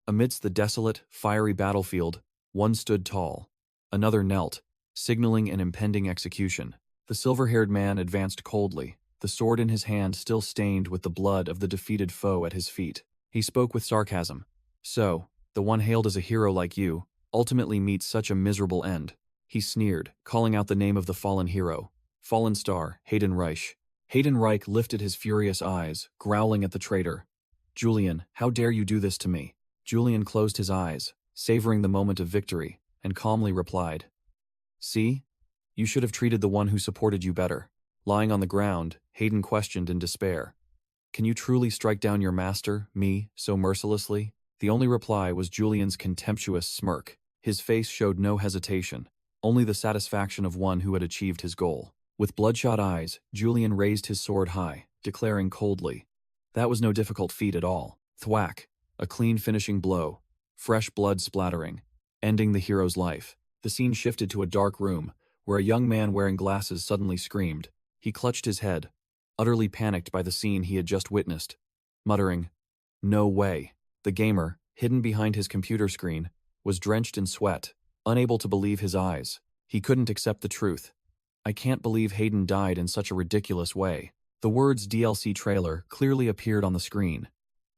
Amidst the desolate, fiery battlefield, one stood tall. Another knelt, signaling an impending execution. The silver-haired man advanced coldly, the sword in his hand still stained with the blood of the defeated foe at his feet. He spoke with sarcasm. So, the one hailed as a hero like you, ultimately meets such a miserable end. He sneered, calling out the name of the fallen hero. Fallen star, Hayden Reich. Hayden Reich lifted his furious eyes, growling at the traitor. Julian, how dare you do this to me? Julian closed his eyes, savoring the moment of victory, and calmly replied. See? You should have treated the one who supported you better. Lying on the ground, Hayden questioned in despair. Can you truly strike down your master, me, so mercilessly? The only reply was Julian's contemptuous smirk. His face showed no hesitation, only the satisfaction of one who had achieved his goal. With bloodshot eyes, Julian raised his sword high, declaring coldly. That was no difficult feat at all. Thwack, a clean finishing blow, fresh blood splattering, ending the hero's life. The scene shifted to a dark room, where a young man wearing glasses suddenly screamed. He clutched his head, utterly panicked by the scene he had just witnessed, muttering, "No way." The gamer, hidden behind his computer screen, was drenched in sweat, unable to believe his eyes. He couldn't accept the truth. I can't believe Hayden died in such a ridiculous way. The words DLC trailer clearly appeared on the screen.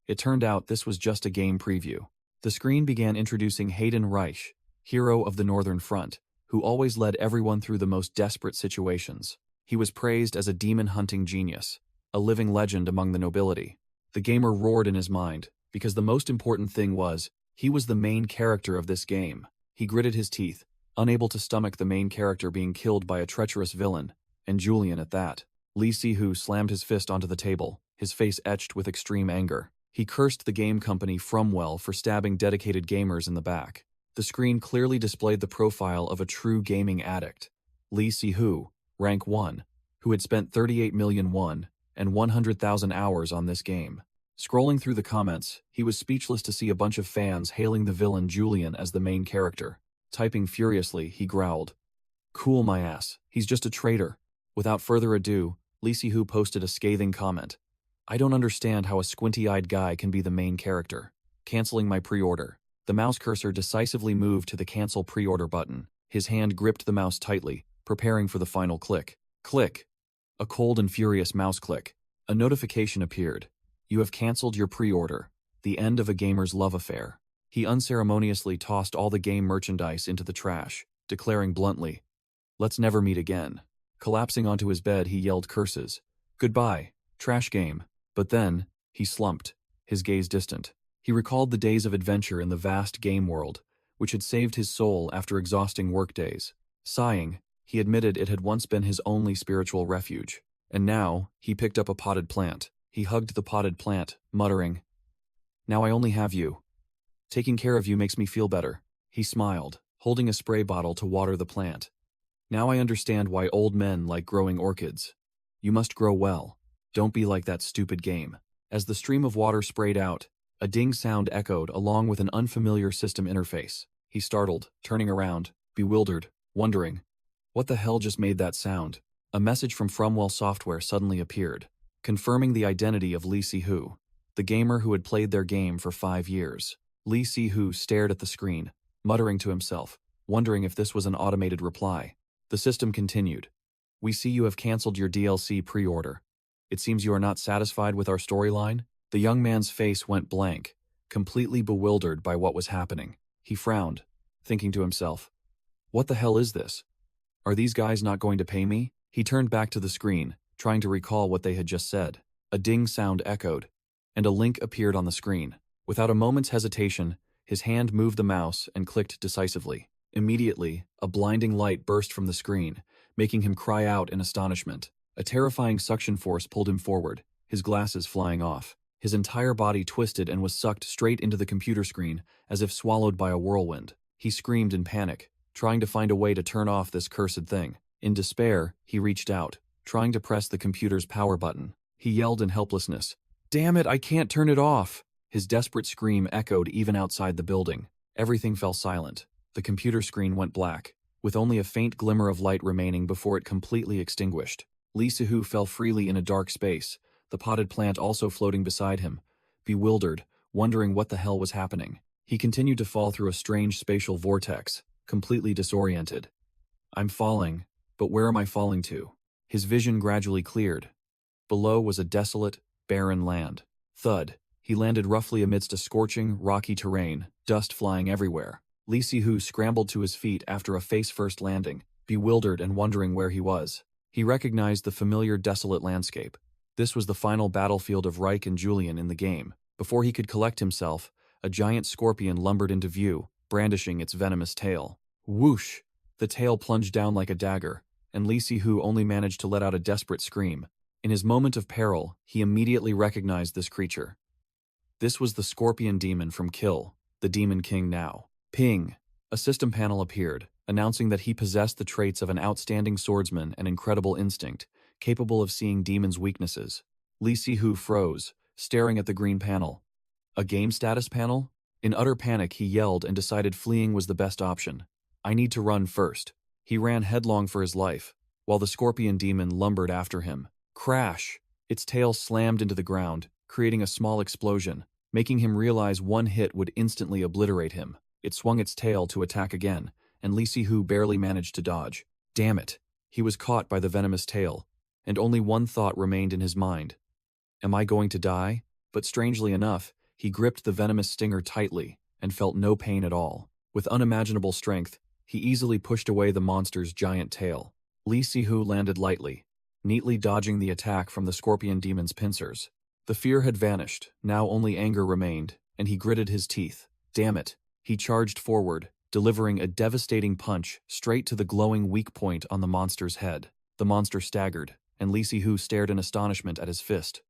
It turned out this was just a game preview. The screen began introducing Hayden Reich, hero of the Northern Front, who always led everyone through the most desperate situations. He was praised as a demon-hunting genius, a living legend among the nobility. The gamer roared in his mind, because the most important thing was, he was the main character of this game. He gritted his teeth, unable to stomach the main character being killed by a treacherous villain, and Julian at that. Lee Si-Hu slammed his fist onto the table, his face etched with extreme anger. He cursed the game company Fromwell for stabbing dedicated gamers in the back. The screen clearly displayed the profile of a true gaming addict. Lee Si-Hu, rank 1, who had spent 38 million won and 100,000 hours on this game. Scrolling through the comments, he was speechless to see a bunch of fans hailing the villain Julian as the main character. Typing furiously, he growled, "Cool my ass, he's just a traitor." Without further ado, Lee Si-Hu posted a scathing comment. "I don't understand how a squinty-eyed guy can be the main character. Canceling my pre-order." The mouse cursor decisively moved to the cancel pre-order button. His hand gripped the mouse tightly, preparing for the final click. Click. A cold and furious mouse click. A notification appeared. You have canceled your pre-order. The end of a gamer's love affair. He unceremoniously tossed all the game merchandise into the trash, declaring bluntly, "Let's never meet again." Collapsing onto his bed, he yelled curses. "Goodbye, trash game." But then, he slumped, his gaze distant. He recalled the days of adventure in the vast game world, which had saved his soul after exhausting workdays. Sighing, he admitted it had once been his only spiritual refuge. And now, he picked up a potted plant. He hugged the potted plant, muttering, "Now I only have you. Taking care of you makes me feel better." He smiled, holding a spray bottle to water the plant. "Now I understand why old men like growing orchids. You must grow well. Don't be like that stupid game." As the stream of water sprayed out, a ding sound echoed along with an unfamiliar system interface. He startled, turning around, bewildered, wondering, what the hell just made that sound? A message from Fromwell Software suddenly appeared, confirming the identity of Lee Si-Hu, the gamer who had played their game for 5 years. Lee Si-Hu stared at the screen, muttering to himself, wondering if this was an automated reply. The system continued. "We see you have canceled your DLC pre-order. It seems you are not satisfied with our storyline?" The young man's face went blank, completely bewildered by what was happening. He frowned, thinking to himself, "What the hell is this? Are these guys not going to pay me?" He turned back to the screen, trying to recall what they had just said. A ding sound echoed, and a link appeared on the screen. Without a moment's hesitation, his hand moved the mouse and clicked decisively. Immediately, a blinding light burst from the screen, making him cry out in astonishment. A terrifying suction force pulled him forward, his glasses flying off. His entire body twisted and was sucked straight into the computer screen, as if swallowed by a whirlwind. He screamed in panic, trying to find a way to turn off this cursed thing. In despair, he reached out, trying to press the computer's power button. He yelled in helplessness, "Damn it, I can't turn it off!" His desperate scream echoed even outside the building. Everything fell silent. The computer screen went black, with only a faint glimmer of light remaining before it completely extinguished. Lee Si-Hu fell freely in a dark space, the potted plant also floating beside him, bewildered, wondering what the hell was happening. He continued to fall through a strange spatial vortex, completely disoriented. I'm falling, but where am I falling to? His vision gradually cleared. Below was a desolate, barren land. Thud. He landed roughly amidst a scorching, rocky terrain, dust flying everywhere. Lee Si-hu scrambled to his feet after a face-first landing, bewildered and wondering where he was. He recognized the familiar desolate landscape. This was the final battlefield of Reich and Julian in the game. Before he could collect himself, a giant scorpion lumbered into view, brandishing its venomous tail. Whoosh! The tail plunged down like a dagger, and Lee Si-hu only managed to let out a desperate scream. In his moment of peril, he immediately recognized this creature. This was the scorpion demon from Kill, the Demon King now. Ping! A system panel appeared, announcing that he possessed the traits of an outstanding swordsman and incredible instinct, capable of seeing demons' weaknesses. Lee Si-hu froze, staring at the green panel. A game status panel? In utter panic, he yelled and decided fleeing was the best option. I need to run first. He ran headlong for his life, while the scorpion demon lumbered after him. Crash! Its tail slammed into the ground, creating a small explosion, making him realize one hit would instantly obliterate him. It swung its tail to attack again, and Lee Si-hu barely managed to dodge. Damn it! He was caught by the venomous tail, and only one thought remained in his mind. Am I going to die? But strangely enough, he gripped the venomous stinger tightly and felt no pain at all. With unimaginable strength, he easily pushed away the monster's giant tail. Lee Si-hu landed lightly, neatly dodging the attack from the scorpion demon's pincers. The fear had vanished, now only anger remained, and he gritted his teeth. Damn it! He charged forward, delivering a devastating punch straight to the glowing weak point on the monster's head. The monster staggered, and Lee Si-hu stared in astonishment at his fist.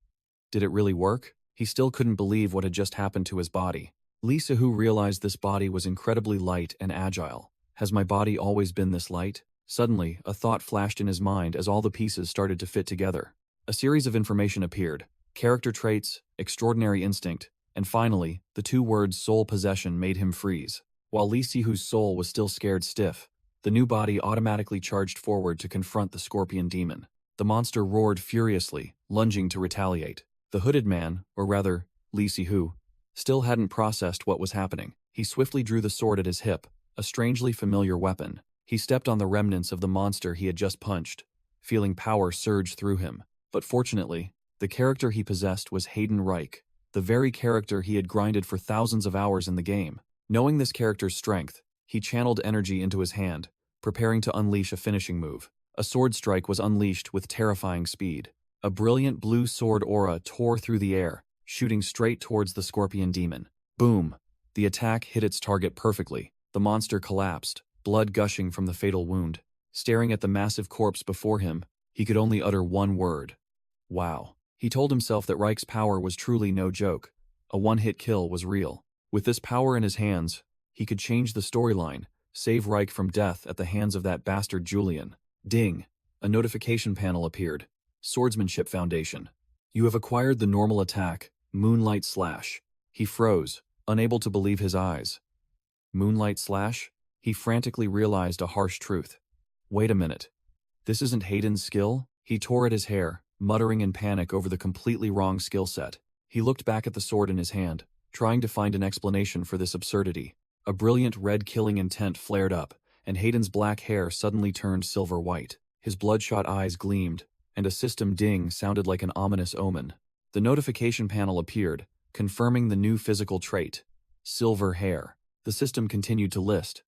Did it really work? He still couldn't believe what had just happened to his body. Lee Si-hu realized this body was incredibly light and agile. Has my body always been this light? Suddenly, a thought flashed in his mind as all the pieces started to fit together. A series of information appeared. Character traits, extraordinary instinct, and finally, the two words soul possession made him freeze. While Lee Si-hu's soul was still scared stiff, the new body automatically charged forward to confront the scorpion demon. The monster roared furiously, lunging to retaliate. The hooded man, or rather, Lee Si-hu, still hadn't processed what was happening. He swiftly drew the sword at his hip, a strangely familiar weapon. He stepped on the remnants of the monster he had just punched, feeling power surge through him. But fortunately, the character he possessed was Hayden Reich, the very character he had grinded for thousands of hours in the game. Knowing this character's strength, he channeled energy into his hand, preparing to unleash a finishing move. A sword strike was unleashed with terrifying speed. A brilliant blue sword aura tore through the air, shooting straight towards the scorpion demon. Boom! The attack hit its target perfectly. The monster collapsed, blood gushing from the fatal wound. Staring at the massive corpse before him, he could only utter one word. Wow. He told himself that Reich's power was truly no joke. A one-hit kill was real. With this power in his hands, he could change the storyline, save Reich from death at the hands of that bastard Julian. Ding! A notification panel appeared. Swordsmanship Foundation. You have acquired the normal attack, Moonlight Slash. He froze, unable to believe his eyes. Moonlight Slash? He frantically realized a harsh truth. Wait a minute. This isn't Hayden's skill? He tore at his hair, muttering in panic over the completely wrong skill set. He looked back at the sword in his hand, trying to find an explanation for this absurdity. A brilliant red killing intent flared up, and Hayden's black hair suddenly turned silver white. His bloodshot eyes gleamed, and a system ding sounded like an ominous omen. The notification panel appeared, confirming the new physical trait, silver hair. The system continued to list.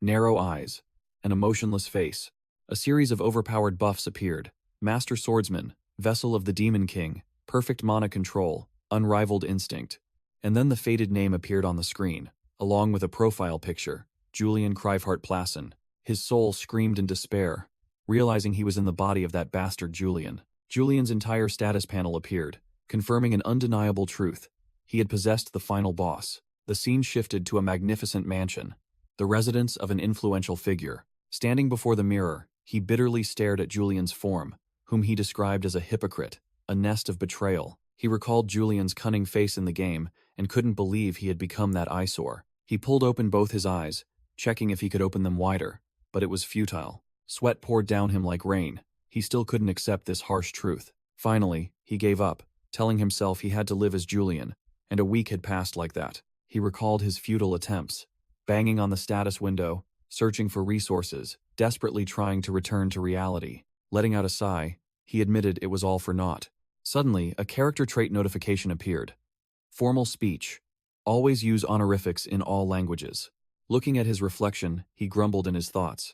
Narrow eyes, an emotionless face. A series of overpowered buffs appeared. Master Swordsman, Vessel of the Demon King, perfect mana control, unrivaled instinct. And then the faded name appeared on the screen, along with a profile picture, Julian Crivehart Plassen. His soul screamed in despair, realizing he was in the body of that bastard Julian. Julian's entire status panel appeared, confirming an undeniable truth. He had possessed the final boss. The scene shifted to a magnificent mansion, the residence of an influential figure. Standing before the mirror, he bitterly stared at Julian's form, whom he described as a hypocrite, a nest of betrayal. He recalled Julian's cunning face in the game and couldn't believe he had become that eyesore. He pulled open both his eyes, checking if he could open them wider, but it was futile. Sweat poured down him like rain. He still couldn't accept this harsh truth. Finally, he gave up, telling himself he had to live as Julian, and a week had passed like that. He recalled his futile attempts, banging on the status window, searching for resources, desperately trying to return to reality. Letting out a sigh, he admitted it was all for naught. Suddenly, a character trait notification appeared. Formal speech. Always use honorifics in all languages. Looking at his reflection, he grumbled in his thoughts.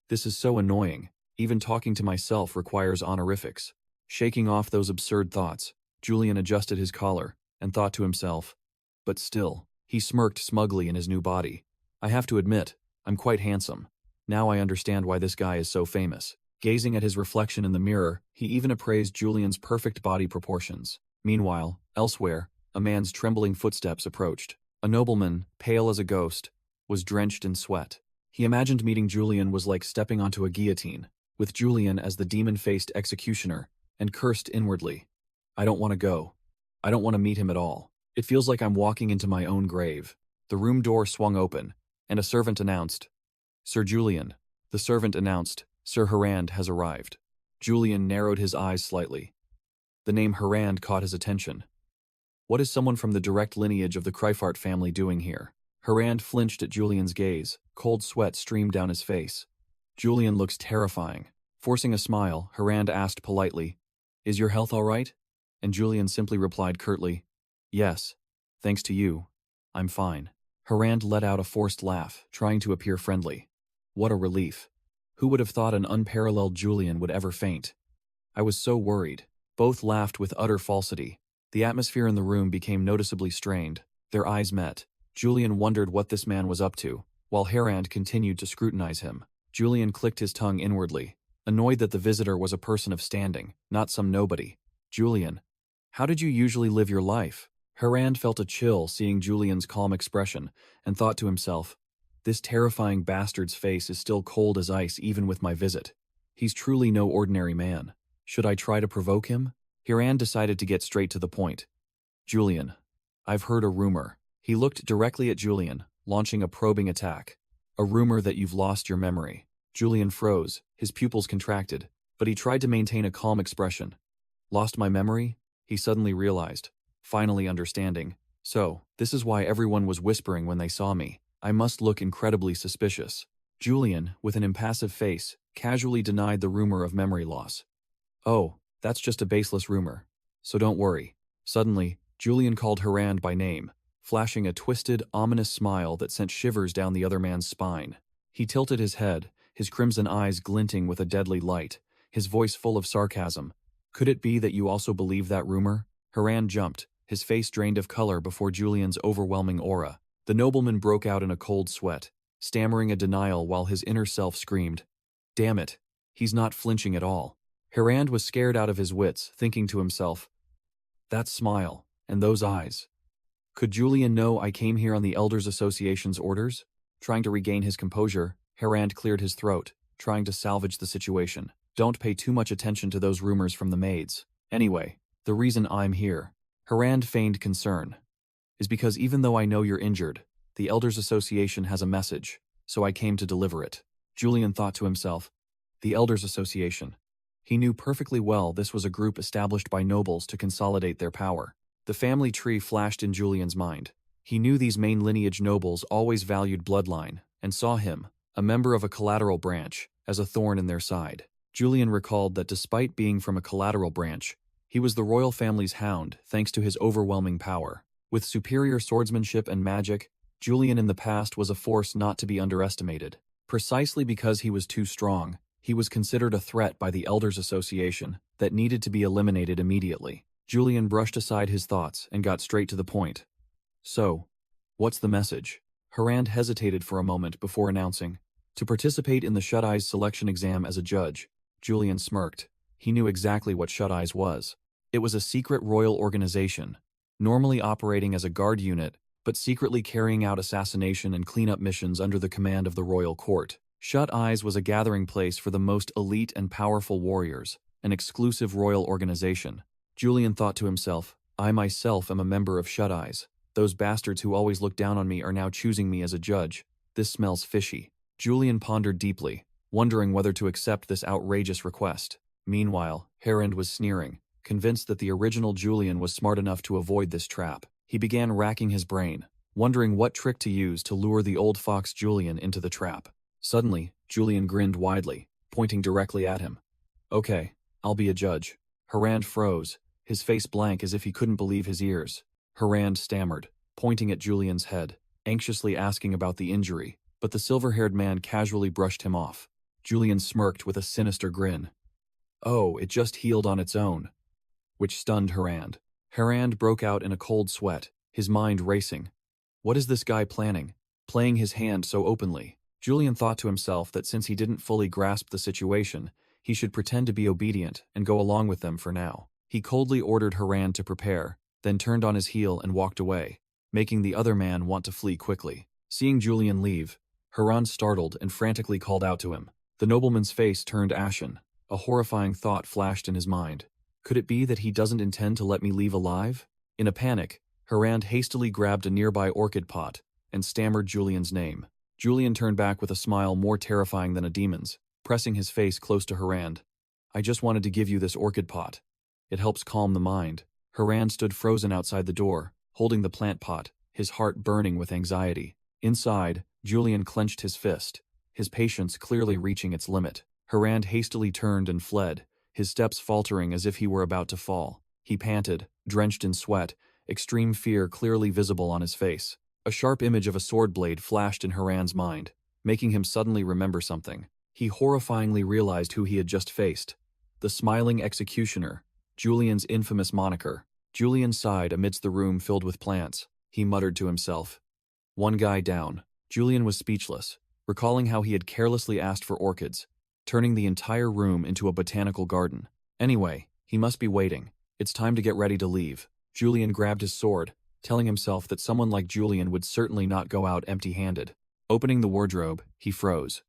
This is so annoying. Even talking to myself requires honorifics. Shaking off those absurd thoughts, Julian adjusted his collar and thought to himself. But still, he smirked smugly in his new body. I have to admit, I'm quite handsome. Now I understand why this guy is so famous. Gazing at his reflection in the mirror, he even appraised Julian's perfect body proportions. Meanwhile, elsewhere, a man's trembling footsteps approached. A nobleman, pale as a ghost, was drenched in sweat. He imagined meeting Julian was like stepping onto a guillotine, with Julian as the demon-faced executioner, and cursed inwardly. I don't want to go. I don't want to meet him at all. It feels like I'm walking into my own grave. The room door swung open, and a servant announced, Sir Julian. The servant announced, Sir Harand has arrived. Julian narrowed his eyes slightly. The name Harand caught his attention. What is someone from the direct lineage of the Kryfart family doing here? Harand flinched at Julian's gaze. Cold sweat streamed down his face. Julian looks terrifying. Forcing a smile, Harand asked politely, Is your health all right? And Julian simply replied curtly, Yes, thanks to you. I'm fine. Harand let out a forced laugh, trying to appear friendly. What a relief. Who would have thought an unparalleled Julian would ever faint? I was so worried. Both laughed with utter falsity. The atmosphere in the room became noticeably strained. Their eyes met. Julian wondered what this man was up to, while Harand continued to scrutinize him. Julian clicked his tongue inwardly, annoyed that the visitor was a person of standing, not some nobody. Julian, how did you usually live your life? Harand felt a chill seeing Julian's calm expression, and thought to himself, this terrifying bastard's face is still cold as ice even with my visit. He's truly no ordinary man. Should I try to provoke him? Harand decided to get straight to the point. Julian, I've heard a rumor. He looked directly at Julian, launching a probing attack. A rumor that you've lost your memory. Julian froze, his pupils contracted, but he tried to maintain a calm expression. Lost my memory? He suddenly realized, finally understanding. So, this is why everyone was whispering when they saw me. I must look incredibly suspicious. Julian, with an impassive face, casually denied the rumor of memory loss. Oh, that's just a baseless rumor. So don't worry. Suddenly, Julian called Harand by name, flashing a twisted, ominous smile that sent shivers down the other man's spine. He tilted his head, his crimson eyes glinting with a deadly light, his voice full of sarcasm. Could it be that you also believe that rumor? Harand jumped, his face drained of color before Julian's overwhelming aura. The nobleman broke out in a cold sweat, stammering a denial while his inner self screamed, Damn it, he's not flinching at all. Harand was scared out of his wits, thinking to himself, that smile, and those eyes. Could Julian know I came here on the Elders Association's orders? Trying to regain his composure, Harand cleared his throat, trying to salvage the situation. Don't pay too much attention to those rumors from the maids. Anyway, the reason I'm here, Harand feigned concern, is because even though I know you're injured, the Elders Association has a message, so I came to deliver it. Julian thought to himself, the Elders Association. He knew perfectly well this was a group established by nobles to consolidate their power. The family tree flashed in Julian's mind. He knew these main lineage nobles always valued bloodline, and saw him, a member of a collateral branch, as a thorn in their side. Julian recalled that despite being from a collateral branch, he was the royal family's hound thanks to his overwhelming power. With superior swordsmanship and magic, Julian in the past was a force not to be underestimated. Precisely because he was too strong, he was considered a threat by the Elders Association that needed to be eliminated immediately. Julian brushed aside his thoughts and got straight to the point. So, what's the message? Harand hesitated for a moment before announcing, to participate in the Shut Eyes selection exam as a judge. Julian smirked. He knew exactly what Shut Eyes was. It was a secret royal organization, normally operating as a guard unit, but secretly carrying out assassination and cleanup missions under the command of the royal court. Shut Eyes was a gathering place for the most elite and powerful warriors, an exclusive royal organization. Julian thought to himself, I myself am a member of Shut Eyes. Those bastards who always look down on me are now choosing me as a judge. This smells fishy. Julian pondered deeply, wondering whether to accept this outrageous request. Meanwhile, Harand was sneering, convinced that the original Julian was smart enough to avoid this trap. He began racking his brain, wondering what trick to use to lure the old fox Julian into the trap. Suddenly, Julian grinned widely, pointing directly at him. "Okay, I'll be a judge." Harand froze, his face blank as if he couldn't believe his ears. Harand stammered, pointing at Julian's head, anxiously asking about the injury, but the silver-haired man casually brushed him off. Julian smirked with a sinister grin. "Oh, it just healed on its own," which stunned Harand. Harand broke out in a cold sweat, his mind racing. What is this guy planning? Playing his hand so openly? Julian thought to himself that since he didn't fully grasp the situation, he should pretend to be obedient and go along with them for now. He coldly ordered Harand to prepare, then turned on his heel and walked away, making the other man want to flee quickly. Seeing Julian leave, Harand startled and frantically called out to him. The nobleman's face turned ashen. A horrifying thought flashed in his mind. Could it be that he doesn't intend to let me leave alive? In a panic, Harand hastily grabbed a nearby orchid pot and stammered Julian's name. Julian turned back with a smile more terrifying than a demon's, pressing his face close to Harand. "I just wanted to give you this orchid pot. It helps calm the mind." Harand stood frozen outside the door, holding the plant pot, his heart burning with anxiety. Inside, Julian clenched his fist, his patience clearly reaching its limit. Harand hastily turned and fled, his steps faltering as if he were about to fall. He panted, drenched in sweat, extreme fear clearly visible on his face. A sharp image of a sword blade flashed in Harand's mind, making him suddenly remember something. He horrifyingly realized who he had just faced. The smiling executioner, Julian's infamous moniker. Julian sighed amidst the room filled with plants. He muttered to himself. One guy down. Julian was speechless, recalling how he had carelessly asked for orchids, turning the entire room into a botanical garden. Anyway, he must be waiting. It's time to get ready to leave. Julian grabbed his sword, telling himself that someone like Julian would certainly not go out empty-handed. Opening the wardrobe, he froze.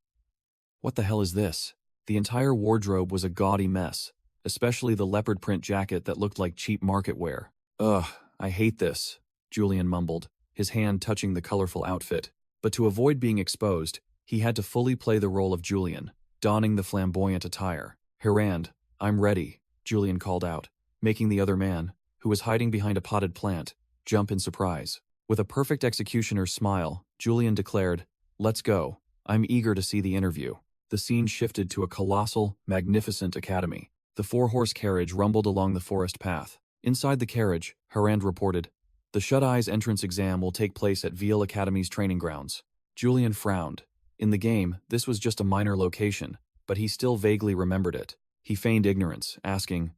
What the hell is this? The entire wardrobe was a gaudy mess, especially the leopard print jacket that looked like cheap market wear. "Ugh, I hate this," Julian mumbled, his hand touching the colorful outfit. But to avoid being exposed, he had to fully play the role of Julian, donning the flamboyant attire. "Harand, I'm ready," Julian called out, making the other man, who was hiding behind a potted plant, jump in surprise. With a perfect executioner's smile, Julian declared, "Let's go. I'm eager to see the interview." The scene shifted to a colossal, magnificent academy. The four-horse carriage rumbled along the forest path. Inside the carriage, Harand reported, "The Shut-Eyes entrance exam will take place at Veal Academy's training grounds." Julian frowned. In the game, this was just a minor location, but he still vaguely remembered it. He feigned ignorance, asking,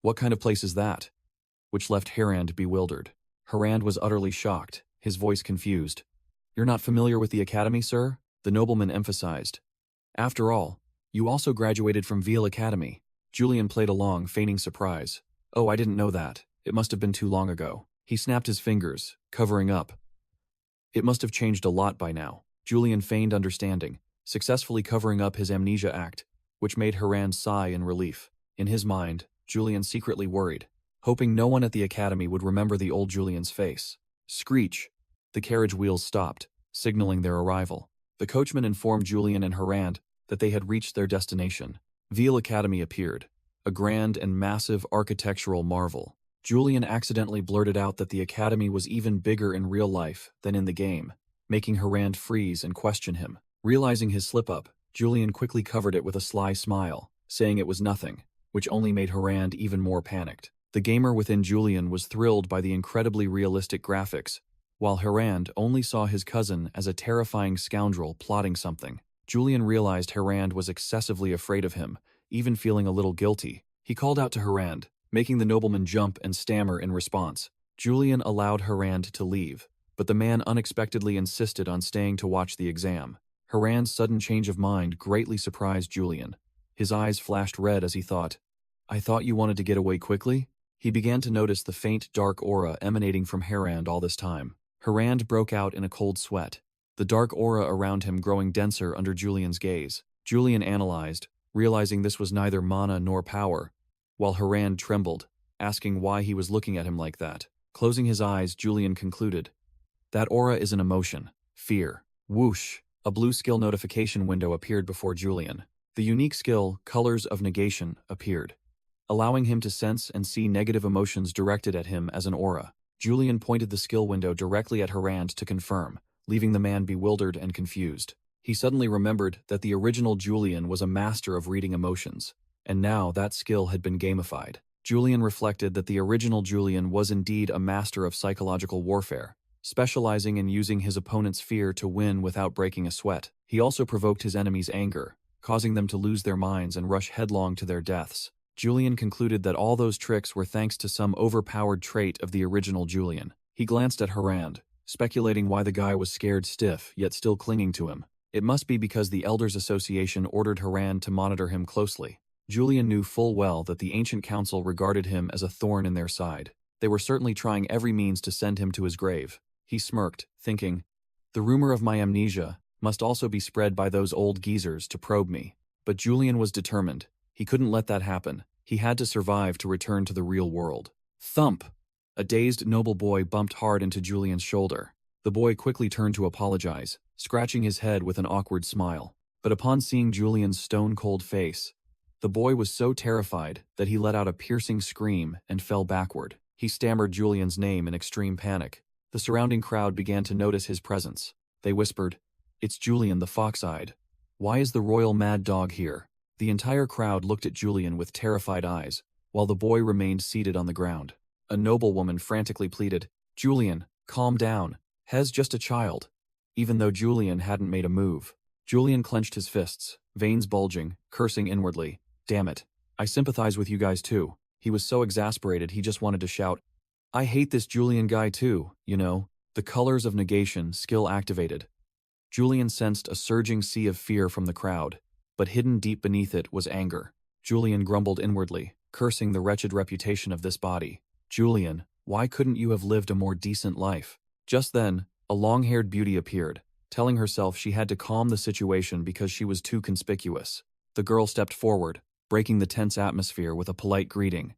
"What kind of place is that?" Which left Harand bewildered. Harand was utterly shocked, his voice confused. "You're not familiar with the academy, sir?" The nobleman emphasized. "After all, you also graduated from Veal Academy." Julian played along, feigning surprise. "Oh, I didn't know that. It must have been too long ago." He snapped his fingers, covering up. "It must have changed a lot by now." Julian feigned understanding, successfully covering up his amnesia act, which made Harand sigh in relief. In his mind, Julian secretly worried, hoping no one at the academy would remember the old Julian's face. Screech! The carriage wheels stopped, signaling their arrival. The coachman informed Julian and Harand that they had reached their destination. Veal Academy appeared, a grand and massive architectural marvel. Julian accidentally blurted out that the academy was even bigger in real life than in the game, making Harand freeze and question him. Realizing his slip-up, Julian quickly covered it with a sly smile, saying it was nothing, which only made Harand even more panicked. The gamer within Julian was thrilled by the incredibly realistic graphics, while Harand only saw his cousin as a terrifying scoundrel plotting something. Julian realized Harand was excessively afraid of him, even feeling a little guilty. He called out to Harand, making the nobleman jump and stammer in response. Julian allowed Harand to leave, but the man unexpectedly insisted on staying to watch the exam. Harand's sudden change of mind greatly surprised Julian. His eyes flashed red as he thought, "I thought you wanted to get away quickly?" He began to notice the faint, dark aura emanating from Harand all this time. Harand broke out in a cold sweat, the dark aura around him growing denser under Julian's gaze. Julian analyzed, realizing this was neither mana nor power, while Harand trembled, asking why he was looking at him like that. Closing his eyes, Julian concluded, "That aura is an emotion. Fear." Whoosh! A blue skill notification window appeared before Julian. The unique skill, Colors of Negation, appeared, allowing him to sense and see negative emotions directed at him as an aura. Julian pointed the skill window directly at Harand to confirm, leaving the man bewildered and confused. He suddenly remembered that the original Julian was a master of reading emotions, and now that skill had been gamified. Julian reflected that the original Julian was indeed a master of psychological warfare, specializing in using his opponent's fear to win without breaking a sweat. He also provoked his enemies' anger, causing them to lose their minds and rush headlong to their deaths. Julian concluded that all those tricks were thanks to some overpowered trait of the original Julian. He glanced at Harand, speculating why the guy was scared stiff yet still clinging to him. It must be because the Elders Association ordered Harand to monitor him closely. Julian knew full well that the Ancient Council regarded him as a thorn in their side. They were certainly trying every means to send him to his grave. He smirked, thinking, the rumor of my amnesia must also be spread by those old geezers to probe me. But Julian was determined. He couldn't let that happen. He had to survive to return to the real world. Thump! A dazed noble boy bumped hard into Julian's shoulder. The boy quickly turned to apologize, scratching his head with an awkward smile. But upon seeing Julian's stone-cold face, the boy was so terrified that he let out a piercing scream and fell backward. He stammered Julian's name in extreme panic. The surrounding crowd began to notice his presence. They whispered, "It's Julian the Fox-Eyed. Why is the royal mad dog here?" The entire crowd looked at Julian with terrified eyes, while the boy remained seated on the ground. A noblewoman frantically pleaded, "Julian, calm down. Hez just a child." Even though Julian hadn't made a move, Julian clenched his fists, veins bulging, cursing inwardly. Damn it. I sympathize with you guys too. He was so exasperated he just wanted to shout, I hate this Julian guy too, you know. The colors of negation, skill activated. Julian sensed a surging sea of fear from the crowd, but hidden deep beneath it was anger. Julian grumbled inwardly, cursing the wretched reputation of this body. Julian, why couldn't you have lived a more decent life? Just then, a long-haired beauty appeared, telling herself she had to calm the situation because she was too conspicuous. The girl stepped forward, breaking the tense atmosphere with a polite greeting.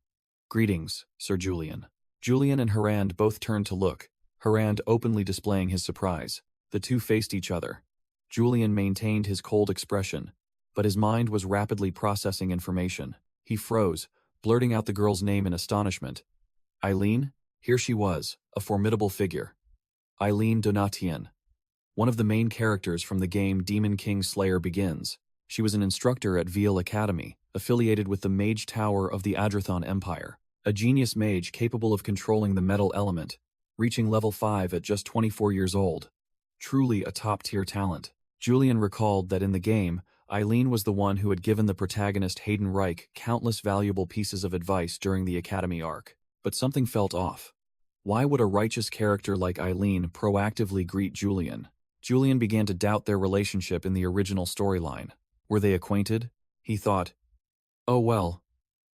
Greetings, Sir Julian. Julian and Harand both turned to look, Harand openly displaying his surprise. The two faced each other. Julian maintained his cold expression, but his mind was rapidly processing information. He froze, blurting out the girl's name in astonishment. Eileen? Here she was, a formidable figure. Eileen Donatian, one of the main characters from the game Demon King Slayer Begins. She was an instructor at Veil Academy, affiliated with the Mage Tower of the Adrathon Empire, a genius mage capable of controlling the metal element, reaching level 5 at just 24 years old. Truly a top-tier talent. Julian recalled that in the game, Eileen was the one who had given the protagonist Hayden Reich countless valuable pieces of advice during the Academy arc. But something felt off. Why would a righteous character like Eileen proactively greet Julian? Julian began to doubt their relationship in the original storyline. Were they acquainted? He thought, oh well,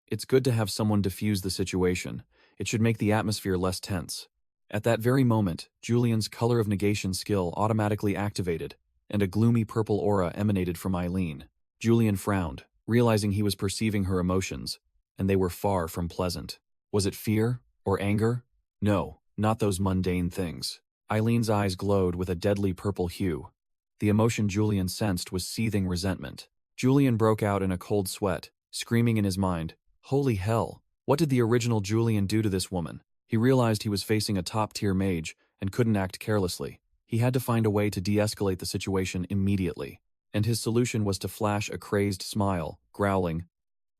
it's good to have someone defuse the situation. It should make the atmosphere less tense. At that very moment, Julian's Color of Negation skill automatically activated, and a gloomy purple aura emanated from Eileen. Julian frowned, realizing he was perceiving her emotions, and they were far from pleasant. Was it fear or anger? No, not those mundane things. Eileen's eyes glowed with a deadly purple hue. The emotion Julian sensed was seething resentment. Julian broke out in a cold sweat, screaming in his mind, holy hell, what did the original Julian do to this woman? He realized he was facing a top-tier mage and couldn't act carelessly. He had to find a way to de-escalate the situation immediately, and his solution was to flash a crazed smile, growling,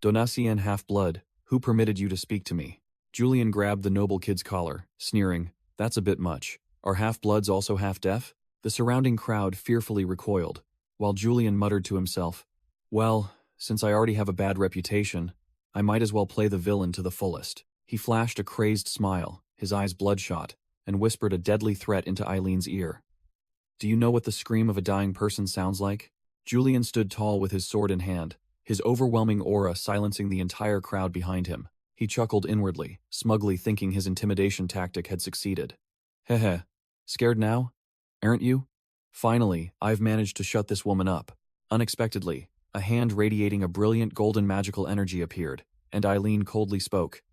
Donatien half-blood, who permitted you to speak to me? Julian grabbed the noble kid's collar, sneering, that's a bit much. Are half-bloods also half-deaf? The surrounding crowd fearfully recoiled, while Julian muttered to himself, well, since I already have a bad reputation, I might as well play the villain to the fullest. He flashed a crazed smile, his eyes bloodshot, and whispered a deadly threat into Eileen's ear. Do you know what the scream of a dying person sounds like? Julian stood tall with his sword in hand, his overwhelming aura silencing the entire crowd behind him. He chuckled inwardly, smugly thinking his intimidation tactic had succeeded. Heh. Scared now? Aren't you? Finally, I've managed to shut this woman up. Unexpectedly, a hand radiating a brilliant golden magical energy appeared, and Eileen coldly spoke.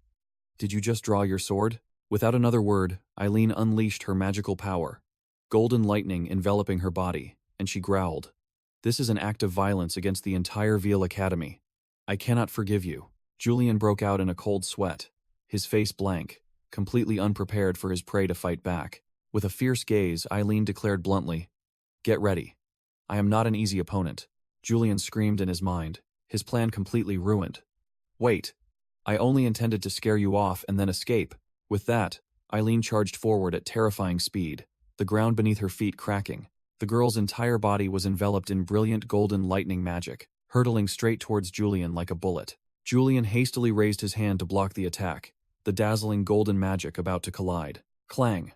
Did you just draw your sword? Without another word, Eileen unleashed her magical power, golden lightning enveloping her body, and she growled. This is an act of violence against the entire Veil Academy. I cannot forgive you. Julian broke out in a cold sweat, his face blank. completely unprepared for his prey to fight back. With a fierce gaze, Eileen declared bluntly, "Get ready. I am not an easy opponent." Julian screamed in his mind, his plan completely ruined. "Wait. I only intended to scare you off and then escape." With that, Eileen charged forward at terrifying speed, the ground beneath her feet cracking. The girl's entire body was enveloped in brilliant golden lightning magic, hurtling straight towards Julian like a bullet. Julian hastily raised his hand to block the attack, the dazzling golden magic about to collide. Clang!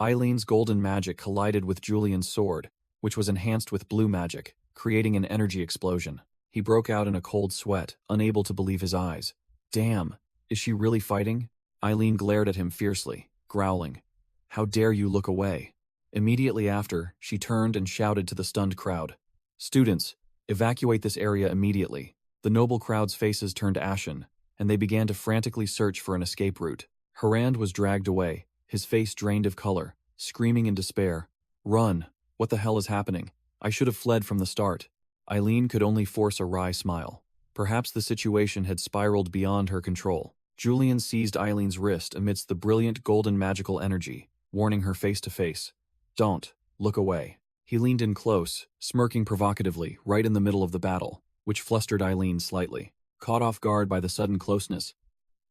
Eileen's golden magic collided with Julian's sword, which was enhanced with blue magic, creating an energy explosion. He broke out in a cold sweat, unable to believe his eyes. "Damn, is she really fighting?" Eileen glared at him fiercely, growling, "How dare you look away?" Immediately after, she turned and shouted to the stunned crowd, "Students, evacuate this area immediately." The noble crowd's faces turned ashen, and they began to frantically search for an escape route. Harand was dragged away, his face drained of color, screaming in despair, "Run! What the hell is happening? I should have fled from the start." Eileen could only force a wry smile. Perhaps the situation had spiraled beyond her control. Julian seized Eileen's wrist amidst the brilliant golden magical energy, warning her face to face. "Don't. Look away." He leaned in close, smirking provocatively, right in the middle of the battle, which flustered Eileen slightly. Caught off guard by the sudden closeness,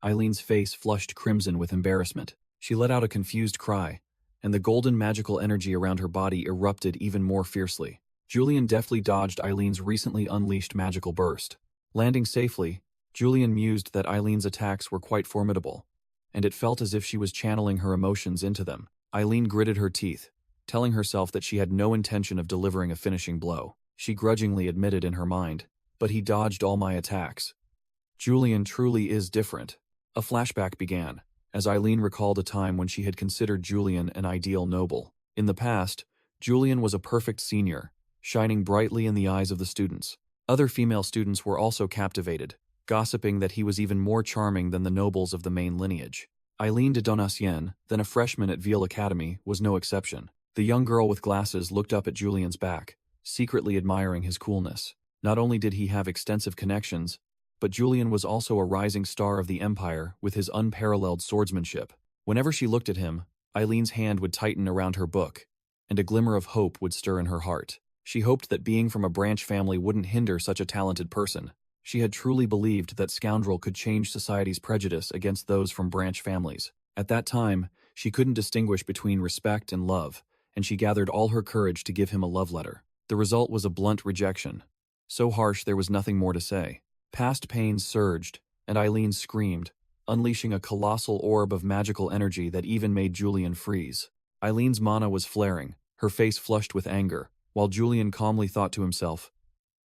Eileen's face flushed crimson with embarrassment. She let out a confused cry, and the golden magical energy around her body erupted even more fiercely. Julian deftly dodged Eileen's recently unleashed magical burst. Landing safely, Julian mused that Eileen's attacks were quite formidable, and it felt as if she was channeling her emotions into them. Eileen gritted her teeth, telling herself that she had no intention of delivering a finishing blow. She grudgingly admitted in her mind, "But he dodged all my attacks. Julian truly is different." A flashback began, as Eileen recalled a time when she had considered Julian an ideal noble. In the past, Julian was a perfect senior, shining brightly in the eyes of the students. Other female students were also captivated, gossiping that he was even more charming than the nobles of the main lineage. Eileen de Donatien, then a freshman at Ville Academy, was no exception. The young girl with glasses looked up at Julian's back, secretly admiring his coolness. Not only did he have extensive connections, but Julian was also a rising star of the Empire with his unparalleled swordsmanship. Whenever she looked at him, Eileen's hand would tighten around her book, and a glimmer of hope would stir in her heart. She hoped that being from a branch family wouldn't hinder such a talented person. She had truly believed that scoundrel could change society's prejudice against those from branch families. At that time, she couldn't distinguish between respect and love, and she gathered all her courage to give him a love letter. The result was a blunt rejection, so harsh there was nothing more to say. Past pains surged, and Eileen screamed, unleashing a colossal orb of magical energy that even made Julian freeze. Eileen's mana was flaring, her face flushed with anger, while Julian calmly thought to himself,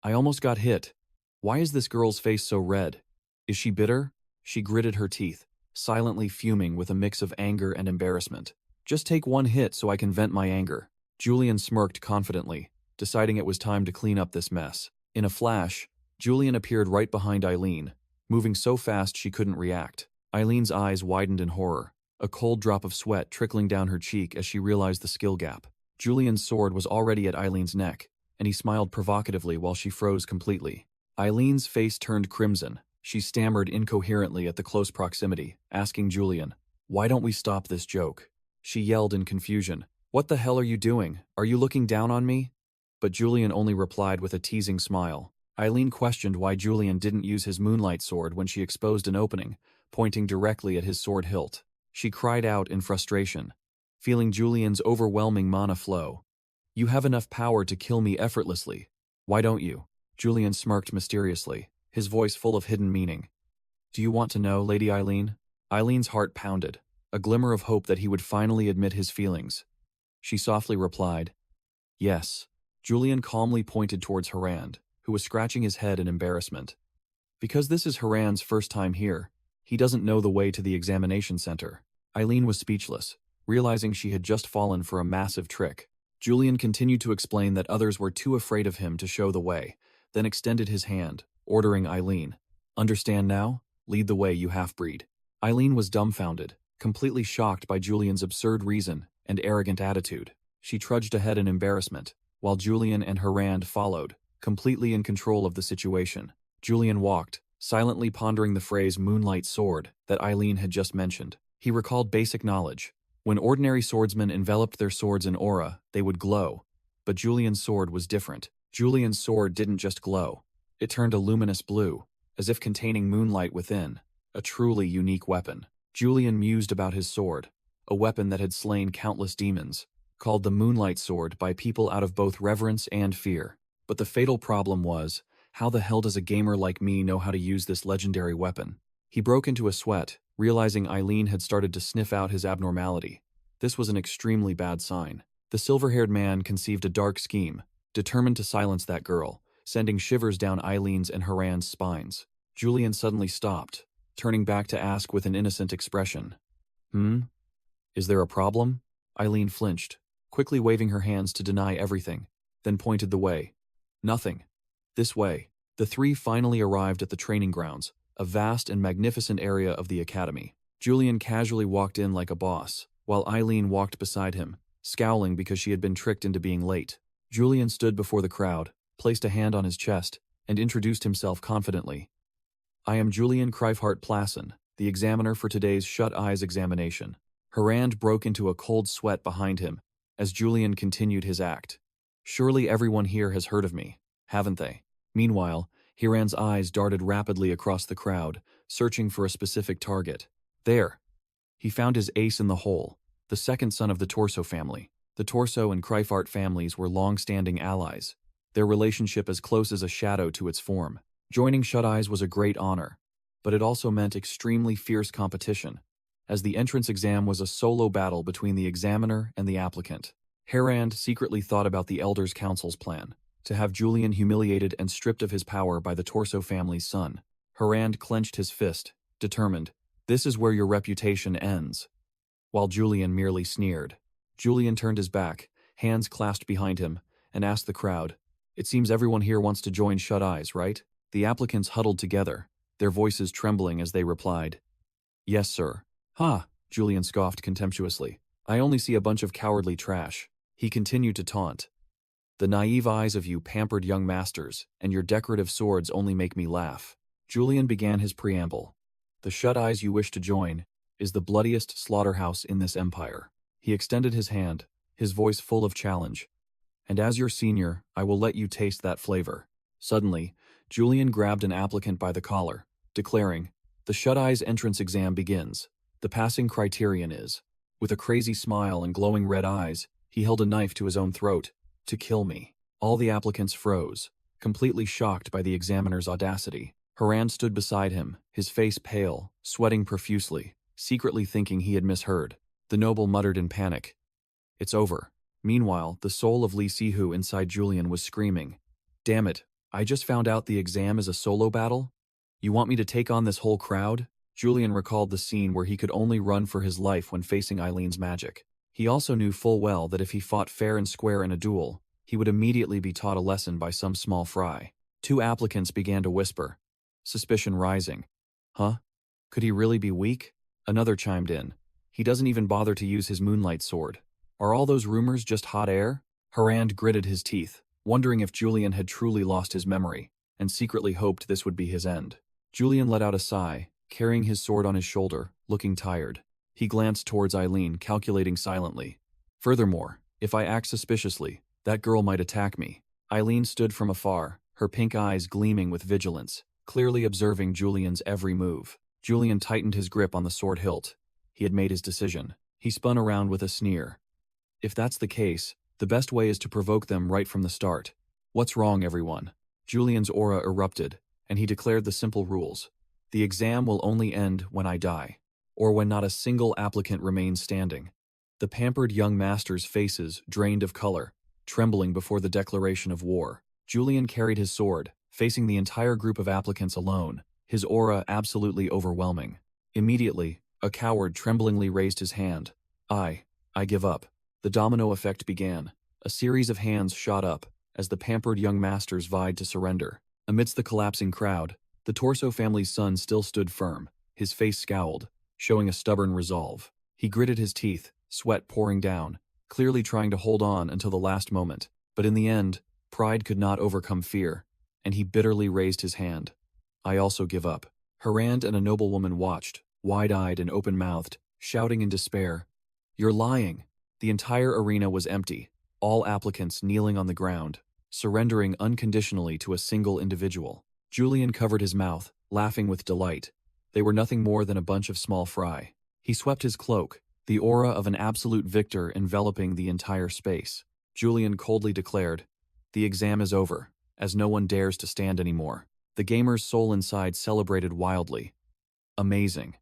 "I almost got hit. Why is this girl's face so red? Is she bitter?" She gritted her teeth, silently fuming with a mix of anger and embarrassment. "Just take one hit so I can vent my anger." Julian smirked confidently, deciding it was time to clean up this mess. In a flash, Julian appeared right behind Eileen, moving so fast she couldn't react. Eileen's eyes widened in horror, a cold drop of sweat trickling down her cheek as she realized the skill gap. Julian's sword was already at Eileen's neck, and he smiled provocatively while she froze completely. Eileen's face turned crimson. She stammered incoherently at the close proximity, asking Julian, "Why don't we stop this joke?" She yelled in confusion, "What the hell are you doing? Are you looking down on me?" But Julian only replied with a teasing smile. Eileen questioned why Julian didn't use his moonlight sword when she exposed an opening, pointing directly at his sword hilt. She cried out in frustration, feeling Julian's overwhelming mana flow. "You have enough power to kill me effortlessly. Why don't you?" Julian smirked mysteriously, his voice full of hidden meaning. "Do you want to know, Lady Eileen?" Eileen's heart pounded, a glimmer of hope that he would finally admit his feelings. She softly replied, "Yes." Julian calmly pointed towards Harand, who was scratching his head in embarrassment. Because this is Harand's first time here, he doesn't know the way to the examination center. Eileen was speechless, realizing she had just fallen for a massive trick. Julian continued to explain that others were too afraid of him to show the way, then extended his hand, ordering Eileen, "Understand now? Lead the way, you half-breed." Eileen was dumbfounded, completely shocked by Julian's absurd reason and arrogant attitude. She trudged ahead in embarrassment, while Julian and Harand followed, completely in control of the situation. Julian walked, silently pondering the phrase "moonlight sword" that Eileen had just mentioned. He recalled basic knowledge. When ordinary swordsmen enveloped their swords in aura, they would glow. But Julian's sword was different. Julian's sword didn't just glow. It turned a luminous blue, as if containing moonlight within. A truly unique weapon. Julian mused about his sword, a weapon that had slain countless demons, called the Moonlight Sword by people out of both reverence and fear. But the fatal problem was, how the hell does a gamer like me know how to use this legendary weapon? He broke into a sweat, realizing Eileen had started to sniff out his abnormality. This was an extremely bad sign. The silver-haired man conceived a dark scheme, determined to silence that girl, sending shivers down Eileen's and Haran's spines. Julian suddenly stopped, turning back to ask with an innocent expression. Is there a problem? Eileen flinched, quickly waving her hands to deny everything, then pointed the way. Nothing. This way. The three finally arrived at the training grounds, a vast and magnificent area of the academy. Julian casually walked in like a boss, while Eileen walked beside him, scowling because she had been tricked into being late. Julian stood before the crowd, placed a hand on his chest, and introduced himself confidently. I am Julian Kreifhart Plassen, the examiner for today's Shut Eyes examination. Harand broke into a cold sweat behind him as Julian continued his act. Surely everyone here has heard of me, haven't they? Meanwhile, Hiran's eyes darted rapidly across the crowd, searching for a specific target. There. He found his ace in the hole, the second son of the Torso family. The Torso and Kreifhart families were long-standing allies, their relationship as close as a shadow to its form. Joining Shut Eyes was a great honor, but it also meant extremely fierce competition, as the entrance exam was a solo battle between the examiner and the applicant. Harand secretly thought about the Elders' Council's plan, to have Julian humiliated and stripped of his power by the Torso family's son. Harand clenched his fist, determined, this is where your reputation ends. While Julian merely sneered. Julian turned his back, hands clasped behind him, and asked the crowd, it seems everyone here wants to join Shut Eyes, right? The applicants huddled together, their voices trembling as they replied, yes, sir. Ha, Julian scoffed contemptuously. I only see a bunch of cowardly trash. He continued to taunt. The naive eyes of you pampered young masters, and your decorative swords only make me laugh. Julian began his preamble. The Shut Eyes you wish to join is the bloodiest slaughterhouse in this empire. He extended his hand, his voice full of challenge. And as your senior, I will let you taste that flavor. Suddenly, Julian grabbed an applicant by the collar, declaring, the Shut Eyes entrance exam begins. The passing criterion is, with a crazy smile and glowing red eyes, he held a knife to his own throat, to kill me. All the applicants froze, completely shocked by the examiner's audacity. Harand stood beside him, his face pale, sweating profusely, secretly thinking he had misheard. The noble muttered in panic, it's over. Meanwhile, the soul of Lee Sihu inside Julian was screaming, damn it, I just found out the exam is a solo battle? You want me to take on this whole crowd? Julian recalled the scene where he could only run for his life when facing Eileen's magic. He also knew full well that if he fought fair and square in a duel, he would immediately be taught a lesson by some small fry. Two applicants began to whisper, suspicion rising. Huh? Could he really be weak? Another chimed in. He doesn't even bother to use his moonlight sword. Are all those rumors just hot air? Harand gritted his teeth, wondering if Julian had truly lost his memory, and secretly hoped this would be his end. Julian let out a sigh, carrying his sword on his shoulder, looking tired. He glanced towards Eileen, calculating silently. Furthermore, if I act suspiciously, that girl might attack me. Eileen stood from afar, her pink eyes gleaming with vigilance, clearly observing Julian's every move. Julian tightened his grip on the sword hilt. He had made his decision. He spun around with a sneer. If that's the case, the best way is to provoke them right from the start. What's wrong, everyone? Julian's aura erupted, and he declared the simple rules. The exam will only end when I die, or when not a single applicant remains standing. The pampered young masters' faces drained of color, trembling before the declaration of war. Julian carried his sword, facing the entire group of applicants alone, his aura absolutely overwhelming. Immediately, a coward tremblingly raised his hand. I give up. The domino effect began. A series of hands shot up, as the pampered young masters vied to surrender. Amidst the collapsing crowd, the Torso family's son still stood firm, his face scowled, showing a stubborn resolve. He gritted his teeth, sweat pouring down, clearly trying to hold on until the last moment. But in the end, pride could not overcome fear, and he bitterly raised his hand. I also give up. Harand and a noblewoman watched, wide-eyed and open-mouthed, shouting in despair, "You're lying!" The entire arena was empty, all applicants kneeling on the ground, surrendering unconditionally to a single individual. Julian covered his mouth, laughing with delight. They were nothing more than a bunch of small fry. He swept his cloak, the aura of an absolute victor enveloping the entire space. Julian coldly declared, "The exam is over," as no one dares to stand anymore. The gamer's soul inside celebrated wildly. Amazing.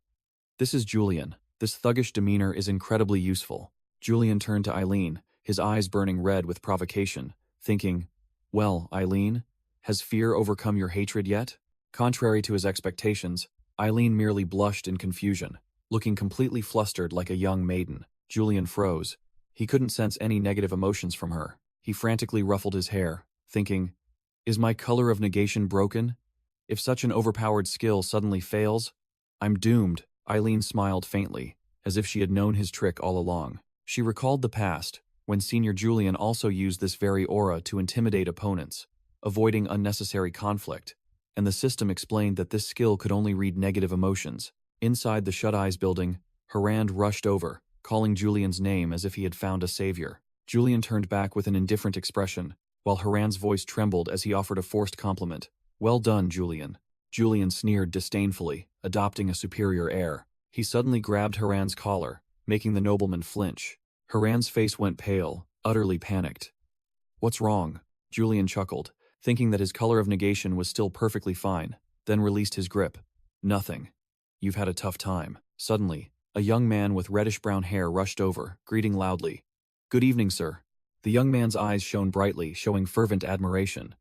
This is Julian. This thuggish demeanor is incredibly useful. Julian turned to Eileen, his eyes burning red with provocation, thinking, "Well, Eileen, has fear overcome your hatred yet?" Contrary to his expectations, Eileen merely blushed in confusion, looking completely flustered like a young maiden. Julian froze. He couldn't sense any negative emotions from her. He frantically ruffled his hair, thinking, "Is my color of negation broken? If such an overpowered skill suddenly fails, I'm doomed." Eileen smiled faintly, as if she had known his trick all along. She recalled the past, when Senior Julian also used this very aura to intimidate opponents, avoiding unnecessary conflict, and the system explained that this skill could only read negative emotions. Inside the Shut Eyes building, Harand rushed over, calling Julian's name as if he had found a savior. Julian turned back with an indifferent expression, while Harand's voice trembled as he offered a forced compliment. "Well done, Julian." Julian sneered disdainfully, adopting a superior air. He suddenly grabbed Harand's collar, making the nobleman flinch. Harand's face went pale, utterly panicked. "What's wrong?" Julian chuckled, thinking that his color of negation was still perfectly fine, then released his grip. "Nothing. You've had a tough time." Suddenly, a young man with reddish-brown hair rushed over, greeting loudly. "Good evening, sir." The young man's eyes shone brightly, showing fervent admiration.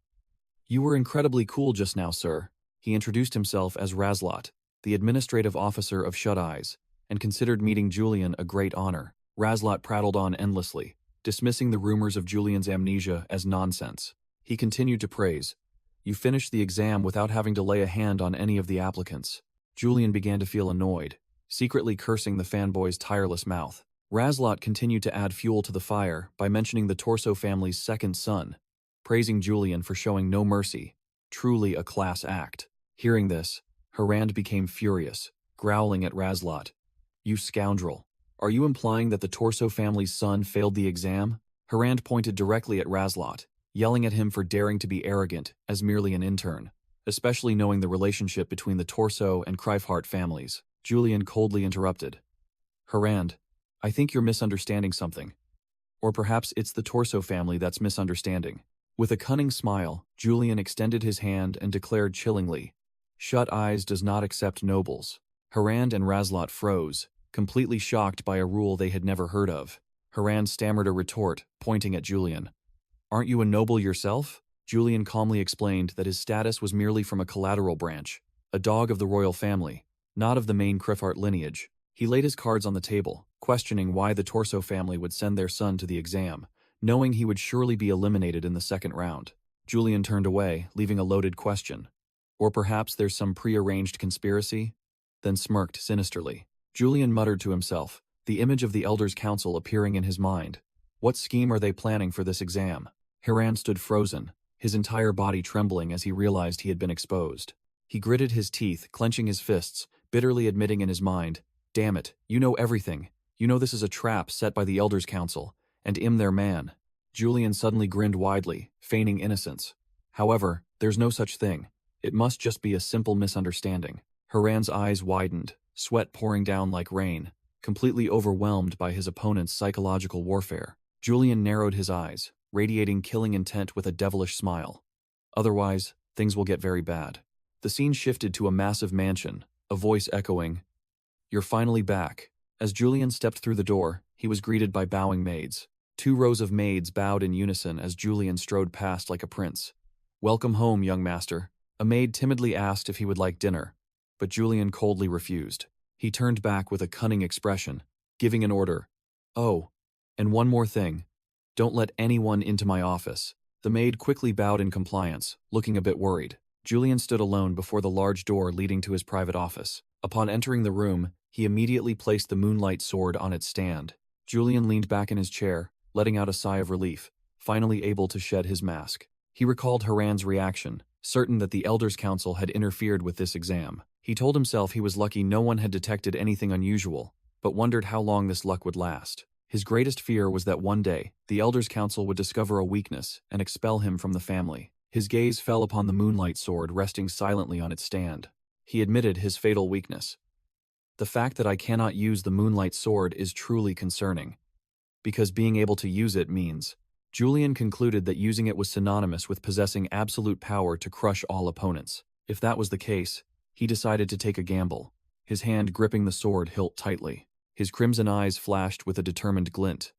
"You were incredibly cool just now, sir." He introduced himself as Razlot, the administrative officer of Shut Eyes, and considered meeting Julian a great honor. Razlot prattled on endlessly, dismissing the rumors of Julian's amnesia as nonsense. He continued to praise, "You finished the exam without having to lay a hand on any of the applicants." Julian began to feel annoyed, secretly cursing the fanboy's tireless mouth. Razlot continued to add fuel to the fire by mentioning the Torso family's second son, praising Julian for showing no mercy. Truly a class act. Hearing this, Harand became furious, growling at Razlot. "You scoundrel. Are you implying that the Torso family's son failed the exam?" Harand pointed directly at Razlot, yelling at him for daring to be arrogant as merely an intern, especially knowing the relationship between the Torso and Kreifhart families. Julian coldly interrupted. "Harand, I think you're misunderstanding something. Or perhaps it's the Torso family that's misunderstanding." With a cunning smile, Julian extended his hand and declared chillingly, "Shut Eyes does not accept nobles." Harand and Razlot froze, completely shocked by a rule they had never heard of. Harand stammered a retort, pointing at Julian. "Aren't you a noble yourself?" Julian calmly explained that his status was merely from a collateral branch, a dog of the royal family, not of the main Kreifhart lineage. He laid his cards on the table, questioning why the Torso family would send their son to the exam, knowing he would surely be eliminated in the second round. Julian turned away, leaving a loaded question. Or perhaps there's some pre-arranged conspiracy? Then smirked sinisterly. Julian muttered to himself, the image of the Elders' Council appearing in his mind. What scheme are they planning for this exam? Harand stood frozen, his entire body trembling as he realized he had been exposed. He gritted his teeth, clenching his fists, bitterly admitting in his mind, "Damn it, you know everything. You know this is a trap set by the Elders' Council, and I'm their man." Julian suddenly grinned widely, feigning innocence. "However, there's no such thing. It must just be a simple misunderstanding." Harand's eyes widened, sweat pouring down like rain, completely overwhelmed by his opponent's psychological warfare. Julian narrowed his eyes, radiating killing intent with a devilish smile. "Otherwise, things will get very bad." The scene shifted to a massive mansion, a voice echoing, "You're finally back." As Julian stepped through the door, he was greeted by bowing maids. 2 rows of maids bowed in unison as Julian strode past like a prince. "Welcome home, young master." A maid timidly asked if he would like dinner, but Julian coldly refused. He turned back with a cunning expression, giving an order. "Oh, and one more thing. Don't let anyone into my office." The maid quickly bowed in compliance, looking a bit worried. Julian stood alone before the large door leading to his private office. Upon entering the room, he immediately placed the moonlight sword on its stand. Julian leaned back in his chair, letting out a sigh of relief, finally able to shed his mask. He recalled Harand's reaction, certain that the Elders' Council had interfered with this exam. He told himself he was lucky no one had detected anything unusual, but wondered how long this luck would last. His greatest fear was that one day, the Elders' Council would discover a weakness and expel him from the family. His gaze fell upon the moonlight sword resting silently on its stand. He admitted his fatal weakness. The fact that I cannot use the moonlight sword is truly concerning, because being able to use it means. Julian concluded that using it was synonymous with possessing absolute power to crush all opponents. If that was the case, he decided to take a gamble, his hand gripping the sword hilt tightly. His crimson eyes flashed with a determined glint.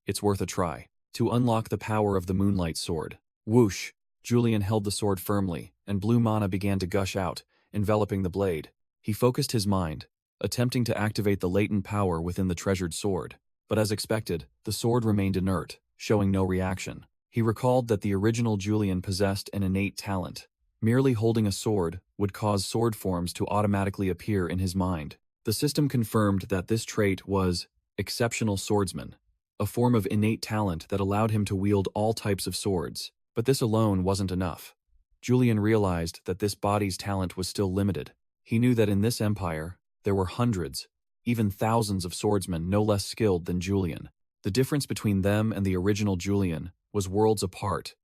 It's worth a try. To unlock the power of the moonlight sword. Whoosh! Julian held the sword firmly, and blue mana began to gush out, enveloping the blade. He focused his mind, attempting to activate the latent power within the treasured sword. But as expected, the sword remained inert, showing no reaction. He recalled that the original Julian possessed an innate talent. Merely holding a sword would cause sword forms to automatically appear in his mind. The system confirmed that this trait was exceptional swordsman, a form of innate talent that allowed him to wield all types of swords. But this alone wasn't enough. Julian realized that this body's talent was still limited. He knew that in this empire, there were hundreds, even thousands of swordsmen no less skilled than Julian. The difference between them and the original Julian was worlds apart,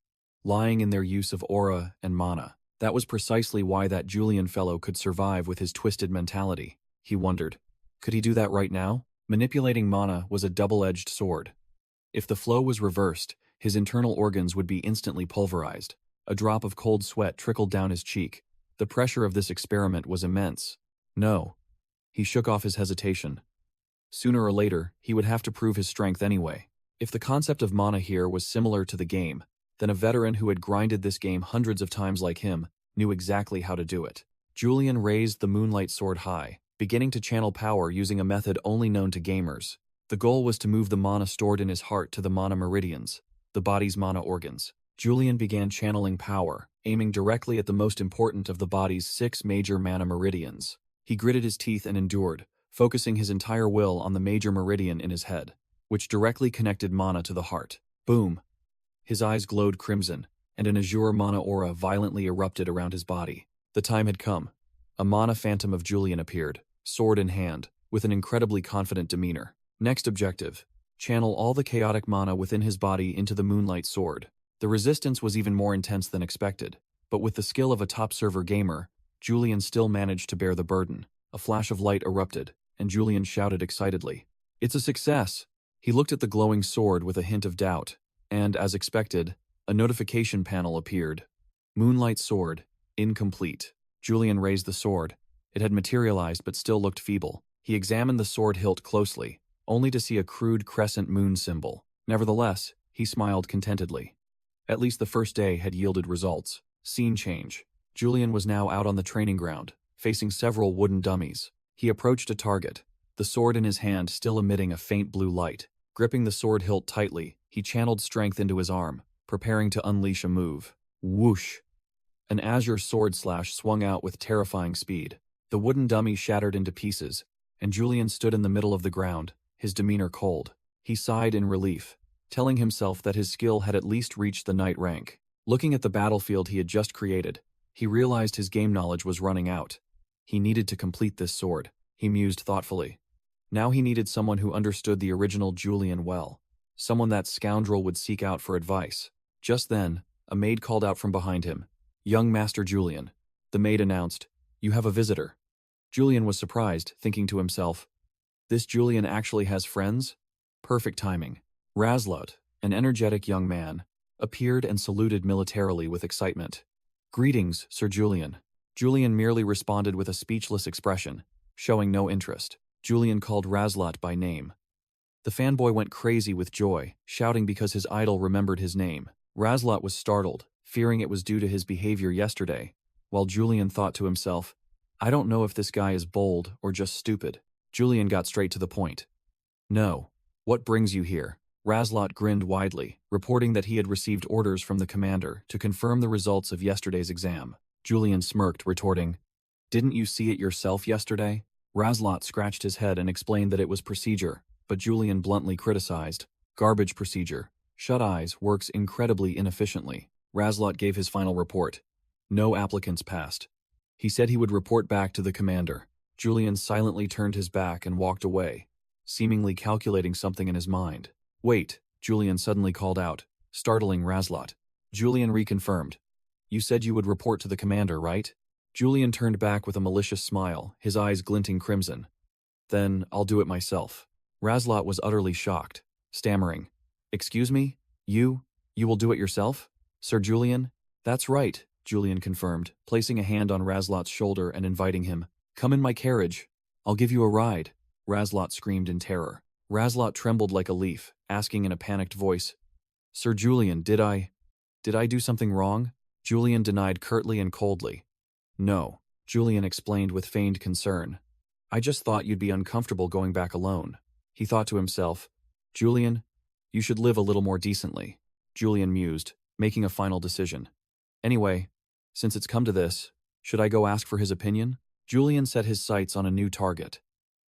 lying in their use of aura and mana. That was precisely why that Julian fellow could survive with his twisted mentality. He wondered, could he do that right now? Manipulating mana was a double-edged sword. If the flow was reversed, his internal organs would be instantly pulverized. A drop of cold sweat trickled down his cheek. The pressure of this experiment was immense. No. He shook off his hesitation. Sooner or later, he would have to prove his strength anyway. If the concept of mana here was similar to the game, then a veteran who had grinded this game hundreds of times like him knew exactly how to do it. Julian raised the moonlight sword high, beginning to channel power using a method only known to gamers. The goal was to move the mana stored in his heart to the mana meridians, the body's mana organs. Julian began channeling power, aiming directly at the most important of the body's 6 major mana meridians. He gritted his teeth and endured, focusing his entire will on the major meridian in his head, which directly connected mana to the heart. Boom! His eyes glowed crimson, and an azure mana aura violently erupted around his body. The time had come. A mana phantom of Julian appeared, sword in hand, with an incredibly confident demeanor. Next objective, channel all the chaotic mana within his body into the moonlight sword. The resistance was even more intense than expected, but with the skill of a top-server gamer, Julian still managed to bear the burden. A flash of light erupted, and Julian shouted excitedly, "It's a success!" He looked at the glowing sword with a hint of doubt, and, as expected, a notification panel appeared. Moonlight sword, incomplete. Julian raised the sword. It had materialized but still looked feeble. He examined the sword hilt closely, only to see a crude crescent moon symbol. Nevertheless, he smiled contentedly. At least the first day had yielded results. Scene change. Julian was now out on the training ground, facing several wooden dummies. He approached a target, the sword in his hand still emitting a faint blue light. Gripping the sword hilt tightly, he channeled strength into his arm, preparing to unleash a move. Whoosh! An azure sword slash swung out with terrifying speed. The wooden dummy shattered into pieces, and Julian stood in the middle of the ground, his demeanor cold. He sighed in relief, telling himself that his skill had at least reached the knight rank. Looking at the battlefield he had just created, he realized his game knowledge was running out. He needed to complete this sword, he mused thoughtfully. Now he needed someone who understood the original Julian well, someone that scoundrel would seek out for advice. Just then, a maid called out from behind him. "Young Master Julian." The maid announced, "You have a visitor." Julian was surprised, thinking to himself, "This Julian actually has friends?" Perfect timing. Razlot, an energetic young man, appeared and saluted militarily with excitement. "Greetings, Sir Julian." Julian merely responded with a speechless expression, showing no interest. Julian called Razlot by name. The fanboy went crazy with joy, shouting because his idol remembered his name. Razlot was startled, fearing it was due to his behavior yesterday, while Julian thought to himself, "I don't know if this guy is bold or just stupid." Julian got straight to the point. "No. What brings you here?" Razlot grinned widely, reporting that he had received orders from the commander to confirm the results of yesterday's exam. Julian smirked, retorting, "Didn't you see it yourself yesterday?" Razlot scratched his head and explained that it was procedure, but Julian bluntly criticized. "Garbage procedure. Shut Eyes works incredibly inefficiently." Razlot gave his final report. No applicants passed. He said he would report back to the commander. Julian silently turned his back and walked away, seemingly calculating something in his mind. "Wait," Julian suddenly called out, startling Razlot. Julian reconfirmed. "You said you would report to the commander, right?" Julian turned back with a malicious smile, his eyes glinting crimson. "Then I'll do it myself." Razlot was utterly shocked, stammering. "Excuse me? You will do it yourself? Sir Julian?" "That's right," Julian confirmed, placing a hand on Razlot's shoulder and inviting him. "Come in my carriage. I'll give you a ride." Razlot screamed in terror. Razlot trembled like a leaf, asking in a panicked voice, "Sir Julian, did I do something wrong?" Julian denied curtly and coldly. "No," Julian explained with feigned concern. "I just thought you'd be uncomfortable going back alone." He thought to himself, "Julian, you should live a little more decently." Julian mused, making a final decision. "Anyway, since it's come to this, should I go ask for his opinion?" Julian set his sights on a new target.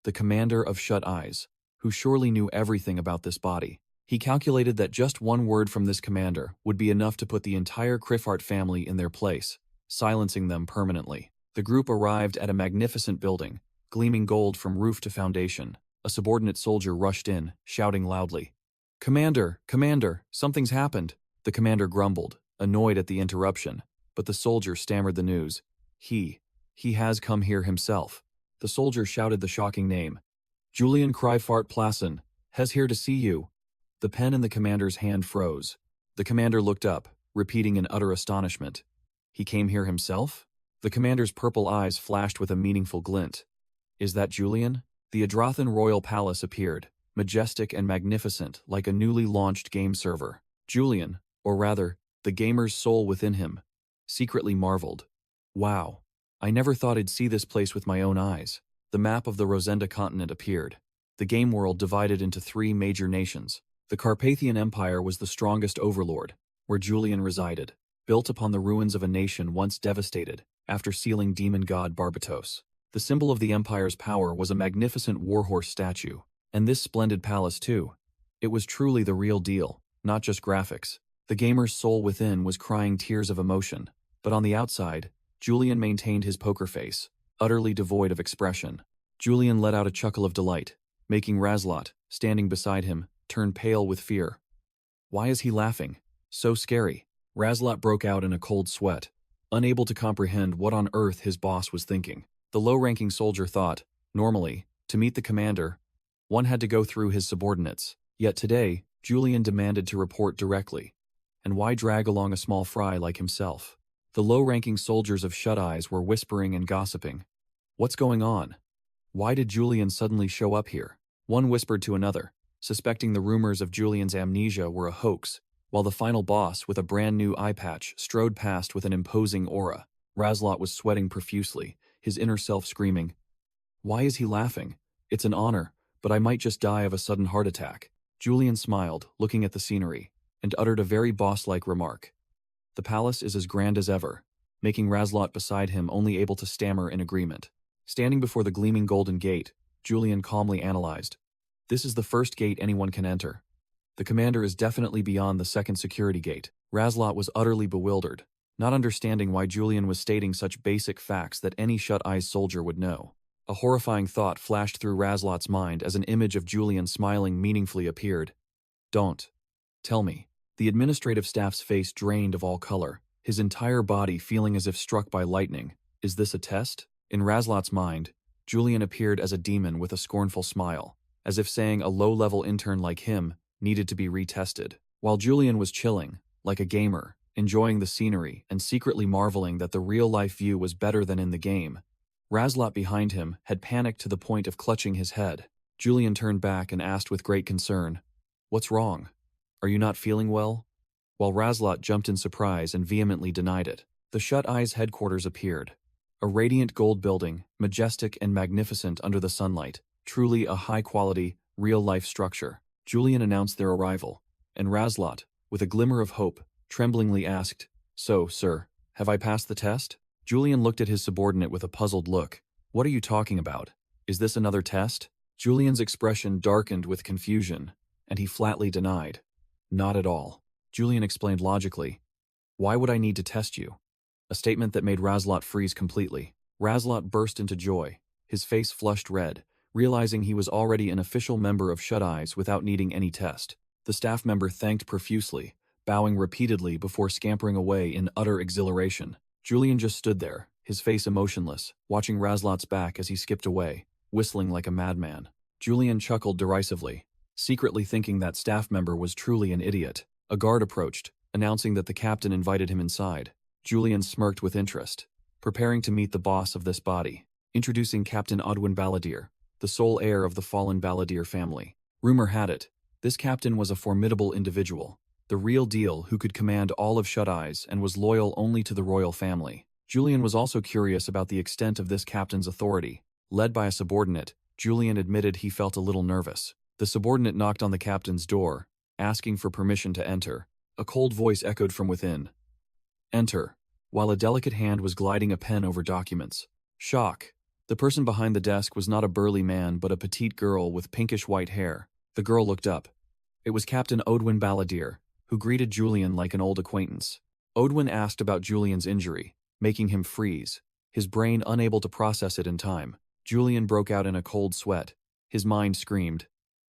The commander of Shut Eyes, who surely knew everything about this body. He calculated that just one word from this commander would be enough to put the entire Criffart family in their place, silencing them permanently. The group arrived at a magnificent building, gleaming gold from roof to foundation. A subordinate soldier rushed in, shouting loudly. "Commander, Commander, something's happened." The commander grumbled, annoyed at the interruption, but the soldier stammered the news. He has come here himself." The soldier shouted the shocking name. "Julian Criffart Plassen has here to see you." The pen in the commander's hand froze. The commander looked up, repeating in utter astonishment. "He came here himself?" The commander's purple eyes flashed with a meaningful glint. "Is that Julian?" The Adrathan royal palace appeared, majestic and magnificent like a newly launched game server. Julian, or rather, the gamer's soul within him, secretly marveled. "Wow, I never thought I'd see this place with my own eyes." The map of the Rosenda continent appeared. The game world divided into 3 major nations. The Carpathian Empire was the strongest overlord, where Julian resided, built upon the ruins of a nation once devastated after sealing demon god Barbatos. The symbol of the Empire's power was a magnificent warhorse statue, and this splendid palace too. It was truly the real deal, not just graphics. The gamer's soul within was crying tears of emotion, but on the outside, Julian maintained his poker face, utterly devoid of expression. Julian let out a chuckle of delight, making Razlot, standing beside him, turn pale with fear. Why is he laughing? So scary. Razlot broke out in a cold sweat, unable to comprehend what on earth his boss was thinking. The low-ranking soldier thought, normally, to meet the commander, one had to go through his subordinates. Yet today, Julian demanded to report directly. And why drag along a small fry like himself? The low-ranking soldiers of Shut Eyes were whispering and gossiping. What's going on? Why did Julian suddenly show up here? One whispered to another, suspecting the rumors of Julian's amnesia were a hoax, while the final boss with a brand new eye patch strode past with an imposing aura. Razlot was sweating profusely, his inner self screaming, "Why is he laughing? It's an honor, but I might just die of a sudden heart attack." Julian smiled, looking at the scenery, and uttered a very boss-like remark. The palace is as grand as ever, making Razlot beside him only able to stammer in agreement. Standing before the gleaming golden gate, Julian calmly analyzed. This is the first gate anyone can enter. The commander is definitely beyond the second security gate. Razlot was utterly bewildered, not understanding why Julian was stating such basic facts that any shut-eyes soldier would know. A horrifying thought flashed through Razlot's mind as an image of Julian smiling meaningfully appeared. "Don't. Tell me." The administrative staff's face drained of all color, his entire body feeling as if struck by lightning. Is this a test? In Razlot's mind, Julian appeared as a demon with a scornful smile, as if saying a low-level intern like him needed to be retested. While Julian was chilling, like a gamer, enjoying the scenery and secretly marveling that the real-life view was better than in the game, Razlot behind him had panicked to the point of clutching his head. Julian turned back and asked with great concern, "What's wrong? Are you not feeling well?" While Razlot jumped in surprise and vehemently denied it, the Shut Eyes headquarters appeared. A radiant gold building, majestic and magnificent under the sunlight, truly a high-quality, real-life structure. Julian announced their arrival, and Razlot, with a glimmer of hope, tremblingly asked, "So, sir, have I passed the test?" Julian looked at his subordinate with a puzzled look. "What are you talking about? Is this another test?" Julian's expression darkened with confusion, and he flatly denied. "Not at all." Julian explained logically. "Why would I need to test you?" A statement that made Razlot freeze completely. Razlot burst into joy, his face flushed red, realizing he was already an official member of Shut Eyes without needing any test. The staff member thanked profusely, bowing repeatedly before scampering away in utter exhilaration. Julian just stood there, his face emotionless, watching Razlot's back as he skipped away, whistling like a madman. Julian chuckled derisively, secretly thinking that staff member was truly an idiot. A guard approached, announcing that the captain invited him inside. Julian smirked with interest, preparing to meet the boss of this body. Introducing Captain Odwin Balladeer, the sole heir of the fallen Balladeer family. Rumor had it, this captain was a formidable individual, the real deal who could command all of Shut Eyes and was loyal only to the royal family. Julian was also curious about the extent of this captain's authority. Led by a subordinate, Julian admitted he felt a little nervous. The subordinate knocked on the captain's door, asking for permission to enter. A cold voice echoed from within. Enter, while a delicate hand was gliding a pen over documents. Shock. The person behind the desk was not a burly man but a petite girl with pinkish white hair. The girl looked up. It was Captain Odwin Balladeer, who greeted Julian like an old acquaintance. Odwin asked about Julian's injury, making him freeze, his brain unable to process it in time. Julian broke out in a cold sweat. His mind screamed.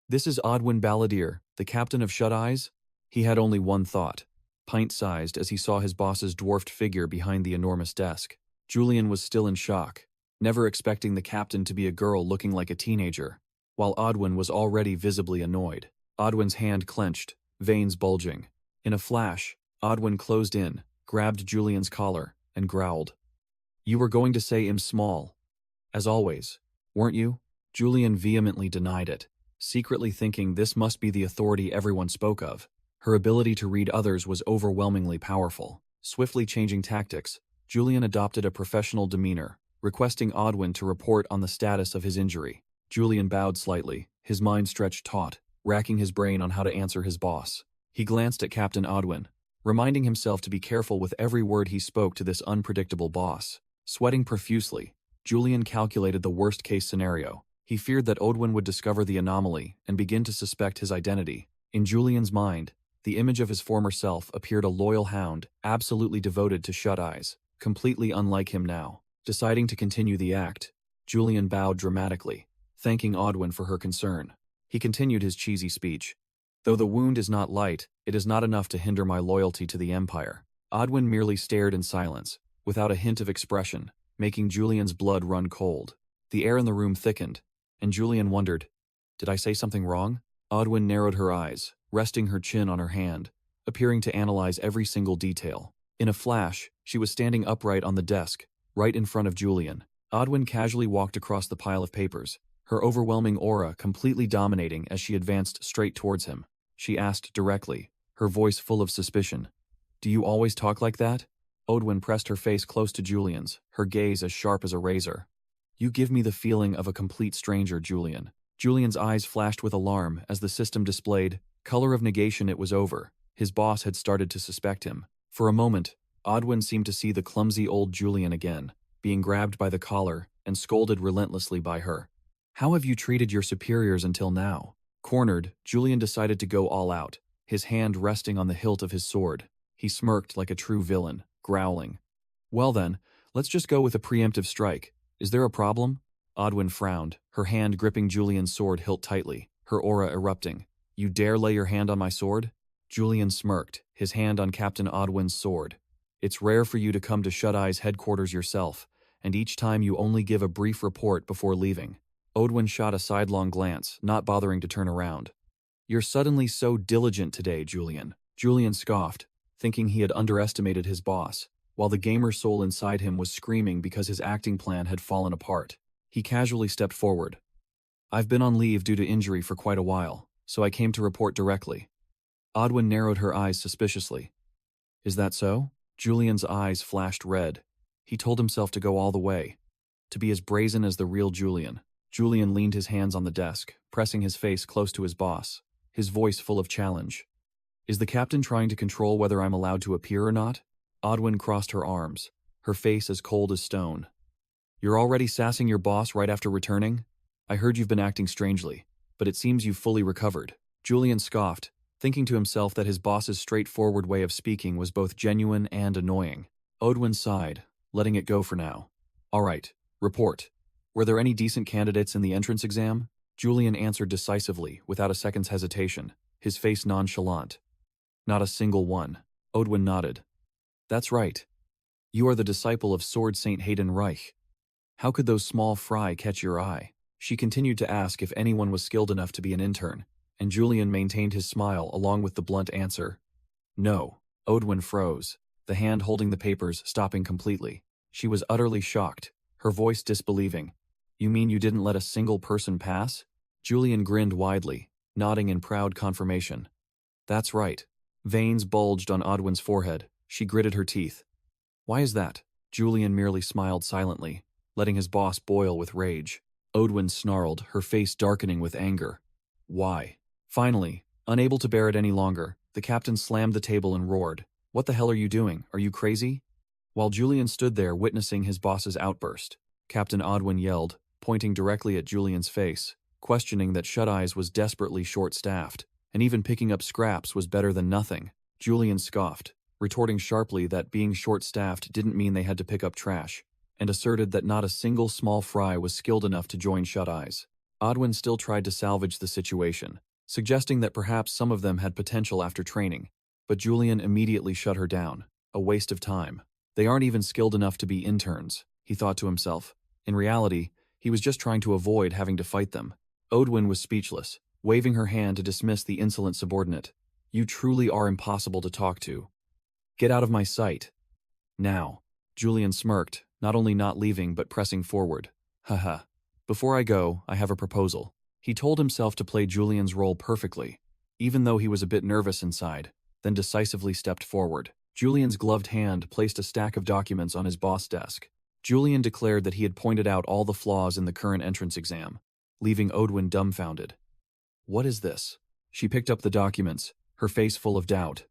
This is Odwin Balladeer, the captain of Shut Eyes? He had only one thought, pint-sized as he saw his boss's dwarfed figure behind the enormous desk. Julian was still in shock, never expecting the captain to be a girl looking like a teenager, while Odwin was already visibly annoyed. Odwin's hand clenched, veins bulging. In a flash, Odwin closed in, grabbed Julian's collar, and growled. You were going to say I'm small. As always, weren't you? Julian vehemently denied it, secretly thinking this must be the authority everyone spoke of. Her ability to read others was overwhelmingly powerful. Swiftly changing tactics, Julian adopted a professional demeanor, requesting Odwin to report on the status of his injury. Julian bowed slightly, his mind stretched taut, racking his brain on how to answer his boss. He glanced at Captain Odwin, reminding himself to be careful with every word he spoke to this unpredictable boss. Sweating profusely, Julian calculated the worst-case scenario. He feared that Odwin would discover the anomaly and begin to suspect his identity. In Julian's mind, the image of his former self appeared a loyal hound, absolutely devoted to Shut Eyes, completely unlike him now. Deciding to continue the act, Julian bowed dramatically, thanking Odwin for her concern. He continued his cheesy speech. Though the wound is not light, it is not enough to hinder my loyalty to the Empire. Odwin merely stared in silence, without a hint of expression, making Julian's blood run cold. The air in the room thickened, and Julian wondered, did I say something wrong? Odwin narrowed her eyes, resting her chin on her hand, appearing to analyze every single detail. In a flash, she was standing upright on the desk, right in front of Julian. Odwin casually walked across the pile of papers, her overwhelming aura completely dominating as she advanced straight towards him. She asked directly, her voice full of suspicion. Do you always talk like that? Odwin pressed her face close to Julian's, her gaze as sharp as a razor. You give me the feeling of a complete stranger, Julian. Julian's eyes flashed with alarm as the system displayed, color of negation. It was over. His boss had started to suspect him. For a moment, Odwin seemed to see the clumsy old Julian again, being grabbed by the collar and scolded relentlessly by her. How have you treated your superiors until now? Cornered, Julian decided to go all out, his hand resting on the hilt of his sword. He smirked like a true villain, growling. Well then, let's just go with a preemptive strike. Is there a problem? Odwin frowned, her hand gripping Julian's sword hilt tightly, her aura erupting. You dare lay your hand on my sword? Julian smirked, his hand on Captain Odwin's sword. It's rare for you to come to Shut Eye's headquarters yourself, and each time you only give a brief report before leaving. Odwin shot a sidelong glance, not bothering to turn around. You're suddenly so diligent today, Julian. Julian scoffed, thinking he had underestimated his boss, while the gamer soul inside him was screaming because his acting plan had fallen apart. He casually stepped forward. I've been on leave due to injury for quite a while, so I came to report directly. Odwin narrowed her eyes suspiciously. Is that so? Julian's eyes flashed red. He told himself to go all the way, to be as brazen as the real Julian. Julian leaned his hands on the desk, pressing his face close to his boss, his voice full of challenge. Is the captain trying to control whether I'm allowed to appear or not? Odwin crossed her arms, her face as cold as stone. You're already sassing your boss right after returning? I heard you've been acting strangely, but it seems you've fully recovered. Julian scoffed, thinking to himself that his boss's straightforward way of speaking was both genuine and annoying. Odwin sighed, letting it go for now. All right, report. Were there any decent candidates in the entrance exam? Julian answered decisively, without a second's hesitation, his face nonchalant. Not a single one. Odwin nodded. That's right. You are the disciple of Sword Saint Hayden Reich. How could those small fry catch your eye? She continued to ask if anyone was skilled enough to be an intern, and Julian maintained his smile along with the blunt answer. No. Odwin froze, the hand holding the papers stopping completely. She was utterly shocked, her voice disbelieving. You mean you didn't let a single person pass? Julian grinned widely, nodding in proud confirmation. That's right. Veins bulged on Odwin's forehead. She gritted her teeth. Why is that? Julian merely smiled silently, letting his boss boil with rage. Odwin snarled, her face darkening with anger. Why? Finally, unable to bear it any longer, the captain slammed the table and roared. What the hell are you doing? Are you crazy? While Julian stood there witnessing his boss's outburst, Captain Odwin yelled, pointing directly at Julian's face, questioning that Shut Eyes was desperately short-staffed, and even picking up scraps was better than nothing. Julian scoffed, retorting sharply that being short-staffed didn't mean they had to pick up trash, and asserted that not a single small fry was skilled enough to join Shut Eyes. Odwin still tried to salvage the situation, suggesting that perhaps some of them had potential after training, but Julian immediately shut her down. A waste of time. They aren't even skilled enough to be interns, he thought to himself. In reality, he was just trying to avoid having to fight them. Odwin was speechless, waving her hand to dismiss the insolent subordinate. You truly are impossible to talk to. Get out of my sight. Now. Julian smirked, not only not leaving but pressing forward. Haha. Before I go, I have a proposal. He told himself to play Julian's role perfectly, even though he was a bit nervous inside, then decisively stepped forward. Julian's gloved hand placed a stack of documents on his boss' desk. Julian declared that he had pointed out all the flaws in the current entrance exam, leaving Odwin dumbfounded. What is this? She picked up the documents, her face full of doubt.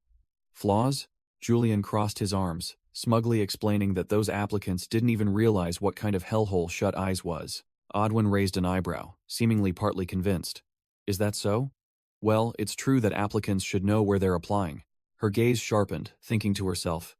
Flaws? Julian crossed his arms, smugly explaining that those applicants didn't even realize what kind of hellhole Shut Eyes was. Odwin raised an eyebrow, seemingly partly convinced. Is that so? Well, it's true that applicants should know where they're applying. Her gaze sharpened, thinking to herself,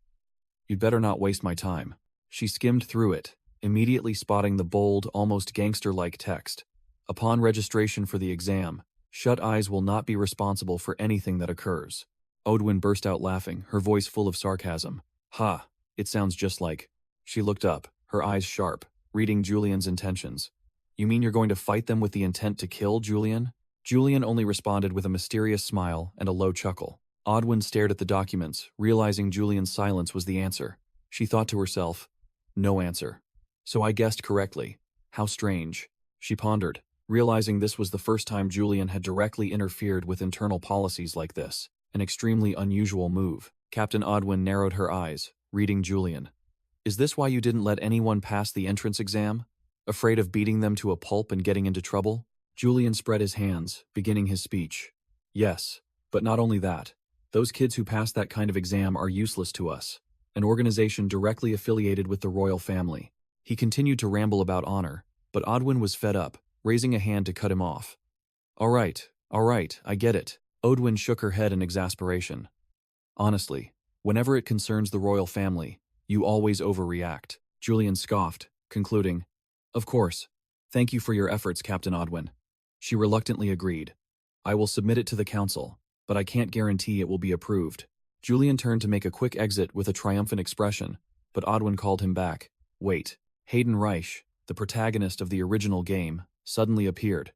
You'd better not waste my time. She skimmed through it, immediately spotting the bold, almost gangster-like text. Upon registration for the exam, Shut Eyes will not be responsible for anything that occurs. Odwin burst out laughing, her voice full of sarcasm. Ha, it sounds just like. She looked up, her eyes sharp, reading Julian's intentions. You mean you're going to fight them with the intent to kill, Julian? Julian only responded with a mysterious smile and a low chuckle. Odwin stared at the documents, realizing Julian's silence was the answer. She thought to herself, no answer. So I guessed correctly. How strange. She pondered, realizing this was the first time Julian had directly interfered with internal policies like this, an extremely unusual move. Captain Odwin narrowed her eyes, reading Julian. Is this why you didn't let anyone pass the entrance exam? Afraid of beating them to a pulp and getting into trouble? Julian spread his hands, beginning his speech. Yes, but not only that. Those kids who pass that kind of exam are useless to us, an organization directly affiliated with the royal family. He continued to ramble about honor, but Odwin was fed up, raising a hand to cut him off. All right, I get it. Odwin shook her head in exasperation. Honestly, whenever it concerns the royal family, you always overreact. Julian scoffed, concluding, Of course. Thank you for your efforts, Captain Odwin. She reluctantly agreed. I will submit it to the council, but I can't guarantee it will be approved. Julian turned to make a quick exit with a triumphant expression, but Odwin called him back. Wait. Hayden Reich, the protagonist of the original game, suddenly appeared.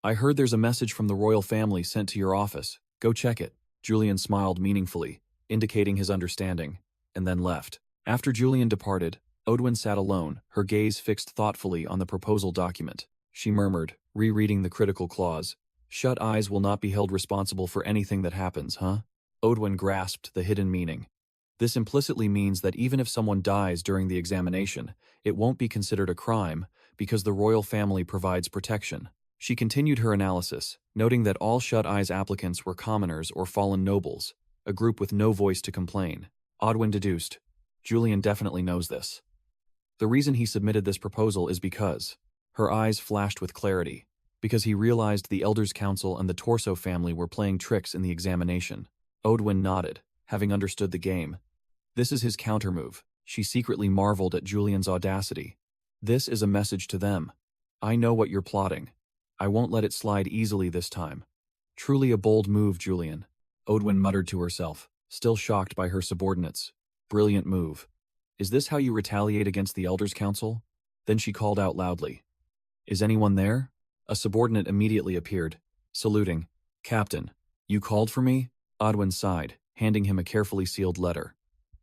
I heard there's a message from the royal family sent to your office. Go check it. Julian smiled meaningfully, indicating his understanding, and then left. After Julian departed, Odwin sat alone, her gaze fixed thoughtfully on the proposal document. She murmured, rereading the critical clause. Shut Eyes will not be held responsible for anything that happens, huh? Odwin grasped the hidden meaning. This implicitly means that even if someone dies during the examination, it won't be considered a crime because the royal family provides protection. She continued her analysis, noting that all Shut Eyes applicants were commoners or fallen nobles, a group with no voice to complain. Odwin deduced, Julian definitely knows this. The reason he submitted this proposal is because, her eyes flashed with clarity, because he realized the Elders' Council and the Torso family were playing tricks in the examination. Odwin nodded, having understood the game. This is his countermove. She secretly marveled at Julian's audacity. This is a message to them. I know what you're plotting. I won't let it slide easily this time. Truly a bold move, Julian, Odwin muttered to herself, still shocked by her subordinates. Brilliant move. Is this how you retaliate against the Elders' Council? Then she called out loudly. Is anyone there? A subordinate immediately appeared, saluting. Captain, you called for me? Odwin sighed, handing him a carefully sealed letter.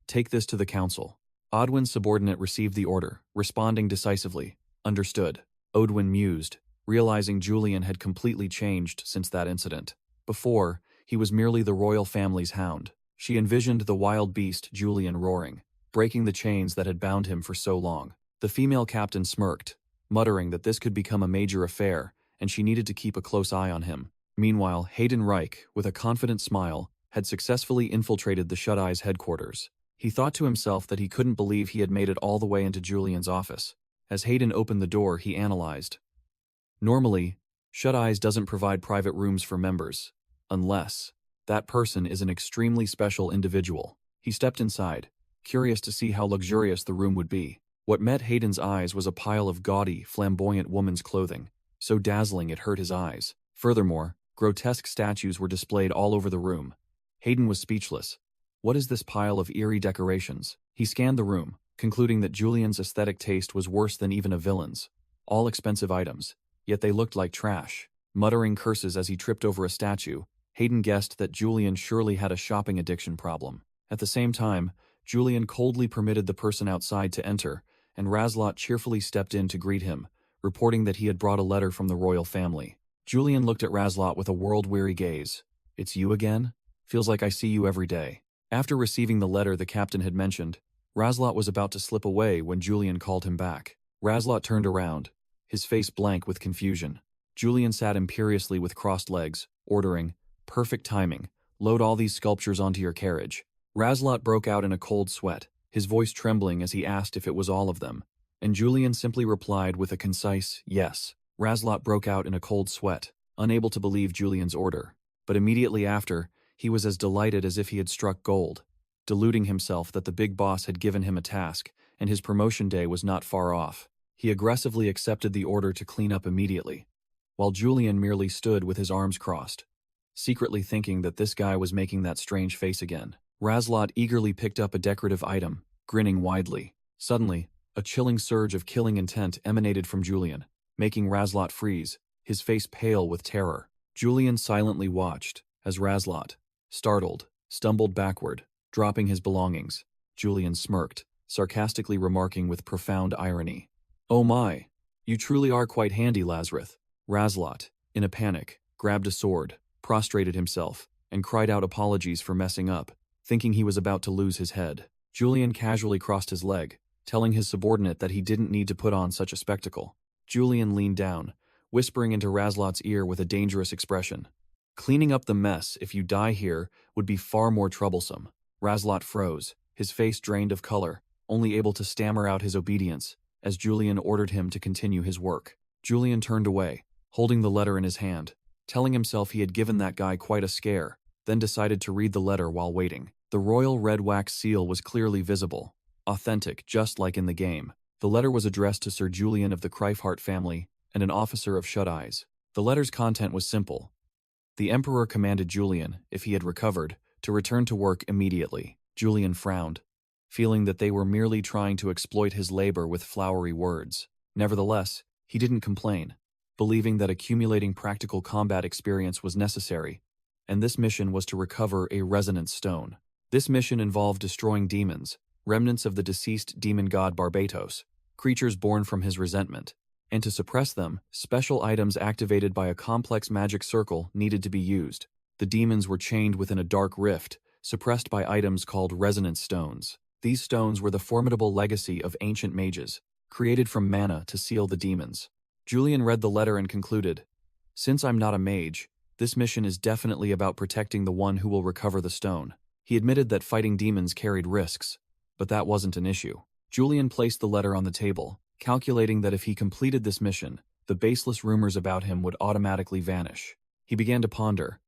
Take this to the council. Odwin's subordinate received the order, responding decisively. Understood. Odwin mused, realizing Julian had completely changed since that incident. Before, he was merely the royal family's hound. She envisioned the wild beast Julian roaring, breaking the chains that had bound him for so long. The female captain smirked, muttering that this could become a major affair, and she needed to keep a close eye on him. Meanwhile, Hayden Reich, with a confident smile, had successfully infiltrated the Shut-Eye's headquarters. He thought to himself that he couldn't believe he had made it all the way into Julian's office. As Hayden opened the door, he analyzed. Normally, Shut-Eyes doesn't provide private rooms for members, unless that person is an extremely special individual. He stepped inside, curious to see how luxurious the room would be. What met Hayden's eyes was a pile of gaudy, flamboyant woman's clothing, so dazzling it hurt his eyes. Furthermore, grotesque statues were displayed all over the room. Hayden was speechless. What is this pile of eerie decorations? He scanned the room, concluding that Julian's aesthetic taste was worse than even a villain's. All expensive items, yet they looked like trash. Muttering curses as he tripped over a statue, Hayden guessed that Julian surely had a shopping addiction problem. At the same time, Julian coldly permitted the person outside to enter, and Razlot cheerfully stepped in to greet him, reporting that he had brought a letter from the royal family. Julian looked at Razlot with a world-weary gaze. It's you again? Feels like I see you every day. After receiving the letter the captain had mentioned, Razlot was about to slip away when Julian called him back. Razlot turned around, his face blank with confusion. Julian sat imperiously with crossed legs, ordering, perfect timing, load all these sculptures onto your carriage. Razlot broke out in a cold sweat, his voice trembling as he asked if it was all of them, and Julian simply replied with a concise yes. Razlot broke out in a cold sweat, unable to believe Julian's order, but immediately after, he was as delighted as if he had struck gold, deluding himself that the big boss had given him a task, and his promotion day was not far off. He aggressively accepted the order to clean up immediately, while Julian merely stood with his arms crossed, secretly thinking that this guy was making that strange face again. Razlot eagerly picked up a decorative item, grinning widely. Suddenly, a chilling surge of killing intent emanated from Julian, making Razlot freeze, his face pale with terror. Julian silently watched as Razlot, startled, stumbled backward, dropping his belongings. Julian smirked, sarcastically remarking with profound irony, "Oh my, you truly are quite handy, Lazarus." Razlot, in a panic, grabbed a sword, prostrated himself, and cried out apologies for messing up, thinking he was about to lose his head. Julian casually crossed his leg, telling his subordinate that he didn't need to put on such a spectacle. Julian leaned down, whispering into Razlot's ear with a dangerous expression. Cleaning up the mess if you die here would be far more troublesome. Razlot froze, his face drained of color, only able to stammer out his obedience, as Julian ordered him to continue his work. Julian turned away, holding the letter in his hand, telling himself he had given that guy quite a scare, then decided to read the letter while waiting. The royal red wax seal was clearly visible, authentic just like in the game. The letter was addressed to Sir Julian of the Greifhart family and an officer of Shut-Eyes. The letter's content was simple. The Emperor commanded Julian, if he had recovered, to return to work immediately. Julian frowned, feeling that they were merely trying to exploit his labor with flowery words. Nevertheless, he didn't complain, believing that accumulating practical combat experience was necessary, and this mission was to recover a resonance stone. This mission involved destroying demons, remnants of the deceased demon god Barbatos, creatures born from his resentment, and to suppress them, special items activated by a complex magic circle needed to be used. The demons were chained within a dark rift, suppressed by items called resonance stones. These stones were the formidable legacy of ancient mages, created from mana to seal the demons. Julian read the letter and concluded, "Since I'm not a mage, this mission is definitely about protecting the one who will recover the stone." He admitted that fighting demons carried risks, but that wasn't an issue. Julian placed the letter on the table, calculating that if he completed this mission, the baseless rumors about him would automatically vanish. He began to ponder.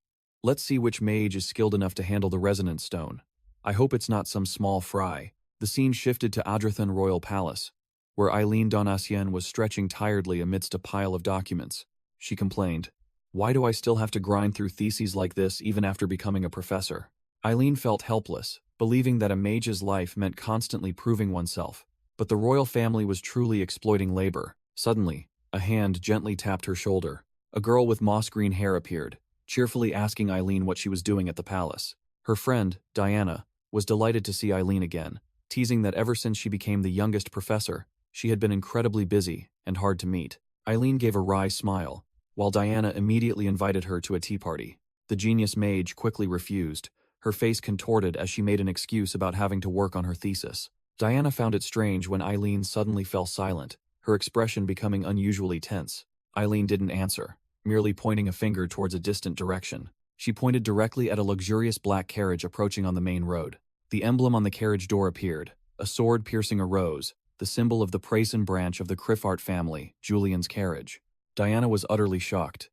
Let's see which mage is skilled enough to handle the resonance stone. I hope it's not some small fry. The scene shifted to Adrathan Royal Palace, where Eileen Donatien was stretching tiredly amidst a pile of documents. She complained, "Why do I still have to grind through theses like this even after becoming a professor?" Eileen felt helpless, believing that a mage's life meant constantly proving oneself. But the royal family was truly exploiting labor. Suddenly, a hand gently tapped her shoulder. A girl with moss-green hair appeared, cheerfully asking Eileen what she was doing at the palace. Her friend, Diana, was delighted to see Eileen again, teasing that ever since she became the youngest professor, she had been incredibly busy and hard to meet. Eileen gave a wry smile, while Diana immediately invited her to a tea party. The genius mage quickly refused, her face contorted as she made an excuse about having to work on her thesis. Diana found it strange when Eileen suddenly fell silent, her expression becoming unusually tense. Eileen didn't answer, merely pointing a finger towards a distant direction. She pointed directly at a luxurious black carriage approaching on the main road. The emblem on the carriage door appeared, a sword piercing a rose, the symbol of the Prayson branch of the Criffart family, Julian's carriage. Diana was utterly shocked.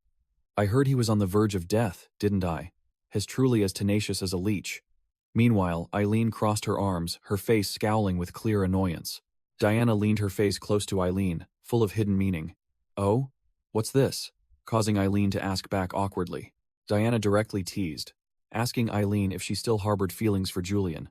"I heard he was on the verge of death, didn't I? As truly as tenacious as a leech." Meanwhile, Eileen crossed her arms, her face scowling with clear annoyance. Diana leaned her face close to Eileen, full of hidden meaning. "Oh? What's this?" causing Eileen to ask back awkwardly. Diana directly teased, asking Eileen if she still harbored feelings for Julian,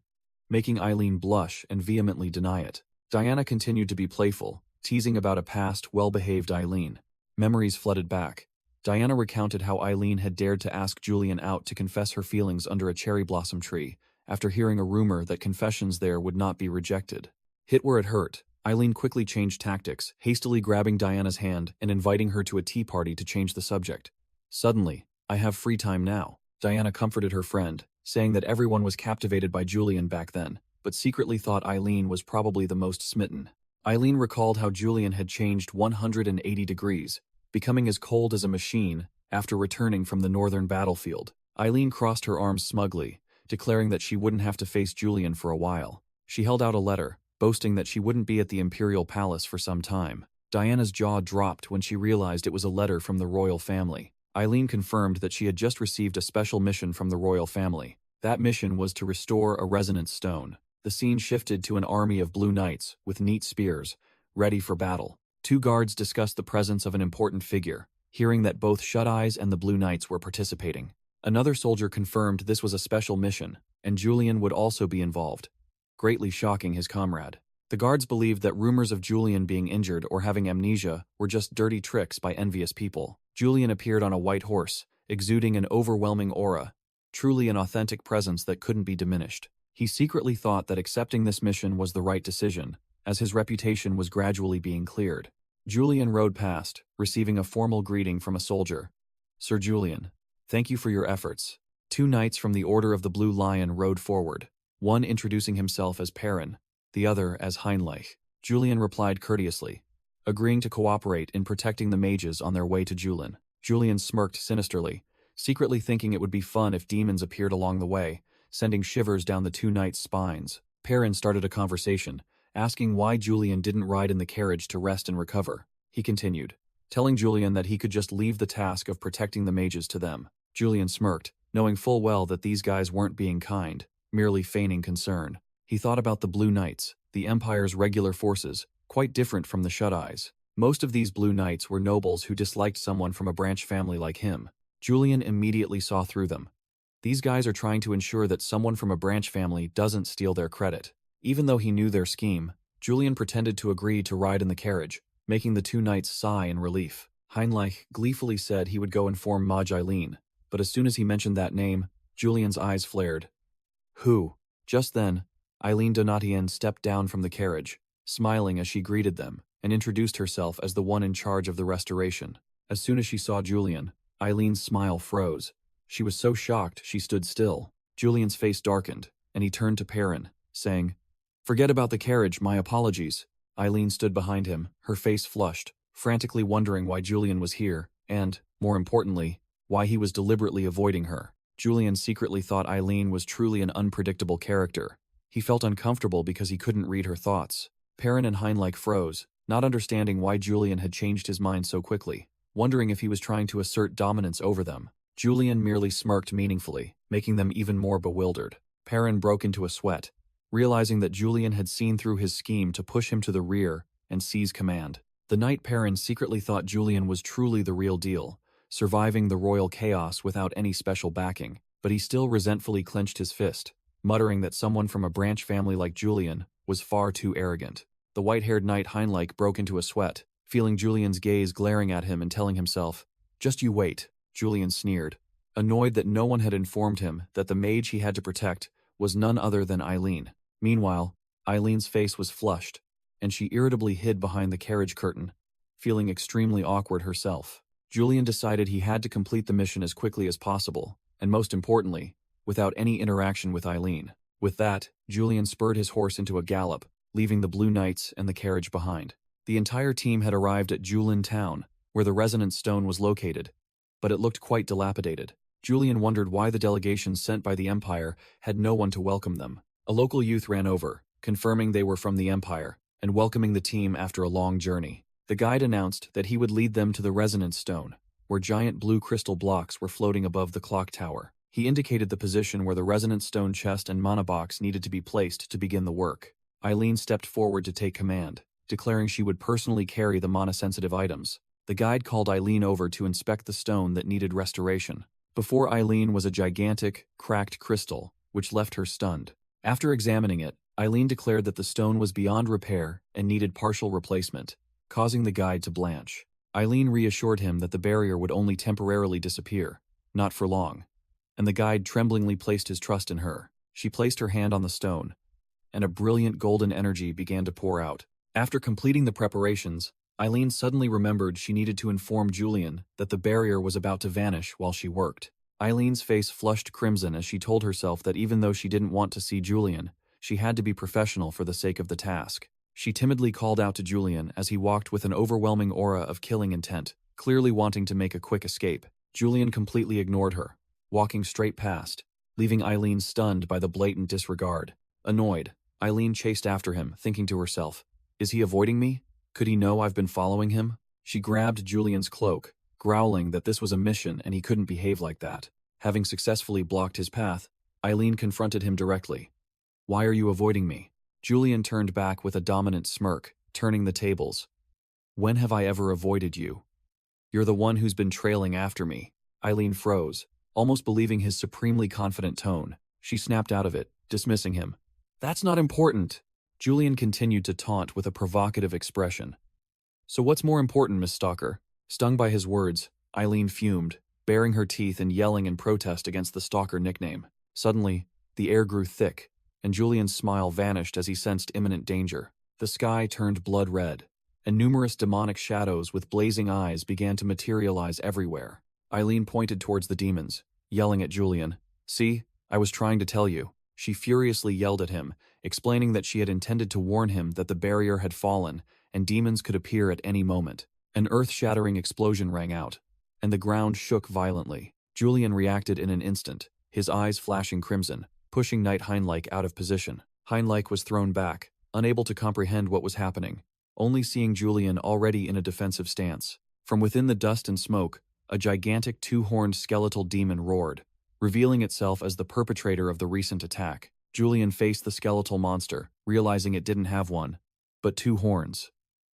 making Eileen blush and vehemently deny it. Diana continued to be playful, teasing about a past, well-behaved Eileen. Memories flooded back. Diana recounted how Eileen had dared to ask Julian out to confess her feelings under a cherry blossom tree, after hearing a rumor that confessions there would not be rejected. Hit where it hurt, Eileen quickly changed tactics, hastily grabbing Diana's hand and inviting her to a tea party to change the subject. Suddenly, "I have free time now," Diana comforted her friend, saying that everyone was captivated by Julian back then, but secretly thought Eileen was probably the most smitten. Eileen recalled how Julian had changed 180 degrees, becoming as cold as a machine after returning from the northern battlefield. Eileen crossed her arms smugly, declaring that she wouldn't have to face Julian for a while. She held out a letter, boasting that she wouldn't be at the imperial palace for some time. Diana's jaw dropped when she realized it was a letter from the royal family. Eileen confirmed that she had just received a special mission from the royal family. That mission was to restore a resonance stone. The scene shifted to an army of blue knights with neat spears, ready for battle. Two guards discussed the presence of an important figure, hearing that both Shut-Eyes and the Blue Knights were participating. Another soldier confirmed this was a special mission, and Julian would also be involved, greatly shocking his comrade. The guards believed that rumors of Julian being injured or having amnesia were just dirty tricks by envious people. Julian appeared on a white horse, exuding an overwhelming aura, truly an authentic presence that couldn't be diminished. He secretly thought that accepting this mission was the right decision, as his reputation was gradually being cleared. Julian rode past, receiving a formal greeting from a soldier. "Sir Julian, thank you for your efforts." Two knights from the Order of the Blue Lion rode forward, one introducing himself as Perrin, the other as Heinleich. Julian replied courteously, agreeing to cooperate in protecting the mages on their way to Julin. Julian smirked sinisterly, secretly thinking it would be fun if demons appeared along the way, sending shivers down the two knights' spines. Perrin started a conversation, asking why Julian didn't ride in the carriage to rest and recover. He continued, telling Julian that he could just leave the task of protecting the mages to them. Julian smirked, knowing full well that these guys weren't being kind, merely feigning concern. He thought about the Blue Knights, the Empire's regular forces, quite different from the Shut-Eyes. Most of these Blue Knights were nobles who disliked someone from a branch family like him. Julian immediately saw through them. These guys are trying to ensure that someone from a branch family doesn't steal their credit. Even though he knew their scheme, Julian pretended to agree to ride in the carriage, making the two knights sigh in relief. Heinleich gleefully said he would go inform Maj Eileen, but as soon as he mentioned that name, Julian's eyes flared. "Who?" Just then, Eileen Donatien stepped down from the carriage, smiling as she greeted them, and introduced herself as the one in charge of the restoration. As soon as she saw Julian, Eileen's smile froze. She was so shocked she stood still. Julian's face darkened, and he turned to Perrin, saying, "Forget about the carriage, my apologies." Eileen stood behind him, her face flushed, frantically wondering why Julian was here, and, more importantly, why he was deliberately avoiding her. Julian secretly thought Eileen was truly an unpredictable character. He felt uncomfortable because he couldn't read her thoughts. Perrin and Heinleich froze, not understanding why Julian had changed his mind so quickly, wondering if he was trying to assert dominance over them. Julian merely smirked meaningfully, making them even more bewildered. Perrin broke into a sweat, realizing that Julian had seen through his scheme to push him to the rear and seize command. The knight Perrin secretly thought Julian was truly the real deal, surviving the royal chaos without any special backing, but he still resentfully clenched his fist, muttering that someone from a branch family like Julian was far too arrogant. The white-haired knight Heinleich broke into a sweat, feeling Julian's gaze glaring at him and telling himself, "Just you wait," Julian sneered, annoyed that no one had informed him that the mage he had to protect was none other than Eileen. Meanwhile, Eileen's face was flushed, and she irritably hid behind the carriage curtain, feeling extremely awkward herself. Julian decided he had to complete the mission as quickly as possible, and most importantly, without any interaction with Eileen. With that, Julian spurred his horse into a gallop, leaving the Blue Knights and the carriage behind. The entire team had arrived at Julin Town, where the resonance stone was located, but it looked quite dilapidated. Julian wondered why the delegation sent by the Empire had no one to welcome them. A local youth ran over, confirming they were from the Empire, and welcoming the team after a long journey. The guide announced that he would lead them to the resonance stone, where giant blue crystal blocks were floating above the clock tower. He indicated the position where the resonance stone chest and mana box needed to be placed to begin the work. Eileen stepped forward to take command, declaring she would personally carry the mana-sensitive items. The guide called Eileen over to inspect the stone that needed restoration. Before Eileen was a gigantic, cracked crystal, which left her stunned. After examining it, Eileen declared that the stone was beyond repair and needed partial replacement, causing the guide to blanch. Eileen reassured him that the barrier would only temporarily disappear, not for long, and the guide tremblingly placed his trust in her. She placed her hand on the stone, and a brilliant golden energy began to pour out. After completing the preparations, Eileen suddenly remembered she needed to inform Julian that the barrier was about to vanish while she worked. Eileen's face flushed crimson as she told herself that even though she didn't want to see Julian, she had to be professional for the sake of the task. She timidly called out to Julian as he walked with an overwhelming aura of killing intent, clearly wanting to make a quick escape. Julian completely ignored her, walking straight past, leaving Eileen stunned by the blatant disregard. Annoyed, Eileen chased after him, thinking to herself, "Is he avoiding me? Could he know I've been following him?" She grabbed Julian's cloak, growling that this was a mission and he couldn't behave like that. Having successfully blocked his path, Eileen confronted him directly. "Why are you avoiding me?" Julian turned back with a dominant smirk, turning the tables. "When have I ever avoided you? You're the one who's been trailing after me." Eileen froze, almost believing his supremely confident tone. She snapped out of it, dismissing him. "That's not important." Julian continued to taunt with a provocative expression. "So what's more important, Miss Stalker?" Stung by his words, Eileen fumed, baring her teeth and yelling in protest against the Stalker nickname. Suddenly, the air grew thick, and Julian's smile vanished as he sensed imminent danger. The sky turned blood red, and numerous demonic shadows with blazing eyes began to materialize everywhere. Eileen pointed towards the demons, yelling at Julian. "See, I was trying to tell you." She furiously yelled at him, explaining that she had intended to warn him that the barrier had fallen and demons could appear at any moment. An earth-shattering explosion rang out, and the ground shook violently. Julian reacted in an instant, his eyes flashing crimson, pushing Knight Heinleich out of position. Heinleich was thrown back, unable to comprehend what was happening, only seeing Julian already in a defensive stance. From within the dust and smoke, a gigantic two-horned skeletal demon roared, revealing itself as the perpetrator of the recent attack. Julian faced the skeletal monster, realizing it didn't have one, but two horns.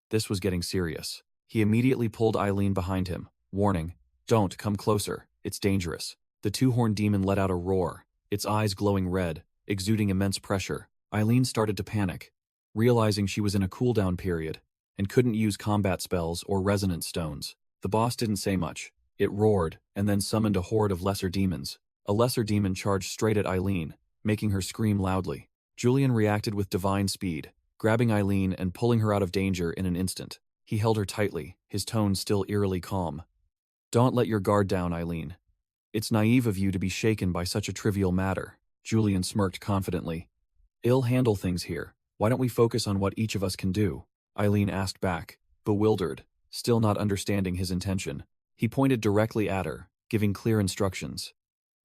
This was getting serious. He immediately pulled Eileen behind him, warning, "Don't come closer, it's dangerous." The two-horned demon let out a roar, its eyes glowing red, exuding immense pressure. Eileen started to panic, realizing she was in a cooldown period and couldn't use combat spells or resonance stones. The boss didn't say much. It roared and then summoned a horde of lesser demons. A lesser demon charged straight at Eileen, making her scream loudly. Julian reacted with divine speed, grabbing Eileen and pulling her out of danger in an instant. He held her tightly, his tone still eerily calm. "Don't let your guard down, Eileen. It's naive of you to be shaken by such a trivial matter." Julian smirked confidently. "I'll handle things here. Why don't we focus on what each of us can do?" Eileen asked back, bewildered, still not understanding his intention. He pointed directly at her, giving clear instructions.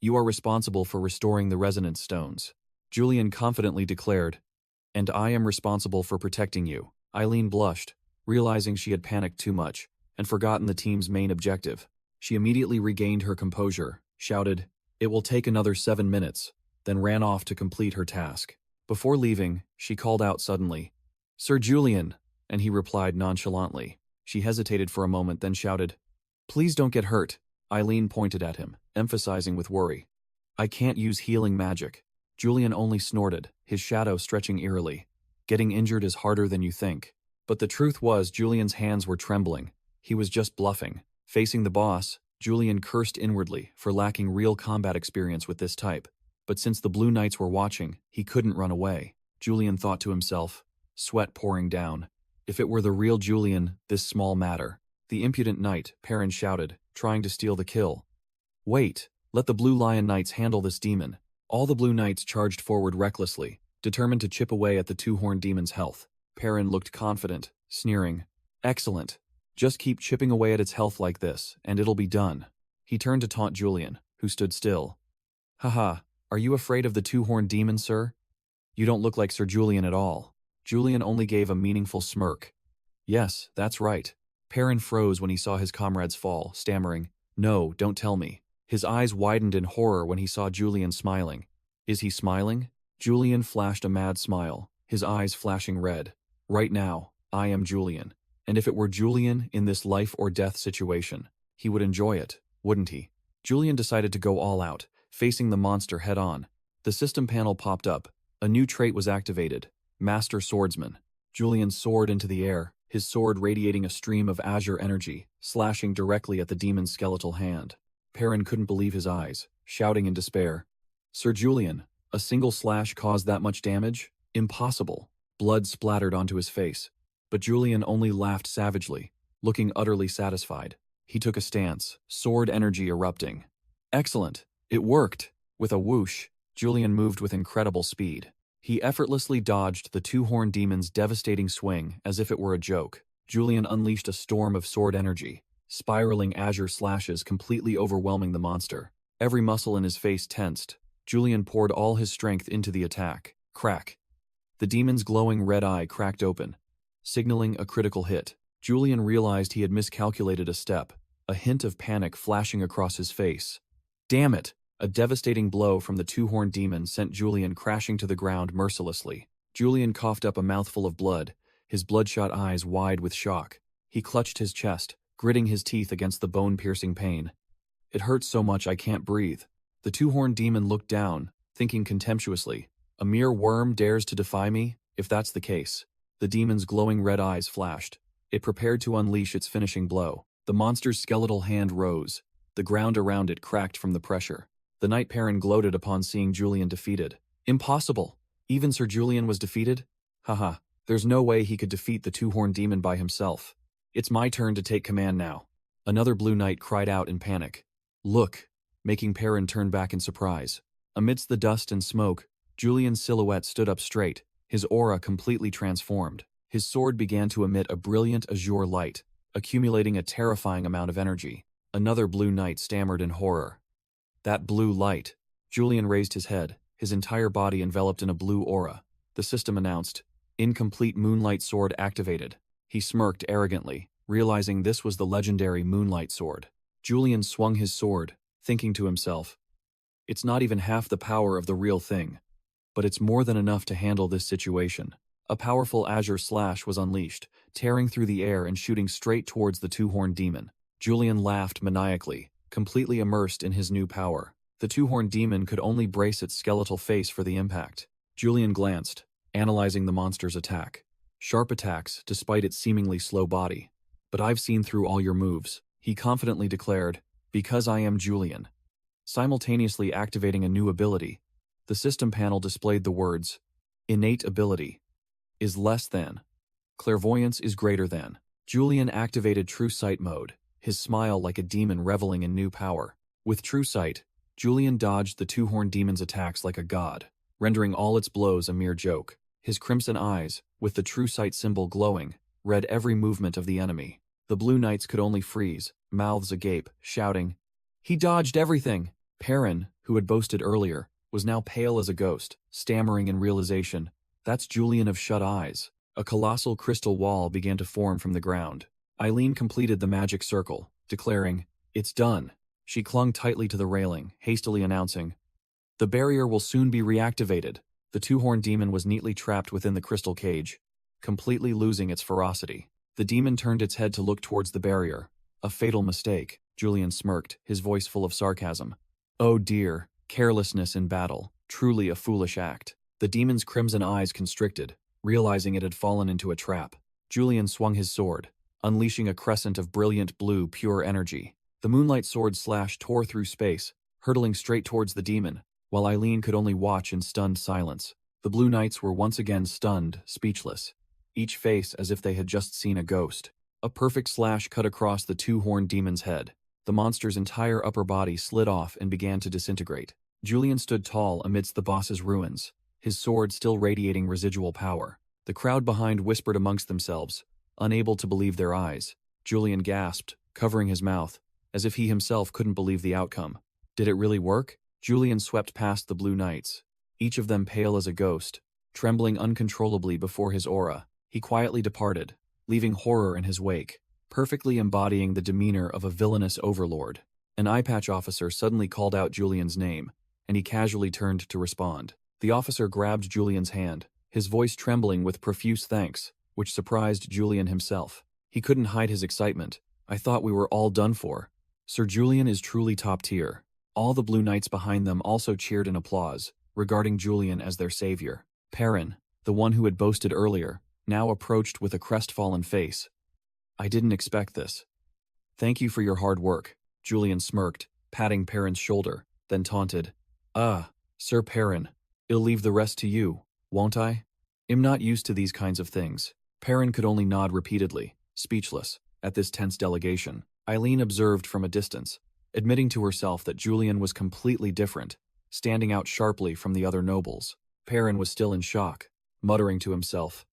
"You are responsible for restoring the resonance stones," Julian confidently declared, "and I am responsible for protecting you." Eileen blushed, realizing she had panicked too much and forgotten the team's main objective. She immediately regained her composure, shouted, "It will take another 7 minutes," then ran off to complete her task. Before leaving, she called out suddenly, "Sir Julian, and he replied nonchalantly. She hesitated for a moment, then shouted, "Please don't get hurt." Eileen pointed at him, emphasizing with worry. "I can't use healing magic." Julian only snorted, his shadow stretching eerily. "Getting injured is harder than you think." But the truth was, Julian's hands were trembling. He was just bluffing. Facing the boss, Julian cursed inwardly for lacking real combat experience with this type. But since the Blue Knights were watching, he couldn't run away. Julian thought to himself, sweat pouring down. If it were the real Julian, this small matter. The impudent knight, Perrin shouted, trying to steal the kill. "Wait, let the Blue Lion Knights handle this demon." All the Blue Knights charged forward recklessly, determined to chip away at the two-horned demon's health. Perrin looked confident, sneering. "Excellent. Just keep chipping away at its health like this, and it'll be done." He turned to taunt Julian, who stood still. "Haha, are you afraid of the two-horned demon, sir? You don't look like Sir Julian at all." Julian only gave a meaningful smirk. "Yes, that's right." Perrin froze when he saw his comrades fall, stammering, "No, don't tell me." His eyes widened in horror when he saw Julian smiling. Is he smiling? Julian flashed a mad smile, his eyes flashing red. "Right now, I am Julian. And if it were Julian in this life-or-death situation, he would enjoy it, wouldn't he?" Julian decided to go all out, facing the monster head-on. The system panel popped up. A new trait was activated, Master Swordsman. Julian soared into the air, his sword radiating a stream of azure energy, slashing directly at the demon's skeletal hand. Perrin couldn't believe his eyes, shouting in despair. "Sir Julian, a single slash caused that much damage? Impossible." Blood splattered onto his face. But Julian only laughed savagely, looking utterly satisfied. He took a stance, sword energy erupting. "Excellent! It worked!" With a whoosh, Julian moved with incredible speed. He effortlessly dodged the two-horned demon's devastating swing as if it were a joke. Julian unleashed a storm of sword energy, spiraling azure slashes completely overwhelming the monster. Every muscle in his face tensed. Julian poured all his strength into the attack. Crack! The demon's glowing red eye cracked open, signaling a critical hit. Julian realized he had miscalculated a step, a hint of panic flashing across his face. Damn it! A devastating blow from the two-horned demon sent Julian crashing to the ground mercilessly. Julian coughed up a mouthful of blood, his bloodshot eyes wide with shock. He clutched his chest, gritting his teeth against the bone-piercing pain. "It hurts so much I can't breathe." The two-horned demon looked down, thinking contemptuously, "A mere worm dares to defy me? If that's the case." The demon's glowing red eyes flashed. It prepared to unleash its finishing blow. The monster's skeletal hand rose. The ground around it cracked from the pressure. The Knight Perrin gloated upon seeing Julian defeated. "Impossible! Even Sir Julian was defeated? Haha, there's no way he could defeat the two-horned demon by himself. It's my turn to take command now." Another Blue Knight cried out in panic. "Look!" making Perrin turn back in surprise. Amidst the dust and smoke, Julian's silhouette stood up straight, his aura completely transformed. His sword began to emit a brilliant azure light, accumulating a terrifying amount of energy. Another Blue Knight stammered in horror. "That blue light." Julian raised his head, his entire body enveloped in a blue aura. The system announced, "Incomplete Moonlight Sword activated." He smirked arrogantly, realizing this was the legendary Moonlight Sword. Julian swung his sword, thinking to himself, "It's not even half the power of the real thing, but it's more than enough to handle this situation." A powerful azure slash was unleashed, tearing through the air and shooting straight towards the two-horned demon. Julian laughed maniacally, completely immersed in his new power. The two-horned demon could only brace its skeletal face for the impact. Julian glanced, analyzing the monster's attack. Sharp attacks, despite its seemingly slow body. "But I've seen through all your moves," he confidently declared, "because I am Julian." Simultaneously activating a new ability, the system panel displayed the words, "Innate ability is less than. Clairvoyance is greater than." Julian activated True Sight mode, his smile like a demon reveling in new power. With True Sight, Julian dodged the two-horned demon's attacks like a god, rendering all its blows a mere joke. His crimson eyes, with the True Sight symbol glowing, read every movement of the enemy. The Blue Knights could only freeze, mouths agape, shouting, "He dodged everything!" Perrin, who had boasted earlier, was now pale as a ghost, stammering in realization, "That's Julian of Shut Eyes." A colossal crystal wall began to form from the ground. Eileen completed the magic circle, declaring, "It's done." She clung tightly to the railing, hastily announcing, "The barrier will soon be reactivated." The two-horned demon was neatly trapped within the crystal cage. completely losing its ferocity. The demon turned its head to look towards the barrier. A fatal mistake, Julian smirked, his voice full of sarcasm. Oh dear, carelessness in battle, truly a foolish act. The demon's crimson eyes constricted, realizing it had fallen into a trap. Julian swung his sword, unleashing a crescent of brilliant blue, pure energy. The moonlight sword slash tore through space, hurtling straight towards the demon, while Eileen could only watch in stunned silence. The Blue Knights were once again stunned, speechless, each face as if they had just seen a ghost. A perfect slash cut across the two-horned demon's head. The monster's entire upper body slid off and began to disintegrate. Julian stood tall amidst the boss's ruins, his sword still radiating residual power. The crowd behind whispered amongst themselves, unable to believe their eyes. Julian gasped, covering his mouth, as if he himself couldn't believe the outcome. Did it really work? Julian swept past the Blue Knights, each of them pale as a ghost, trembling uncontrollably before his aura. He quietly departed, leaving horror in his wake, perfectly embodying the demeanor of a villainous overlord. An eye patch officer suddenly called out Julian's name, and he casually turned to respond. The officer grabbed Julian's hand, his voice trembling with profuse thanks, which surprised Julian himself. He couldn't hide his excitement. I thought we were all done for. Sir Julian is truly top tier. All the Blue Knights behind them also cheered in applause, regarding Julian as their savior. Puran, the one who had boasted earlier, now approached with a crestfallen face. I didn't expect this. Thank you for your hard work, Julian smirked, patting Puran's shoulder, then taunted. Ah, Sir Puran, I'll leave the rest to you, won't I? I'm not used to these kinds of things. Puran could only nod repeatedly, speechless, at this tense delegation. Eileen observed from a distance, admitting to herself that Julian was completely different, standing out sharply from the other nobles. Puran was still in shock, muttering to himself,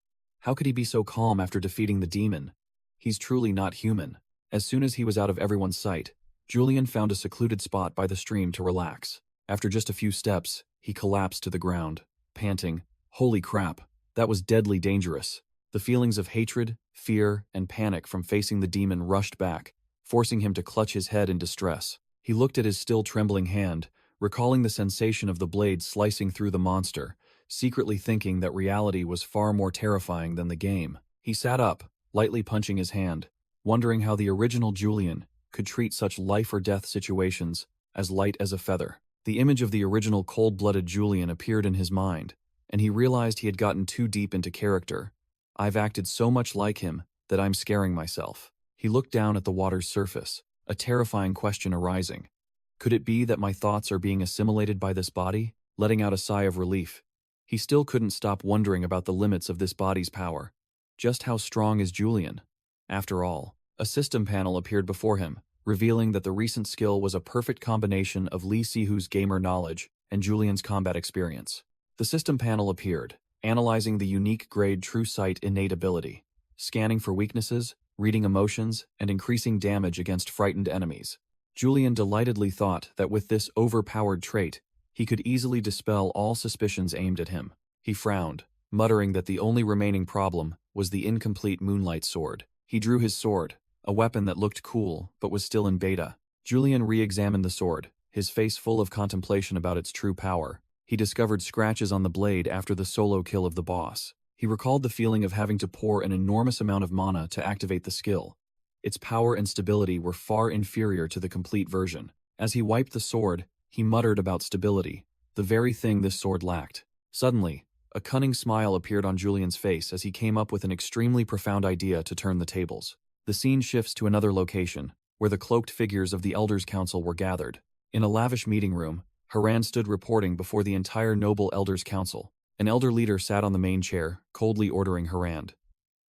how could he be so calm after defeating the demon? He's truly not human. As soon as he was out of everyone's sight, Julian found a secluded spot by the stream to relax. After just a few steps, he collapsed to the ground, panting, holy crap, that was deadly dangerous. The feelings of hatred, fear, and panic from facing the demon rushed back, forcing him to clutch his head in distress. He looked at his still trembling hand, recalling the sensation of the blade slicing through the monster, secretly thinking that reality was far more terrifying than the game. He sat up, lightly punching his hand, wondering how the original Julian could treat such life-or-death situations as light as a feather. The image of the original cold-blooded Julian appeared in his mind, and he realized he had gotten too deep into character. I've acted so much like him that I'm scaring myself. He looked down at the water's surface, a terrifying question arising. Could it be that my thoughts are being assimilated by this body? Letting out a sigh of relief, he still couldn't stop wondering about the limits of this body's power. Just how strong is Julian? After all, a system panel appeared before him, revealing that the recent skill was a perfect combination of Lee Sihu's gamer knowledge and Julian's combat experience. The system panel appeared, analyzing the unique grade True Sight innate ability, scanning for weaknesses, reading emotions, and increasing damage against frightened enemies. Julian delightedly thought that with this overpowered trait, he could easily dispel all suspicions aimed at him. He frowned, muttering that the only remaining problem was the incomplete moonlight sword. He drew his sword, a weapon that looked cool but was still in beta. Julian re-examined the sword, his face full of contemplation about its true power. He discovered scratches on the blade after the solo kill of the boss. He recalled the feeling of having to pour an enormous amount of mana to activate the skill. Its power and stability were far inferior to the complete version. As he wiped the sword, he muttered about stability, the very thing this sword lacked. Suddenly, a cunning smile appeared on Julian's face as he came up with an extremely profound idea to turn the tables. The scene shifts to another location, where the cloaked figures of the Elders' Council were gathered. In a lavish meeting room, Haran stood reporting before the entire noble Elders' Council. An elder leader sat on the main chair, coldly ordering Haran.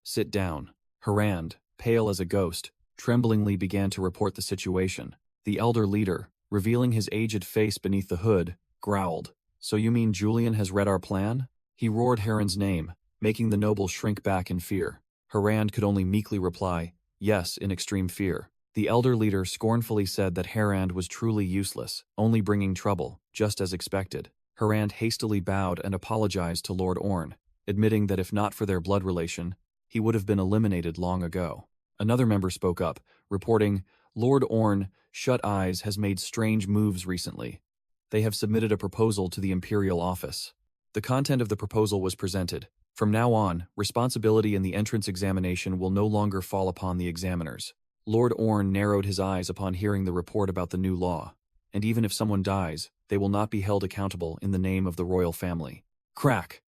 Sit down. Haran, pale as a ghost, tremblingly began to report the situation. The elder leader, revealing his aged face beneath the hood, growled. So you mean Julian has read our plan? He roared Haran's name, making the noble shrink back in fear. Haran could only meekly reply, yes, in extreme fear. The elder leader scornfully said that Haran was truly useless, only bringing trouble, just as expected. Haran hastily bowed and apologized to Lord Orn, admitting that if not for their blood relation, he would have been eliminated long ago. Another member spoke up, reporting, Lord Orn, Shut Eyes has made strange moves recently. They have submitted a proposal to the Imperial office. The content of the proposal was presented. From now on, responsibility in the entrance examination will no longer fall upon the examiners. Lord Orn narrowed his eyes upon hearing the report about the new law. And even if someone dies, they will not be held accountable in the name of the royal family. Crack!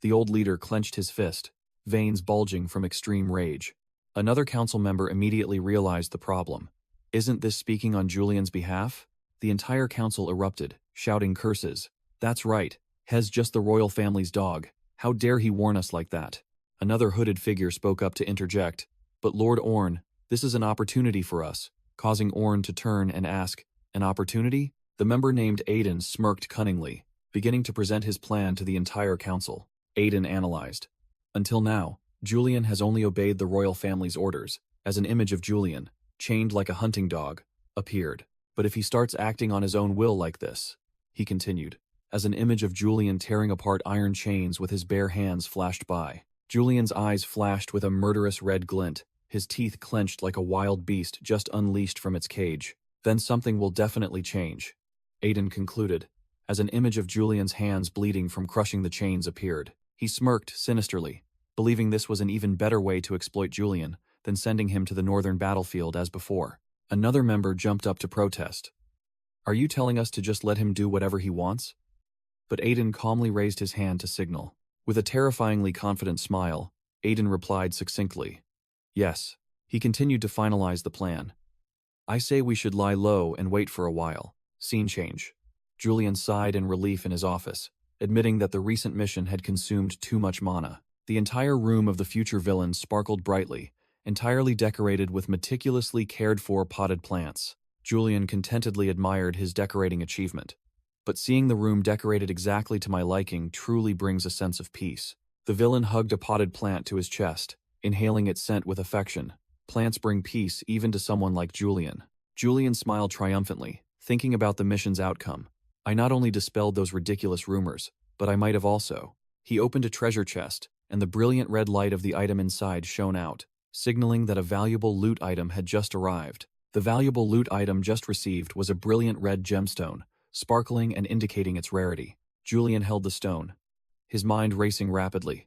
The old leader clenched his fist, veins bulging from extreme rage. Another council member immediately realized the problem. Isn't this speaking on Julian's behalf? The entire council erupted, shouting curses. That's right, Hez just the royal family's dog. How dare he warn us like that? Another hooded figure spoke up to interject. But Lord Orn, this is an opportunity for us, causing Orn to turn and ask, an opportunity? The member named Aiden smirked cunningly, beginning to present his plan to the entire council. Aiden analyzed. Until now, Julian has only obeyed the royal family's orders, as an image of Julian, chained like a hunting dog, appeared. But if he starts acting on his own will like this, he continued, as an image of Julian tearing apart iron chains with his bare hands flashed by. Julian's eyes flashed with a murderous red glint, his teeth clenched like a wild beast just unleashed from its cage. Then something will definitely change. Aiden concluded, as an image of Julian's hands bleeding from crushing the chains appeared. He smirked sinisterly, believing this was an even better way to exploit Julian than sending him to the northern battlefield as before. Another member jumped up to protest. Are you telling us to just let him do whatever he wants? But Aiden calmly raised his hand to signal. With a terrifyingly confident smile, Aiden replied succinctly. Yes. He continued to finalize the plan. I say we should lie low and wait for a while. Scene change. Julian sighed in relief in his office, admitting that the recent mission had consumed too much mana. The entire room of the future villain sparkled brightly, entirely decorated with meticulously cared-for potted plants. Julian contentedly admired his decorating achievement. But seeing the room decorated exactly to my liking truly brings a sense of peace. The villain hugged a potted plant to his chest, inhaling its scent with affection. Plants bring peace even to someone like Julian. Julian smiled triumphantly, thinking about the mission's outcome. I not only dispelled those ridiculous rumors, but I might have also. He opened a treasure chest, and the brilliant red light of the item inside shone out, signaling that a valuable loot item had just arrived. The valuable loot item just received was a brilliant red gemstone, sparkling and indicating its rarity. Julian held the stone, his mind racing rapidly.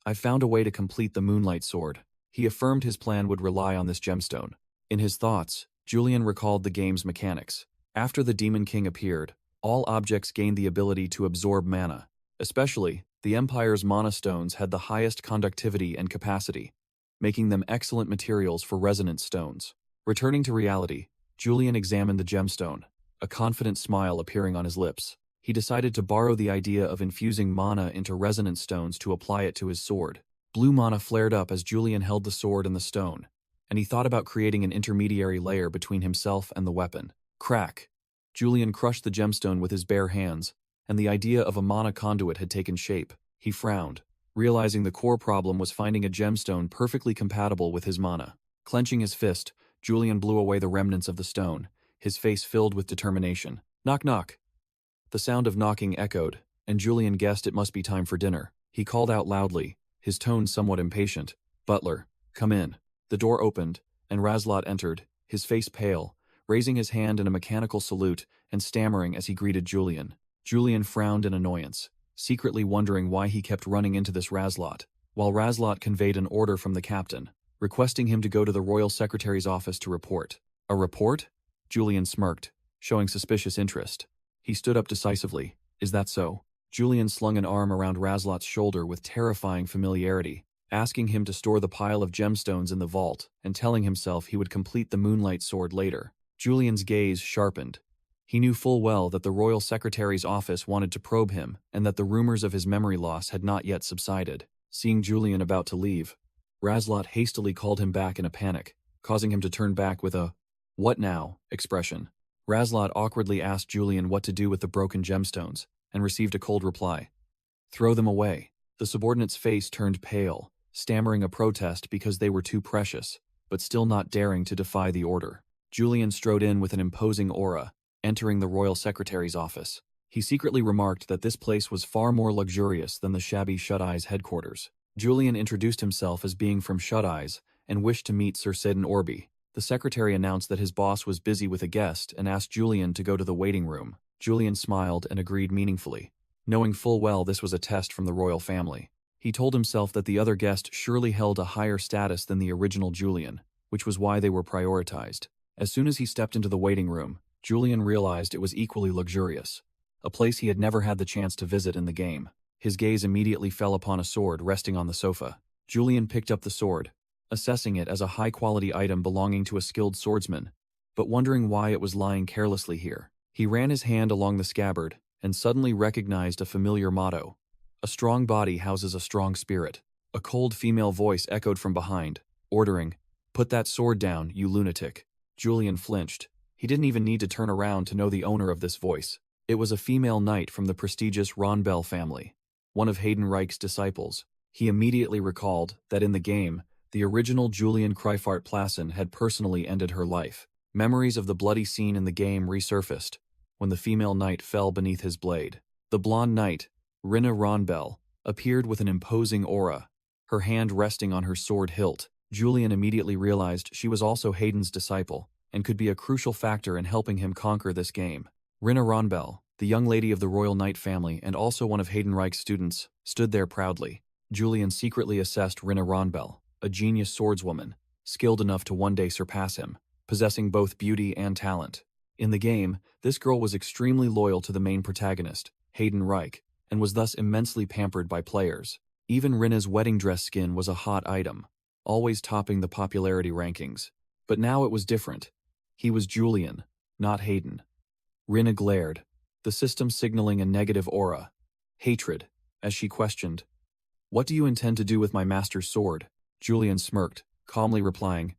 I found a way to complete the Moonlight Sword. He affirmed his plan would rely on this gemstone. In his thoughts, Julian recalled the game's mechanics. After the Demon King appeared, all objects gained the ability to absorb mana. Especially, the Empire's mana stones had the highest conductivity and capacity, making them excellent materials for resonance stones. Returning to reality, Julian examined the gemstone, a confident smile appearing on his lips. He decided to borrow the idea of infusing mana into resonance stones to apply it to his sword. Blue mana flared up as Julian held the sword and the stone, and he thought about creating an intermediary layer between himself and the weapon. Crack! Julian crushed the gemstone with his bare hands, and the idea of a mana conduit had taken shape. He frowned, realizing the core problem was finding a gemstone perfectly compatible with his mana. Clenching his fist, Julian blew away the remnants of the stone, his face filled with determination. Knock knock! The sound of knocking echoed, and Julian guessed it must be time for dinner. He called out loudly, his tone somewhat impatient. Butler, come in. The door opened, and Razlot entered, his face pale, raising his hand in a mechanical salute and stammering as he greeted Julian. Julian frowned in annoyance, secretly wondering why he kept running into this Razlot, while Razlot conveyed an order from the captain, requesting him to go to the royal secretary's office to report. A report? Julian smirked, showing suspicious interest. He stood up decisively. Is that so? Julian slung an arm around Razlot's shoulder with terrifying familiarity, asking him to store the pile of gemstones in the vault and telling himself he would complete the Moonlight Sword later. Julian's gaze sharpened. He knew full well that the royal secretary's office wanted to probe him and that the rumors of his memory loss had not yet subsided. Seeing Julian about to leave, Razlot hastily called him back in a panic, causing him to turn back with a "what now" expression. Razlot awkwardly asked Julian what to do with the broken gemstones, and received a cold reply. Throw them away. The subordinate's face turned pale, stammering a protest because they were too precious, but still not daring to defy the order. Julian strode in with an imposing aura, entering the royal secretary's office. He secretly remarked that this place was far more luxurious than the shabby Shut-Eye's headquarters. Julian introduced himself as being from Shut-Eye's and wished to meet Sir Sidon Orby. The secretary announced that his boss was busy with a guest and asked Julian to go to the waiting room. Julian smiled and agreed meaningfully. knowing full well this was a test from the royal family. He told himself that the other guest surely held a higher status than the original Julian, which was why they were prioritized. As soon as he stepped into the waiting room, Julian realized it was equally luxurious, a place he had never had the chance to visit in the game. His gaze immediately fell upon a sword resting on the sofa. Julian picked up the sword, assessing it as a high-quality item belonging to a skilled swordsman, but wondering why it was lying carelessly here. He ran his hand along the scabbard and suddenly recognized a familiar motto. A strong body houses a strong spirit. A cold female voice echoed from behind, ordering, "Put that sword down, you lunatic." Julian flinched. He didn't even need to turn around to know the owner of this voice. It was a female knight from the prestigious Ronbell family, one of Heidenreich's disciples. He immediately recalled that in the game, the original Julian Kreifart Plassen had personally ended her life. Memories of the bloody scene in the game resurfaced when the female knight fell beneath his blade. The blonde knight, Rinna Ronbell, appeared with an imposing aura, her hand resting on her sword hilt. Julian immediately realized she was also Hayden's disciple and could be a crucial factor in helping him conquer this game. Rinna Ronbell, the young lady of the royal knight family and also one of Heidenreich's students, stood there proudly. Julian secretly assessed Rinna Ronbell, a genius swordswoman, skilled enough to one day surpass him, possessing both beauty and talent. In the game, this girl was extremely loyal to the main protagonist, Hayden Reich, and was thus immensely pampered by players. Even Rinna's wedding dress skin was a hot item, always topping the popularity rankings. But now it was different. He was Julian, not Hayden. Rinna glared, the system signaling a negative aura, hatred, as she questioned, "What do you intend to do with my master's sword?" Julian smirked, calmly replying,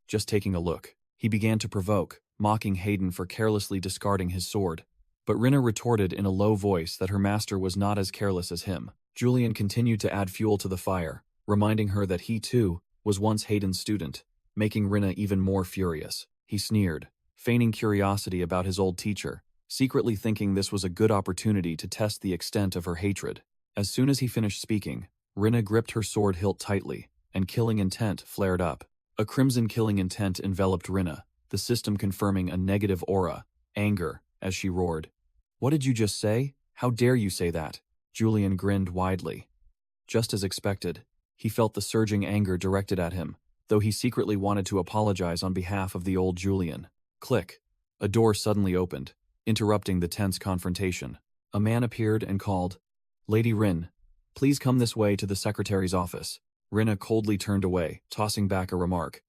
"Just taking a look." He began to provoke, mocking Hayden for carelessly discarding his sword. But Rinna retorted in a low voice that her master was not as careless as him. Julian continued to add fuel to the fire, reminding her that he, too, was once Hayden's student, making Rinna even more furious. He sneered, feigning curiosity about his old teacher, secretly thinking this was a good opportunity to test the extent of her hatred. As soon as he finished speaking, Rinna gripped her sword hilt tightly, and killing intent flared up. A crimson killing intent enveloped Rinna, the system confirming a negative aura, anger, as she roared. "What did you just say? How dare you say that?" Julian grinned widely. Just as expected, he felt the surging anger directed at him, though he secretly wanted to apologize on behalf of the old Julian. Click. A door suddenly opened, interrupting the tense confrontation. A man appeared and called, "Lady Rin, please come this way to the secretary's office." Rinna coldly turned away, tossing back a remark.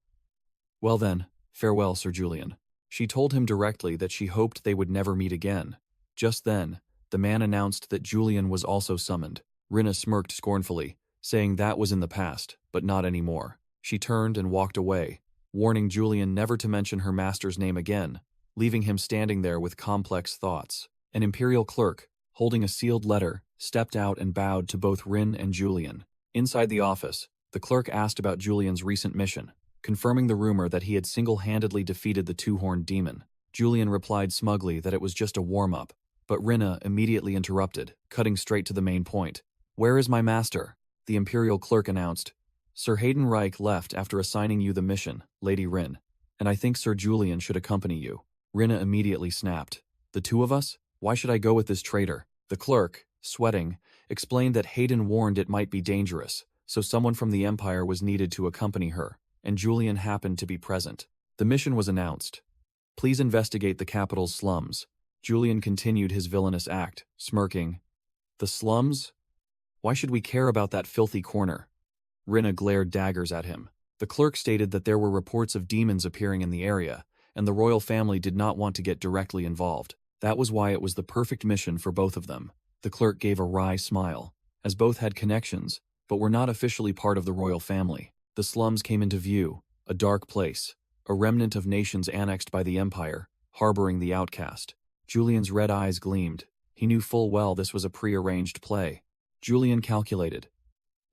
"Well then, farewell, Sir Julian." She told him directly that she hoped they would never meet again. Just then, the man announced that Julian was also summoned. Rinna smirked scornfully, saying that was in the past, but not anymore. She turned and walked away, warning Julian never to mention her master's name again, leaving him standing there with complex thoughts. An imperial clerk, holding a sealed letter, stepped out and bowed to both Rin and Julian. Inside the office, the clerk asked about Julian's recent mission, confirming the rumor that he had single-handedly defeated the two-horned demon. Julian replied smugly that it was just a warm-up, but Rinna immediately interrupted, cutting straight to the main point. "Where is my master?" The imperial clerk announced. "Sir Hayden Reich left after assigning you the mission, Lady Rin, and I think Sir Julian should accompany you." Rinna immediately snapped. "The two of us? Why should I go with this traitor?" The clerk, sweating, explained that Hayden warned it might be dangerous, so someone from the Empire was needed to accompany her, and Julian happened to be present. The mission was announced. "Please investigate the capital's slums." Julian continued his villainous act, smirking. "The slums? Why should we care about that filthy corner?" Rinna glared daggers at him. The clerk stated that there were reports of demons appearing in the area, and the royal family did not want to get directly involved. That was why it was the perfect mission for both of them. The clerk gave a wry smile, as both had connections, but were not officially part of the royal family. The slums came into view, a dark place, a remnant of nations annexed by the Empire, harboring the outcast. Julian's red eyes gleamed. He knew full well this was a pre-arranged play. Julian calculated.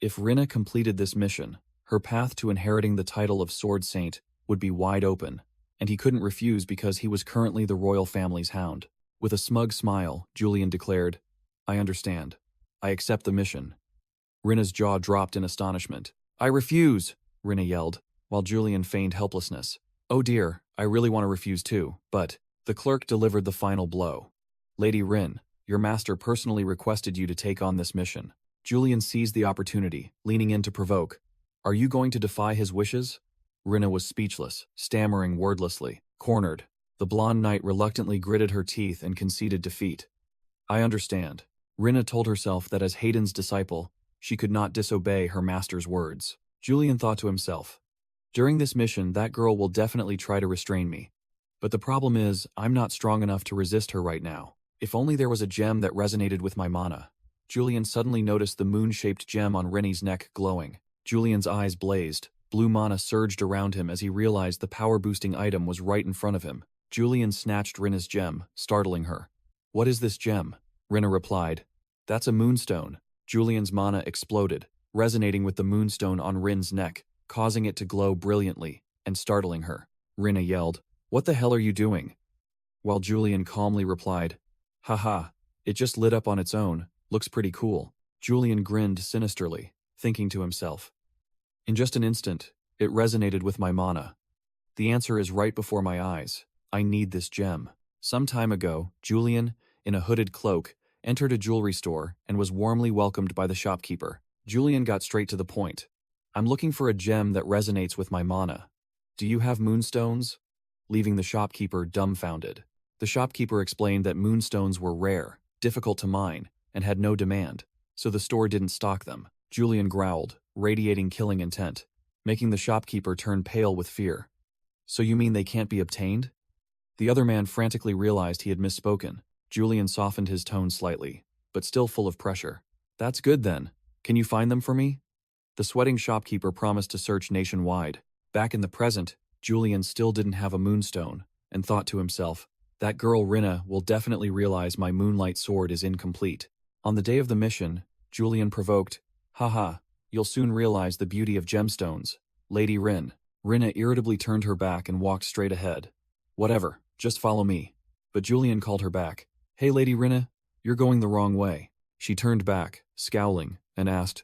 If Rinna completed this mission, her path to inheriting the title of Sword Saint would be wide open, and he couldn't refuse because he was currently the royal family's hound. With a smug smile, Julian declared, "I understand. I accept the mission." Rinna's jaw dropped in astonishment. "I refuse!" Rinna yelled, while Julian feigned helplessness. "Oh dear, I really want to refuse too, but..." The clerk delivered the final blow. "Lady Rin, Your master personally requested you to take on this mission. Julian seized the opportunity, leaning in to provoke. Are you going to defy his wishes? Rinna was speechless, stammering wordlessly. Cornered, the blonde knight reluctantly gritted her teeth and conceded defeat. I understand. Rinna told herself that as Hayden's disciple, she could not disobey her master's words. Julian thought to himself, during this mission, that girl will definitely try to restrain me. But the problem is, I'm not strong enough to resist her right now. If only there was a gem that resonated with my mana. Julian suddenly noticed the moon-shaped gem on Rinny's neck glowing. Julian's eyes blazed. Blue mana surged around him as he realized the power-boosting item was right in front of him. Julian snatched Rinna's gem, startling her. What is this gem? Rinna replied. That's a moonstone. Julian's mana exploded, resonating with the moonstone on Rin's neck, causing it to glow brilliantly and startling her. Rinna yelled, What the hell are you doing? While Julian calmly replied, Haha, it just lit up on its own, looks pretty cool. Julian grinned sinisterly, thinking to himself, in just an instant, it resonated with my mana. The answer is right before my eyes. I need this gem. Some time ago, Julian, in a hooded cloak, entered a jewelry store and was warmly welcomed by the shopkeeper. Julian got straight to the point. I'm looking for a gem that resonates with my mana. Do you have moonstones? Leaving the shopkeeper dumbfounded. The shopkeeper explained that moonstones were rare, difficult to mine, and had no demand, so the store didn't stock them. Julian growled, radiating killing intent, making the shopkeeper turn pale with fear. So you mean they can't be obtained? The other man frantically realized he had misspoken. Julian softened his tone slightly, but still full of pressure. That's good then. Can you find them for me? The sweating shopkeeper promised to search nationwide. Back in the present, Julian still didn't have a moonstone, and thought to himself, that girl Rinna will definitely realize my moonlight sword is incomplete. On the day of the mission, Julian provoked, Haha, you'll soon realize the beauty of gemstones, Lady Rin. Rinna irritably turned her back and walked straight ahead. Whatever, just follow me. But Julian called her back. Hey Lady Rinna, you're going the wrong way. She turned back, scowling, and asked,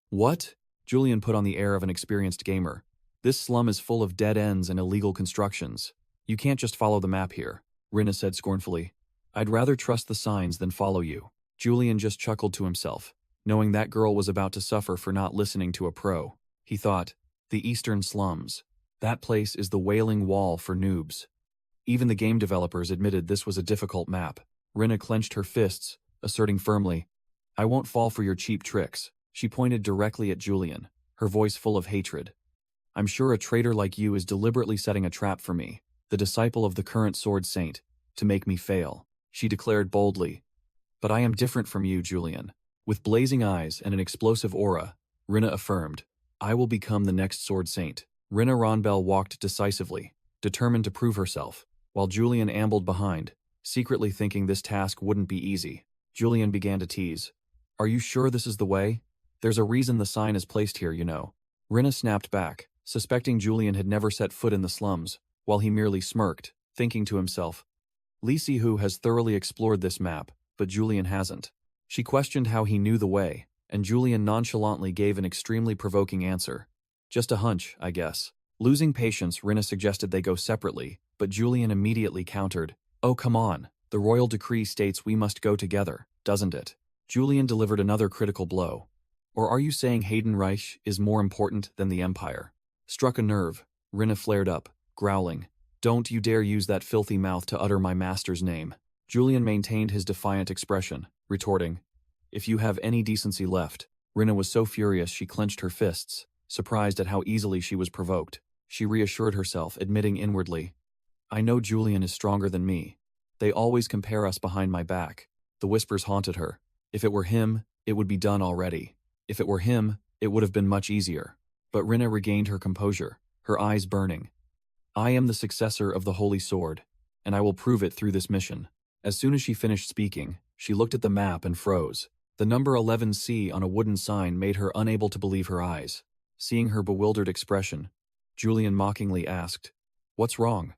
What? Julian put on the air of an experienced gamer. This slum is full of dead ends and illegal constructions. You can't just follow the map here, Rinna said scornfully. I'd rather trust the signs than follow you. Julian just chuckled to himself, knowing that girl was about to suffer for not listening to a pro. He thought, the eastern slums. That place is the Wailing Wall for noobs. Even the game developers admitted this was a difficult map. Rinna clenched her fists, asserting firmly, I won't fall for your cheap tricks. She pointed directly at Julian, her voice full of hatred. I'm sure a traitor like you is deliberately setting a trap for me, the disciple of the current sword saint, to make me fail, she declared boldly. But I am different from you, Julian. With blazing eyes and an explosive aura, Rinna affirmed, I will become the next sword saint. Rinna Ronbell walked decisively, determined to prove herself, while Julian ambled behind, secretly thinking this task wouldn't be easy. Julian began to tease. Are you sure this is the way? There's a reason the sign is placed here, you know. Rinna snapped back, suspecting Julian had never set foot in the slums, while he merely smirked, thinking to himself, Li Sihu has thoroughly explored this map, but Julian hasn't. She questioned how he knew the way, and Julian nonchalantly gave an extremely provoking answer. Just a hunch, I guess. Losing patience, Rinna suggested they go separately, but Julian immediately countered, Oh come on, the royal decree states we must go together, doesn't it? Julian delivered another critical blow. Or are you saying Haydenreich is more important than the Empire? Struck a nerve, Rinna flared up, growling, Don't you dare use that filthy mouth to utter my master's name. Julian maintained his defiant expression, retorting, If you have any decency left. Rinna was so furious she clenched her fists, surprised at how easily she was provoked. She reassured herself, admitting inwardly, I know Julian is stronger than me. They always compare us behind my back. The whispers haunted her. If it were him, it would be done already. If it were him, it would have been much easier. But Rinna regained her composure, her eyes burning. I am the successor of the Holy Sword, and I will prove it through this mission. As soon as she finished speaking, she looked at the map and froze. The number 11C on a wooden sign made her unable to believe her eyes. Seeing her bewildered expression, Julian mockingly asked, What's wrong?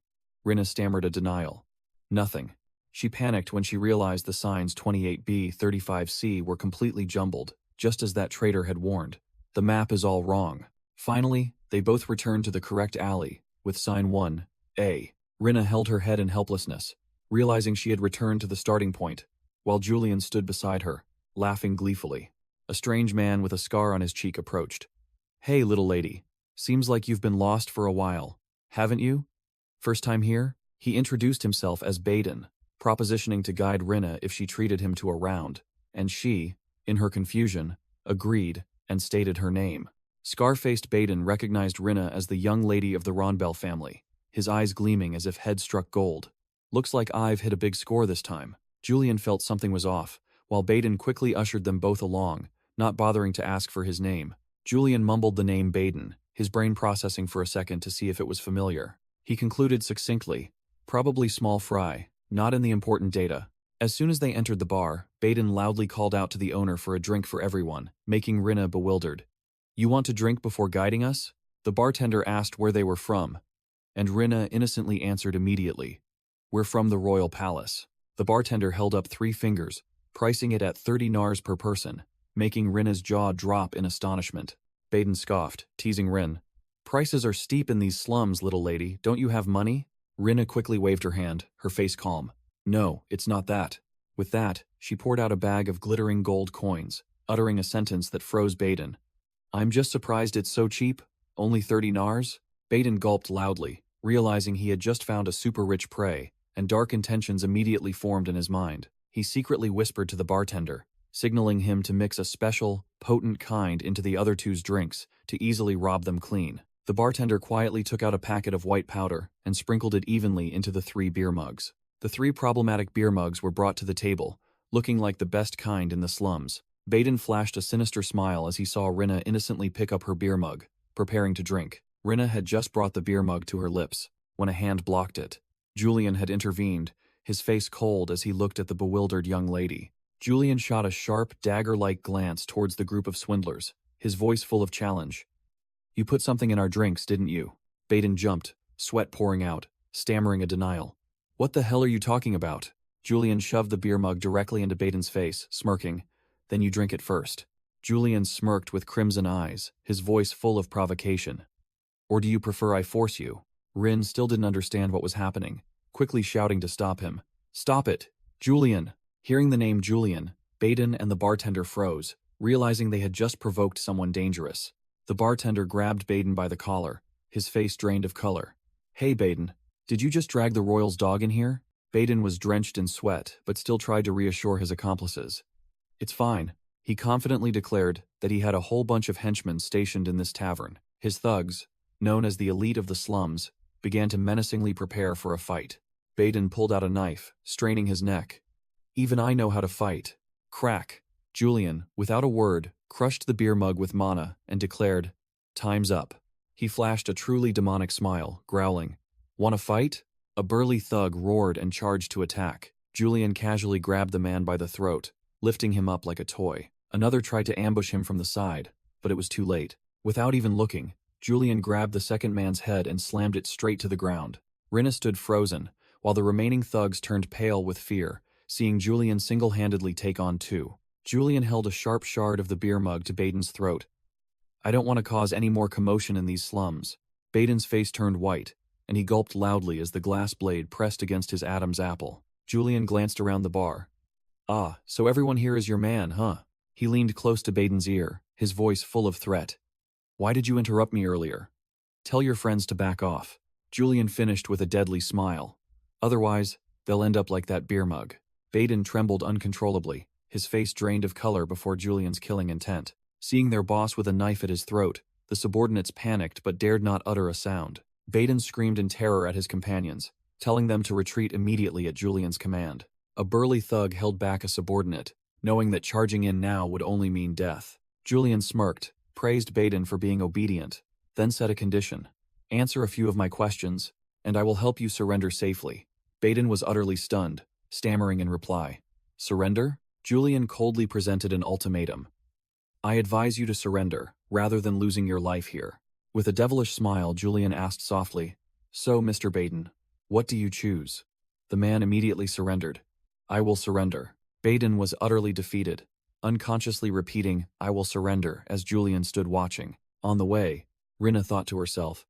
Rinna stammered a denial. Nothing. She panicked when she realized the signs 28B, 35C were completely jumbled, just as that traitor had warned. The map is all wrong. Finally, they both returned to the correct alley, with sign 1A. Rinna held her head in helplessness, realizing she had returned to the starting point. while Julian stood beside her, laughing gleefully. A strange man with a scar on his cheek approached. "Hey, little lady. Seems like you've been lost for a while, haven't you? First time here?" He introduced himself as Baden, propositioning to guide Rinna if she treated him to a round, and she, in her confusion, agreed and stated her name. Scar-faced Baden recognized Rinna as the young lady of the Ronbell family, his eyes gleaming as if head struck gold. "Looks like I've hit a big score this time." Julian felt something was off, while Baden quickly ushered them both along, not bothering to ask for his name. Julian mumbled the name Baden, his brain processing for a second to see if it was familiar. He concluded succinctly, "Probably small fry, not in the important data." As soon as they entered the bar, Baden loudly called out to the owner for a drink for everyone, making Rinna bewildered. "You want to drink before guiding us?" The bartender asked where they were from, and Rinna innocently answered immediately, "We're from the Royal Palace." The bartender held up 3 fingers, pricing it at 30 nars per person, making Rinna's jaw drop in astonishment. Baden scoffed, teasing Rin. "Prices are steep in these slums, little lady. Don't you have money?" Rinna quickly waved her hand, her face calm. "No, it's not that." With that, she poured out a bag of glittering gold coins, uttering a sentence that froze Baden. "I'm just surprised it's so cheap. Only 30 nars?" Baden gulped loudly, realizing he had just found a super-rich prey, and dark intentions immediately formed in his mind. He secretly whispered to the bartender, signaling him to mix a special, potent kind into the other two's drinks to easily rob them clean. The bartender quietly took out a packet of white powder and sprinkled it evenly into the 3 beer mugs. The 3 problematic beer mugs were brought to the table, looking like the best kind in the slums. Baden flashed a sinister smile as he saw Rinna innocently pick up her beer mug, preparing to drink. Rinna had just brought the beer mug to her lips, when a hand blocked it. Julian had intervened, his face cold as he looked at the bewildered young lady. Julian shot a sharp, dagger-like glance towards the group of swindlers, his voice full of challenge. "You put something in our drinks, didn't you?" Baden jumped, sweat pouring out, stammering a denial. "What the hell are you talking about?" Julian shoved the beer mug directly into Baden's face, smirking. "Then you drink it first." Julian smirked with crimson eyes, his voice full of provocation. "Or do you prefer I force you?" Rin still didn't understand what was happening, quickly shouting to stop him. "Stop it! Julian!" Hearing the name Julian, Baden and the bartender froze, realizing they had just provoked someone dangerous. The bartender grabbed Baden by the collar, his face drained of color. "Hey Baden, did you just drag the royal's dog in here?" Baden was drenched in sweat, but still tried to reassure his accomplices. "It's fine." He confidently declared that he had a whole bunch of henchmen stationed in this tavern. His thugs, known as the elite of the slums, began to menacingly prepare for a fight. Baden pulled out a knife, straining his neck. "Even I know how to fight." Crack. Julian, without a word, crushed the beer mug with mana and declared, "Time's up." He flashed a truly demonic smile, growling, "Want to fight?" A burly thug roared and charged to attack. Julian casually grabbed the man by the throat, lifting him up like a toy. Another tried to ambush him from the side, but it was too late. Without even looking, Julian grabbed the second man's head and slammed it straight to the ground. Rinna stood frozen, while the remaining thugs turned pale with fear, seeing Julian single-handedly take on 2. Julian held a sharp shard of the beer mug to Baden's throat. "I don't want to cause any more commotion in these slums." Baden's face turned white, and he gulped loudly as the glass blade pressed against his Adam's apple. Julian glanced around the bar. "Ah, so everyone here is your man, huh?" He leaned close to Baden's ear, his voice full of threat. "Why did you interrupt me earlier? Tell your friends to back off." Julian finished with a deadly smile. "Otherwise, they'll end up like that beer mug." Baden trembled uncontrollably, his face drained of color before Julian's killing intent. Seeing their boss with a knife at his throat, the subordinates panicked but dared not utter a sound. Baden screamed in terror at his companions, telling them to retreat immediately at Julian's command. A burly thug held back a subordinate, knowing that charging in now would only mean death. Julian smirked, praised Baden for being obedient, then set a condition. "Answer a few of my questions, and I will help you surrender safely." Baden was utterly stunned, stammering in reply. "Surrender?" Julian coldly presented an ultimatum. "I advise you to surrender, rather than losing your life here." With a devilish smile, Julian asked softly, "So, Mr. Baden, what do you choose?" The man immediately surrendered. "I will surrender." Baden was utterly defeated, unconsciously repeating, "I will surrender," as Julian stood watching. On the way, Rinna thought to herself,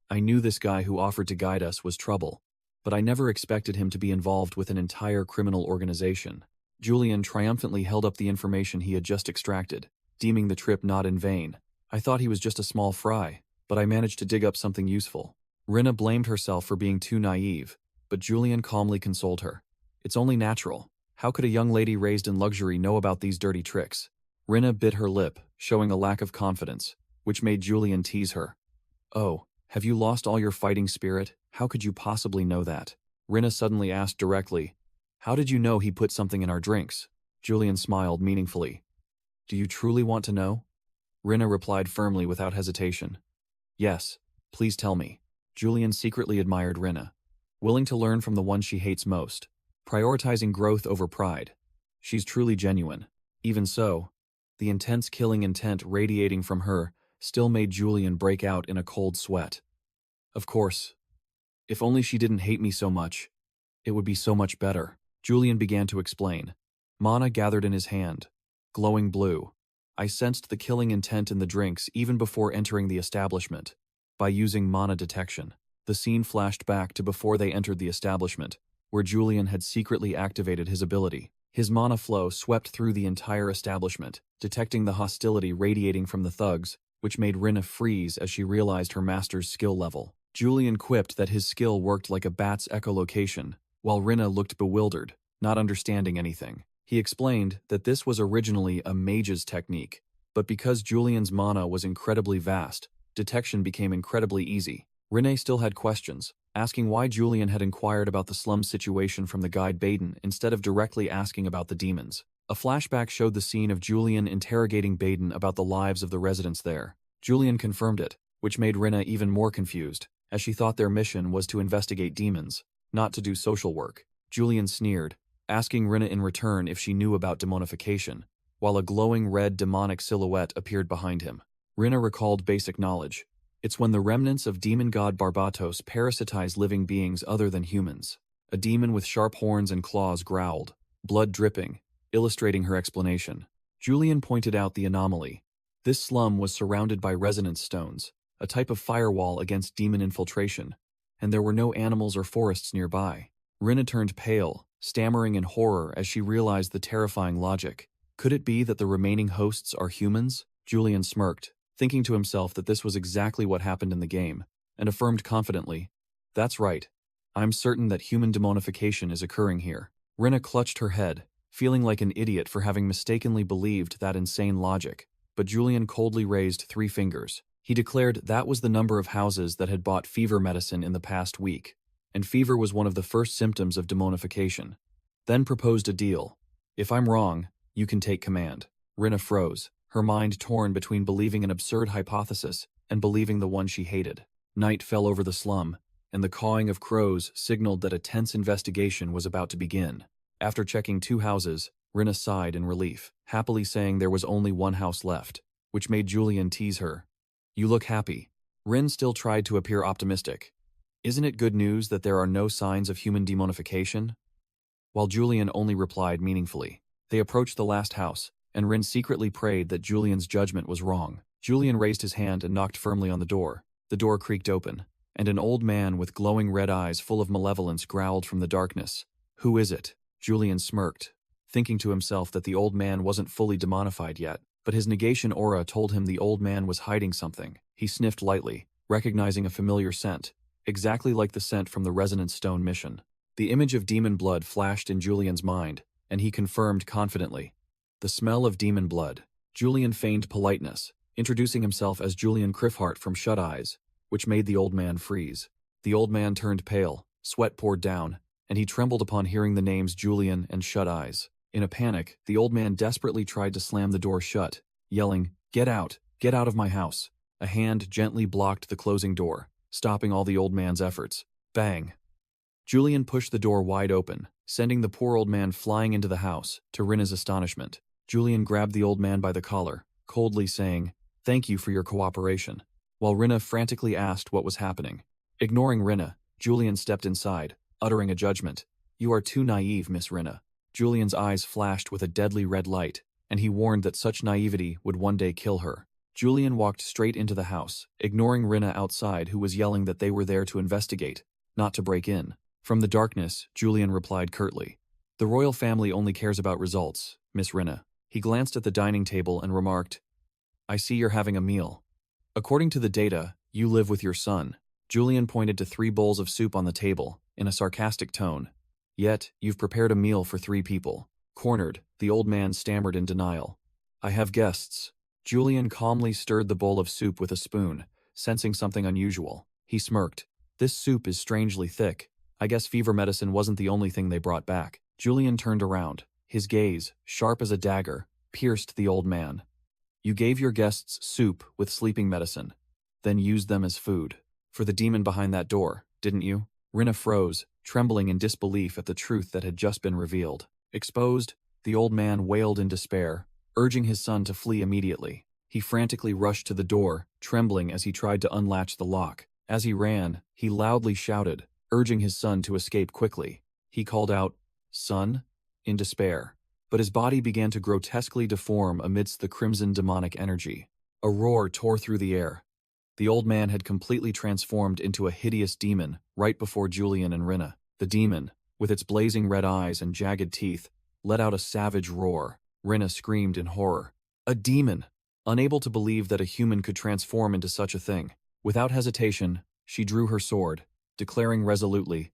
"I knew this guy who offered to guide us was trouble, but I never expected him to be involved with an entire criminal organization." Julian triumphantly held up the information he had just extracted, deeming the trip not in vain. I thought he was just a small fry, but I managed to dig up something useful. Rinna blamed herself for being too naive, but Julian calmly consoled her. It's only natural. How could a young lady raised in luxury know about these dirty tricks? Rinna bit her lip, showing a lack of confidence, which made Julian tease her. Oh, have you lost all your fighting spirit? How could you possibly know that? Rinna suddenly asked directly. How did you know he put something in our drinks? Julian smiled meaningfully. Do you truly want to know? Rinna replied firmly without hesitation. Yes, please tell me. Julian secretly admired Rinna, willing to learn from the one she hates most, prioritizing growth over pride. She's truly genuine. Even so, the intense killing intent radiating from her still made Julian break out in a cold sweat. Of course, if only she didn't hate me so much, it would be so much better. Julian began to explain. Mana gathered in his hand, glowing blue. I sensed the killing intent in the drinks even before entering the establishment. By using mana detection, the scene flashed back to before they entered the establishment, where Julian had secretly activated his ability. His mana flow swept through the entire establishment, detecting the hostility radiating from the thugs, which made Rinna freeze as she realized her master's skill level. Julian quipped that his skill worked like a bat's echolocation, while Rinna looked bewildered, not understanding anything. He explained that this was originally a mage's technique, but because Julian's mana was incredibly vast, detection became incredibly easy. Rinna still had questions, asking why Julian had inquired about the slum situation from the guide Baden instead of directly asking about the demons. A flashback showed the scene of Julian interrogating Baden about the lives of the residents there. Julian confirmed it, which made Rinna even more confused, as she thought their mission was to investigate demons, not to do social work. Julian sneered, asking Rinna in return if she knew about demonification, while a glowing red demonic silhouette appeared behind him. Rinna recalled basic knowledge. It's when the remnants of demon god Barbatos parasitize living beings other than humans. A demon with sharp horns and claws growled, blood dripping, illustrating her explanation. Julian pointed out the anomaly. This slum was surrounded by resonance stones, a type of firewall against demon infiltration, and there were no animals or forests nearby. Rinna turned pale, stammering in horror as she realized the terrifying logic. Could it be that the remaining hosts are humans? Julian smirked, thinking to himself that this was exactly what happened in the game, and affirmed confidently, "That's right. I'm certain that human demonification is occurring here." Rinna clutched her head, feeling like an idiot for having mistakenly believed that insane logic, but Julian coldly raised 3 fingers. He declared that was the number of houses that had bought fever medicine in the past week, and fever was one of the first symptoms of demonification. Then proposed a deal. If I'm wrong, you can take command. Rinna froze, her mind torn between believing an absurd hypothesis and believing the one she hated. Night fell over the slum, and the cawing of crows signaled that a tense investigation was about to begin. After checking 2 houses, Rinna sighed in relief, happily saying there was only 1 house left, which made Julian tease her. You look happy. Rin still tried to appear optimistic. Isn't it good news that there are no signs of human demonification? While Julian only replied meaningfully. They approached the last house, and Rin secretly prayed that Julian's judgment was wrong. Julian raised his hand and knocked firmly on the door. The door creaked open, and an old man with glowing red eyes full of malevolence growled from the darkness. Who is it? Julian smirked, thinking to himself that the old man wasn't fully demonified yet, but his negation aura told him the old man was hiding something. He sniffed lightly, recognizing a familiar scent, exactly like the scent from the Resonance Stone mission. The image of demon blood flashed in Julian's mind, and he confirmed confidently. The smell of demon blood. Julian feigned politeness, introducing himself as Julian Criffhart from Shut Eyes, which made the old man freeze. The old man turned pale, sweat poured down, and he trembled upon hearing the names Julian and Shut Eyes. In a panic, the old man desperately tried to slam the door shut, yelling, get out of my house." A hand gently blocked the closing door, stopping all the old man's efforts. Bang! Julian pushed the door wide open, sending the poor old man flying into the house, to Rinna's astonishment. Julian grabbed the old man by the collar, coldly saying, "Thank you for your cooperation," while Rinna frantically asked what was happening. Ignoring Rinna, Julian stepped inside, uttering a judgment. "You are too naive, Miss Rinna." Julian's eyes flashed with a deadly red light, and he warned that such naivety would one day kill her. Julian walked straight into the house, ignoring Rinna outside, who was yelling that they were there to investigate, not to break in. From the darkness, Julian replied curtly, The royal family only cares about results, Miss Rinna. He glanced at the dining table and remarked, I see you're having a meal. According to the data, you live with your son. Julian pointed to 3 bowls of soup on the table, in a sarcastic tone. Yet, you've prepared a meal for 3 people. Cornered, the old man stammered in denial. I have guests. Julian calmly stirred the bowl of soup with a spoon, sensing something unusual. He smirked. This soup is strangely thick. I guess fever medicine wasn't the only thing they brought back. Julian turned around. His gaze, sharp as a dagger, pierced the old man. You gave your guests soup with sleeping medicine, then used them as food. For the demon behind that door, didn't you? Rinna froze, trembling in disbelief at the truth that had just been revealed. Exposed, the old man wailed in despair, urging his son to flee immediately. He frantically rushed to the door, trembling as he tried to unlatch the lock. As he ran, he loudly shouted, urging his son to escape quickly. He called out, Son? In despair. But his body began to grotesquely deform amidst the crimson demonic energy. A roar tore through the air. The old man had completely transformed into a hideous demon right before Julian and Rinna. The demon, with its blazing red eyes and jagged teeth, let out a savage roar. Rinna screamed in horror. A demon! Unable to believe that a human could transform into such a thing. Without hesitation, she drew her sword, declaring resolutely,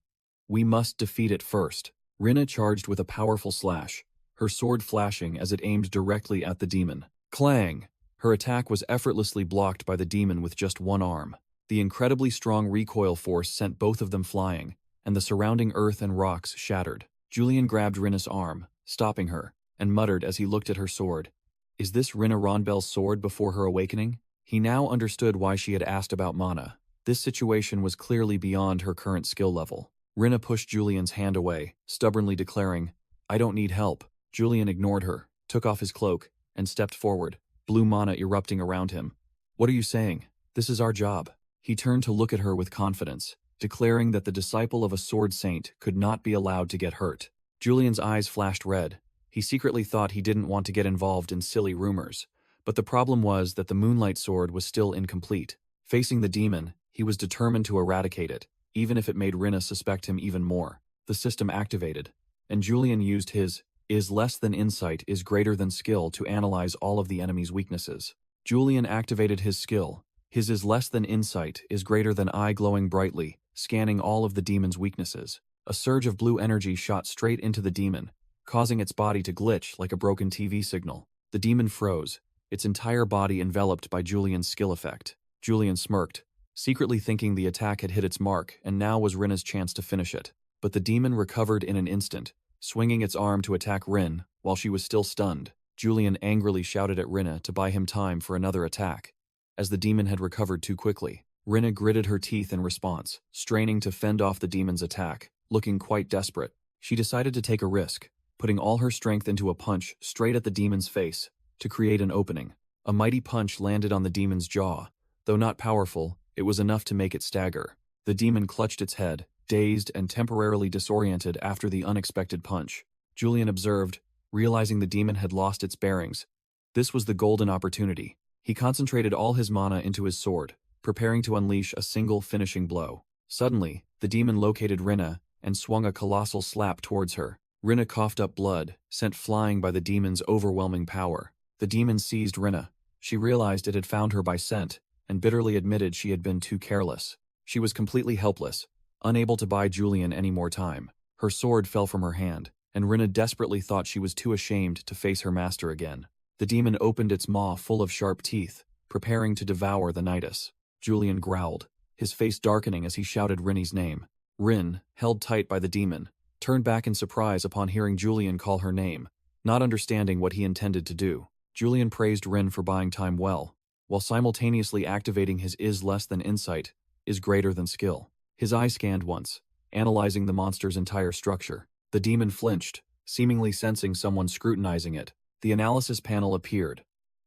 We must defeat it first. Rinna charged with a powerful slash, her sword flashing as it aimed directly at the demon. Clang! Her attack was effortlessly blocked by the demon with just one arm. The incredibly strong recoil force sent both of them flying, and the surrounding earth and rocks shattered. Julian grabbed Rinna's arm, stopping her, and muttered as he looked at her sword. Is this Rinna Ronbell's sword before her awakening? He now understood why she had asked about mana. This situation was clearly beyond her current skill level. Rinna pushed Julian's hand away, stubbornly declaring, I don't need help. Julian ignored her, took off his cloak, and stepped forward, blue mana erupting around him. What are you saying? This is our job. He turned to look at her with confidence, declaring that the disciple of a sword saint could not be allowed to get hurt. Julian's eyes flashed red. He secretly thought he didn't want to get involved in silly rumors, but the problem was that the moonlight sword was still incomplete. Facing the demon, he was determined to eradicate it, even if it made Rinna suspect him even more. The system activated, and Julian used his is less than insight is greater than skill to analyze all of the enemy's weaknesses. Julian activated his skill. His is less than insight is greater than eye glowing brightly, scanning all of the demon's weaknesses. A surge of blue energy shot straight into the demon, causing its body to glitch like a broken TV signal. The demon froze, its entire body enveloped by Julian's skill effect. Julian smirked, secretly thinking the attack had hit its mark and now was Rinna's chance to finish it. But the demon recovered in an instant, swinging its arm to attack Rin while she was still stunned. Julian angrily shouted at Rinna to buy him time for another attack, as the demon had recovered too quickly. Rinna gritted her teeth in response, straining to fend off the demon's attack, looking quite desperate. She decided to take a risk, putting all her strength into a punch straight at the demon's face to create an opening. A mighty punch landed on the demon's jaw. Though not powerful, it was enough to make it stagger. The demon clutched its head, dazed and temporarily disoriented after the unexpected punch. Julian observed, realizing the demon had lost its bearings. This was the golden opportunity. He concentrated all his mana into his sword, preparing to unleash a single finishing blow. Suddenly, the demon located Rinna and swung a colossal slap towards her. Rinna coughed up blood, sent flying by the demon's overwhelming power. The demon seized Rinna. She realized it had found her by scent, and bitterly admitted she had been too careless. She was completely helpless, unable to buy Julian any more time. Her sword fell from her hand, and Rinna desperately thought she was too ashamed to face her master again. The demon opened its maw full of sharp teeth, preparing to devour the Nidus. Julian growled, his face darkening as he shouted Rinny's name. Rin, held tight by the demon, turned back in surprise upon hearing Julian call her name, not understanding what he intended to do. Julian praised Rin for buying time well, while simultaneously activating his is less than insight, is greater than skill. His eye scanned once, analyzing the monster's entire structure. The demon flinched, seemingly sensing someone scrutinizing it. The analysis panel appeared,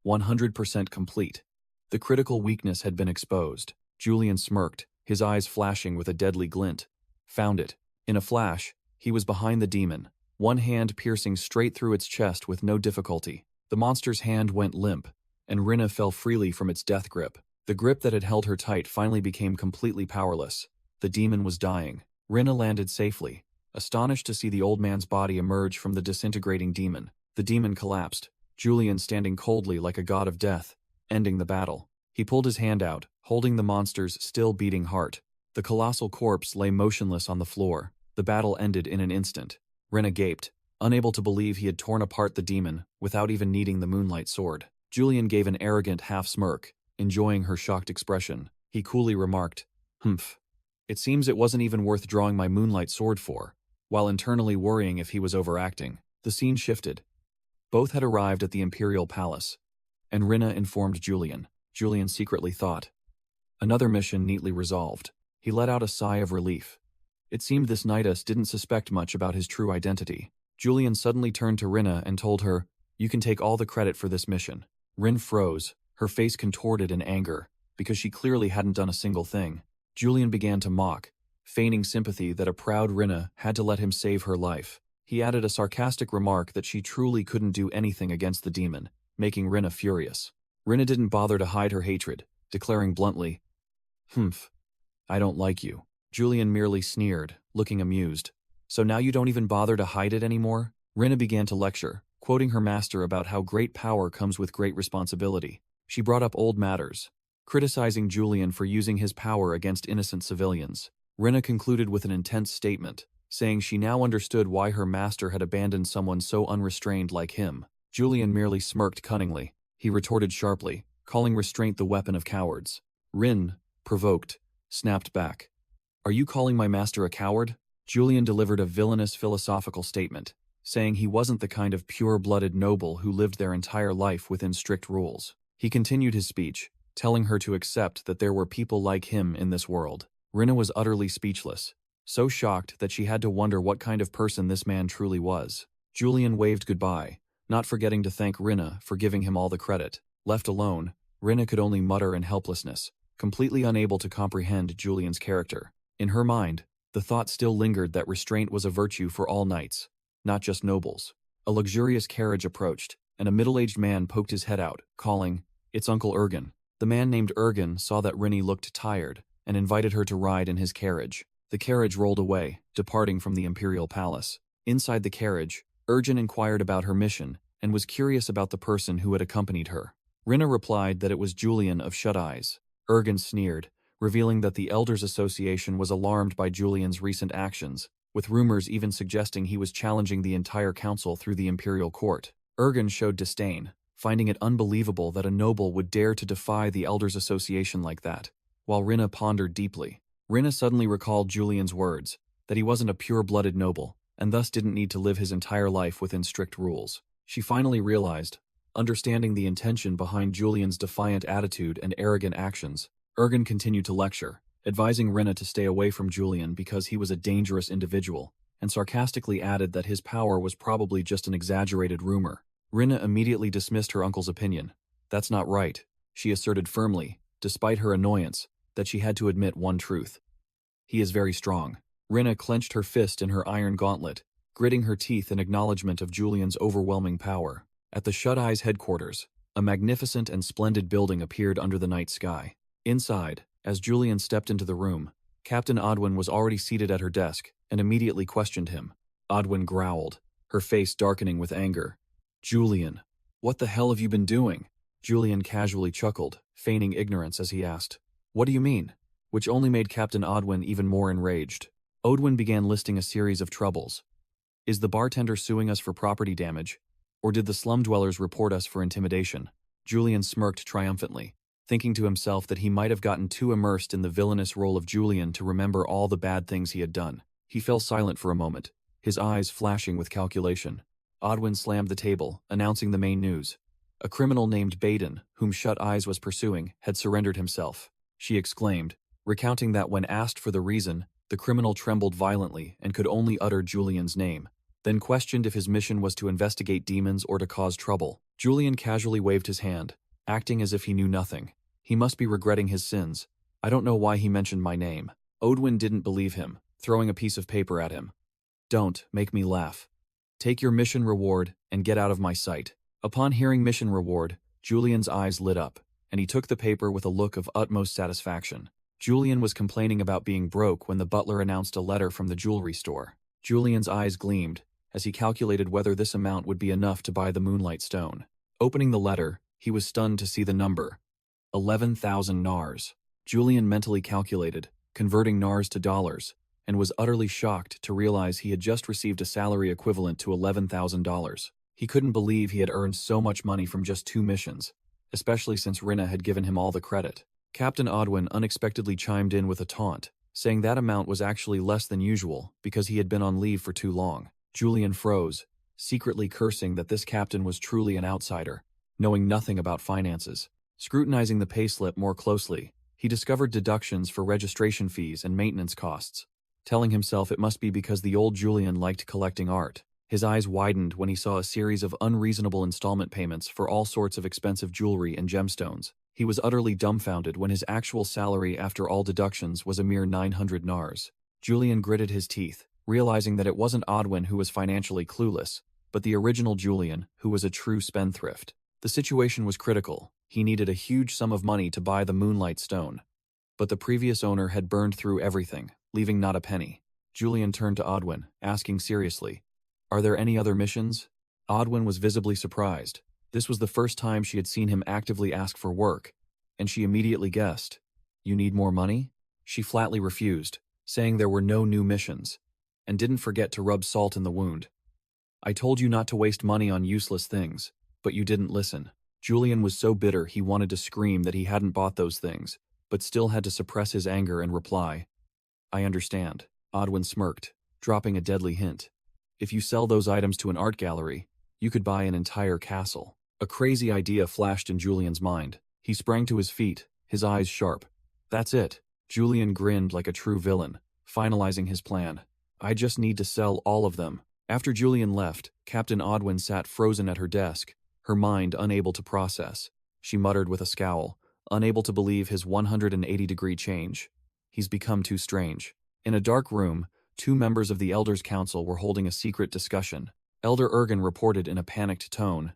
100% complete. The critical weakness had been exposed. Julian smirked, his eyes flashing with a deadly glint. Found it. In a flash, he was behind the demon, one hand piercing straight through its chest with no difficulty. The monster's hand went limp, and Rinna fell freely from its death grip. The grip that had held her tight finally became completely powerless. The demon was dying. Rinna landed safely, astonished to see the old man's body emerge from the disintegrating demon. The demon collapsed, Julian standing coldly like a god of death, ending the battle. He pulled his hand out, holding the monster's still beating heart. The colossal corpse lay motionless on the floor. The battle ended in an instant. Rinna gaped, unable to believe he had torn apart the demon without even needing the moonlight sword. Julian gave an arrogant half-smirk, enjoying her shocked expression. He coolly remarked, "Humph. It seems it wasn't even worth drawing my moonlight sword for," while internally worrying if he was overacting. The scene shifted. Both had arrived at the Imperial Palace, and Rinna informed Julian. Julian secretly thought, another mission neatly resolved. He let out a sigh of relief. It seemed this Nidus didn't suspect much about his true identity. Julian suddenly turned to Rinna and told her, "You can take all the credit for this mission." Rin froze, her face contorted in anger, because she clearly hadn't done a single thing. Julian began to mock, feigning sympathy that a proud Rinna had to let him save her life. He added a sarcastic remark that she truly couldn't do anything against the demon, making Rinna furious. Rinna didn't bother to hide her hatred, declaring bluntly, "Humph. I don't like you." Julian merely sneered, looking amused. "So now you don't even bother to hide it anymore?" Rinna began to lecture, quoting her master about how great power comes with great responsibility. She brought up old matters, criticizing Julian for using his power against innocent civilians. Rinna concluded with an intense statement, saying she now understood why her master had abandoned someone so unrestrained like him. Julian merely smirked cunningly. He retorted sharply, calling restraint the weapon of cowards. Rin, provoked, snapped back. "Are you calling my master a coward?" Julian delivered a villainous philosophical statement, saying he wasn't the kind of pure-blooded noble who lived their entire life within strict rules. He continued his speech, telling her to accept that there were people like him in this world. Rinna was utterly speechless, so shocked that she had to wonder what kind of person this man truly was. Julian waved goodbye, not forgetting to thank Rinna for giving him all the credit. Left alone, Rinna could only mutter in helplessness, completely unable to comprehend Julian's character. In her mind, the thought still lingered that restraint was a virtue for all knights, not just nobles. A luxurious carriage approached, and a middle-aged man poked his head out, calling, "It's Uncle Ergen." The man named Ergen saw that Rinny looked tired, and invited her to ride in his carriage. The carriage rolled away, departing from the Imperial Palace. Inside the carriage, Ergen inquired about her mission, and was curious about the person who had accompanied her. Rinna replied that it was Julian of Shut Eyes. Ergen sneered, revealing that the Elders Association was alarmed by Julian's recent actions, with rumors even suggesting he was challenging the entire council through the Imperial Court. Ergen showed disdain, finding it unbelievable that a noble would dare to defy the Elders Association like that, while Rinna pondered deeply. Rinna suddenly recalled Julian's words, that he wasn't a pure-blooded noble, and thus didn't need to live his entire life within strict rules. She finally realized, understanding the intention behind Julian's defiant attitude and arrogant actions. Ergen continued to lecture, advising Rinna to stay away from Julian because he was a dangerous individual, and sarcastically added that his power was probably just an exaggerated rumor. Rinna immediately dismissed her uncle's opinion. "That's not right," she asserted firmly, despite her annoyance, that she had to admit one truth. "He is very strong." Rinna clenched her fist in her iron gauntlet, gritting her teeth in acknowledgement of Julian's overwhelming power. At the Shut Eyes headquarters, a magnificent and splendid building appeared under the night sky. Inside, as Julian stepped into the room, Captain Odwin was already seated at her desk and immediately questioned him. Odwin growled, her face darkening with anger. "Julian, what the hell have you been doing?" Julian casually chuckled, feigning ignorance as he asked, "What do you mean?" Which only made Captain Odwin even more enraged. Odwin began listing a series of troubles. "Is the bartender suing us for property damage? Or did the slum dwellers report us for intimidation?" Julian smirked triumphantly, thinking to himself that he might have gotten too immersed in the villainous role of Julian to remember all the bad things he had done. He fell silent for a moment, his eyes flashing with calculation. Odwin slammed the table, announcing the main news. A criminal named Baden, whom Shut Eyes was pursuing, had surrendered himself. She exclaimed, recounting that when asked for the reason, the criminal trembled violently and could only utter Julian's name, then questioned if his mission was to investigate demons or to cause trouble. Julian casually waved his hand, acting as if he knew nothing. He must be regretting his sins. "I don't know why he mentioned my name." Odwin didn't believe him, throwing a piece of paper at him. "Don't make me laugh. Take your mission reward and get out of my sight." Upon hearing mission reward, Julian's eyes lit up, and he took the paper with a look of utmost satisfaction. Julian was complaining about being broke when the butler announced a letter from the jewelry store. Julian's eyes gleamed as he calculated whether this amount would be enough to buy the Moonlight Stone. Opening the letter, he was stunned to see the number. 11,000 nars. Julian mentally calculated, converting nars to dollars, and was utterly shocked to realize he had just received a salary equivalent to $11,000. He couldn't believe he had earned so much money from just 2 missions, especially since Rinna had given him all the credit. Captain Odwin unexpectedly chimed in with a taunt, saying that amount was actually less than usual because he had been on leave for too long. Julian froze, secretly cursing that this captain was truly an outsider, knowing nothing about finances. Scrutinizing the payslip more closely, he discovered deductions for registration fees and maintenance costs, telling himself it must be because the old Julian liked collecting art. His eyes widened when he saw a series of unreasonable installment payments for all sorts of expensive jewelry and gemstones. He was utterly dumbfounded when his actual salary after all deductions was a mere 900 nars. Julian gritted his teeth, realizing that it wasn't Odwin who was financially clueless, but the original Julian, who was a true spendthrift. The situation was critical. He needed a huge sum of money to buy the Moonlight Stone. But the previous owner had burned through everything, leaving not a penny. Julian turned to Odwin, asking seriously, "Are there any other missions?" Odwin was visibly surprised. This was the first time she had seen him actively ask for work, and she immediately guessed. "You need more money?" She flatly refused, saying there were no new missions, and didn't forget to rub salt in the wound. "I told you not to waste money on useless things, but you didn't listen." Julian was so bitter he wanted to scream that he hadn't bought those things, but still had to suppress his anger and reply, "I understand." Odwin smirked, dropping a deadly hint. "If you sell those items to an art gallery, you could buy an entire castle." A crazy idea flashed in Julian's mind. He sprang to his feet, his eyes sharp. "That's it." Julian grinned like a true villain, finalizing his plan. "I just need to sell all of them." After Julian left, Captain Odwin sat frozen at her desk, her mind unable to process. She muttered with a scowl, unable to believe his 180-degree change. He's become too strange. In a dark room, 2 members of the Elders' Council were holding a secret discussion. Elder Ergen reported in a panicked tone,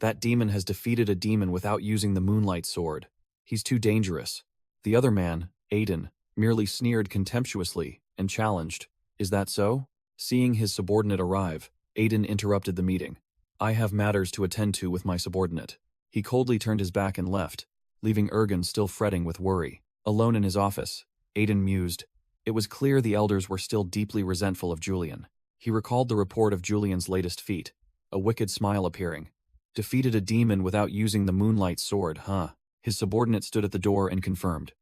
"That demon has defeated a demon without using the Moonlight Sword. He's too dangerous." The other man, Aiden, merely sneered contemptuously and challenged, "Is that so?" Seeing his subordinate arrive, Aiden interrupted the meeting. "I have matters to attend to with my subordinate." He coldly turned his back and left, leaving Ergen still fretting with worry. Alone in his office, Aiden mused. It was clear the elders were still deeply resentful of Julian. He recalled the report of Julian's latest feat, a wicked smile appearing. "Defeated a demon without using the Moonlight Sword, huh?" His subordinate stood at the door and confirmed,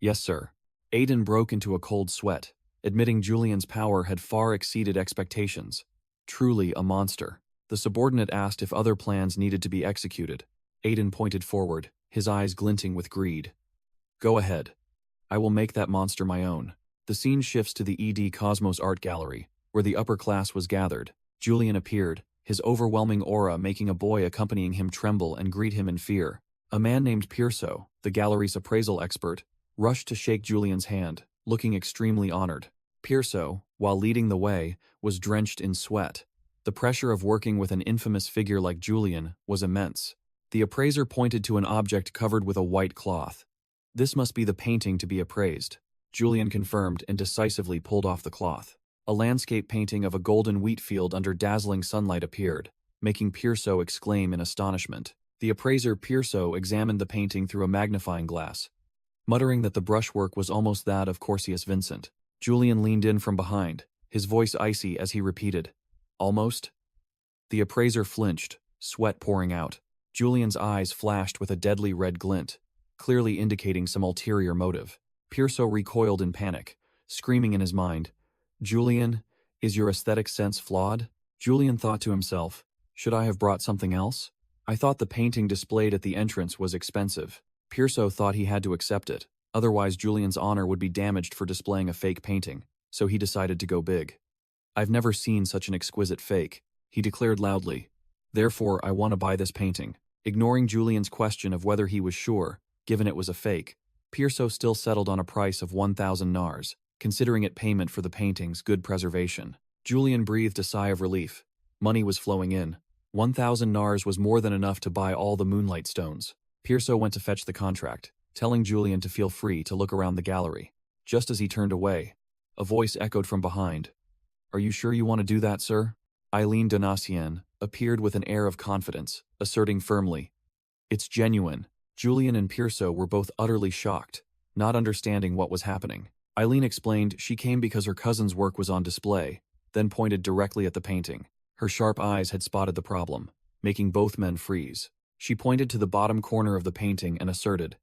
"Yes, sir." Aiden broke into a cold sweat, admitting Julian's power had far exceeded expectations. Truly a monster. The subordinate asked if other plans needed to be executed. Aiden pointed forward, his eyes glinting with greed. "Go ahead. I will make that monster my own." The scene shifts to the ED Cosmos Art Gallery, where the upper class was gathered. Julian appeared, his overwhelming aura making a boy accompanying him tremble and greet him in fear. A man named Pierso, the gallery's appraisal expert, rushed to shake Julian's hand, looking extremely honored. Pierso, while leading the way, was drenched in sweat. The pressure of working with an infamous figure like Julian was immense. The appraiser pointed to an object covered with a white cloth. "This must be the painting to be appraised." Julian confirmed and decisively pulled off the cloth. A landscape painting of a golden wheat field under dazzling sunlight appeared, making Pierso exclaim in astonishment. The appraiser Pierso examined the painting through a magnifying glass, muttering that the brushwork was almost that of Corsius Vincent. Julian leaned in from behind, his voice icy as he repeated, "Almost?" The appraiser flinched, sweat pouring out. Julian's eyes flashed with a deadly red glint, clearly indicating some ulterior motive. Pierso recoiled in panic, screaming in his mind, "Julian, is your aesthetic sense flawed?" Julian thought to himself, "Should I have brought something else? I thought the painting displayed at the entrance was expensive." Pierso thought he had to accept it, otherwise Julian's honor would be damaged for displaying a fake painting, so he decided to go big. "I've never seen such an exquisite fake," he declared loudly. "Therefore, I want to buy this painting." Ignoring Julian's question of whether he was sure, given it was a fake, Pierso still settled on a price of 1,000 nars, considering it payment for the painting's good preservation. Julian breathed a sigh of relief. Money was flowing in. 1,000 nars was more than enough to buy all the Moonlight Stones. Pierso went to fetch the contract, telling Julian to feel free to look around the gallery. Just as he turned away, a voice echoed from behind. Are you sure you want to do that, sir? Eileen Donatien appeared with an air of confidence, asserting firmly, "It's genuine." Julian and Pierso were both utterly shocked, not understanding what was happening. Eileen explained she came because her cousin's work was on display, then pointed directly at the painting. Her sharp eyes had spotted the problem, making both men freeze. She pointed to the bottom corner of the painting and asserted,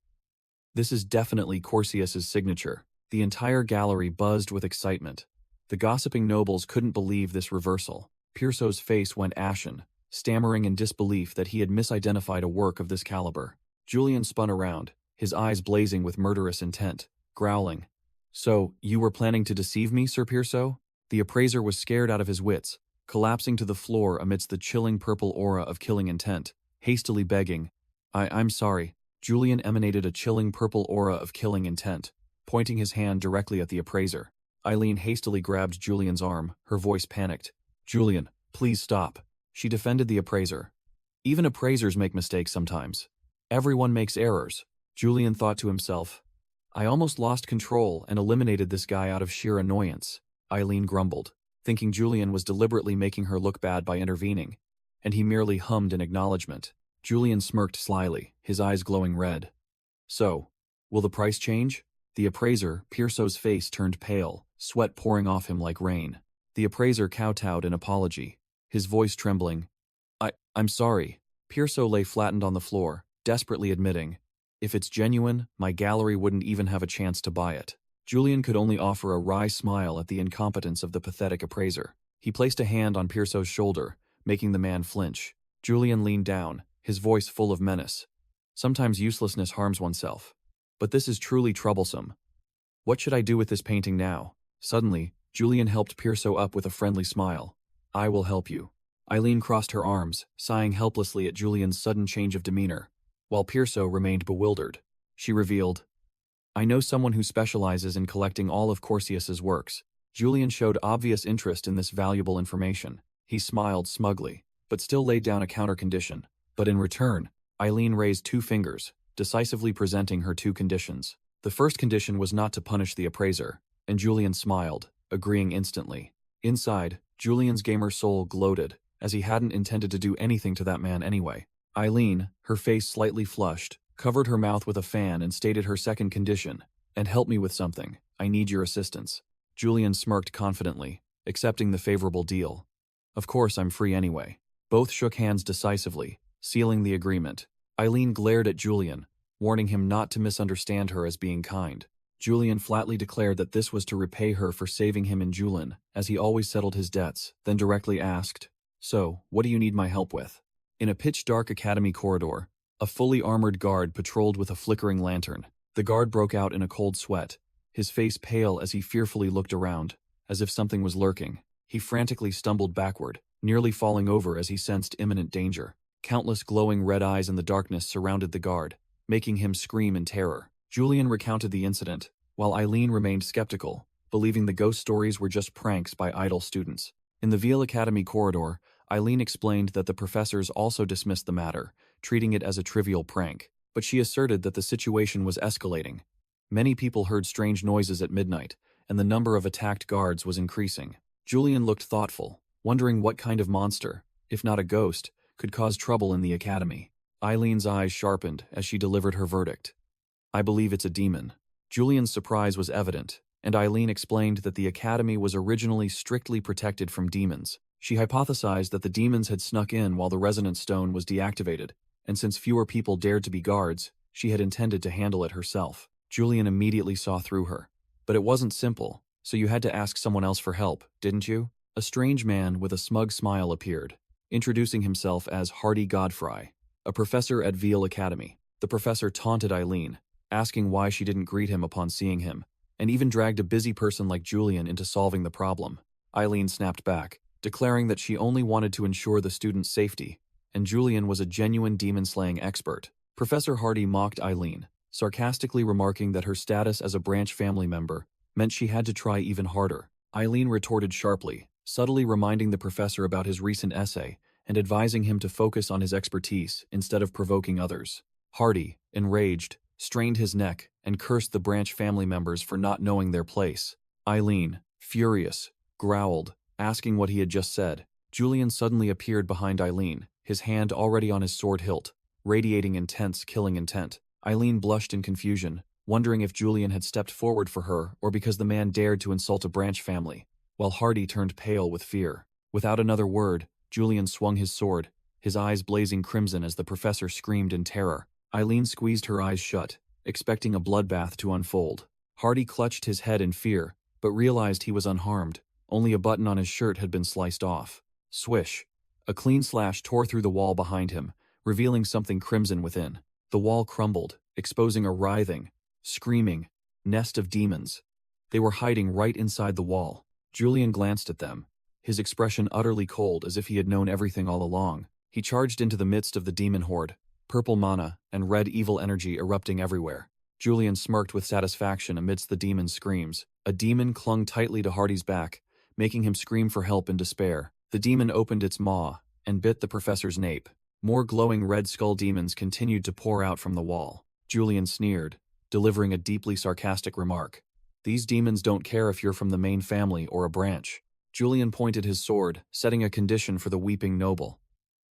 "This is definitely Corsius's signature." The entire gallery buzzed with excitement. The gossiping nobles couldn't believe this reversal. Pierso's face went ashen, stammering in disbelief that he had misidentified a work of this caliber. Julian spun around, his eyes blazing with murderous intent, growling, "So, you were planning to deceive me, Sir Pierso?" The appraiser was scared out of his wits, collapsing to the floor amidst the chilling purple aura of killing intent, hastily begging, I'm sorry." Julian emanated a chilling purple aura of killing intent, pointing his hand directly at the appraiser. Eileen hastily grabbed Julian's arm, her voice panicked. "Julian, please stop." She defended the appraiser. "Even appraisers make mistakes sometimes. Everyone makes errors." Julian thought to himself, "I almost lost control and eliminated this guy out of sheer annoyance." Eileen grumbled, thinking Julian was deliberately making her look bad by intervening, and he merely hummed in acknowledgement. Julian smirked slyly, his eyes glowing red. "So, will the price change?" The appraiser, Pierso's face turned pale, sweat pouring off him like rain. The appraiser kowtowed in apology, his voice trembling. I'm sorry." Pierso lay flattened on the floor, desperately admitting, "If it's genuine, my gallery wouldn't even have a chance to buy it." Julian could only offer a wry smile at the incompetence of the pathetic appraiser. He placed a hand on Pierso's shoulder, making the man flinch. Julian leaned down, his voice full of menace. "Sometimes uselessness harms oneself. But this is truly troublesome. What should I do with this painting now?" Suddenly, Julian helped Pierso up with a friendly smile. "I will help you." Eileen crossed her arms, sighing helplessly at Julian's sudden change of demeanor, while Pierso remained bewildered. She revealed, "I know someone who specializes in collecting all of Corsius's works." Julian showed obvious interest in this valuable information. He smiled smugly, but still laid down a counter-condition. But in return, Eileen raised 2 fingers, decisively presenting her 2 conditions. The first condition was not to punish the appraiser, and Julian smiled, agreeing instantly. Inside, Julian's gamer soul gloated, as he hadn't intended to do anything to that man anyway. Eileen, her face slightly flushed, covered her mouth with a fan and stated her second condition, "And help me with something. I need your assistance." Julian smirked confidently, accepting the favorable deal. "Of course, I'm free anyway." Both shook hands decisively, sealing the agreement. Eileen glared at Julian, warning him not to misunderstand her as being kind. Julian flatly declared that this was to repay her for saving him in Julin, as he always settled his debts, then directly asked, "So, what do you need my help with?" In a pitch-dark academy corridor, a fully armored guard patrolled with a flickering lantern. The guard broke out in a cold sweat, his face pale as he fearfully looked around, as if something was lurking. He frantically stumbled backward, nearly falling over as he sensed imminent danger. Countless glowing red eyes in the darkness surrounded the guard, making him scream in terror. Julian recounted the incident, while Eileen remained skeptical, believing the ghost stories were just pranks by idle students. In the Veal Academy corridor, Eileen explained that the professors also dismissed the matter, treating it as a trivial prank, but she asserted that the situation was escalating. Many people heard strange noises at midnight, and the number of attacked guards was increasing. Julian looked thoughtful, wondering what kind of monster, if not a ghost, could cause trouble in the academy. Eileen's eyes sharpened as she delivered her verdict. "I believe it's a demon." Julian's surprise was evident, and Eileen explained that the academy was originally strictly protected from demons. She hypothesized that the demons had snuck in while the resonance stone was deactivated, and since fewer people dared to be guards, she had intended to handle it herself. Julian immediately saw through her. "But it wasn't simple, so you had to ask someone else for help, didn't you?" A strange man with a smug smile appeared, introducing himself as Hardy Godfrey, a professor at Veal Academy. The professor taunted Eileen, asking why she didn't greet him upon seeing him, and even dragged a busy person like Julian into solving the problem. Eileen snapped back, declaring that she only wanted to ensure the student's safety, and Julian was a genuine demon-slaying expert. Professor Hardy mocked Eileen, sarcastically remarking that her status as a branch family member meant she had to try even harder. Eileen retorted sharply, subtly reminding the professor about his recent essay and advising him to focus on his expertise instead of provoking others. Hardy, enraged, strained his neck and cursed the branch family members for not knowing their place. Eileen, furious, growled, asking what he had just said. Julian suddenly appeared behind Eileen, his hand already on his sword hilt, radiating intense, killing intent. Eileen blushed in confusion, wondering if Julian had stepped forward for her or because the man dared to insult a branch family, while Hardy turned pale with fear. Without another word, Julian swung his sword, his eyes blazing crimson as the professor screamed in terror. Eileen squeezed her eyes shut, expecting a bloodbath to unfold. Hardy clutched his head in fear, but realized he was unharmed. Only a button on his shirt had been sliced off. Swish! A clean slash tore through the wall behind him, revealing something crimson within. The wall crumbled, exposing a writhing, screaming nest of demons. They were hiding right inside the wall. Julian glanced at them, his expression utterly cold as if he had known everything all along. He charged into the midst of the demon horde, purple mana and red evil energy erupting everywhere. Julian smirked with satisfaction amidst the demon's screams. A demon clung tightly to Hardy's back, making him scream for help in despair. The demon opened its maw and bit the professor's nape. More glowing red skull demons continued to pour out from the wall. Julian sneered, delivering a deeply sarcastic remark. These demons don't care if you're from the main family or a branch. Julian pointed his sword, setting a condition for the weeping noble.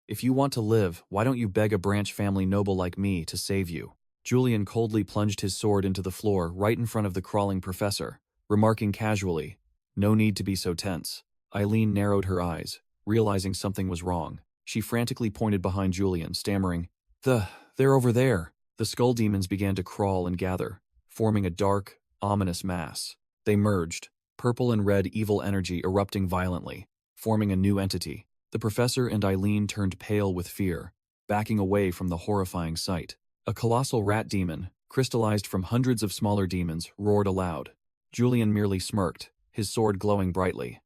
If you want to live, why don't you beg a branch family noble like me to save you? Julian coldly plunged his sword into the floor right in front of the crawling professor, remarking casually, "No need to be so tense." Eileen narrowed her eyes, realizing something was wrong. She frantically pointed behind Julian, stammering, They're over there." The skull demons began to crawl and gather, forming a dark, ominous mass. They merged, purple and red evil energy erupting violently, forming a new entity. The professor and Eileen turned pale with fear, backing away from the horrifying sight. A colossal rat demon, crystallized from hundreds of smaller demons, roared aloud. Julian merely smirked, his sword glowing brightly.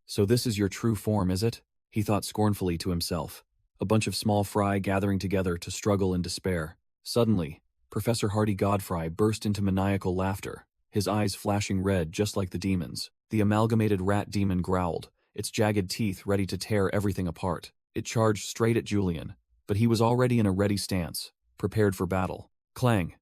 "So this is your true form, is it?" he thought scornfully to himself. A bunch of small fry gathering together to struggle in despair. Suddenly, Professor Hardy Godfrey burst into maniacal laughter, his eyes flashing red just like the demons. The amalgamated rat demon growled, its jagged teeth ready to tear everything apart. It charged straight at Julian, but he was already in a ready stance, prepared for battle. Clang!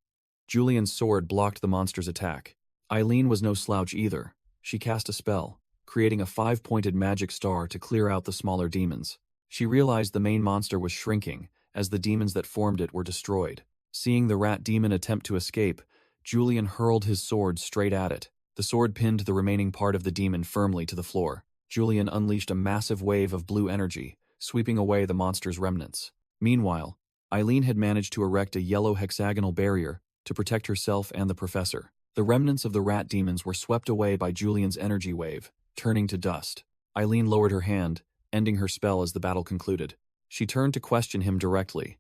Julian's sword blocked the monster's attack. Eileen was no slouch either. She cast a spell, creating a 5-pointed magic star to clear out the smaller demons. She realized the main monster was shrinking, as the demons that formed it were destroyed. Seeing the rat demon attempt to escape, Julian hurled his sword straight at it. The sword pinned the remaining part of the demon firmly to the floor. Julian unleashed a massive wave of blue energy, sweeping away the monster's remnants. Meanwhile, Eileen had managed to erect a yellow hexagonal barrier to protect herself and the professor. The remnants of the rat demons were swept away by Julian's energy wave, turning to dust. Eileen lowered her hand, ending her spell as the battle concluded. She turned to question him directly.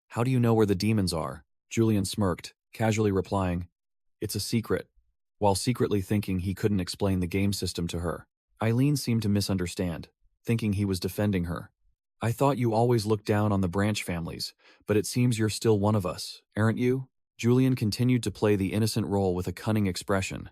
"How do you know where the demons are?" Julian smirked, casually replying, "It's a secret," while secretly thinking he couldn't explain the game system to her. Eileen seemed to misunderstand, thinking he was defending her. "I thought you always looked down on the branch families, but it seems you're still one of us, aren't you?" Julian continued to play the innocent role with a cunning expression.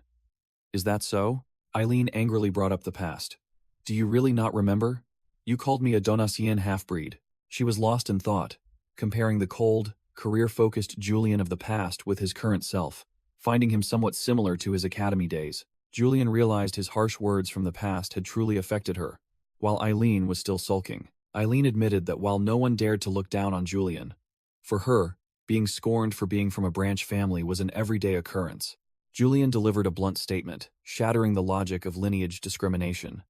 "Is that so?" Eileen angrily brought up the past. "Do you really not remember? You called me a Donatien half-breed." She was lost in thought, comparing the cold, career-focused Julian of the past with his current self, finding him somewhat similar to his academy days. Julian realized his harsh words from the past had truly affected her, while Eileen was still sulking. Eileen admitted that while no one dared to look down on Julian, for her, being scorned for being from a branch family was an everyday occurrence. Julian delivered a blunt statement, shattering the logic of lineage discrimination.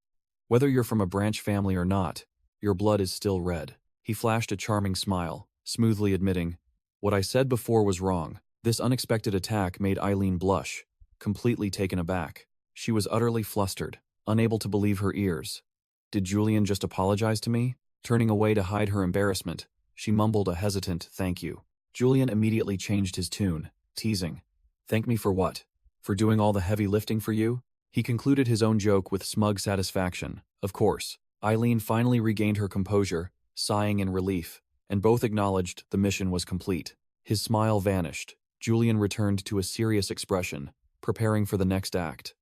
"Whether you're from a branch family or not, your blood is still red." He flashed a charming smile, smoothly admitting, "What I said before was wrong." This unexpected attack made Eileen blush, completely taken aback. She was utterly flustered, unable to believe her ears. "Did Julian just apologize to me?" Turning away to hide her embarrassment, she mumbled a hesitant "thank you." Julian immediately changed his tune, teasing, "Thank me for what? For doing all the heavy lifting for you?" He concluded his own joke with smug satisfaction. Of course. Eileen finally regained her composure, sighing in relief, and both acknowledged the mission was complete. His smile vanished. Julian returned to a serious expression, preparing for the next act.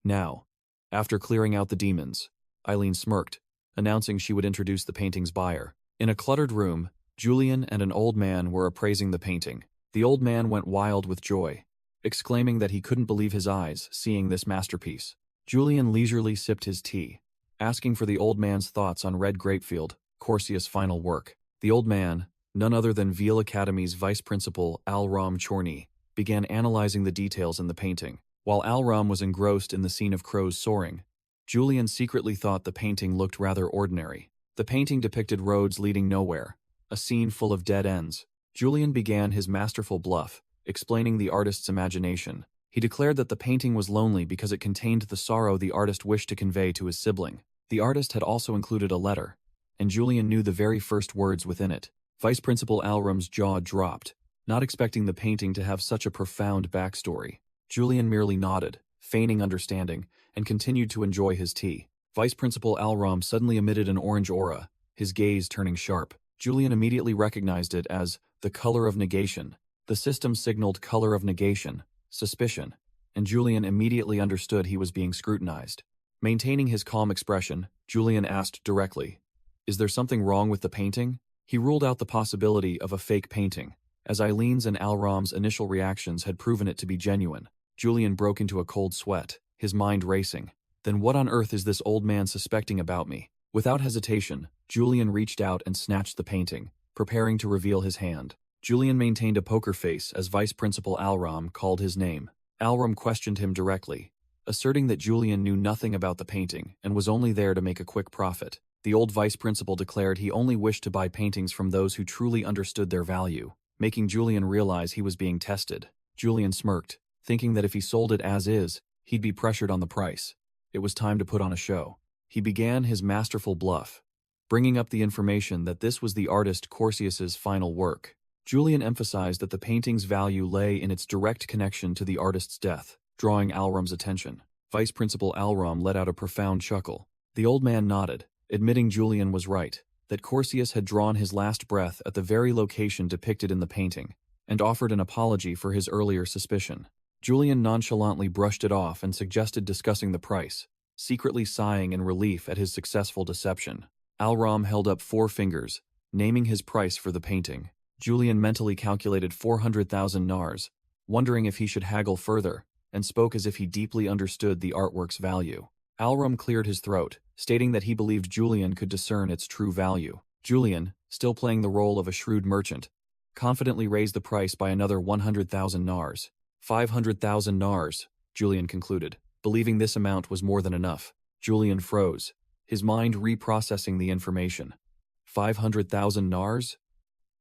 Now, after clearing out the demons, Eileen smirked, announcing she would introduce the painting's buyer. In a cluttered room, Julian and an old man were appraising the painting. The old man went wild with joy, exclaiming that he couldn't believe his eyes seeing this masterpiece. Julian leisurely sipped his tea, asking for the old man's thoughts on Red Grapefield, Corsius' final work. The old man, none other than Veal Academy's vice principal Alram Chorny, began analyzing the details in the painting. While Alram was engrossed in the scene of crows soaring, Julian secretly thought the painting looked rather ordinary. The painting depicted roads leading nowhere, a scene full of dead ends. Julian began his masterful bluff, explaining the artist's imagination. He declared that the painting was lonely because it contained the sorrow the artist wished to convey to his sibling. The artist had also included a letter, and Julian knew the very first words within it. Vice Principal Alram's jaw dropped, not expecting the painting to have such a profound backstory. Julian merely nodded, feigning understanding, and continued to enjoy his tea. Vice Principal Alram suddenly emitted an orange aura, his gaze turning sharp. Julian immediately recognized it as the color of negation. The system signaled color of negation, suspicion, and Julian immediately understood he was being scrutinized. Maintaining his calm expression, Julian asked directly, "Is there something wrong with the painting?" He ruled out the possibility of a fake painting, as Eileen's and Alram's initial reactions had proven it to be genuine. Julian broke into a cold sweat, his mind racing. Then what on earth is this old man suspecting about me? Without hesitation, Julian reached out and snatched the painting, preparing to reveal his hand. Julian maintained a poker face as Vice Principal Alram called his name. Alram questioned him directly, asserting that Julian knew nothing about the painting and was only there to make a quick profit. The old vice principal declared he only wished to buy paintings from those who truly understood their value, making Julian realize he was being tested. Julian smirked, thinking that if he sold it as is, he'd be pressured on the price. It was time to put on a show. He began his masterful bluff, bringing up the information that this was the artist Corsius's final work. Julian emphasized that the painting's value lay in its direct connection to the artist's death, drawing Alram's attention. Vice Principal Alram let out a profound chuckle. The old man nodded, admitting Julian was right, that Corsius had drawn his last breath at the very location depicted in the painting, and offered an apology for his earlier suspicion. Julian nonchalantly brushed it off and suggested discussing the price, secretly sighing in relief at his successful deception. Alram held up 4 fingers, naming his price for the painting. Julian mentally calculated 400,000 nars, wondering if he should haggle further, and spoke as if he deeply understood the artwork's value. Alram cleared his throat, stating that he believed Julian could discern its true value. Julian, still playing the role of a shrewd merchant, confidently raised the price by another 100,000 nars. 500,000 nars, Julian concluded, believing this amount was more than enough. Julian froze, his mind reprocessing the information. 500,000 nars?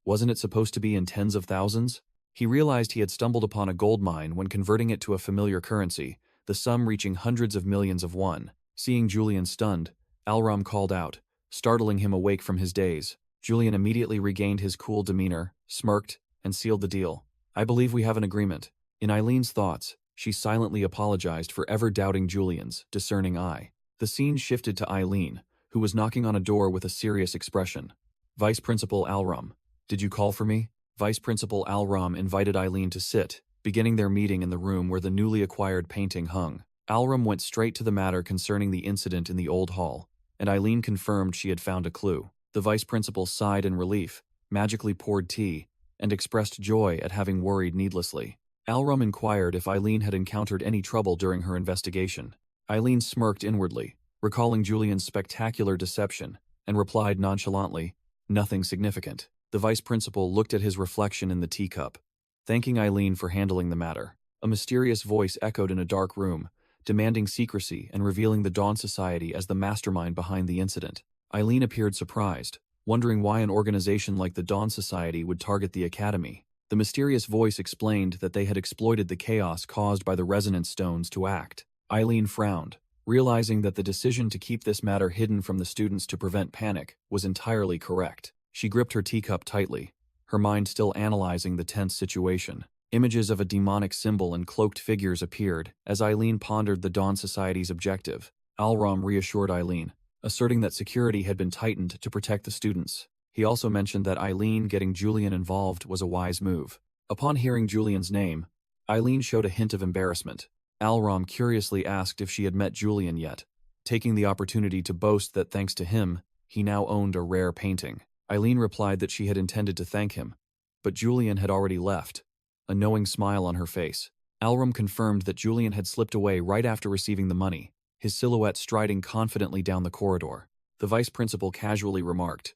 Wasn't it supposed to be in tens of thousands? He realized he had stumbled upon a gold mine when converting it to a familiar currency, the sum reaching hundreds of millions of won. Seeing Julian stunned, Alram called out, startling him awake from his daze. Julian immediately regained his cool demeanor, smirked, and sealed the deal. "I believe we have an agreement." In Eileen's thoughts, she silently apologized for ever doubting Julian's discerning eye. The scene shifted to Eileen, who was knocking on a door with a serious expression. "Vice Principal Alram, did you call for me?" Vice Principal Alram invited Eileen to sit, beginning their meeting in the room where the newly acquired painting hung. Alram went straight to the matter concerning the incident in the old hall, and Eileen confirmed she had found a clue. The vice principal sighed in relief, magically poured tea, and expressed joy at having worried needlessly. Alram inquired if Eileen had encountered any trouble during her investigation. Eileen smirked inwardly, recalling Julian's spectacular deception, and replied nonchalantly, "Nothing significant." The vice principal looked at his reflection in the teacup, thanking Eileen for handling the matter. A mysterious voice echoed in a dark room, demanding secrecy and revealing the Dawn Society as the mastermind behind the incident. Eileen appeared surprised, wondering why an organization like the Dawn Society would target the Academy. The mysterious voice explained that they had exploited the chaos caused by the resonance stones to act. Eileen frowned, realizing that the decision to keep this matter hidden from the students to prevent panic was entirely correct. She gripped her teacup tightly, her mind still analyzing the tense situation. Images of a demonic symbol and cloaked figures appeared as Eileen pondered the Dawn Society's objective. Alram reassured Eileen, asserting that security had been tightened to protect the students. He also mentioned that Eileen getting Julian involved was a wise move. Upon hearing Julian's name, Eileen showed a hint of embarrassment. Alram curiously asked if she had met Julian yet, taking the opportunity to boast that thanks to him, he now owned a rare painting. Eileen replied that she had intended to thank him, but Julian had already left, a knowing smile on her face. Alram confirmed that Julian had slipped away right after receiving the money, his silhouette striding confidently down the corridor. The vice principal casually remarked,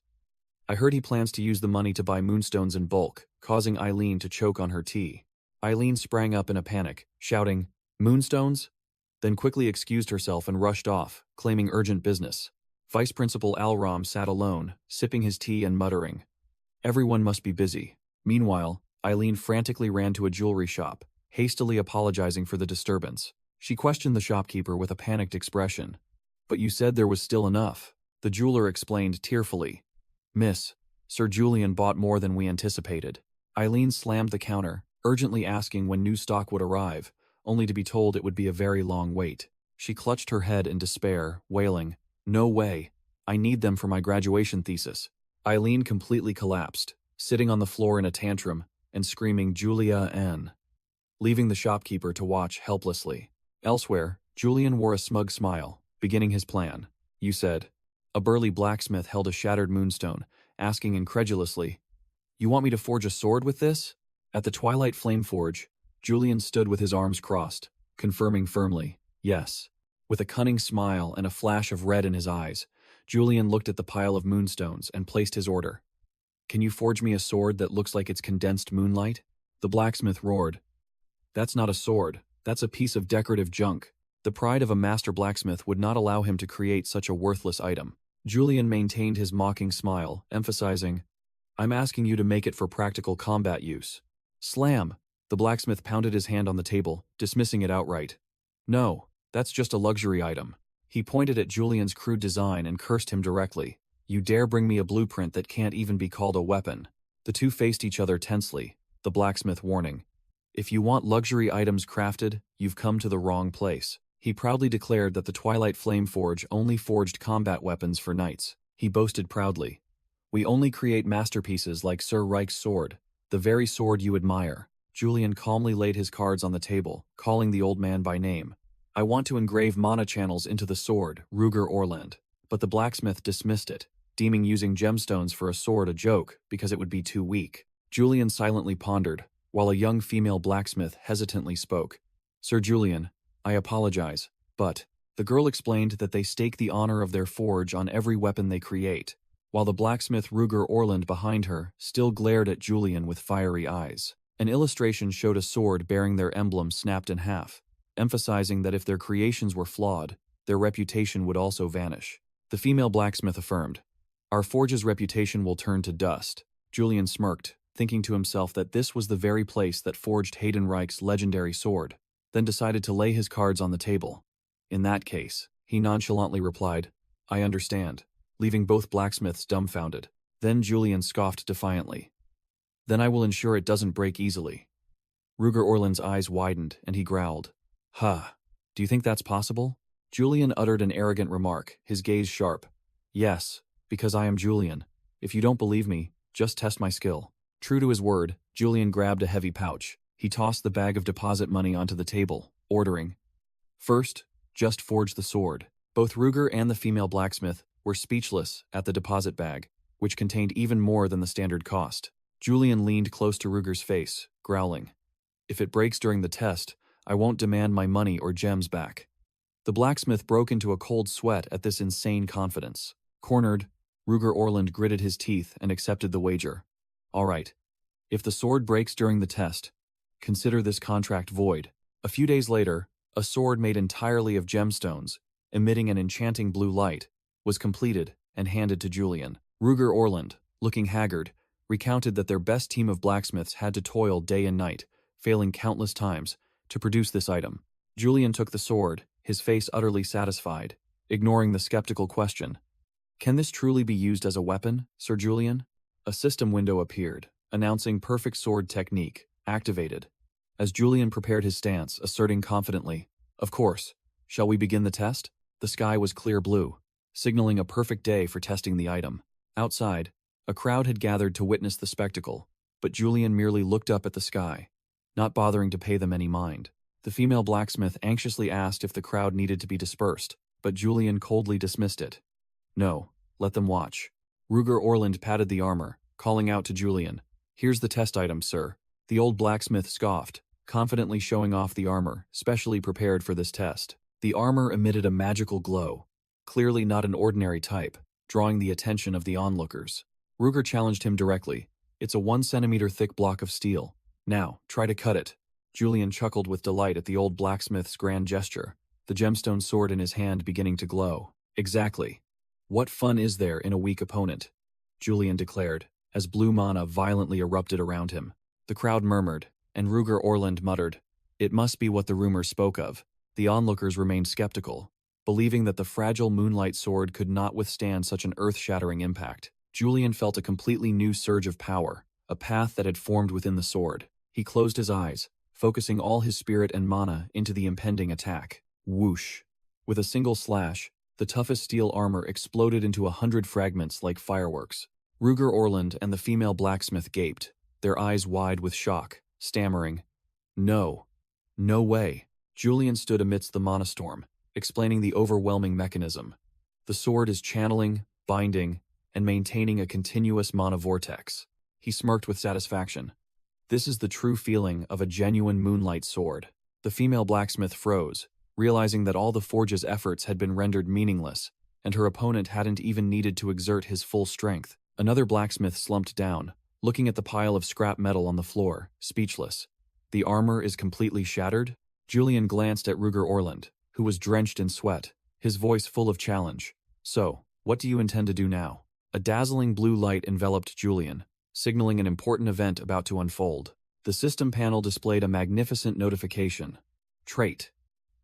"I heard he plans to use the money to buy moonstones in bulk," causing Eileen to choke on her tea. Eileen sprang up in a panic, shouting, "Moonstones?" Then quickly excused herself and rushed off, claiming urgent business. Vice Principal Alram sat alone, sipping his tea and muttering, "Everyone must be busy." Meanwhile, Eileen frantically ran to a jewelry shop, hastily apologizing for the disturbance. She questioned the shopkeeper with a panicked expression. "But you said there was still enough." The jeweler explained tearfully, "Miss, Sir Julian bought more than we anticipated." Eileen slammed the counter, urgently asking when new stock would arrive, only to be told it would be a very long wait. She clutched her head in despair, wailing, "No way. I need them for my graduation thesis." Eileen completely collapsed, sitting on the floor in a tantrum and screaming Julia N, leaving the shopkeeper to watch helplessly. Elsewhere, Julian wore a smug smile, beginning his plan. "You said." A burly blacksmith held a shattered moonstone, asking incredulously, "You want me to forge a sword with this?" At the Twilight Flame Forge, Julian stood with his arms crossed, confirming firmly, "Yes." With a cunning smile and a flash of red in his eyes, Julian looked at the pile of moonstones and placed his order. "Can you forge me a sword that looks like it's condensed moonlight?" The blacksmith roared, "That's not a sword, that's a piece of decorative junk." The pride of a master blacksmith would not allow him to create such a worthless item. Julian maintained his mocking smile, emphasizing, "I'm asking you to make it for practical combat use." Slam! The blacksmith pounded his hand on the table, dismissing it outright. "No, that's just a luxury item." He pointed at Julian's crude design and cursed him directly. "You dare bring me a blueprint that can't even be called a weapon." The two faced each other tensely, the blacksmith warning, "If you want luxury items crafted, you've come to the wrong place." He proudly declared that the Twilight Flame Forge only forged combat weapons for knights. He boasted proudly, "We only create masterpieces like Sir Reich's sword, the very sword you admire." Julian calmly laid his cards on the table, calling the old man by name. "I want to engrave mana channels into the sword, Ruger Orland." But the blacksmith dismissed it, deeming using gemstones for a sword a joke because it would be too weak. Julian silently pondered, while a young female blacksmith hesitantly spoke. "Sir Julian, I apologize, but..." The girl explained that they stake the honor of their forge on every weapon they create, while the blacksmith Ruger Orland behind her still glared at Julian with fiery eyes. An illustration showed a sword bearing their emblem snapped in half, emphasizing that if their creations were flawed, their reputation would also vanish. The female blacksmith affirmed, "Our forge's reputation will turn to dust." Julian smirked, thinking to himself that this was the very place that forged Hayden Reich's legendary sword, then decided to lay his cards on the table. "In that case," he nonchalantly replied, "I understand," leaving both blacksmiths dumbfounded. Then Julian scoffed defiantly, "Then I will ensure it doesn't break easily." Ruger Orland's eyes widened and he growled, "Ha, do you think that's possible?" Julian uttered an arrogant remark, his gaze sharp. "Yes, because I am Julian. If you don't believe me, just test my skill." True to his word, Julian grabbed a heavy pouch. He tossed the bag of deposit money onto the table, ordering, "First, just forge the sword." Both Ruger and the female blacksmith were speechless at the deposit bag, which contained even more than the standard cost. Julian leaned close to Ruger's face, growling, "If it breaks during the test, I won't demand my money or gems back." The blacksmith broke into a cold sweat at this insane confidence. Cornered, Ruger Orland gritted his teeth and accepted the wager. "All right. If the sword breaks during the test, consider this contract void." A few days later, a sword made entirely of gemstones, emitting an enchanting blue light, was completed and handed to Julian. Ruger Orland, looking haggard, recounted that their best team of blacksmiths had to toil day and night, failing countless times, to produce this item. Julian took the sword, his face utterly satisfied, ignoring the skeptical question, "Can this truly be used as a weapon, Sir Julian?" A system window appeared, announcing perfect sword technique, activated. As Julian prepared his stance, asserting confidently, "Of course. Shall we begin the test?" The sky was clear blue, signaling a perfect day for testing the item. Outside, a crowd had gathered to witness the spectacle, but Julian merely looked up at the sky, not bothering to pay them any mind. The female blacksmith anxiously asked if the crowd needed to be dispersed, but Julian coldly dismissed it. "No, let them watch." Ruger Orland patted the armor, calling out to Julian, "Here's the test item, sir." The old blacksmith scoffed, confidently showing off the armor, specially prepared for this test. The armor emitted a magical glow, clearly not an ordinary type, drawing the attention of the onlookers. Ruger challenged him directly. It's a 1 centimeter thick block of steel. Now, try to cut it. Julian chuckled with delight at the old blacksmith's grand gesture, the gemstone sword in his hand beginning to glow. Exactly. What fun is there in a weak opponent? Julian declared, as blue mana violently erupted around him. The crowd murmured, and Ruger Orland muttered, "It must be what the rumors spoke of." The onlookers remained skeptical, believing that the fragile moonlight sword could not withstand such an earth-shattering impact. Julian felt a completely new surge of power, a path that had formed within the sword. He closed his eyes, focusing all his spirit and mana into the impending attack. Whoosh! With a single slash, the toughest steel armor exploded into 100 fragments like fireworks. Ruger Orland and the female blacksmith gaped, their eyes wide with shock, stammering, "No. No way." Julian stood amidst the mana storm, explaining the overwhelming mechanism. The sword is channeling, binding, and maintaining a continuous mana vortex. He smirked with satisfaction. This is the true feeling of a genuine moonlight sword. The female blacksmith froze, realizing that all the forge's efforts had been rendered meaningless, and her opponent hadn't even needed to exert his full strength. Another blacksmith slumped down, looking at the pile of scrap metal on the floor, speechless. The armor is completely shattered? Julian glanced at Ruger Orland, who was drenched in sweat, his voice full of challenge. "So, what do you intend to do now?" A dazzling blue light enveloped Julian, signaling an important event about to unfold. The system panel displayed a magnificent notification. Trait: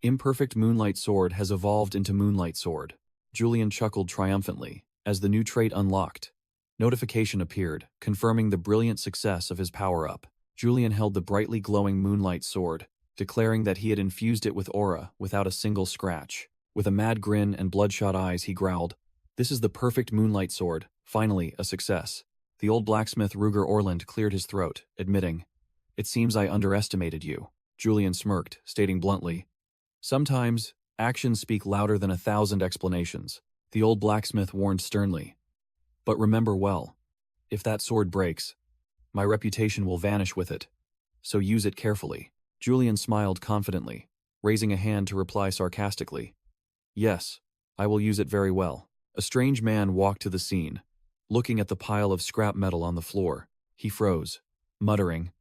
Imperfect Moonlight Sword has evolved into Moonlight Sword. Julian chuckled triumphantly as the new trait unlocked. Notification appeared, confirming the brilliant success of his power-up. Julian held the brightly glowing Moonlight Sword, declaring that he had infused it with aura without a single scratch. With a mad grin and bloodshot eyes, he growled, "This is the perfect Moonlight Sword, finally a success." The old blacksmith Ruger Orland cleared his throat, admitting, "It seems I underestimated you." Julian smirked, stating bluntly, "Sometimes, actions speak louder than 1,000 explanations." The old blacksmith warned sternly, "But remember well, if that sword breaks, my reputation will vanish with it, so use it carefully." Julian smiled confidently, raising a hand to reply sarcastically, "Yes, I will use it very well." A strange man walked to the scene, looking at the pile of scrap metal on the floor. He froze, muttering,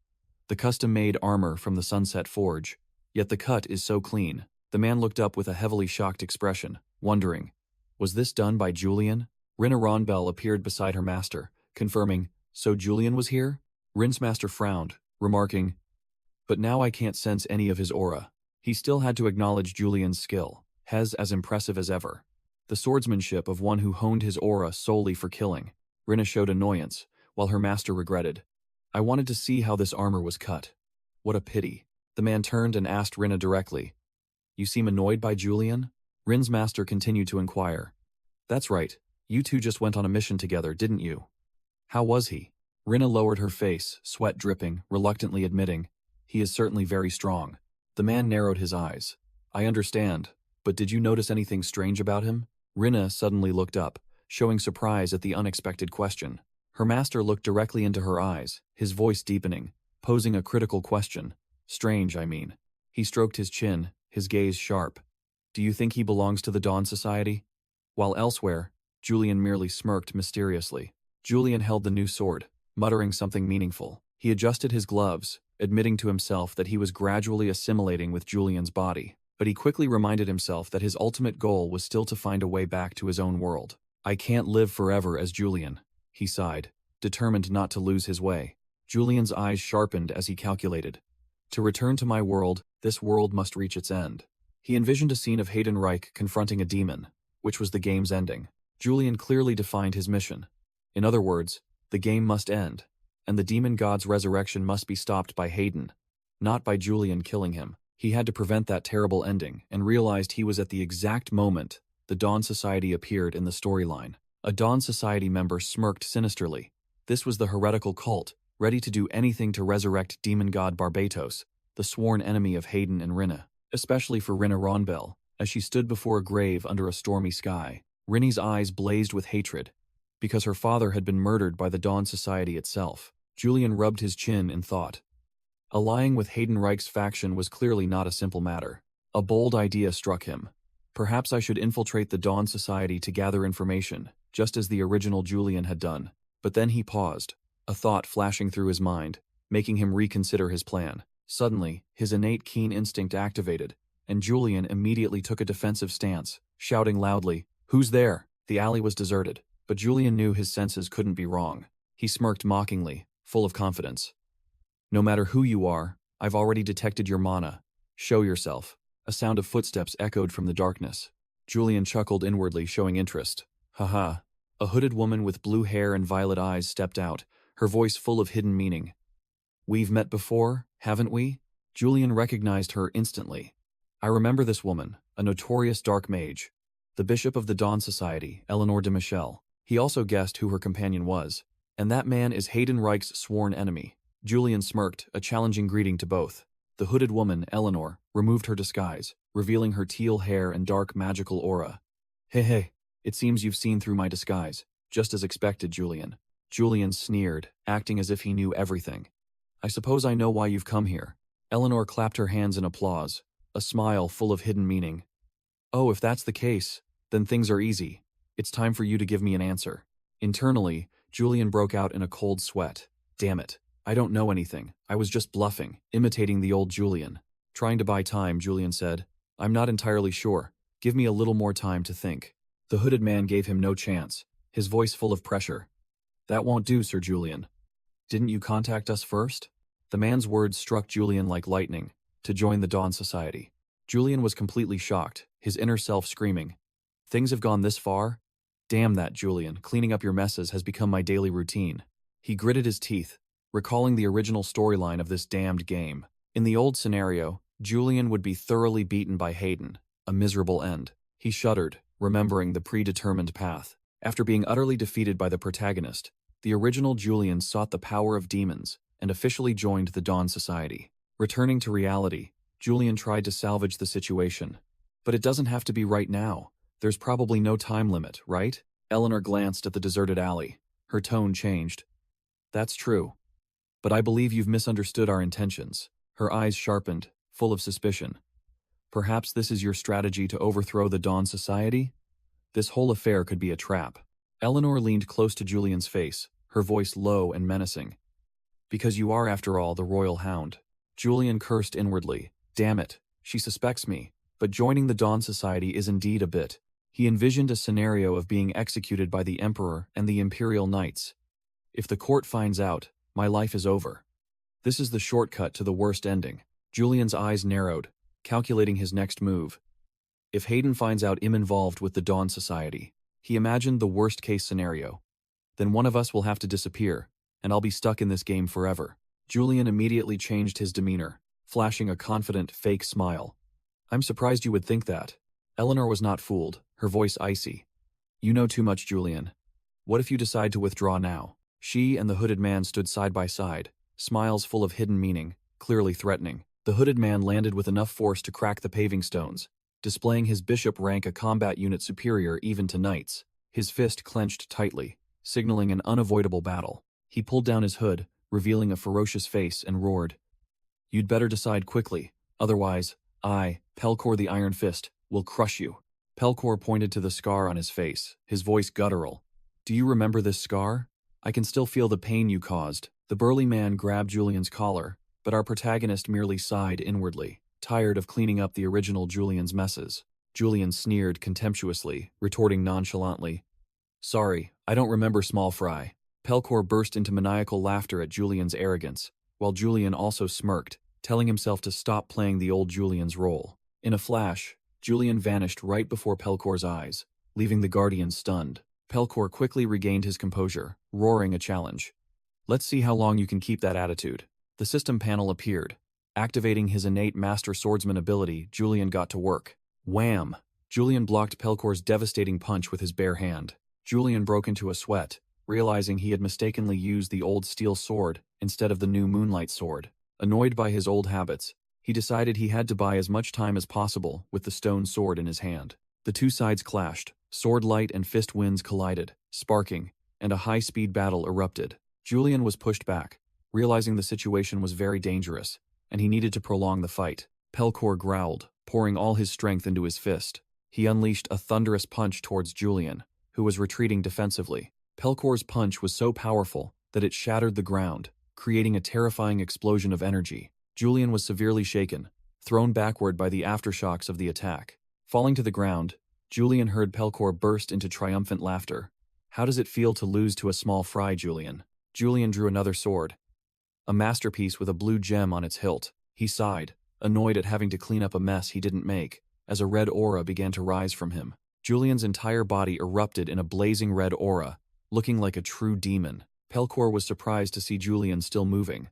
"The custom-made armor from the Sunset Forge, yet the cut is so clean." The man looked up with a heavily shocked expression, wondering, was this done by Julian? Rinna Ronbell appeared beside her master, confirming, "So Julian was here?" Rin's master frowned, remarking, "But now I can't sense any of his aura." He still had to acknowledge Julian's skill, Hez as impressive as ever. The swordsmanship of one who honed his aura solely for killing. Rinna showed annoyance, while her master regretted, "I wanted to see how this armor was cut. What a pity." The man turned and asked Rinna directly, "You seem annoyed by Julian?" Rin's master continued to inquire, "That's right, you two just went on a mission together, didn't you? How was he?" Rinna lowered her face, sweat dripping, reluctantly admitting, "He is certainly very strong." The man narrowed his eyes. "I understand, but did you notice anything strange about him?" Rinna suddenly looked up, showing surprise at the unexpected question. Her master looked directly into her eyes, his voice deepening, posing a critical question. "Strange, I mean." He stroked his chin, his gaze sharp. "Do you think he belongs to the Dawn Society?" While elsewhere, Julian merely smirked mysteriously. Julian held the new sword, muttering something meaningful. He adjusted his gloves, admitting to himself that he was gradually assimilating with Julian's body. But he quickly reminded himself that his ultimate goal was still to find a way back to his own world. "I can't live forever as Julian," he sighed, determined not to lose his way. Julian's eyes sharpened as he calculated. "To return to my world, this world must reach its end." He envisioned a scene of Hayden Reich confronting a demon, which was the game's ending. Julian clearly defined his mission. In other words, the game must end, and the demon god's resurrection must be stopped by Hayden, not by Julian killing him. He had to prevent that terrible ending, and realized he was at the exact moment the Dawn Society appeared in the storyline. A Dawn Society member smirked sinisterly. This was the heretical cult, ready to do anything to resurrect demon god Barbatos, the sworn enemy of Hayden and Rinna, especially for Rinna Ronbell, as she stood before a grave under a stormy sky. Rinny's eyes blazed with hatred, because her father had been murdered by the Dawn Society itself. Julian rubbed his chin in thought. Allying with Hayden Reich's faction was clearly not a simple matter. A bold idea struck him. Perhaps I should infiltrate the Dawn Society to gather information, just as the original Julian had done. But then he paused, a thought flashing through his mind, making him reconsider his plan. Suddenly, his innate keen instinct activated, and Julian immediately took a defensive stance, shouting loudly, "Who's there?" The alley was deserted, but Julian knew his senses couldn't be wrong. He smirked mockingly, full of confidence. "No matter who you are, I've already detected your mana. Show yourself." A sound of footsteps echoed from the darkness. Julian chuckled inwardly, showing interest. "Haha." A hooded woman with blue hair and violet eyes stepped out, her voice full of hidden meaning. "We've met before, haven't we?" Julian recognized her instantly. "I remember this woman, a notorious dark mage. The bishop of the Dawn Society, Eleanor de Michel." He also guessed who her companion was. "And that man is Hayden Reich's sworn enemy." Julian smirked, a challenging greeting to both. The hooded woman, Eleanor, removed her disguise, revealing her teal hair and dark magical aura. Hey, it seems you've seen through my disguise, just as expected, Julian." Julian sneered, acting as if he knew everything. "I suppose I know why you've come here." Eleanor clapped her hands in applause, a smile full of hidden meaning. "Oh, if that's the case, then things are easy. It's time for you to give me an answer." Internally, Julian broke out in a cold sweat. "Damn it. I don't know anything. I was just bluffing, imitating the old Julian." Trying to buy time, Julian said, "I'm not entirely sure. Give me a little more time to think." The hooded man gave him no chance, his voice full of pressure. "That won't do, Sir Julian. Didn't you contact us first?" The man's words struck Julian like lightning, to join the Dawn Society. Julian was completely shocked, his inner self screaming, "Things have gone this far? Damn that, Julian, cleaning up your messes has become my daily routine." He gritted his teeth, recalling the original storyline of this damned game. In the old scenario, Julian would be thoroughly beaten by Hayden, a miserable end. He shuddered, remembering the predetermined path. After being utterly defeated by the protagonist, the original Julian sought the power of demons and officially joined the Dawn Society. Returning to reality, Julian tried to salvage the situation. "But it doesn't have to be right now. There's probably no time limit, right?" Eleanor glanced at the deserted alley. Her tone changed. "That's true. But I believe you've misunderstood our intentions." Her eyes sharpened, full of suspicion. "Perhaps this is your strategy to overthrow the Dawn Society? This whole affair could be a trap." Eleanor leaned close to Julian's face, her voice low and menacing. "Because you are, after all, the royal hound." Julian cursed inwardly. Damn it, she suspects me. But joining the Dawn Society is indeed a bit. He envisioned a scenario of being executed by the Emperor and the Imperial Knights. If the court finds out, my life is over. This is the shortcut to the worst ending. Julian's eyes narrowed, calculating his next move. If Hayden finds out I'm involved with the Dawn Society, he imagined the worst-case scenario. Then one of us will have to disappear, and I'll be stuck in this game forever. Julian immediately changed his demeanor, flashing a confident, fake smile. "I'm surprised you would think that." Eleanor was not fooled, her voice icy. "You know too much, Julian. What if you decide to withdraw now?" She and the hooded man stood side by side, smiles full of hidden meaning, clearly threatening. The hooded man landed with enough force to crack the paving stones, displaying his bishop rank, a combat unit superior even to knights. His fist clenched tightly, signaling an unavoidable battle. He pulled down his hood, revealing a ferocious face, and roared, "You'd better decide quickly, otherwise, I, Pelcor the Iron Fist, will crush you." Pelcor pointed to the scar on his face, his voice guttural. "Do you remember this scar? I can still feel the pain you caused." The burly man grabbed Julian's collar, but our protagonist merely sighed inwardly, tired of cleaning up the original Julian's messes. Julian sneered contemptuously, retorting nonchalantly, "Sorry, I don't remember, small fry." Pelcor burst into maniacal laughter at Julian's arrogance, while Julian also smirked, telling himself to stop playing the old Julian's role. In a flash, Julian vanished right before Pelcor's eyes, leaving the Guardian stunned. Pelcor quickly regained his composure, roaring a challenge. "Let's see how long you can keep that attitude." The system panel appeared. Activating his innate master swordsman ability, Julian got to work. Wham! Julian blocked Pelcor's devastating punch with his bare hand. Julian broke into a sweat, realizing he had mistakenly used the old steel sword instead of the new moonlight sword. Annoyed by his old habits, he decided he had to buy as much time as possible with the stone sword in his hand. The two sides clashed, sword light and fist winds collided, sparking, and a high-speed battle erupted. Julian was pushed back, realizing the situation was very dangerous, and he needed to prolong the fight. Pelcor growled, pouring all his strength into his fist. He unleashed a thunderous punch towards Julian, who was retreating defensively. Pelcor's punch was so powerful that it shattered the ground, creating a terrifying explosion of energy. Julian was severely shaken, thrown backward by the aftershocks of the attack. Falling to the ground, Julian heard Pelcor burst into triumphant laughter. How does it feel to lose to a small fry, Julian? Julian drew another sword, a masterpiece with a blue gem on its hilt. He sighed, annoyed at having to clean up a mess he didn't make, as a red aura began to rise from him. Julian's entire body erupted in a blazing red aura, looking like a true demon. Pelcor was surprised to see Julian still moving,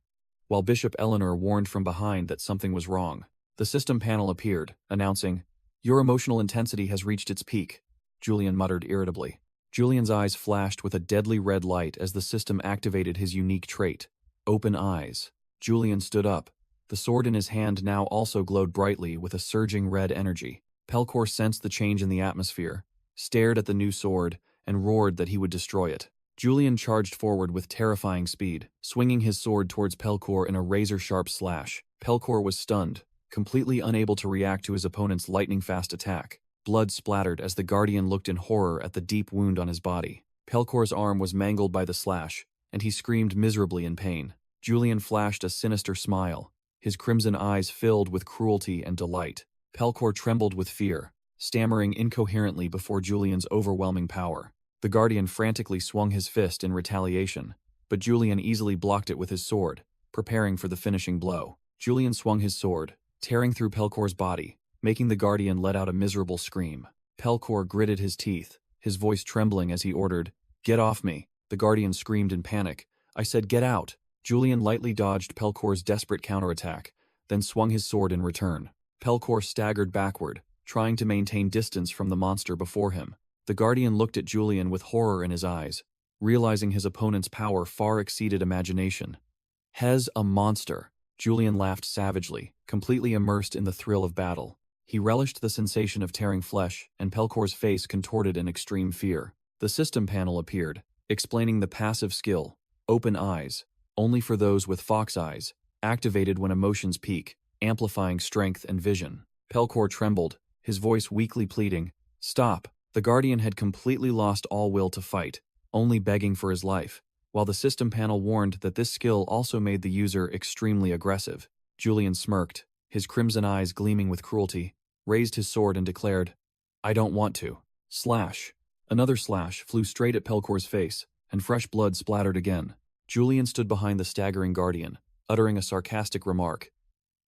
while Bishop Eleanor warned from behind that something was wrong. The system panel appeared, announcing, "Your emotional intensity has reached its peak," Julian muttered irritably. Julian's eyes flashed with a deadly red light as the system activated his unique trait, open eyes. Julian stood up. The sword in his hand now also glowed brightly with a surging red energy. Pelcor sensed the change in the atmosphere, stared at the new sword, and roared that he would destroy it. Julian charged forward with terrifying speed, swinging his sword towards Pelcor in a razor-sharp slash. Pelcor was stunned, completely unable to react to his opponent's lightning-fast attack. Blood splattered as the Guardian looked in horror at the deep wound on his body. Pelcor's arm was mangled by the slash, and he screamed miserably in pain. Julian flashed a sinister smile, his crimson eyes filled with cruelty and delight. Pelcor trembled with fear, stammering incoherently before Julian's overwhelming power. The Guardian frantically swung his fist in retaliation, but Julian easily blocked it with his sword, preparing for the finishing blow. Julian swung his sword, tearing through Pelcor's body, making the Guardian let out a miserable scream. Pelcor gritted his teeth, his voice trembling as he ordered, "Get off me." The Guardian screamed in panic, "I said get out." Julian lightly dodged Pelcor's desperate counterattack, then swung his sword in return. Pelcor staggered backward, trying to maintain distance from the monster before him. The Guardian looked at Julian with horror in his eyes, realizing his opponent's power far exceeded imagination. "Hez a monster." Julian laughed savagely, completely immersed in the thrill of battle. He relished the sensation of tearing flesh, and Pelcor's face contorted in extreme fear. The system panel appeared, explaining the passive skill, open eyes, only for those with fox eyes, activated when emotions peak, amplifying strength and vision. Pelcor trembled, his voice weakly pleading, "Stop." The Guardian had completely lost all will to fight, only begging for his life, while the system panel warned that this skill also made the user extremely aggressive. Julian smirked, his crimson eyes gleaming with cruelty, raised his sword and declared, "I don't want to." Slash. Another slash flew straight at Pelcor's face, and fresh blood splattered again. Julian stood behind the staggering Guardian, uttering a sarcastic remark.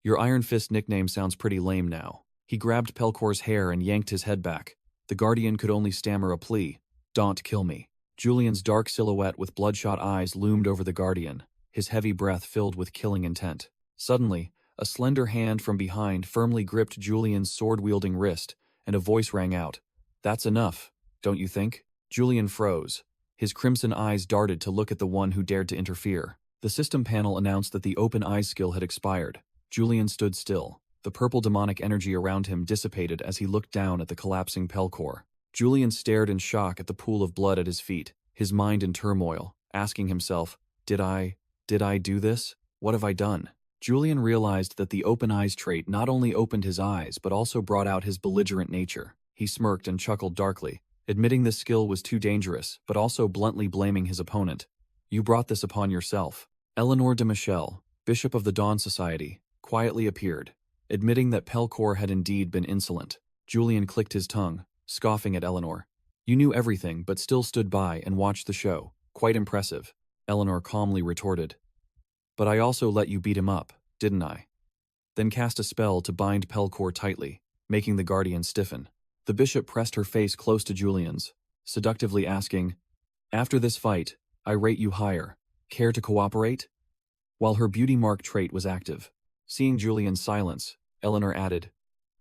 "Your Iron Fist nickname sounds pretty lame now." He grabbed Pelcor's hair and yanked his head back. The Guardian could only stammer a plea, "Don't kill me." Julian's dark silhouette with bloodshot eyes loomed over the Guardian, his heavy breath filled with killing intent. Suddenly, a slender hand from behind firmly gripped Julian's sword-wielding wrist, and a voice rang out, "That's enough, don't you think?" Julian froze. His crimson eyes darted to look at the one who dared to interfere. The system panel announced that the open eyes skill had expired. Julian stood still. The purple demonic energy around him dissipated as he looked down at the collapsing Pelcor. Julian stared in shock at the pool of blood at his feet, his mind in turmoil, asking himself, Did I do this? What have I done?" Julian realized that the open eyes trait not only opened his eyes but also brought out his belligerent nature. He smirked and chuckled darkly, admitting this skill was too dangerous, but also bluntly blaming his opponent. "You brought this upon yourself." Eleanor de Michel, Bishop of the Dawn Society, quietly appeared, admitting that Pelcor had indeed been insolent. Julian clicked his tongue, scoffing at Eleanor. "You knew everything but still stood by and watched the show. Quite impressive," Eleanor calmly retorted. "But I also let you beat him up, didn't I?" Then cast a spell to bind Pelcor tightly, making the Guardian stiffen. The bishop pressed her face close to Julian's, seductively asking, "After this fight, I rate you higher. Care to cooperate?" While her beauty mark trait was active. Seeing Julian's silence, Eleanor added,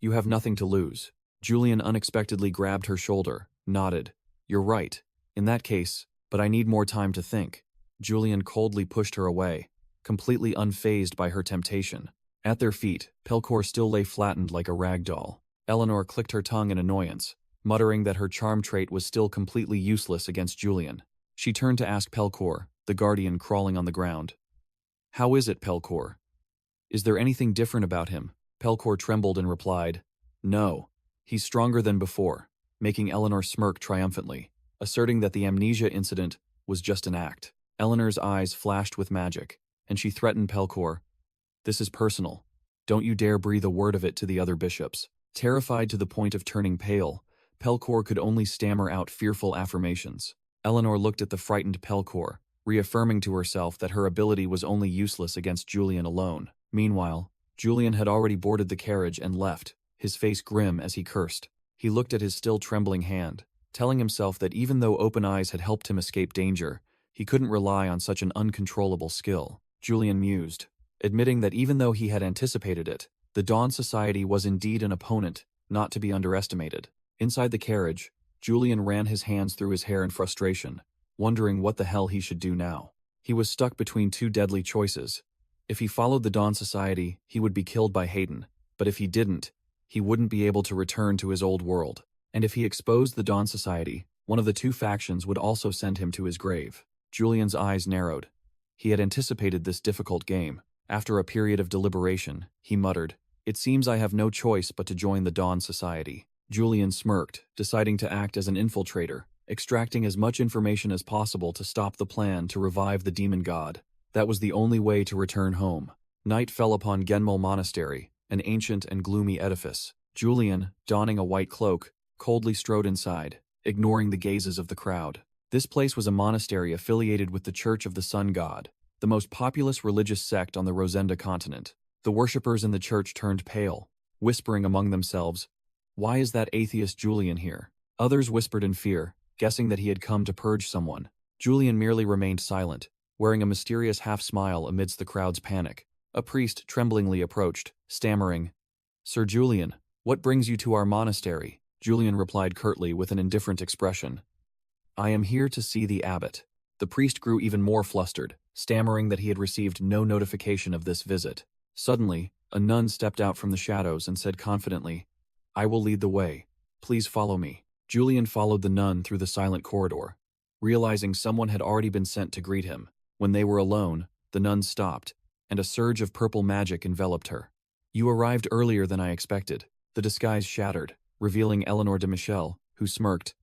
"You have nothing to lose." Julian unexpectedly grabbed her shoulder, nodded. "You're right. In that case, but I need more time to think." Julian coldly pushed her away, completely unfazed by her temptation. At their feet, Pelcor still lay flattened like a rag doll. Eleanor clicked her tongue in annoyance, muttering that her charm trait was still completely useless against Julian. She turned to ask Pelcor, the Guardian crawling on the ground. "How is it, Pelcor? Is there anything different about him?" Pelcor trembled and replied, No. He's stronger than before, making Eleanor smirk triumphantly, asserting that the amnesia incident was just an act. Eleanor's eyes flashed with magic, and she threatened Pelcor. This is personal. Don't you dare breathe a word of it to the other bishops. Terrified to the point of turning pale, Pelcor could only stammer out fearful affirmations. Eleanor looked at the frightened Pelcor, reaffirming to herself that her ability was only useless against Julian alone. Meanwhile, Julian had already boarded the carriage and left, his face grim as he cursed. He looked at his still trembling hand, telling himself that even though open eyes had helped him escape danger, he couldn't rely on such an uncontrollable skill. Julian mused, admitting that even though he had anticipated it, the Dawn Society was indeed an opponent, not to be underestimated. Inside the carriage, Julian ran his hands through his hair in frustration, wondering what the hell he should do now. He was stuck between two deadly choices. If he followed the Dawn Society, he would be killed by Hayden, but if he didn't, he wouldn't be able to return to his old world. And if he exposed the Dawn Society, one of the two factions would also send him to his grave. Julian's eyes narrowed. He had anticipated this difficult game. After a period of deliberation, he muttered, "It seems I have no choice but to join the Dawn Society." Julian smirked, deciding to act as an infiltrator, extracting as much information as possible to stop the plan to revive the demon god. That was the only way to return home. Night fell upon Genmul Monastery, an ancient and gloomy edifice. Julian, donning a white cloak, coldly strode inside, ignoring the gazes of the crowd. This place was a monastery affiliated with the Church of the Sun God, the most populous religious sect on the Rosenda continent. The worshippers in the church turned pale, whispering among themselves, "Why is that atheist Julian here?" Others whispered in fear, guessing that he had come to purge someone. Julian merely remained silent, wearing a mysterious half-smile amidst the crowd's panic. A priest tremblingly approached, stammering, "Sir Julian, what brings you to our monastery?" Julian replied curtly with an indifferent expression, "I am here to see the abbot." The priest grew even more flustered, stammering that he had received no notification of this visit. Suddenly, a nun stepped out from the shadows and said confidently, "I will lead the way. Please follow me." Julian followed the nun through the silent corridor, realizing someone had already been sent to greet him. When they were alone, the nun stopped, and a surge of purple magic enveloped her. "You arrived earlier than I expected." The disguise shattered, revealing Eleanor de Michel, who smirked.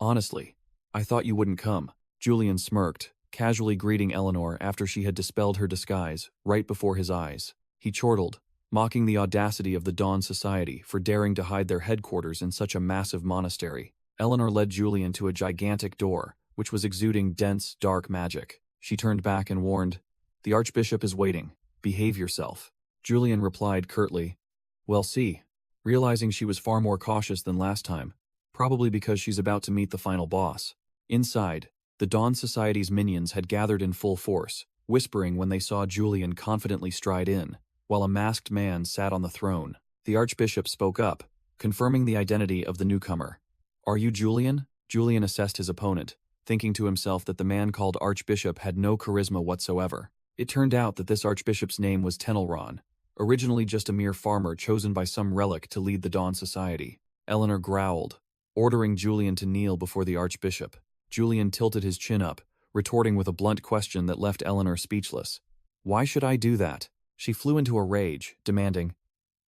"Honestly, I thought you wouldn't come." Julian smirked, casually greeting Eleanor after she had dispelled her disguise, right before his eyes. He chortled, mocking the audacity of the Dawn Society for daring to hide their headquarters in such a massive monastery. Eleanor led Julian to a gigantic door, which was exuding dense, dark magic. She turned back and warned, "The Archbishop is waiting. Behave yourself." Julian replied curtly, "Well, see," realizing she was far more cautious than last time, probably because she's about to meet the final boss. Inside, the Dawn Society's minions had gathered in full force, whispering when they saw Julian confidently stride in, while a masked man sat on the throne. The Archbishop spoke up, confirming the identity of the newcomer. "Are you Julian?" Julian assessed his opponent, thinking to himself that the man called Archbishop had no charisma whatsoever. It turned out that this Archbishop's name was Tenelron, originally just a mere farmer chosen by some relic to lead the Dawn Society. Eleanor growled, ordering Julian to kneel before the Archbishop. Julian tilted his chin up, retorting with a blunt question that left Eleanor speechless. "Why should I do that?" She flew into a rage, demanding,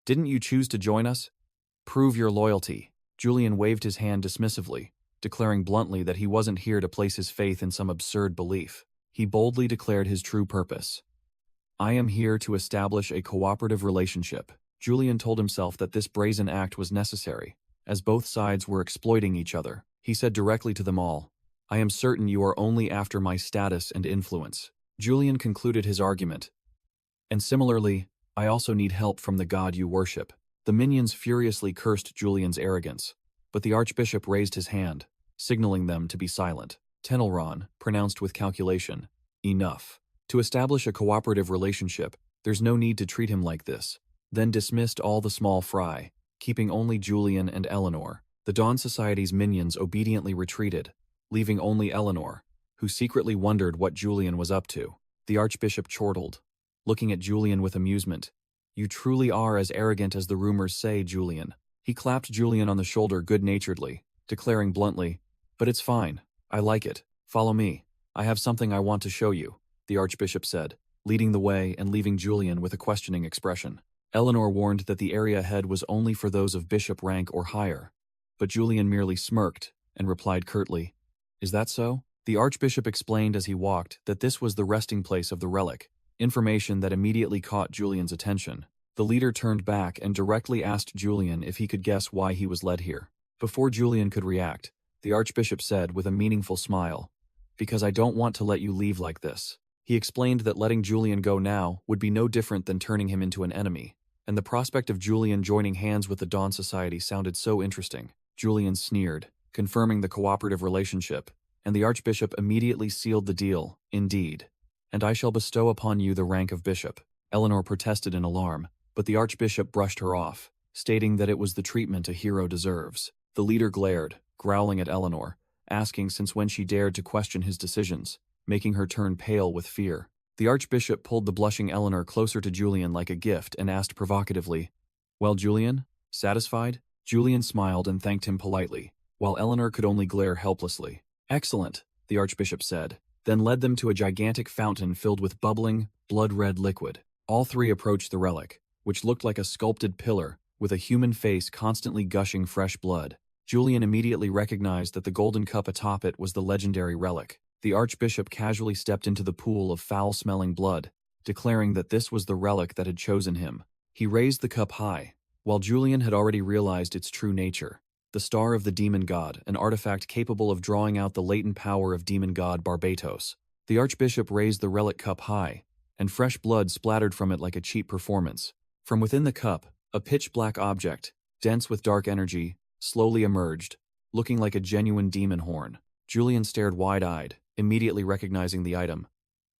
"Didn't you choose to join us? Prove your loyalty." Julian waved his hand dismissively, declaring bluntly that he wasn't here to place his faith in some absurd belief. He boldly declared his true purpose. "I am here to establish a cooperative relationship." Julian told himself that this brazen act was necessary, as both sides were exploiting each other. He said directly to them all, "I am certain you are only after my status and influence." Julian concluded his argument. "And similarly, I also need help from the god you worship." The minions furiously cursed Julian's arrogance, but the Archbishop raised his hand, signaling them to be silent. Tenelron pronounced with calculation, "Enough. To establish a cooperative relationship, there's no need to treat him like this." Then dismissed all the small fry, keeping only Julian and Eleanor. The Dawn Society's minions obediently retreated, leaving only Eleanor, who secretly wondered what Julian was up to. The Archbishop chortled, looking at Julian with amusement. "You truly are as arrogant as the rumors say, Julian." He clapped Julian on the shoulder good-naturedly, declaring bluntly, "But it's fine. I like it. Follow me. I have something I want to show you," the Archbishop said, leading the way and leaving Julian with a questioning expression. Eleanor warned that the area ahead was only for those of bishop rank or higher, but Julian merely smirked and replied curtly, "Is that so?" The archbishop explained as he walked that this was the resting place of the relic, information that immediately caught Julian's attention. The leader turned back and directly asked Julian if he could guess why he was led here. Before Julian could react, the archbishop said with a meaningful smile, "Because I don't want to let you leave like this." He explained that letting Julian go now would be no different than turning him into an enemy, and the prospect of Julian joining hands with the Dawn Society sounded so interesting. Julian sneered, confirming the cooperative relationship, and the archbishop immediately sealed the deal. "Indeed. And I shall bestow upon you the rank of bishop." Eleanor protested in alarm, but the archbishop brushed her off, stating that it was the treatment a hero deserves. The leader glared, growling at Eleanor, asking since when she dared to question his decisions, making her turn pale with fear. The archbishop pulled the blushing Eleanor closer to Julian like a gift and asked provocatively, "Well, Julian, satisfied?" Julian smiled and thanked him politely, while Eleanor could only glare helplessly. "Excellent," the archbishop said, then led them to a gigantic fountain filled with bubbling, blood-red liquid. All three approached the relic, which looked like a sculpted pillar with a human face constantly gushing fresh blood. Julian immediately recognized that the golden cup atop it was the legendary relic. The archbishop casually stepped into the pool of foul-smelling blood, declaring that this was the relic that had chosen him. He raised the cup high, while Julian had already realized its true nature. The Star of the Demon God, an artifact capable of drawing out the latent power of demon god Barbatos. The archbishop raised the relic cup high, and fresh blood splattered from it like a cheap performance. From within the cup, a pitch-black object, dense with dark energy, slowly emerged, looking like a genuine demon horn. Julian stared wide-eyed, immediately recognizing the item.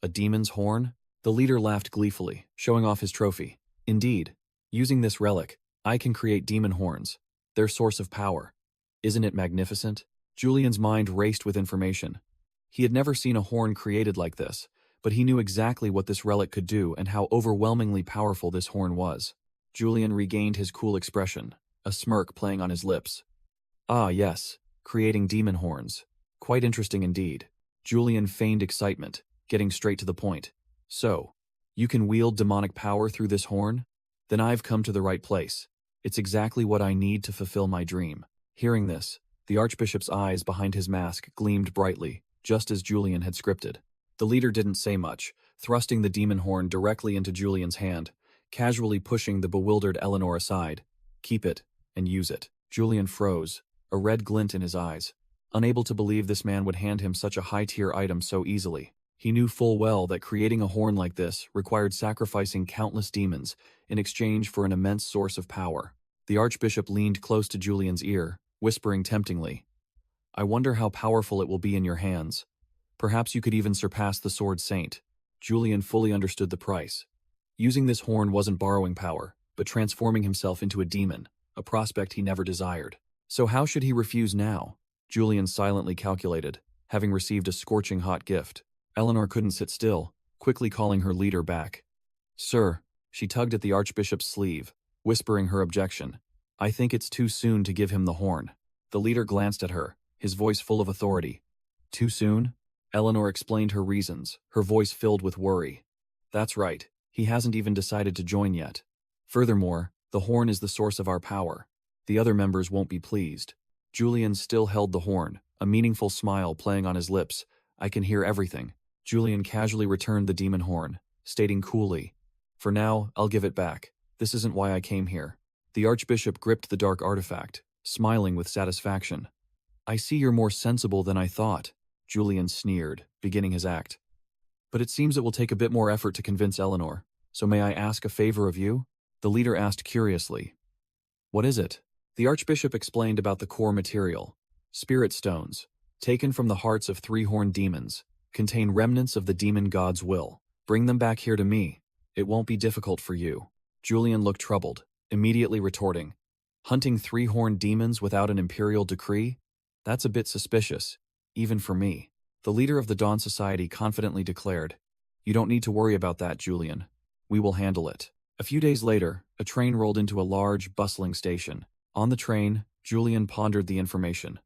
A demon's horn? The leader laughed gleefully, showing off his trophy. "Indeed, using this relic, I can create demon horns, their source of power. Isn't it magnificent?" Julian's mind raced with information. He had never seen a horn created like this, but he knew exactly what this relic could do and how overwhelmingly powerful this horn was. Julian regained his cool expression, a smirk playing on his lips. "Ah, yes, creating demon horns. Quite interesting indeed." Julian feigned excitement, getting straight to the point. "So, you can wield demonic power through this horn? Then I've come to the right place. It's exactly what I need to fulfill my dream." Hearing this, the archbishop's eyes behind his mask gleamed brightly, just as Julian had scripted. The leader didn't say much, thrusting the demon horn directly into Julian's hand, casually pushing the bewildered Eleanor aside. "Keep it, and use it." Julian froze, a red glint in his eyes, unable to believe this man would hand him such a high-tier item so easily. He knew full well that creating a horn like this required sacrificing countless demons in exchange for an immense source of power. The archbishop leaned close to Julian's ear, whispering temptingly, "I wonder how powerful it will be in your hands. Perhaps you could even surpass the Sword Saint." Julian fully understood the price. Using this horn wasn't borrowing power, but transforming himself into a demon, a prospect he never desired. So how should he refuse now? Julian silently calculated, having received a scorching hot gift. Eleanor couldn't sit still, quickly calling her leader back. "Sir," she tugged at the archbishop's sleeve, whispering her objection. "I think it's too soon to give him the horn." The leader glanced at her, his voice full of authority. "Too soon?" Eleanor explained her reasons, her voice filled with worry. "That's right, he hasn't even decided to join yet. Furthermore, the horn is the source of our power. The other members won't be pleased." Julian still held the horn, a meaningful smile playing on his lips. "I can hear everything." Julian casually returned the demon horn, stating coolly, "For now, I'll give it back. This isn't why I came here." The archbishop gripped the dark artifact, smiling with satisfaction. "I see you're more sensible than I thought," Julian sneered, beginning his act. "But it seems it will take a bit more effort to convince Eleanor, so may I ask a favor of you?" The leader asked curiously. "What is it?" The archbishop explained about the core material. Spirit stones, taken from the hearts of three-horned demons, contain remnants of the demon god's will. Bring them back here to me. It won't be difficult for you. Julian looked troubled, immediately retorting, "Hunting three-horned demons without an imperial decree? That's a bit suspicious, even for me." The leader of the Dawn Society confidently declared, "You don't need to worry about that, Julian. We will handle it." A few days later, a train rolled into a large, bustling station. On the train, Julian pondered the information.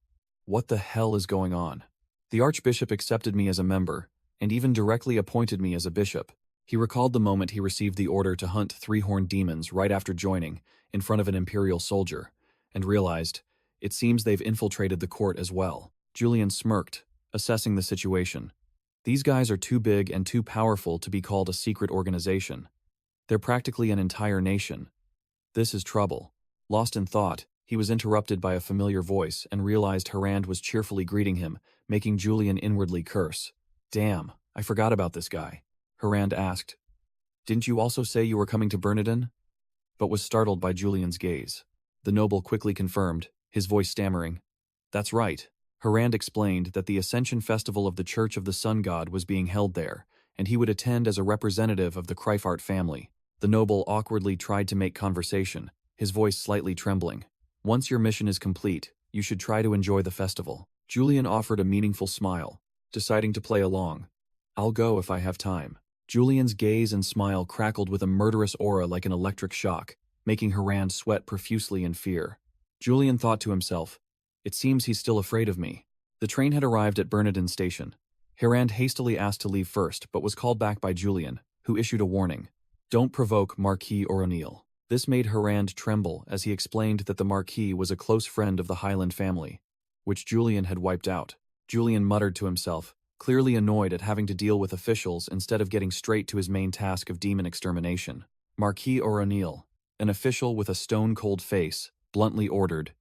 What the hell is going on? The archbishop accepted me as a member, and even directly appointed me as a bishop. He recalled the moment he received the order to hunt three-horned demons right after joining, in front of an Imperial soldier, and realized, it seems they've infiltrated the court as well. Julian smirked, assessing the situation. These guys are too big and too powerful to be called a secret organization. They're practically an entire nation. This is trouble. Lost in thought, he was interrupted by a familiar voice and realized Harand was cheerfully greeting him, making Julian inwardly curse. Damn, I forgot about this guy. Harand asked. Didn't you also say you were coming to Bernardin? But was startled by Julian's gaze. The noble quickly confirmed, his voice stammering. That's right. Harand explained that the Ascension Festival of the Church of the Sun God was being held there, and he would attend as a representative of the Kreifart family. The noble awkwardly tried to make conversation, his voice slightly trembling. Once your mission is complete, you should try to enjoy the festival. Julian offered a meaningful smile, deciding to play along. I'll go if I have time. Julian's gaze and smile crackled with a murderous aura like an electric shock, making Harand sweat profusely in fear. Julian thought to himself, it seems he's still afraid of me. The train had arrived at Bernardin Station. Harand hastily asked to leave first, but was called back by Julian, who issued a warning. Don't provoke Marquis O'Neill. This made Harand tremble as he explained that the Marquis was a close friend of the Highland family, which Julian had wiped out. Julian muttered to himself, clearly annoyed at having to deal with officials instead of getting straight to his main task of demon extermination. Marquis O'Neill, an official with a stone-cold face, bluntly ordered,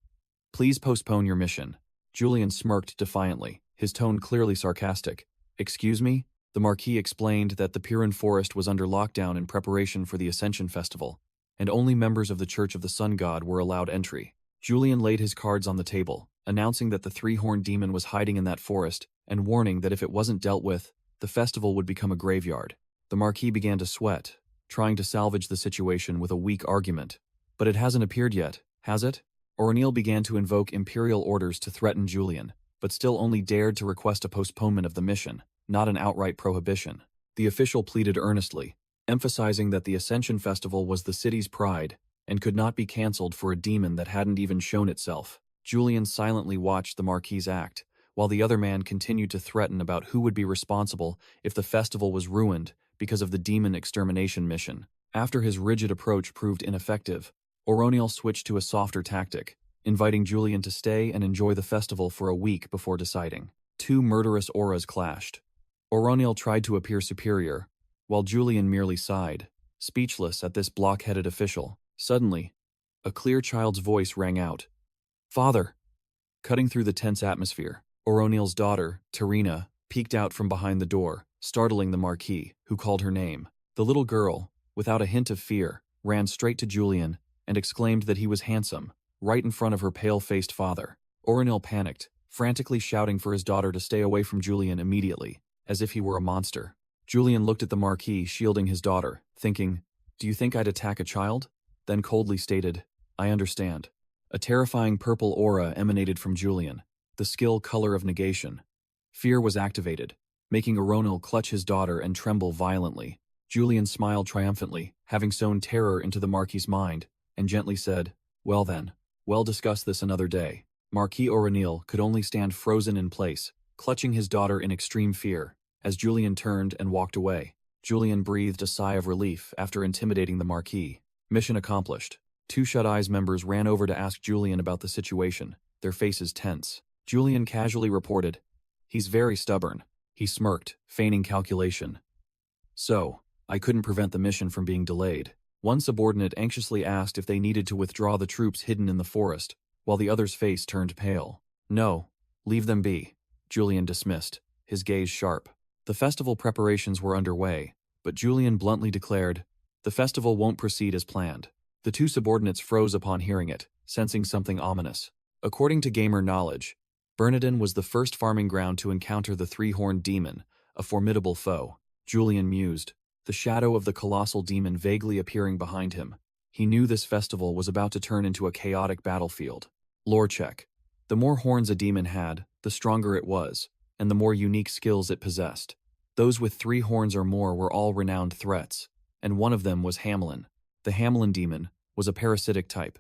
Please postpone your mission. Julian smirked defiantly, his tone clearly sarcastic. Excuse me? The Marquis explained that the Puran forest was under lockdown in preparation for the Ascension Festival, and only members of the Church of the Sun God were allowed entry. Julian laid his cards on the table, announcing that the three-horned demon was hiding in that forest, and warning that if it wasn't dealt with, the festival would become a graveyard. The Marquis began to sweat, trying to salvage the situation with a weak argument. But it hasn't appeared yet, has it? O'Neill began to invoke imperial orders to threaten Julian, but still only dared to request a postponement of the mission, not an outright prohibition. The official pleaded earnestly, emphasizing that the Ascension Festival was the city's pride and could not be cancelled for a demon that hadn't even shown itself. Julian silently watched the Marquis act, while the other man continued to threaten about who would be responsible if the festival was ruined because of the demon extermination mission. After his rigid approach proved ineffective, O'Neill switched to a softer tactic, inviting Julian to stay and enjoy the festival for a week before deciding. Two murderous auras clashed. O'Neill tried to appear superior, while Julian merely sighed, speechless at this block-headed official. Suddenly, a clear child's voice rang out. Father! Cutting through the tense atmosphere, O'Neill's daughter, Tarina, peeked out from behind the door, startling the Marquis, who called her name. The little girl, without a hint of fear, ran straight to Julian and exclaimed that he was handsome, right in front of her pale-faced father. O'Neill panicked, frantically shouting for his daughter to stay away from Julian immediately, as if he were a monster. Julian looked at the Marquis shielding his daughter, thinking, Do you think I'd attack a child? Then coldly stated, I understand. A terrifying purple aura emanated from Julian, the skill color of negation. Fear was activated, making O'Neill clutch his daughter and tremble violently. Julian smiled triumphantly, having sown terror into the Marquis's mind, and gently said, Well then, we'll discuss this another day. Marquis O'Neill could only stand frozen in place, clutching his daughter in extreme fear, as Julian turned and walked away. Julian breathed a sigh of relief after intimidating the Marquis. Mission accomplished. Two Shut Eyes members ran over to ask Julian about the situation, their faces tense. Julian casually reported, He's very stubborn. He smirked, feigning calculation. So, I couldn't prevent the mission from being delayed. One subordinate anxiously asked if they needed to withdraw the troops hidden in the forest, while the other's face turned pale. No, leave them be, Julian dismissed, his gaze sharp. The festival preparations were underway, but Julian bluntly declared, The festival won't proceed as planned. The two subordinates froze upon hearing it, sensing something ominous. According to gamer knowledge, Bernardin was the first farming ground to encounter the three-horned demon, a formidable foe. Julian mused, the shadow of the colossal demon vaguely appearing behind him. He knew this festival was about to turn into a chaotic battlefield. Lore check. The more horns a demon had, the stronger it was, and the more unique skills it possessed. Those with 3 horns or more were all renowned threats, and one of them was Hamelin. The Hamelin demon was a parasitic type.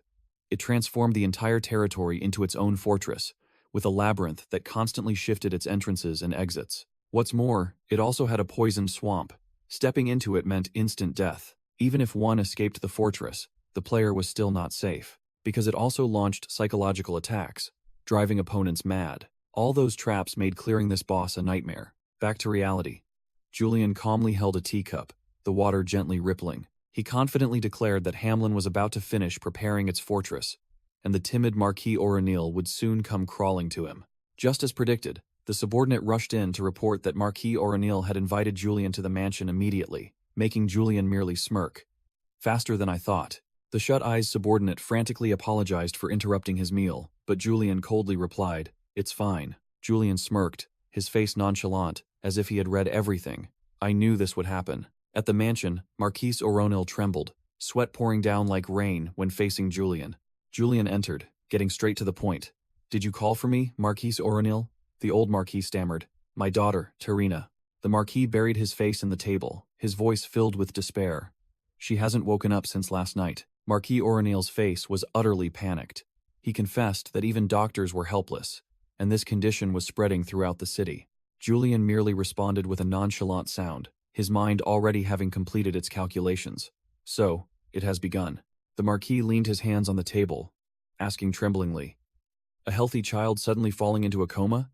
It transformed the entire territory into its own fortress, with a labyrinth that constantly shifted its entrances and exits. What's more, it also had a poisoned swamp, Stepping into it meant instant death. Even if one escaped the fortress, the player was still not safe, because it also launched psychological attacks, driving opponents mad. All those traps made clearing this boss a nightmare. Back to reality. Julian calmly held a teacup, the water gently rippling. He confidently declared that Hamlin was about to finish preparing its fortress, and the timid Marquis Aureliel would soon come crawling to him. Just as predicted, the subordinate rushed in to report that Marquis Aureliel had invited Julian to the mansion immediately, making Julian merely smirk. Faster than I thought. The shut-eyes subordinate frantically apologized for interrupting his meal, but Julian coldly replied, "It's fine." Julian smirked, his face nonchalant, as if he had read everything. I knew this would happen. At the mansion, Marquis Aureliel trembled, sweat pouring down like rain when facing Julian. Julian entered, getting straight to the point. "Did you call for me, Marquis Aureliel?" The old Marquis stammered. "My daughter, Terina." The Marquis buried his face in the table, his voice filled with despair. "She hasn't woken up since last night." Marquis Aureliel's face was utterly panicked. He confessed that even doctors were helpless, and this condition was spreading throughout the city. Julian merely responded with a nonchalant sound, his mind already having completed its calculations. "So, it has begun." The Marquis leaned his hands on the table, asking tremblingly, "A healthy child suddenly falling into a coma?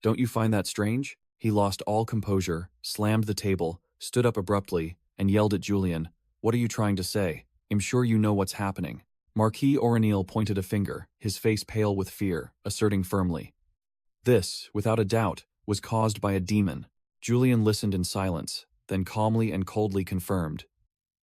Don't you find that strange?" He lost all composure, slammed the table, stood up abruptly, and yelled at Julian, "What are you trying to say? I'm sure you know what's happening." Marquis Aureliel pointed a finger, his face pale with fear, asserting firmly, "This, without a doubt, was caused by a demon." Julian listened in silence, then calmly and coldly confirmed,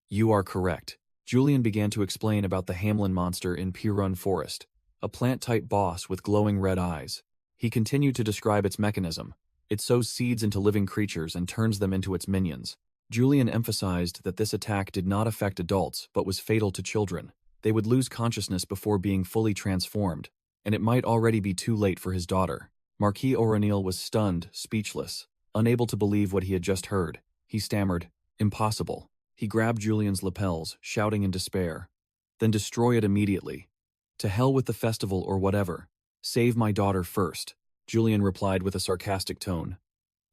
"You are correct." Julian began to explain about the Hamlin monster in Puran Forest, a plant-type boss with glowing red eyes. He continued to describe its mechanism. It sows seeds into living creatures and turns them into its minions. Julian emphasized that this attack did not affect adults but was fatal to children. They would lose consciousness before being fully transformed, and it might already be too late for his daughter. Marquis Aureliel was stunned, speechless, unable to believe what he had just heard. He stammered, "Impossible." He grabbed Julian's lapels, shouting in despair, "Then destroy it immediately. To hell with the festival or whatever. Save my daughter first." Julian replied with a sarcastic tone,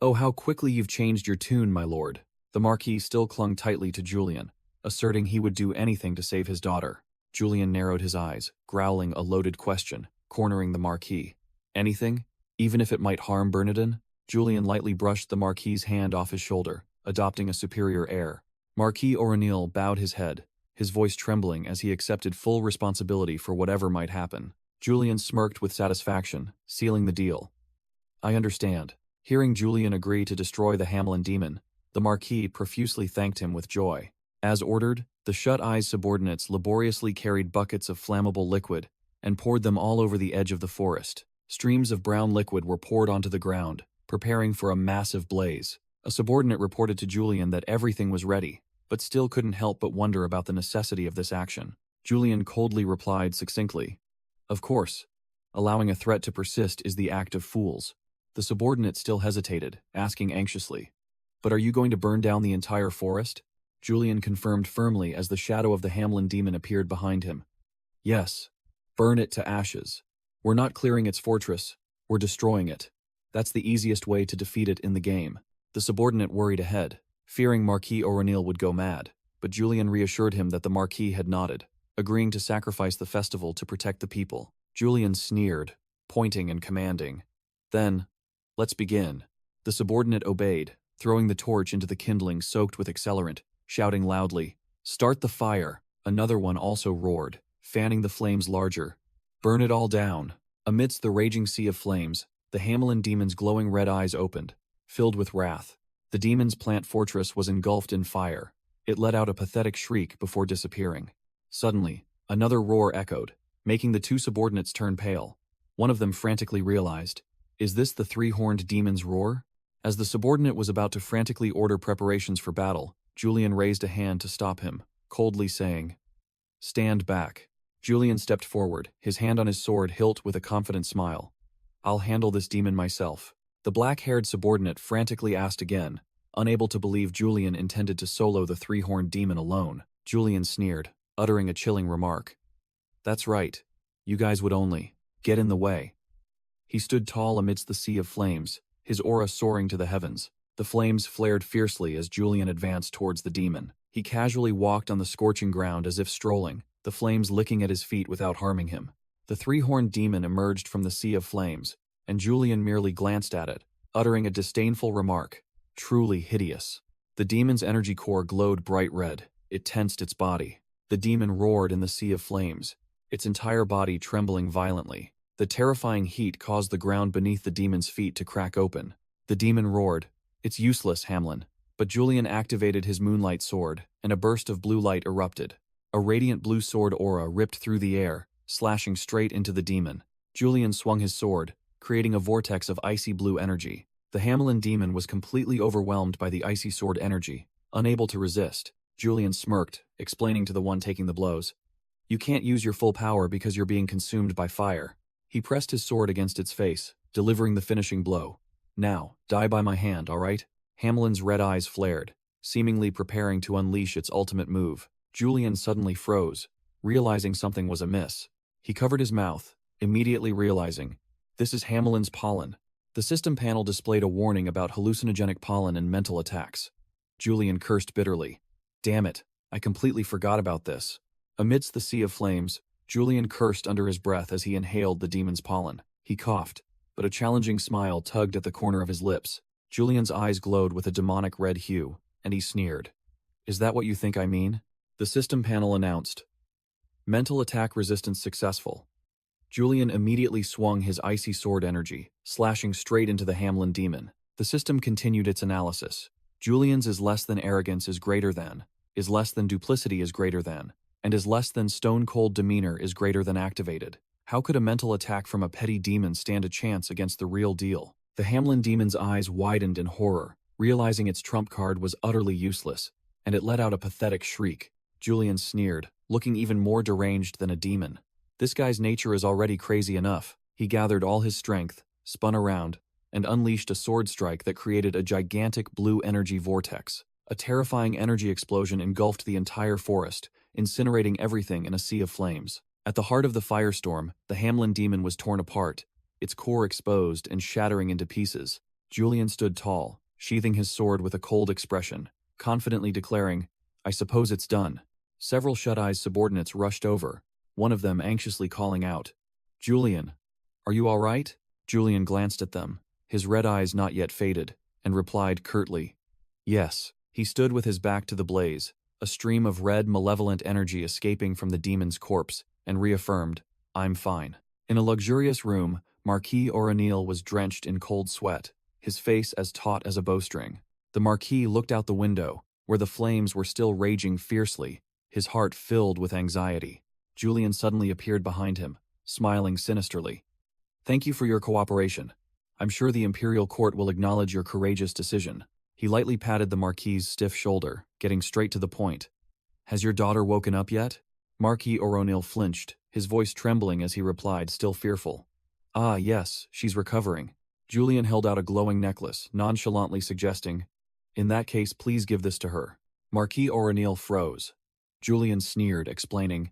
"Oh, how quickly you've changed your tune, my lord." The Marquis still clung tightly to Julian, asserting he would do anything to save his daughter. Julian narrowed his eyes, growling a loaded question, cornering the Marquis. "Anything? Even if it might harm Bernardin?" Julian lightly brushed the Marquis's hand off his shoulder, adopting a superior air. Marquis Aureliel bowed his head, his voice trembling as he accepted full responsibility for whatever might happen. Julian smirked with satisfaction, sealing the deal. "I understand." Hearing Julian agree to destroy the Hamlin demon, the Marquis profusely thanked him with joy. As ordered, the shut-eyes subordinates laboriously carried buckets of flammable liquid and poured them all over the edge of the forest. Streams of brown liquid were poured onto the ground, preparing for a massive blaze. A subordinate reported to Julian that everything was ready, but still couldn't help but wonder about the necessity of this action. Julian coldly replied succinctly, "Of course. Allowing a threat to persist is the act of fools." The subordinate still hesitated, asking anxiously, "But are you going to burn down the entire forest?" Julian confirmed firmly as the shadow of the Hamlin demon appeared behind him. "Yes. Burn it to ashes. We're not clearing its fortress, we're destroying it. That's the easiest way to defeat it in the game." The subordinate worried ahead, fearing Marquis Aureliel would go mad, but Julian reassured him that the Marquis had nodded, agreeing to sacrifice the festival to protect the people. Julian sneered, pointing and commanding, "Then, let's begin." The subordinate obeyed, throwing the torch into the kindling soaked with accelerant, shouting loudly, "Start the fire!" Another one also roared, fanning the flames larger. "Burn it all down!" Amidst the raging sea of flames, the Hamlin demon's glowing red eyes opened, filled with wrath. The demon's plant fortress was engulfed in fire. It let out a pathetic shriek before disappearing. Suddenly, another roar echoed, making the two subordinates turn pale. One of them frantically realized, "Is this the three-horned demon's roar?" As the subordinate was about to frantically order preparations for battle, Julian raised a hand to stop him, coldly saying, "Stand back." Julian stepped forward, his hand on his sword hilt with a confident smile. "I'll handle this demon myself." The black-haired subordinate frantically asked again, unable to believe Julian intended to solo the three-horned demon alone. Julian sneered, uttering a chilling remark. "That's right. You guys would only get in the way." He stood tall amidst the sea of flames, his aura soaring to the heavens. The flames flared fiercely as Julian advanced towards the demon. He casually walked on the scorching ground as if strolling, the flames licking at his feet without harming him. The three-horned demon emerged from the sea of flames, and Julian merely glanced at it, uttering a disdainful remark. Truly hideous. The demon's energy core glowed bright red. It tensed its body. The demon roared in the sea of flames, its entire body trembling violently. The terrifying heat caused the ground beneath the demon's feet to crack open. The demon roared. It's useless, Hamlin. But Julian activated his moonlight sword, and a burst of blue light erupted. A radiant blue sword aura ripped through the air, slashing straight into the demon. Julian swung his sword, creating a vortex of icy blue energy. The Hamlin demon was completely overwhelmed by the icy sword energy. Unable to resist, Julian smirked, explaining to the one taking the blows. You can't use your full power because you're being consumed by fire. He pressed his sword against its face, delivering the finishing blow. Now, die by my hand, all right? Hamlin's red eyes flared, seemingly preparing to unleash its ultimate move. Julian suddenly froze, realizing something was amiss. He covered his mouth, immediately realizing, this is Hamlin's pollen. The system panel displayed a warning about hallucinogenic pollen and mental attacks. Julian cursed bitterly. Damn it, I completely forgot about this. Amidst the sea of flames, Julian cursed under his breath as he inhaled the demon's pollen. He coughed, but a challenging smile tugged at the corner of his lips. Julian's eyes glowed with a demonic red hue, and he sneered. Is that what you think I mean? The system panel announced. Mental attack resistance successful. Julian immediately swung his icy sword energy, slashing straight into the Hamlin demon. The system continued its analysis. Julian's is less than arrogance is greater than, is less than duplicity is greater than, and is less than stone-cold demeanor is greater than activated. How could a mental attack from a petty demon stand a chance against the real deal? The Hamlin demon's eyes widened in horror, realizing its trump card was utterly useless, and it let out a pathetic shriek. Julian sneered, looking even more deranged than a demon. This guy's nature is already crazy enough. He gathered all his strength, spun around, and unleashed a sword strike that created a gigantic blue energy vortex. A terrifying energy explosion engulfed the entire forest, incinerating everything in a sea of flames. At the heart of the firestorm, the Hamlin demon was torn apart, its core exposed and shattering into pieces. Julian stood tall, sheathing his sword with a cold expression, confidently declaring, I suppose it's done. Several shut-eyes subordinates rushed over, one of them anxiously calling out, Julian, are you all right? Julian glanced at them, his red eyes not yet faded, and replied curtly, yes. He stood with his back to the blaze, a stream of red, malevolent energy escaping from the demon's corpse, and reaffirmed, I'm fine. In a luxurious room, Marquis O'Neill was drenched in cold sweat, his face as taut as a bowstring. The Marquis looked out the window, where the flames were still raging fiercely, his heart filled with anxiety. Julian suddenly appeared behind him, smiling sinisterly. Thank you for your cooperation. I'm sure the Imperial Court will acknowledge your courageous decision. He lightly patted the Marquis's stiff shoulder, getting straight to the point. Has your daughter woken up yet? Marquis O'Neill flinched, his voice trembling as he replied, still fearful. Ah, yes, she's recovering. Julian held out a glowing necklace, nonchalantly suggesting, in that case, please give this to her. Marquis O'Neill froze. Julian sneered, explaining,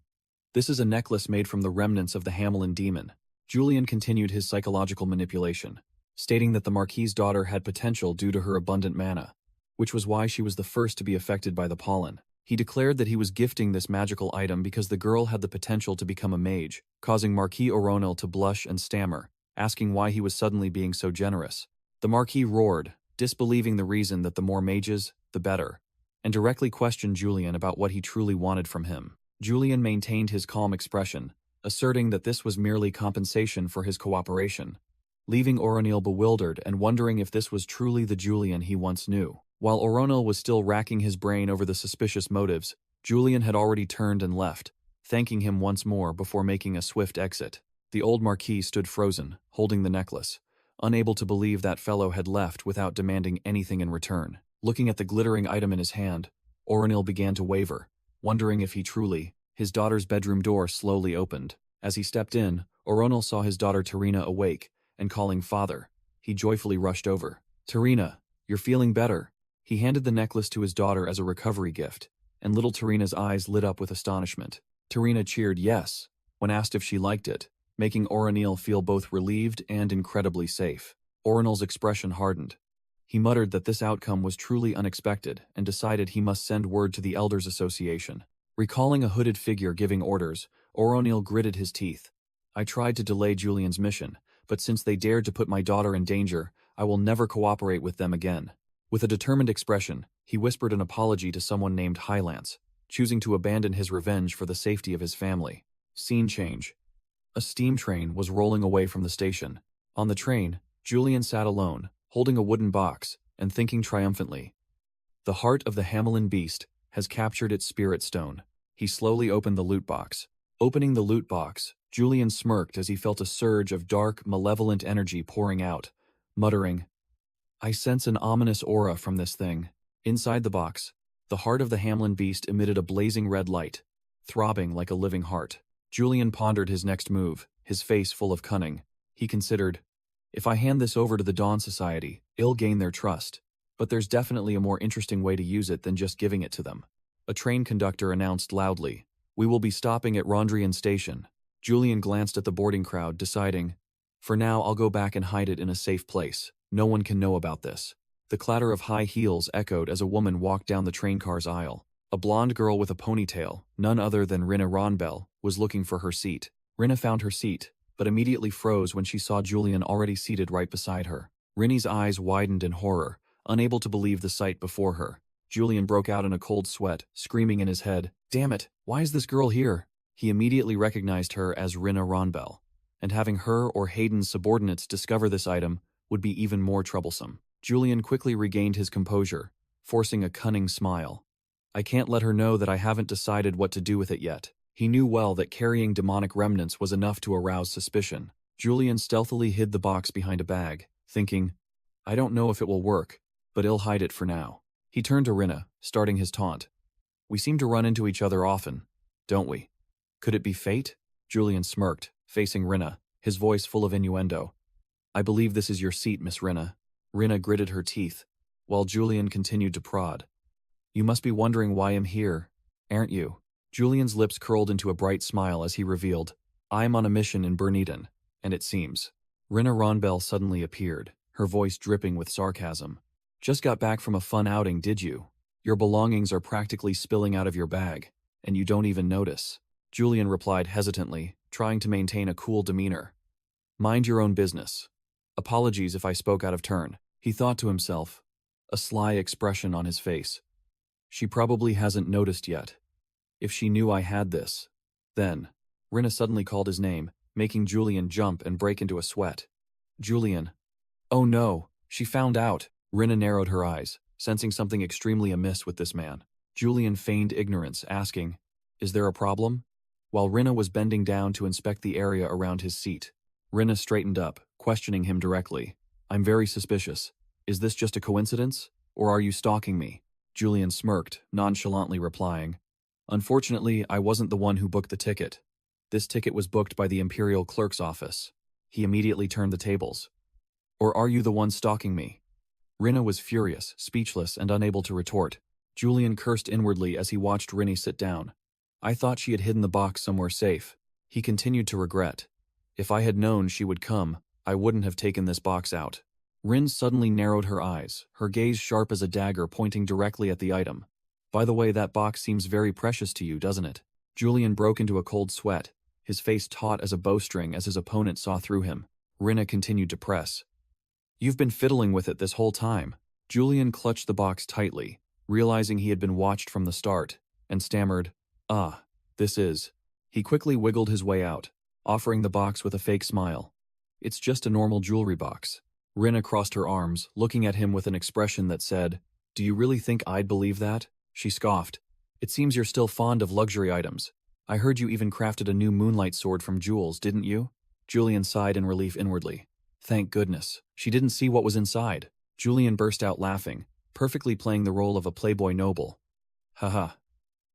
this is a necklace made from the remnants of the Hamlin demon. Julian continued his psychological manipulation, stating that the Marquis's daughter had potential due to her abundant mana, which was why she was the first to be affected by the pollen. He declared that he was gifting this magical item because the girl had the potential to become a mage, causing Marquis O'Neill to blush and stammer, asking why he was suddenly being so generous. The Marquis roared, disbelieving the reason that the more mages, the better, and directly questioned Julian about what he truly wanted from him. Julian maintained his calm expression, asserting that this was merely compensation for his cooperation, leaving O'Neill bewildered and wondering if this was truly the Julian he once knew. While O'Neill was still racking his brain over the suspicious motives, Julian had already turned and left, thanking him once more before making a swift exit. The old Marquis stood frozen, holding the necklace, unable to believe that fellow had left without demanding anything in return. Looking at the glittering item in his hand, O'Neill began to waver, wondering if he truly. His daughter's bedroom door slowly opened. As he stepped in, O'Neill saw his daughter Tarina awake, and calling father. He joyfully rushed over. Tarina, you're feeling better. He handed the necklace to his daughter as a recovery gift, and little Tarina's eyes lit up with astonishment. Tarina cheered yes, when asked if she liked it, making O'Neill feel both relieved and incredibly safe. O'Neill's expression hardened. He muttered that this outcome was truly unexpected and decided he must send word to the Elders Association. Recalling a hooded figure giving orders, O'Neill gritted his teeth. I tried to delay Julian's mission, but since they dared to put my daughter in danger, I will never cooperate with them again. With a determined expression, he whispered an apology to someone named Highlance, choosing to abandon his revenge for the safety of his family. Scene change. A steam train was rolling away from the station. On the train, Julian sat alone, holding a wooden box, and thinking triumphantly. The heart of the Hamelin beast has captured its spirit stone. He slowly opened the loot box. Opening the loot box, Julian smirked as he felt a surge of dark, malevolent energy pouring out, muttering, I sense an ominous aura from this thing. Inside the box, the heart of the Hamelin beast emitted a blazing red light, throbbing like a living heart. Julian pondered his next move, his face full of cunning. He considered, if I hand this over to the Dawn Society, I'll gain their trust. But there's definitely a more interesting way to use it than just giving it to them. A train conductor announced loudly, we will be stopping at Rondrian Station. Julian glanced at the boarding crowd, deciding, for now I'll go back and hide it in a safe place. No one can know about this. The clatter of high heels echoed as a woman walked down the train car's aisle. A blonde girl with a ponytail, none other than Rinna Ronbell, was looking for her seat. Rinna found her seat, but immediately froze when she saw Julian already seated right beside her. Rinny's eyes widened in horror, unable to believe the sight before her. Julian broke out in a cold sweat, screaming in his head, damn it, why is this girl here? He immediately recognized her as Rinna Ronbell, and having her or Hayden's subordinates discover this item would be even more troublesome. Julian quickly regained his composure, forcing a cunning smile. I can't let her know that I haven't decided what to do with it yet. He knew well that carrying demonic remnants was enough to arouse suspicion. Julian stealthily hid the box behind a bag, thinking, I don't know if it will work, but I'll hide it for now. He turned to Rinna, starting his taunt. We seem to run into each other often, don't we? Could it be fate? Julian smirked, facing Rinna, his voice full of innuendo. I believe this is your seat, Miss Rinna. Rinna gritted her teeth, while Julian continued to prod. You must be wondering why I'm here, aren't you? Julian's lips curled into a bright smile as he revealed, I'm on a mission in Berneden, and it seems. Rinna Ronbell suddenly appeared, her voice dripping with sarcasm. Just got back from a fun outing, did you? Your belongings are practically spilling out of your bag, and you don't even notice. Julian replied hesitantly, trying to maintain a cool demeanor. Mind your own business. Apologies if I spoke out of turn, he thought to himself, a sly expression on his face. She probably hasn't noticed yet. If she knew I had this, then. Rinna suddenly called his name, making Julian jump and break into a sweat. Julian. Oh no, she found out. Rinna narrowed her eyes, sensing something extremely amiss with this man. Julian feigned ignorance, asking, is there a problem? While Rinna was bending down to inspect the area around his seat, Rinna straightened up, questioning him directly. I'm very suspicious. Is this just a coincidence, or are you stalking me? Julian smirked, nonchalantly replying, unfortunately, I wasn't the one who booked the ticket. This ticket was booked by the Imperial Clerk's office. He immediately turned the tables. Or are you the one stalking me? Rinna was furious, speechless, and unable to retort. Julian cursed inwardly as he watched Rinny sit down. I thought she had hidden the box somewhere safe. He continued to regret. If I had known she would come, I wouldn't have taken this box out. Rin suddenly narrowed her eyes, her gaze sharp as a dagger pointing directly at the item. By the way, that box seems very precious to you, doesn't it? Julian broke into a cold sweat, his face taut as a bowstring as his opponent saw through him. Rinna continued to press. You've been fiddling with it this whole time. Julian clutched the box tightly, realizing he had been watched from the start, and stammered, this is. He quickly wiggled his way out, offering the box with a fake smile. It's just a normal jewelry box. Rinna crossed her arms, looking at him with an expression that said, do you really think I'd believe that? She scoffed. It seems you're still fond of luxury items. I heard you even crafted a new moonlight sword from jewels, didn't you? Julian sighed in relief inwardly. Thank goodness. She didn't see what was inside. Julian burst out laughing, perfectly playing the role of a playboy noble. Haha.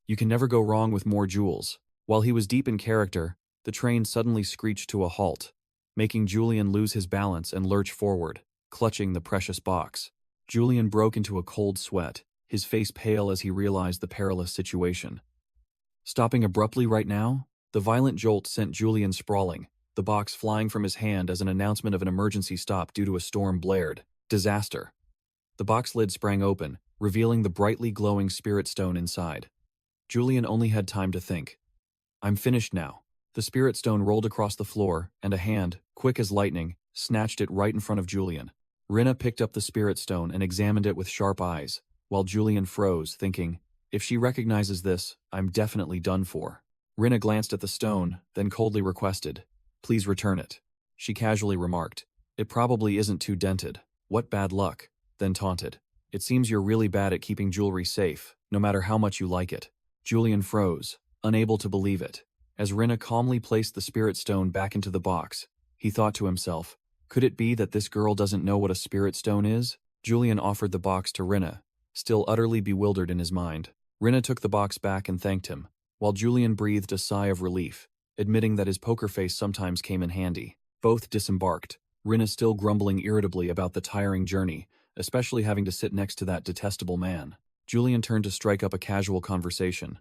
You can never go wrong with more jewels. While he was deep in character, the train suddenly screeched to a halt, making Julian lose his balance and lurch forward, clutching the precious box. Julian broke into a cold sweat, his face pale as he realized the perilous situation. Stopping abruptly right now? The violent jolt sent Julian sprawling, the box flying from his hand as an announcement of an emergency stop due to a storm blared. Disaster. The box lid sprang open, revealing the brightly glowing spirit stone inside. Julian only had time to think. I'm finished now. The spirit stone rolled across the floor, and a hand, quick as lightning, snatched it right in front of Julian. Rinna picked up the spirit stone and examined it with sharp eyes, while Julian froze, thinking, if she recognizes this, I'm definitely done for. Rinna glanced at the stone, then coldly requested, please return it. She casually remarked, it probably isn't too dented. What bad luck, then taunted. It seems you're really bad at keeping jewelry safe, no matter how much you like it. Julian froze, unable to believe it. As Rinna calmly placed the spirit stone back into the box, he thought to himself, could it be that this girl doesn't know what a spirit stone is? Julian offered the box to Rinna, still utterly bewildered in his mind. Rinna took the box back and thanked him, while Julian breathed a sigh of relief, admitting that his poker face sometimes came in handy. Both disembarked, Rinna still grumbling irritably about the tiring journey, especially having to sit next to that detestable man. Julian turned to strike up a casual conversation.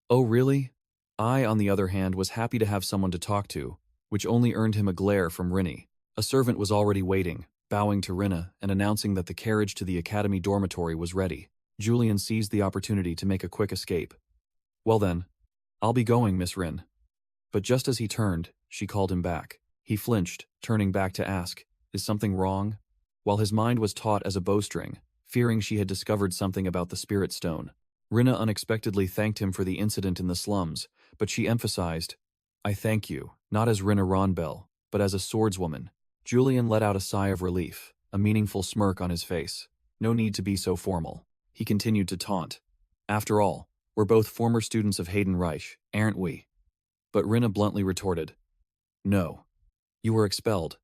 Oh really? I, on the other hand, was happy to have someone to talk to, which only earned him a glare from Rinny. A servant was already waiting, bowing to Rinna and announcing that the carriage to the academy dormitory was ready. Julian seized the opportunity to make a quick escape. Well then, I'll be going, Miss Rin. But just as he turned, she called him back. He flinched, turning back to ask, is something wrong? While his mind was taut as a bowstring, fearing she had discovered something about the spirit stone. Rinna unexpectedly thanked him for the incident in the slums, but she emphasized, I thank you, not as Rinna Ronbell, but as a swordswoman. Julian let out a sigh of relief, a meaningful smirk on his face. No need to be so formal. He continued to taunt. After all, we're both former students of Hayden Reich, aren't we? But Rinna bluntly retorted, no. You were expelled.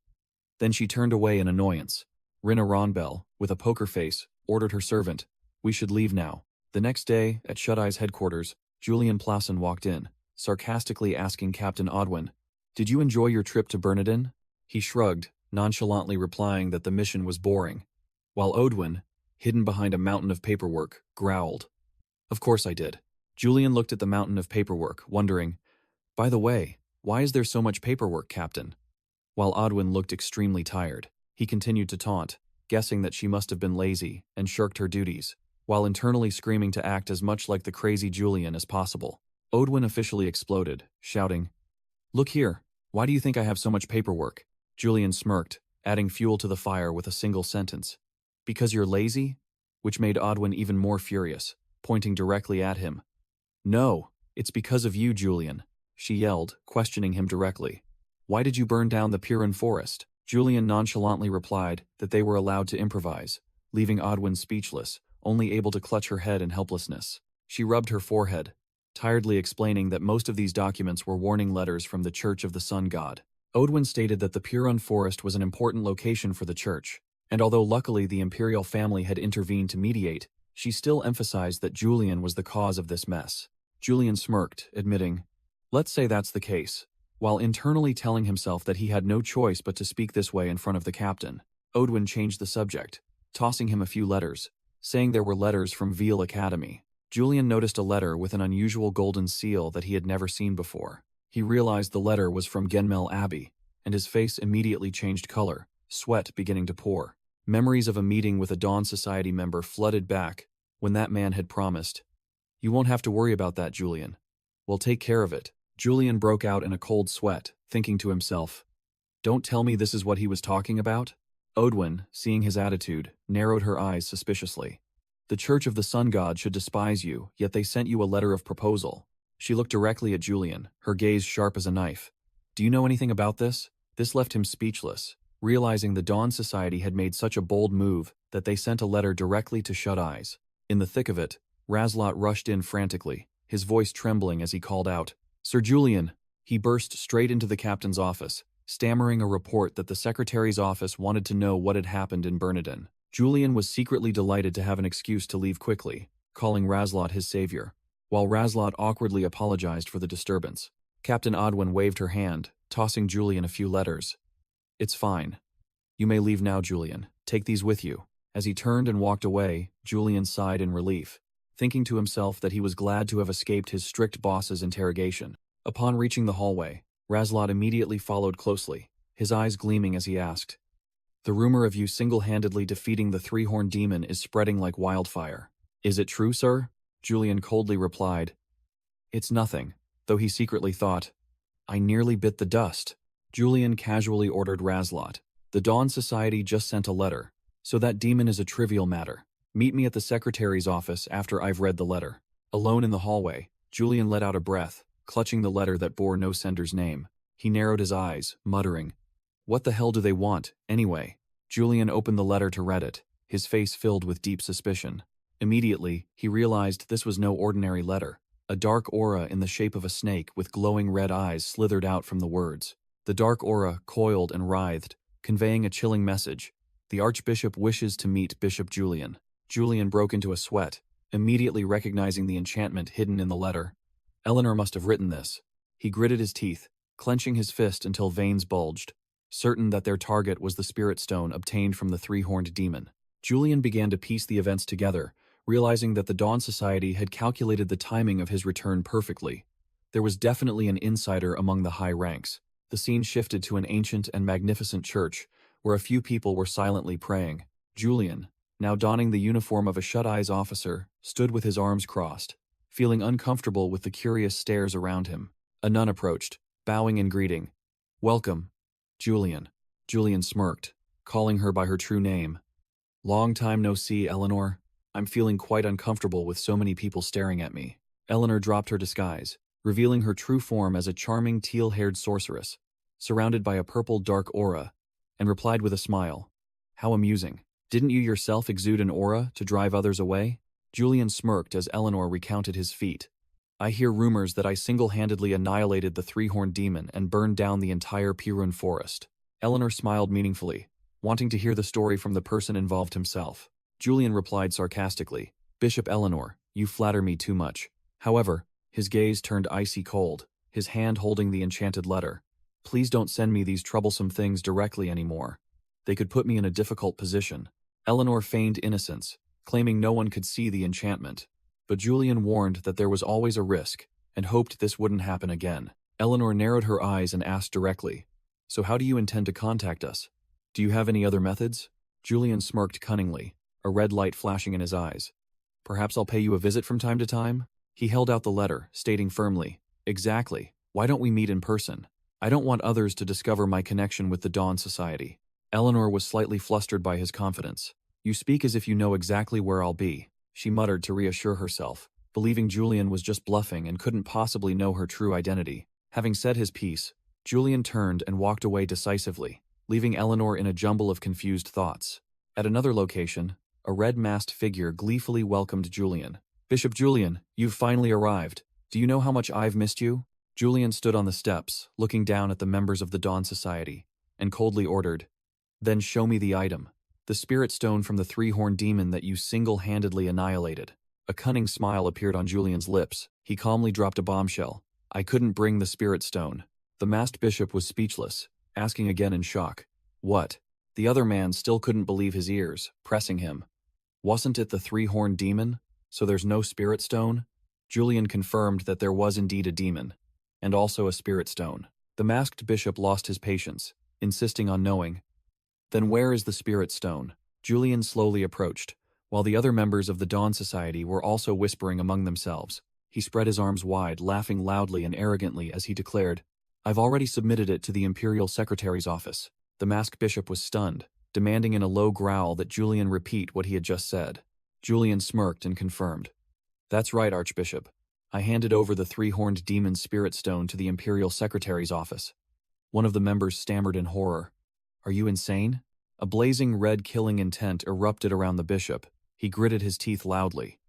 Then she turned away in annoyance. Rinna Ronbell, with a poker face, ordered her servant, we should leave now. The next day, at Shut-Eye's headquarters, Julian Plasson walked in, sarcastically asking Captain Odwin, did you enjoy your trip to Bernardin? He shrugged, nonchalantly replying that the mission was boring, while Odwin, hidden behind a mountain of paperwork, growled. Of course I did. Julian looked at the mountain of paperwork, wondering, by the way, why is there so much paperwork, Captain? While Odwin looked extremely tired, he continued to taunt, guessing that she must have been lazy and shirked her duties, while internally screaming to act as much like the crazy Julian as possible. Odwin officially exploded, shouting, look here, why do you think I have so much paperwork? Julian smirked, adding fuel to the fire with a single sentence. Because you're lazy? Which made Odwin even more furious, pointing directly at him. No, it's because of you, Julian, she yelled, questioning him directly. Why did you burn down the Puran forest? Julian nonchalantly replied that they were allowed to improvise, leaving Odwin speechless, only able to clutch her head in helplessness. She rubbed her forehead, tiredly explaining that most of these documents were warning letters from the Church of the Sun God. Odwin stated that the Puran forest was an important location for the church, and although luckily the imperial family had intervened to mediate, she still emphasized that Julian was the cause of this mess. Julian smirked, admitting, let's say that's the case, while internally telling himself that he had no choice but to speak this way in front of the captain. Odwin changed the subject, tossing him a few letters, saying there were letters from Veal Academy. Julian noticed a letter with an unusual golden seal that he had never seen before. He realized the letter was from Genmel Abbey, and his face immediately changed color, sweat beginning to pour. Memories of a meeting with a Dawn Society member flooded back when that man had promised, you won't have to worry about that, Julian. We'll take care of it. Julian broke out in a cold sweat, thinking to himself, don't tell me this is what he was talking about? Odwin, seeing his attitude, narrowed her eyes suspiciously. The Church of the Sun God should despise you, yet they sent you a letter of proposal. She looked directly at Julian, her gaze sharp as a knife. Do you know anything about this? This left him speechless, realizing the Dawn Society had made such a bold move that they sent a letter directly to Shut-Eyes. In the thick of it, Razlot rushed in frantically, his voice trembling as he called out, Sir Julian! He burst straight into the captain's office, stammering a report that the secretary's office wanted to know what had happened in Bernardin. Julian was secretly delighted to have an excuse to leave quickly, calling Razlot his savior, while Razlot awkwardly apologized for the disturbance. Captain Odwin waved her hand, tossing Julian a few letters. It's fine. You may leave now, Julian. Take these with you. As he turned and walked away, Julian sighed in relief, thinking to himself that he was glad to have escaped his strict boss's interrogation. Upon reaching the hallway, Razlot immediately followed closely, his eyes gleaming as he asked, The rumor of you single-handedly defeating the three-horned demon is spreading like wildfire. Is it true, sir? Julian coldly replied. It's nothing, though he secretly thought, I nearly bit the dust. Julian casually ordered Razlot. The Dawn Society just sent a letter, so that demon is a trivial matter. Meet me at the secretary's office after I've read the letter. Alone in the hallway, Julian let out a breath, clutching the letter that bore no sender's name. He narrowed his eyes, muttering, What the hell do they want, anyway? Julian opened the letter to read it, his face filled with deep suspicion. Immediately, he realized this was no ordinary letter. A dark aura in the shape of a snake with glowing red eyes slithered out from the words. The dark aura coiled and writhed, conveying a chilling message. The Archbishop wishes to meet Bishop Julian. Julian broke into a sweat, immediately recognizing the enchantment hidden in the letter. Eleanor must have written this. He gritted his teeth, clenching his fist until veins bulged, certain that their target was the spirit stone obtained from the three-horned demon. Julian began to piece the events together, realizing that the Dawn Society had calculated the timing of his return perfectly. There was definitely an insider among the high ranks. The scene shifted to an ancient and magnificent church, where a few people were silently praying. Julian, now donning the uniform of a shut-eyes officer, stood with his arms crossed, feeling uncomfortable with the curious stares around him. A nun approached, bowing in greeting. Welcome, Julian. Julian smirked, calling her by her true name. Long time no see, Eleanor. I'm feeling quite uncomfortable with so many people staring at me. Eleanor dropped her disguise, revealing her true form as a charming teal-haired sorceress, surrounded by a purple dark aura, and replied with a smile. How amusing. Didn't you yourself exude an aura to drive others away? Julian smirked as Eleanor recounted his feat. I hear rumors that I single-handedly annihilated the three-horned demon and burned down the entire Puran forest. Eleanor smiled meaningfully, wanting to hear the story from the person involved himself. Julian replied sarcastically, Bishop Eleanor, you flatter me too much. However, his gaze turned icy cold, his hand holding the enchanted letter. Please don't send me these troublesome things directly anymore. They could put me in a difficult position. Eleanor feigned innocence, claiming no one could see the enchantment. But Julian warned that there was always a risk, and hoped this wouldn't happen again. Eleanor narrowed her eyes and asked directly, So how do you intend to contact us? Do you have any other methods? Julian smirked cunningly, a red light flashing in his eyes. Perhaps I'll pay you a visit from time to time? He held out the letter, stating firmly, Exactly. Why don't we meet in person? I don't want others to discover my connection with the Dawn Society. Eleanor was slightly flustered by his confidence. You speak as if you know exactly where I'll be, she muttered to reassure herself, believing Julian was just bluffing and couldn't possibly know her true identity. Having said his piece, Julian turned and walked away decisively, leaving Eleanor in a jumble of confused thoughts. At another location, a red-masked figure gleefully welcomed Julian. Bishop Julian, you've finally arrived. Do you know how much I've missed you? Julian stood on the steps, looking down at the members of the Dawn Society, and coldly ordered, Then show me the item. The spirit stone from the three-horned demon that you single-handedly annihilated. A cunning smile appeared on Julian's lips. He calmly dropped a bombshell. I couldn't bring the spirit stone. The masked bishop was speechless, asking again in shock. What? The other man still couldn't believe his ears, pressing him. Wasn't it the three-horned demon? So there's no spirit stone? Julian confirmed that there was indeed a demon, and also a spirit stone. The masked bishop lost his patience, insisting on knowing. Then where is the spirit stone? Julian slowly approached, while the other members of the Dawn Society were also whispering among themselves. He spread his arms wide, laughing loudly and arrogantly as he declared, I've already submitted it to the Imperial Secretary's office. The masked bishop was stunned, demanding in a low growl that Julian repeat what he had just said. Julian smirked and confirmed. That's right, Archbishop. I handed over the three-horned demon's spirit stone to the Imperial Secretary's office. One of the members stammered in horror. Are you insane? A blazing red killing intent erupted around the bishop. He gritted his teeth loudly.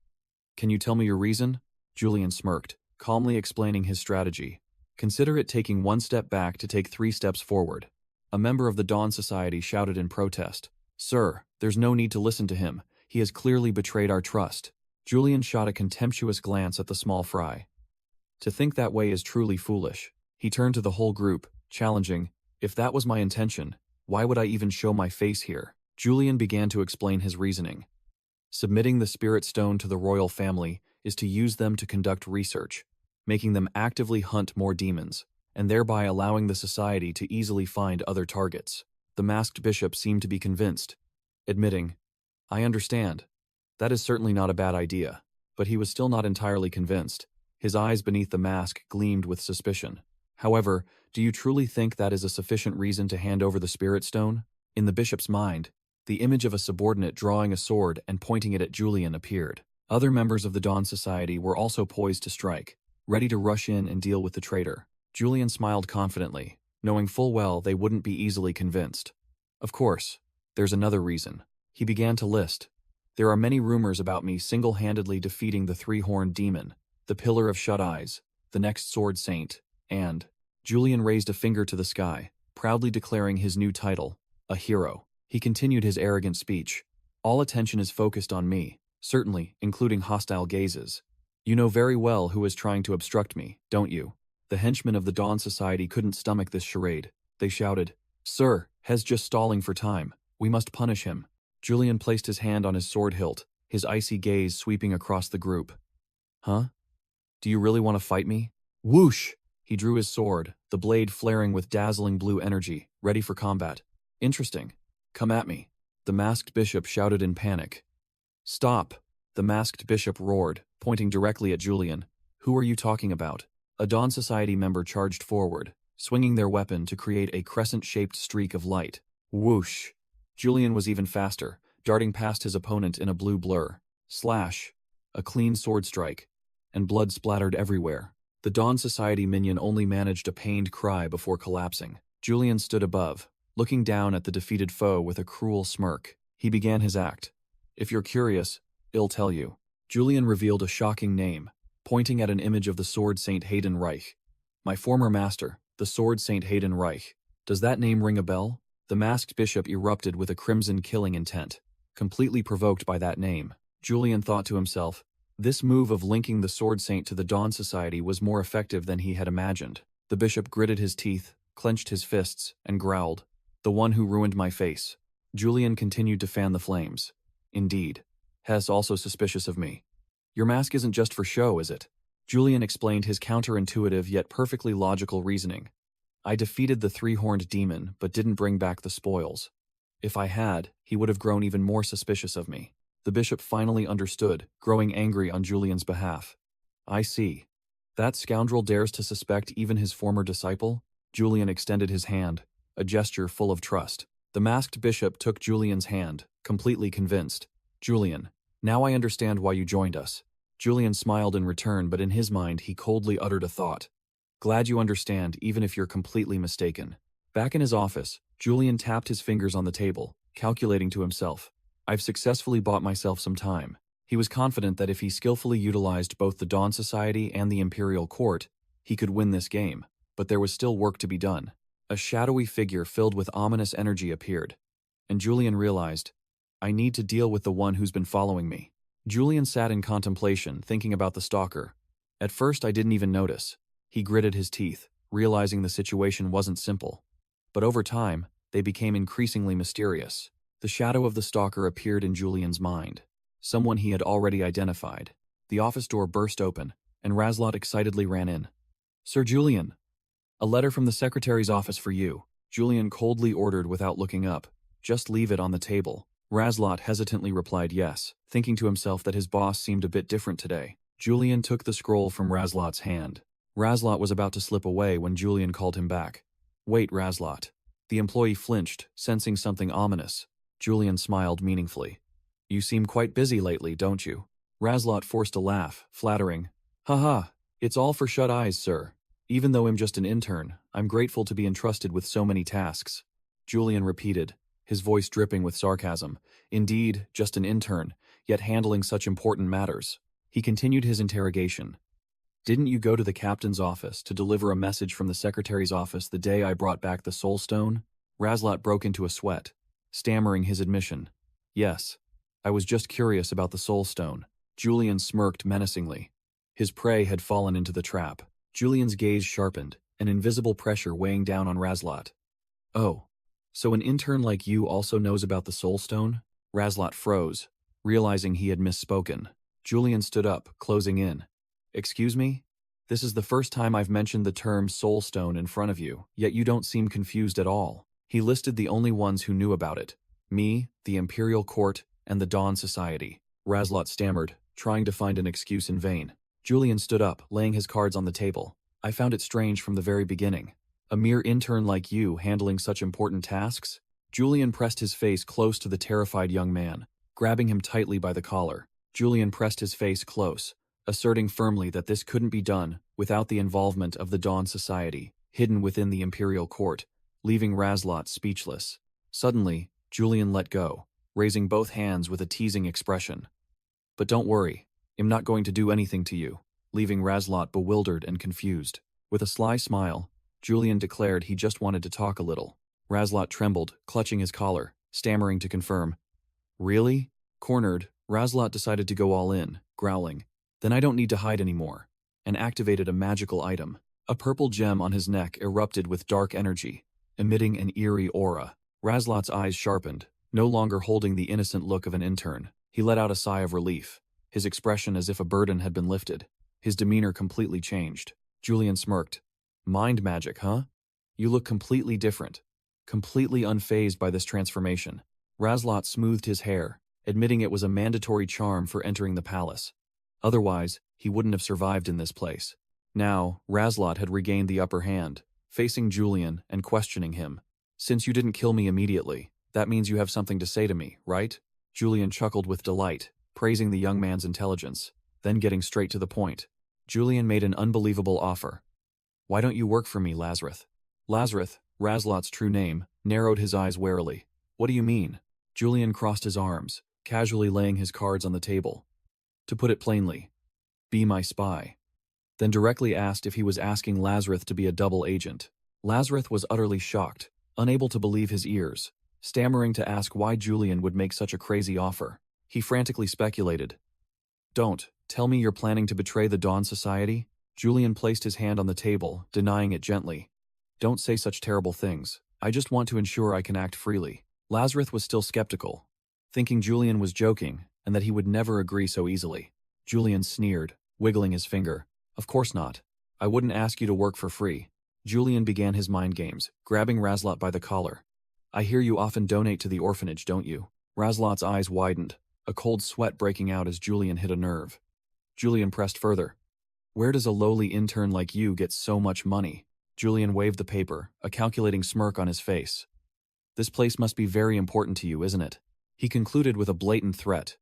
Can you tell me your reason? Julian smirked, calmly explaining his strategy. Consider it taking one step back to take 3 steps forward. A member of the Dawn Society shouted in protest. Sir, there's no need to listen to him. He has clearly betrayed our trust. Julian shot a contemptuous glance at the small fry. To think that way is truly foolish. He turned to the whole group, challenging, If that was my intention, why would I even show my face here? Julian began to explain his reasoning. Submitting the spirit stone to the royal family is to use them to conduct research, making them actively hunt more demons, and thereby allowing the society to easily find other targets. The masked bishop seemed to be convinced, admitting, I understand. That is certainly not a bad idea. But he was still not entirely convinced. His eyes beneath the mask gleamed with suspicion. However, do you truly think that is a sufficient reason to hand over the spirit stone? In the bishop's mind, the image of a subordinate drawing a sword and pointing it at Julian appeared. Other members of the Dawn Society were also poised to strike, ready to rush in and deal with the traitor. Julian smiled confidently, knowing full well they wouldn't be easily convinced. Of course, there's another reason. He began to list. There are many rumors about me single-handedly defeating the three-horned demon, the Pillar of Shut Eyes, the next Sword Saint, and... Julian raised a finger to the sky, proudly declaring his new title, a hero. He continued his arrogant speech. All attention is focused on me, certainly, including hostile gazes. You know very well who is trying to obstruct me, don't you? The henchmen of the Dawn Society couldn't stomach this charade. They shouted, Sir, Hez just stalling for time. We must punish him. Julian placed his hand on his sword hilt, his icy gaze sweeping across the group. Huh? Do you really want to fight me? Whoosh! He drew his sword, the blade flaring with dazzling blue energy, ready for combat. Interesting. Come at me. The masked bishop shouted in panic. Stop! The masked bishop roared, pointing directly at Julian. Who are you talking about? A Dawn Society member charged forward, swinging their weapon to create a crescent-shaped streak of light. Whoosh! Julian was even faster, darting past his opponent in a blue blur. Slash! A clean sword strike, and blood splattered everywhere. The Dawn Society minion only managed a pained cry before collapsing. Julian stood above, looking down at the defeated foe with a cruel smirk. He began his act. If you're curious, I'll tell you. Julian revealed a shocking name, pointing at an image of the Sword Saint Hayden Reich. My former master, the Sword Saint Hayden Reich. Does that name ring a bell? The masked bishop erupted with a crimson killing intent. Completely provoked by that name, Julian thought to himself, this move of linking the Sword Saint to the Dawn Society was more effective than he had imagined. The bishop gritted his teeth, clenched his fists, and growled, the one who ruined my face. Julian continued to fan the flames. Indeed. Hess also suspicious of me. Your mask isn't just for show, is it? Julian explained his counterintuitive yet perfectly logical reasoning. I defeated the three-horned demon, but didn't bring back the spoils. If I had, he would have grown even more suspicious of me. The bishop finally understood, growing angry on Julian's behalf. I see. That scoundrel dares to suspect even his former disciple? Julian extended his hand, a gesture full of trust. The masked bishop took Julian's hand, completely convinced. Julian, now I understand why you joined us. Julian smiled in return, but in his mind he coldly uttered a thought. Glad you understand, even if you're completely mistaken. Back in his office, Julian tapped his fingers on the table, calculating to himself. I've successfully bought myself some time. He was confident that if he skillfully utilized both the Dawn Society and the Imperial Court, he could win this game. But there was still work to be done. A shadowy figure filled with ominous energy appeared. And Julian realized, I need to deal with the one who's been following me. Julian sat in contemplation, thinking about the stalker. At first I didn't even notice. He gritted his teeth, realizing the situation wasn't simple. But over time, they became increasingly mysterious. The shadow of the stalker appeared in Julian's mind. Someone he had already identified. The office door burst open, and Razlot excitedly ran in. Sir Julian! A letter from the secretary's office for you. Julian coldly ordered without looking up. Just leave it on the table. Razlot hesitantly replied yes, thinking to himself that his boss seemed a bit different today. Julian took the scroll from Razlot's hand. Razlot was about to slip away when Julian called him back. Wait, Razlot. The employee flinched, sensing something ominous. Julian smiled meaningfully. You seem quite busy lately, don't you? Razlot forced a laugh, flattering. Haha, it's all for shut eyes, sir. Even though I'm just an intern, I'm grateful to be entrusted with so many tasks. Julian repeated, his voice dripping with sarcasm. Indeed, just an intern, yet handling such important matters. He continued his interrogation. Didn't you go to the captain's office to deliver a message from the secretary's office the day I brought back the soul stone? Razlot broke into a sweat, stammering his admission. Yes, I was just curious about the soul stone. Julian smirked menacingly. His prey had fallen into the trap. Julian's gaze sharpened, an invisible pressure weighing down on Razlot. Oh, so an intern like you also knows about the soul stone? Razlot froze, realizing he had misspoken. Julian stood up, closing in. Excuse me? This is the first time I've mentioned the term soul stone in front of you, yet you don't seem confused at all. He listed the only ones who knew about it: me, the Imperial Court, and the Dawn Society. Razlot stammered, trying to find an excuse in vain. Julian stood up, laying his cards on the table. I found it strange from the very beginning. A mere intern like you handling such important tasks? Julian pressed his face close to the terrified young man, grabbing him tightly by the collar. Julian pressed his face close, asserting firmly that this couldn't be done without the involvement of the Dawn Society, hidden within the Imperial Court, leaving Razlot speechless. Suddenly, Julian let go, raising both hands with a teasing expression. But don't worry, I'm not going to do anything to you, leaving Razlot bewildered and confused. With a sly smile, Julian declared he just wanted to talk a little. Razlot trembled, clutching his collar, stammering to confirm. Really? Cornered, Razlot decided to go all in, growling. Then I don't need to hide anymore, and activated a magical item. A purple gem on his neck erupted with dark energy, emitting an eerie aura. Razlot's eyes sharpened, no longer holding the innocent look of an intern. He let out a sigh of relief, his expression as if a burden had been lifted. His demeanor completely changed. Julian smirked. Mind magic, huh? You look completely different, completely unfazed by this transformation. Razlot smoothed his hair, admitting it was a mandatory charm for entering the palace. Otherwise, he wouldn't have survived in this place. Now, Razlot had regained the upper hand, facing Julian and questioning him. Since you didn't kill me immediately, that means you have something to say to me, right? Julian chuckled with delight, praising the young man's intelligence, then getting straight to the point. Julian made an unbelievable offer. Why don't you work for me, Lazarus? Lazarus, Razlot's true name, narrowed his eyes warily. What do you mean? Julian crossed his arms, casually laying his cards on the table. To put it plainly, be my spy. Then directly asked if he was asking Lazarus to be a double agent. Lazarus was utterly shocked, unable to believe his ears, stammering to ask why Julian would make such a crazy offer. He frantically speculated. Don't tell me you're planning to betray the Dawn Society? Julian placed his hand on the table, denying it gently. Don't say such terrible things. I just want to ensure I can act freely. Lazarus was still skeptical, thinking Julian was joking and that he would never agree so easily. Julian sneered, wiggling his finger. Of course not. I wouldn't ask you to work for free. Julian began his mind games, grabbing Razlot by the collar. I hear you often donate to the orphanage, don't you? Razlot's eyes widened, a cold sweat breaking out as Julian hit a nerve. Julian pressed further. Where does a lowly intern like you get so much money? Julian waved the paper, a calculating smirk on his face. This place must be very important to you, isn't it? He concluded with a blatant threat.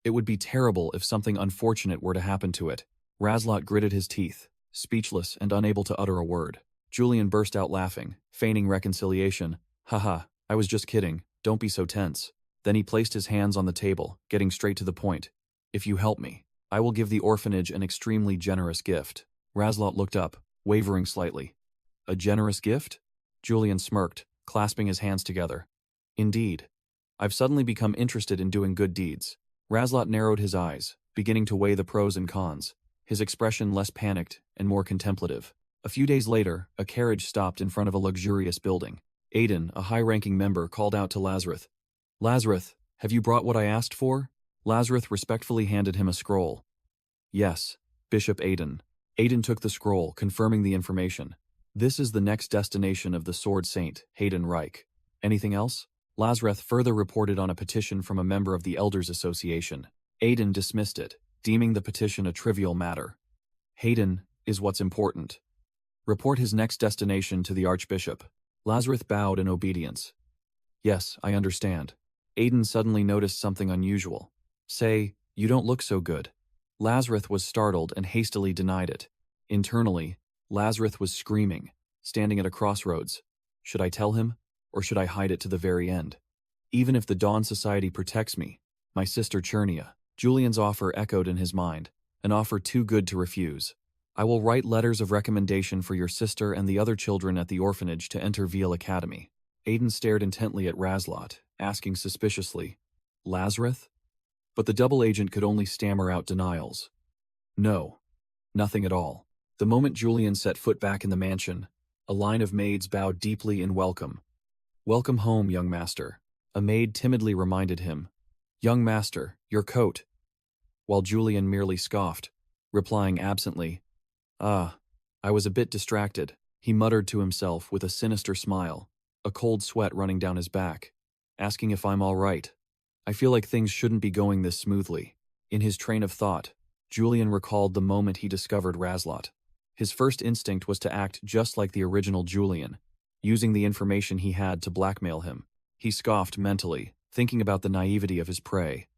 It would be terrible if something unfortunate were to happen to it. Razlot gritted his teeth, speechless and unable to utter a word. Julian burst out laughing, feigning reconciliation. Haha, I was just kidding, don't be so tense. Then he placed his hands on the table, getting straight to the point. If you help me, I will give the orphanage an extremely generous gift. Razlot looked up, wavering slightly. A generous gift? Julian smirked, clasping his hands together. Indeed. I've suddenly become interested in doing good deeds. Razlot narrowed his eyes, beginning to weigh the pros and cons, his expression less panicked and more contemplative. A few days later, a carriage stopped in front of a luxurious building. Aiden, a high-ranking member, called out to Lazarus. Lazarus, have you brought what I asked for? Lazarus respectfully handed him a scroll. Yes, Bishop Aiden. Aiden took the scroll, confirming the information. This is the next destination of the Sword Saint, Hayden Reich. Anything else? Lazarus further reported on a petition from a member of the Elders Association. Aiden dismissed it, deeming the petition a trivial matter. Hayden is what's important. Report his next destination to the Archbishop. Lazarus bowed in obedience. Yes, I understand. Aiden suddenly noticed something unusual. Say, you don't look so good. Lazarus was startled and hastily denied it. Internally, Lazarus was screaming, standing at a crossroads. Should I tell him, or should I hide it to the very end? Even if the Dawn Society protects me, my sister Chernia. Julian's offer echoed in his mind, an offer too good to refuse. I will write letters of recommendation for your sister and the other children at the orphanage to enter Veal Academy. Aiden stared intently at Razlot, asking suspiciously, Lazarus? But the double agent could only stammer out denials. No, nothing at all. The moment Julian set foot back in the mansion, a line of maids bowed deeply in welcome. Welcome home, young master. A maid timidly reminded him. Young master, your coat. While Julian merely scoffed, replying absently, I was a bit distracted, he muttered to himself with a sinister smile. a cold sweat running down his back, asking if I'm all right. I feel like things shouldn't be going this smoothly. In his train of thought, Julian recalled the moment he discovered Razlot. His first instinct was to act just like the original Julian, using the information he had to blackmail him. He scoffed mentally, thinking about the naivety of his prey.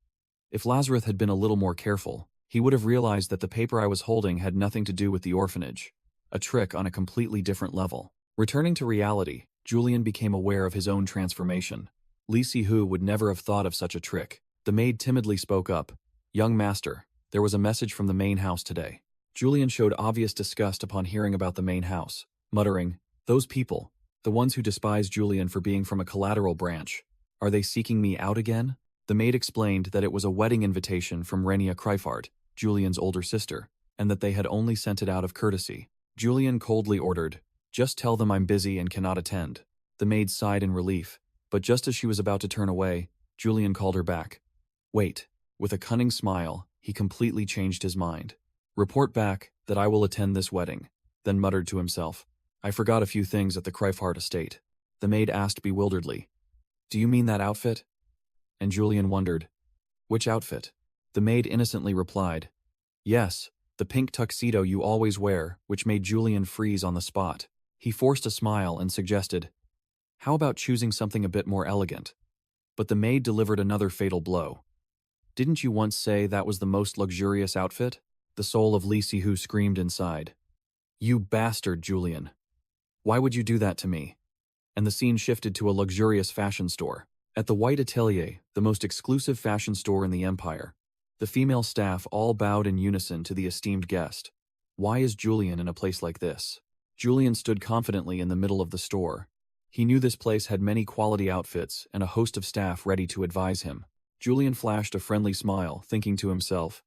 If Lazarus had been a little more careful, he would have realized that the paper I was holding had nothing to do with the orphanage. A trick on a completely different level. Returning to reality, Julian became aware of his own transformation. Li Si-hu would never have thought of such a trick. The maid timidly spoke up. "Young master, there was a message from the main house today." Julian showed obvious disgust upon hearing about the main house, muttering, "Those people, the ones who despise Julian for being from a collateral branch, are they seeking me out again?" The maid explained that it was a wedding invitation from Renia Kreifart, Julian's older sister, and that they had only sent it out of courtesy. Julian coldly ordered, "Just tell them I'm busy and cannot attend." The maid sighed in relief, but just as she was about to turn away, Julian called her back. "Wait." With a cunning smile, he completely changed his mind. "Report back that I will attend this wedding," then muttered to himself, "I forgot a few things at the Kreifart estate." The maid asked bewilderedly, "Do you mean that outfit?" And Julian wondered, "Which outfit?" The maid innocently replied, "Yes, the pink tuxedo you always wear," which made Julian freeze on the spot. He forced a smile and suggested, "How about choosing something a bit more elegant?" But the maid delivered another fatal blow. "Didn't you once say that was the most luxurious outfit?" The soul of Li Si-hu screamed inside. "You bastard, Julian. Why would you do that to me?" And the scene shifted to a luxurious fashion store. At the White Atelier, the most exclusive fashion store in the empire, the female staff all bowed in unison to the esteemed guest. Why is Julian in a place like this? Julian stood confidently in the middle of the store. He knew this place had many quality outfits and a host of staff ready to advise him. Julian flashed a friendly smile, thinking to himself,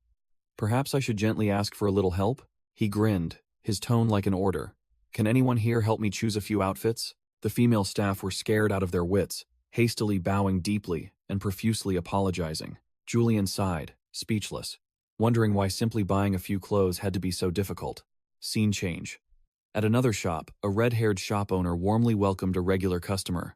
"Perhaps I should gently ask for a little help?" He grinned, his tone like an order. "Can anyone here help me choose a few outfits?" The female staff were scared out of their wits, hastily bowing deeply and profusely apologizing. Julian sighed, speechless, wondering why simply buying a few clothes had to be so difficult. Scene change. At another shop, a red-haired shop owner warmly welcomed a regular customer.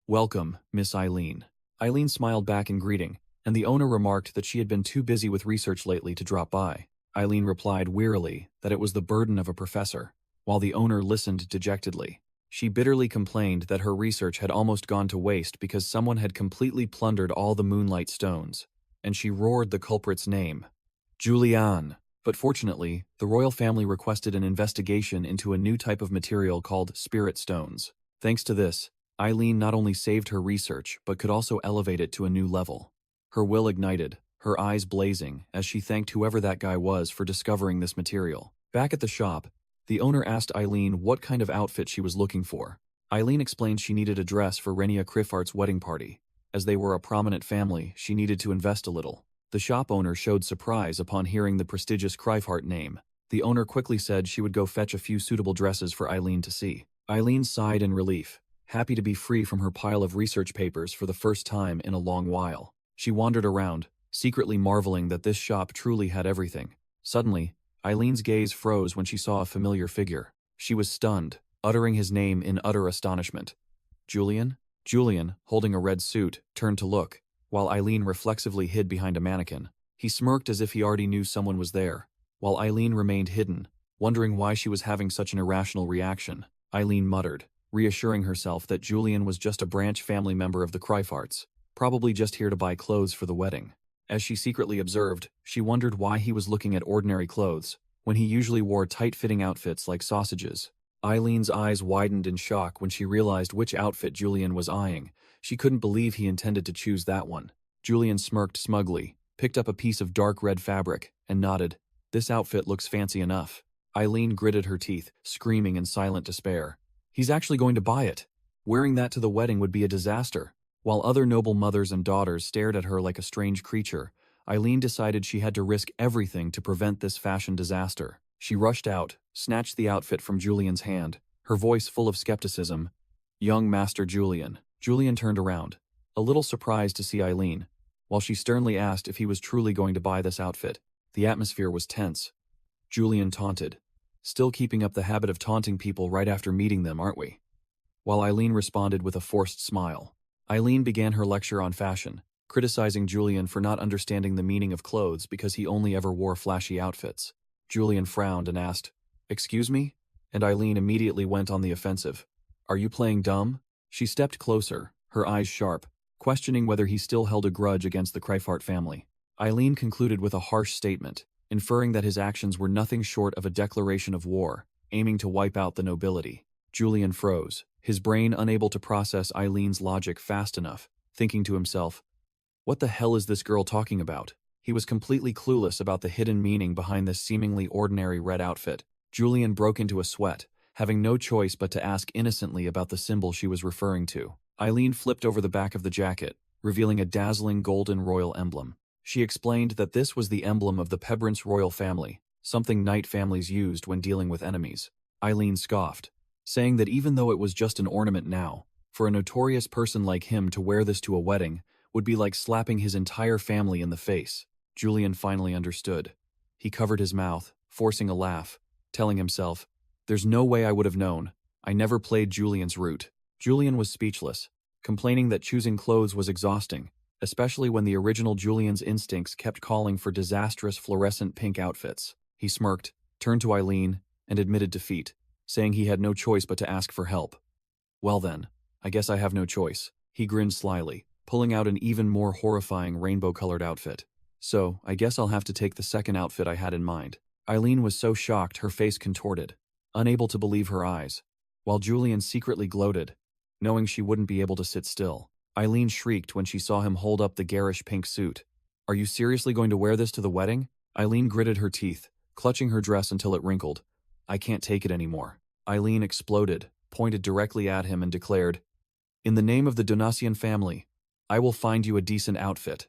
"Welcome, Miss Eileen." Eileen smiled back in greeting, and the owner remarked that she had been too busy with research lately to drop by. Eileen replied wearily that it was the burden of a professor, while the owner listened dejectedly. She bitterly complained that her research had almost gone to waste because someone had completely plundered all the moonlight stones, and she roared the culprit's name, Julian. But fortunately, the royal family requested an investigation into a new type of material called spirit stones. Thanks to this, Eileen not only saved her research but could also elevate it to a new level. Her will ignited, her eyes blazing, as she thanked whoever that guy was for discovering this material. Back at the shop, the owner asked Eileen what kind of outfit she was looking for. Eileen explained she needed a dress for Renia Kriffart's wedding party. As they were a prominent family, she needed to invest a little. The shop owner showed surprise upon hearing the prestigious Kreifart name. The owner quickly said she would go fetch a few suitable dresses for Eileen to see. Eileen sighed in relief, happy to be free from her pile of research papers for the first time in a long while. She wandered around, secretly marveling that this shop truly had everything. Suddenly, Eileen's gaze froze when she saw a familiar figure. She was stunned, uttering his name in utter astonishment. "Julian?" Julian, holding a red suit, turned to look, while Eileen reflexively hid behind a mannequin. He smirked as if he already knew someone was there. While Eileen remained hidden, wondering why she was having such an irrational reaction, Eileen muttered, reassuring herself that Julian was just a branch family member of the Kreifarts, probably just here to buy clothes for the wedding. As she secretly observed, she wondered why he was looking at ordinary clothes, when he usually wore tight-fitting outfits like sausages. Eileen's eyes widened in shock when she realized which outfit Julian was eyeing. She couldn't believe he intended to choose that one. Julian smirked smugly, picked up a piece of dark red fabric, and nodded. "This outfit looks fancy enough." Eileen gritted her teeth, screaming in silent despair. "He's actually going to buy it. Wearing that to the wedding would be a disaster." While other noble mothers and daughters stared at her like a strange creature, Eileen decided she had to risk everything to prevent this fashion disaster. She rushed out, snatched the outfit from Julian's hand, her voice full of skepticism. "Young Master Julian." Julian turned around, a little surprised to see Eileen, while she sternly asked if he was truly going to buy this outfit. The atmosphere was tense. Julian taunted. "Still keeping up the habit of taunting people right after meeting them, aren't we?" while Eileen responded with a forced smile. Eileen began her lecture on fashion, criticizing Julian for not understanding the meaning of clothes because he only ever wore flashy outfits. Julian frowned and asked, "Excuse me?" And Eileen immediately went on the offensive. "Are you playing dumb?" She stepped closer, her eyes sharp, questioning whether he still held a grudge against the Kreifart family. Eileen concluded with a harsh statement, inferring that his actions were nothing short of a declaration of war, aiming to wipe out the nobility. Julian froze, his brain unable to process Eileen's logic fast enough, thinking to himself, "What the hell is this girl talking about?" He was completely clueless about the hidden meaning behind this seemingly ordinary red outfit. Julian broke into a sweat, having no choice but to ask innocently about the symbol she was referring to. Eileen flipped over the back of the jacket, revealing a dazzling golden royal emblem. She explained that this was the emblem of the Pebrance royal family, something knight families used when dealing with enemies. Eileen scoffed, saying that even though it was just an ornament now, for a notorious person like him to wear this to a wedding would be like slapping his entire family in the face. Julian finally understood. He covered his mouth, forcing a laugh, telling himself, "There's no way I would have known. I never played Julian's route." Julian was speechless, complaining that choosing clothes was exhausting, especially when the original Julian's instincts kept calling for disastrous fluorescent pink outfits. He smirked, turned to Eileen, and admitted defeat, saying he had no choice but to ask for help. "Well then, I guess I have no choice." He grinned slyly, pulling out an even more horrifying rainbow-colored outfit. "So, I guess I'll have to take the second outfit I had in mind." Eileen was so shocked her face contorted, unable to believe her eyes, while Julian secretly gloated, knowing she wouldn't be able to sit still. Eileen shrieked when she saw him hold up the garish pink suit. "Are you seriously going to wear this to the wedding?" Eileen gritted her teeth, clutching her dress until it wrinkled. "I can't take it anymore." Eileen exploded, pointed directly at him and declared, "In the name of the Donatian family, I will find you a decent outfit."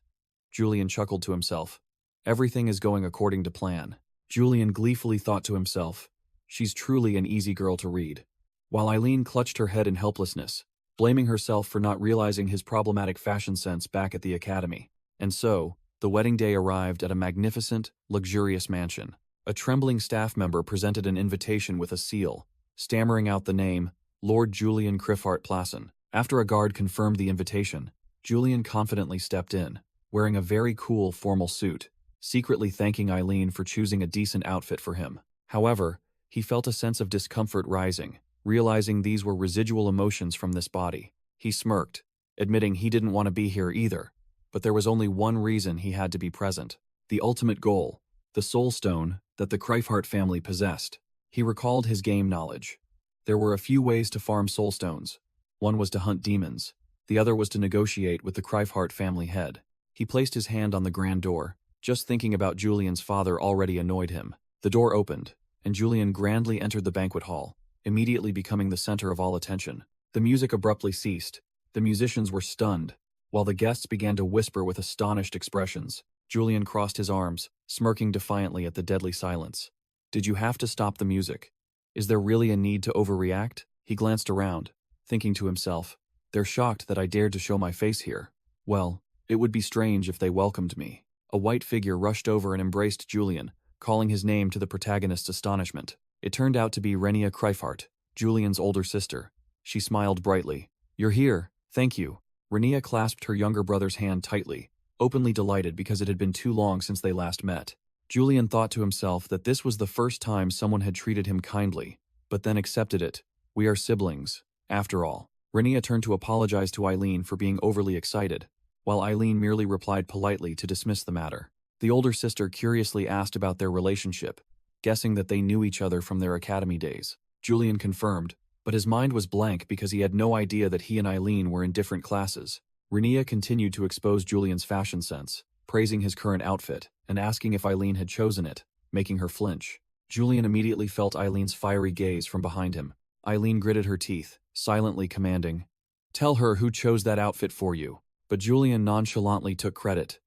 Julian chuckled to himself. Everything is going according to plan. Julian gleefully thought to himself, "She's truly an easy girl to read." While Eileen clutched her head in helplessness, blaming herself for not realizing his problematic fashion sense back at the academy. And so, the wedding day arrived at a magnificent, luxurious mansion. A trembling staff member presented an invitation with a seal, stammering out the name, Lord Julian Kreifart Plassen. After a guard confirmed the invitation, Julian confidently stepped in, wearing a very cool formal suit, secretly thanking Eileen for choosing a decent outfit for him. However, he felt a sense of discomfort rising, realizing these were residual emotions from this body. He smirked, admitting he didn't want to be here either, but there was only one reason he had to be present: the ultimate goal, the soul stone that the Kreifart family possessed. He recalled his game knowledge. There were a few ways to farm soul stones. One was to hunt demons, the other was to negotiate with the Kreifart family head. He placed his hand on the grand door. Just thinking about Julian's father already annoyed him. The door opened, and Julian grandly entered the banquet hall, immediately becoming the center of all attention. The music abruptly ceased. The musicians were stunned, while the guests began to whisper with astonished expressions. Julian crossed his arms, smirking defiantly at the deadly silence. "Did you have to stop the music? Is there really a need to overreact?" He glanced around, thinking to himself, "They're shocked that I dared to show my face here. Well, it would be strange if they welcomed me." A white figure rushed over and embraced Julian, calling his name to the protagonist's astonishment. It turned out to be Renia Kreifart, Julian's older sister. She smiled brightly. "You're here, thank you." Renia clasped her younger brother's hand tightly, openly delighted because it had been too long since they last met. Julian thought to himself that this was the first time someone had treated him kindly, but then accepted it. "We are siblings, after all." Renia turned to apologize to Eileen for being overly excited, while Eileen merely replied politely to dismiss the matter. The older sister curiously asked about their relationship, guessing that they knew each other from their academy days. Julian confirmed, but his mind was blank because he had no idea that he and Eileen were in different classes. Renia continued to expose Julian's fashion sense, praising his current outfit and asking if Eileen had chosen it, making her flinch. Julian immediately felt Eileen's fiery gaze from behind him. Eileen gritted her teeth, silently commanding, "Tell her who chose that outfit for you." But Julian nonchalantly took credit.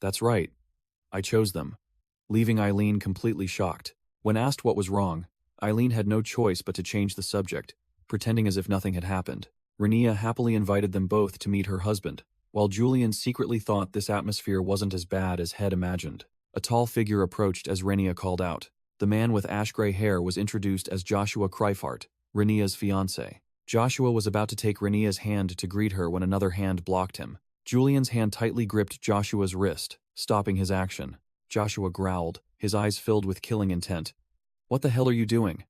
"That's right. I chose them," leaving Eileen completely shocked. When asked what was wrong, Eileen had no choice but to change the subject, pretending as if nothing had happened. Renia happily invited them both to meet her husband, while Julian secretly thought this atmosphere wasn't as bad as Head imagined. A tall figure approached as Renia called out. The man with ash-gray hair was introduced as Joshua Kreifart, Renia's fiancé. Joshua was about to take Renia's hand to greet her when another hand blocked him. Julian's hand tightly gripped Joshua's wrist, stopping his action. Joshua growled, his eyes filled with killing intent. "What the hell are you doing?"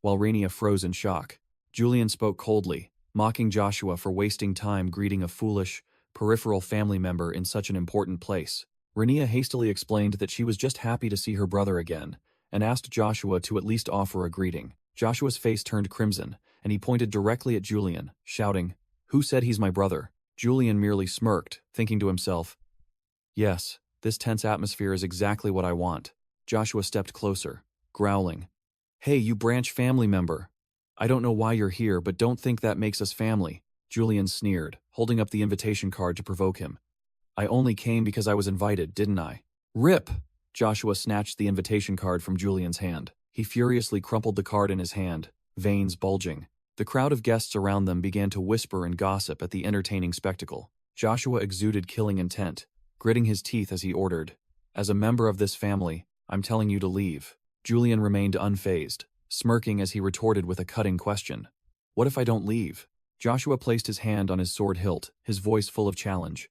While Renia froze in shock, Julian spoke coldly, mocking Joshua for wasting time greeting a foolish, peripheral family member in such an important place. Renia hastily explained that she was just happy to see her brother again, and asked Joshua to at least offer a greeting. Joshua's face turned crimson, and he pointed directly at Julian, shouting, "Who said he's my brother?" Julian merely smirked, thinking to himself, "Yes, this tense atmosphere is exactly what I want." Joshua stepped closer, growling, "Hey, you branch family member. I don't know why you're here, but don't think that makes us family." Julian sneered, holding up the invitation card to provoke him. "I only came because I was invited, didn't I?" "Rip!" Joshua snatched the invitation card from Julian's hand. He furiously crumpled the card in his hand, veins bulging. The crowd of guests around them began to whisper and gossip at the entertaining spectacle. Joshua exuded killing intent, gritting his teeth as he ordered, "As a member of this family, I'm telling you to leave." Julian remained unfazed, smirking as he retorted with a cutting question. "What if I don't leave?" Joshua placed his hand on his sword hilt, his voice full of challenge.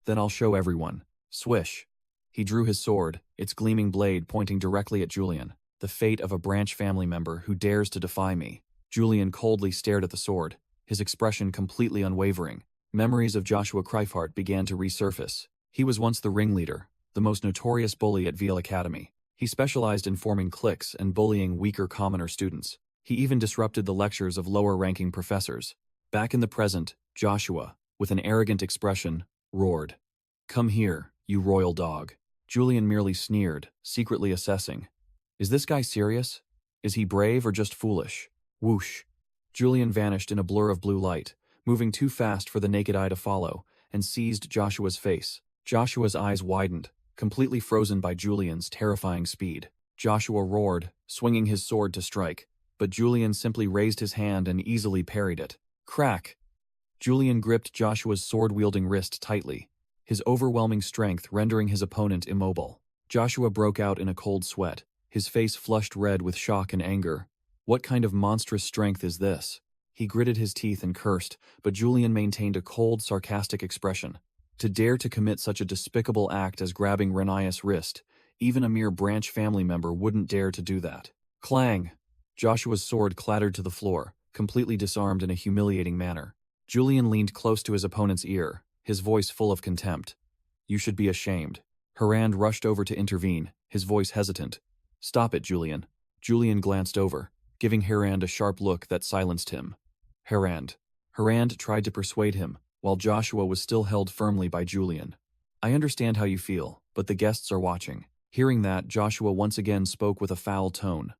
"Then I'll show everyone." Swish. He drew his sword, its gleaming blade pointing directly at Julian. "The fate of a branch family member who dares to defy me." Julian coldly stared at the sword, his expression completely unwavering. Memories of Joshua Kreifhart began to resurface. He was once the ringleader, the most notorious bully at Veal Academy. He specialized in forming cliques and bullying weaker commoner students. He even disrupted the lectures of lower-ranking professors. Back in the present, Joshua, with an arrogant expression, roared, "Come here, you royal dog." Julian merely sneered, secretly assessing. Is this guy serious? Is he brave or just foolish? Whoosh. Julian vanished in a blur of blue light, moving too fast for the naked eye to follow, and seized Joshua's face. Joshua's eyes widened, completely frozen by Julian's terrifying speed. Joshua roared, swinging his sword to strike, but Julian simply raised his hand and easily parried it. Crack! Julian gripped Joshua's sword-wielding wrist tightly, his overwhelming strength rendering his opponent immobile. Joshua broke out in a cold sweat, his face flushed red with shock and anger. What kind of monstrous strength is this? He gritted his teeth and cursed, but Julian maintained a cold, sarcastic expression. To dare to commit such a despicable act as grabbing Renia's wrist, even a mere branch family member wouldn't dare to do that. Clang! Joshua's sword clattered to the floor, completely disarmed in a humiliating manner. Julian leaned close to his opponent's ear, his voice full of contempt. "You should be ashamed." Harand rushed over to intervene, his voice hesitant. "Stop it, Julian." Julian glanced over, giving Harand a sharp look that silenced him. Harand tried to persuade him, while Joshua was still held firmly by Julian. "I understand how you feel, but the guests are watching." Hearing that, Joshua once again spoke with a foul tone.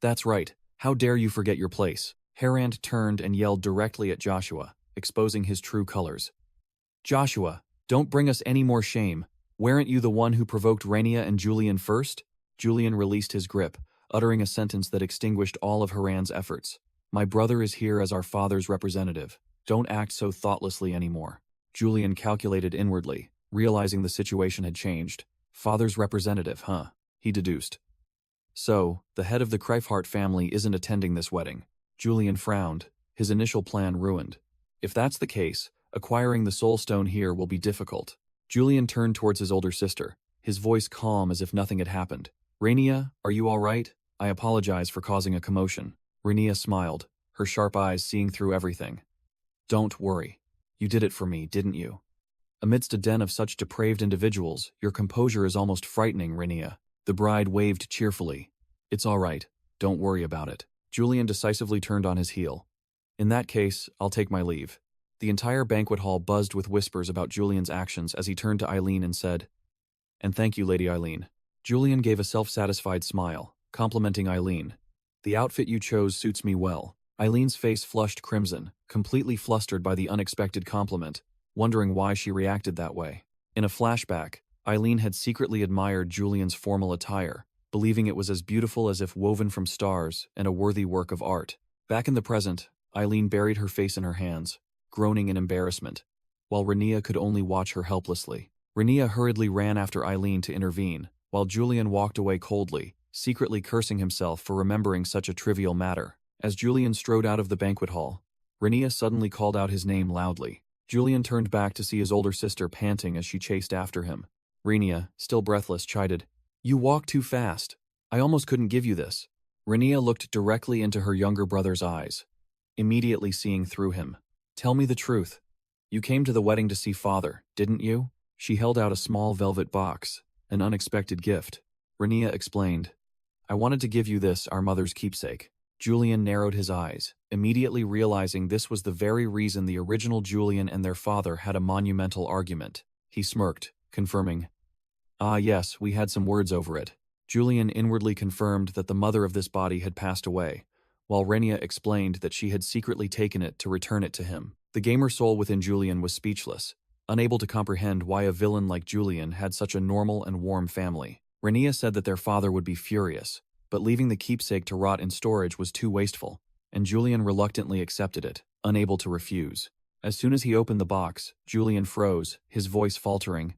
"That's right. How dare you forget your place?" Harand turned and yelled directly at Joshua, exposing his true colors. "Joshua, don't bring us any more shame. Weren't you the one who provoked Renia and Julian first?" Julian released his grip, uttering a sentence that extinguished all of Harand's efforts. "My brother is here as our father's representative. Don't act so thoughtlessly anymore." Julian calculated inwardly, realizing the situation had changed. Father's representative, huh? He deduced. So, the head of the Kreifhart family isn't attending this wedding. Julian frowned, his initial plan ruined. If that's the case, acquiring the soul stone here will be difficult. Julian turned towards his older sister, his voice calm as if nothing had happened. "Renia, are you all right? I apologize for causing a commotion." Renia smiled, her sharp eyes seeing through everything. "Don't worry. You did it for me, didn't you?" "Amidst a den of such depraved individuals, your composure is almost frightening, Renia." The bride waved cheerfully. "It's all right. Don't worry about it." Julian decisively turned on his heel. "In that case, I'll take my leave." The entire banquet hall buzzed with whispers about Julian's actions as he turned to Eileen and said, "And thank you, Lady Eileen." Julian gave a self-satisfied smile, complimenting Eileen. "The outfit you chose suits me well." Eileen's face flushed crimson, completely flustered by the unexpected compliment, wondering why she reacted that way. In a flashback, Eileen had secretly admired Julian's formal attire, believing it was as beautiful as if woven from stars and a worthy work of art. Back in the present, Eileen buried her face in her hands, groaning in embarrassment, while Renia could only watch her helplessly. Renia hurriedly ran after Eileen to intervene, while Julian walked away coldly, secretly cursing himself for remembering such a trivial matter. As Julian strode out of the banquet hall, Renia suddenly called out his name loudly. Julian turned back to see his older sister panting as she chased after him. Renia, still breathless, chided, "You walk too fast. I almost couldn't give you this." Renia looked directly into her younger brother's eyes, immediately seeing through him. "Tell me the truth. You came to the wedding to see father, didn't you?" She held out a small velvet box, an unexpected gift. Renia explained, "I wanted to give you this, our mother's keepsake." Julian narrowed his eyes, immediately realizing this was the very reason the original Julian and their father had a monumental argument. He smirked, confirming, "Ah yes, we had some words over it." Julian inwardly confirmed that the mother of this body had passed away, while Renia explained that she had secretly taken it to return it to him. The gamer soul within Julian was speechless, unable to comprehend why a villain like Julian had such a normal and warm family. Renia said that their father would be furious, but leaving the keepsake to rot in storage was too wasteful, and Julian reluctantly accepted it, unable to refuse. As soon as he opened the box, Julian froze, his voice faltering.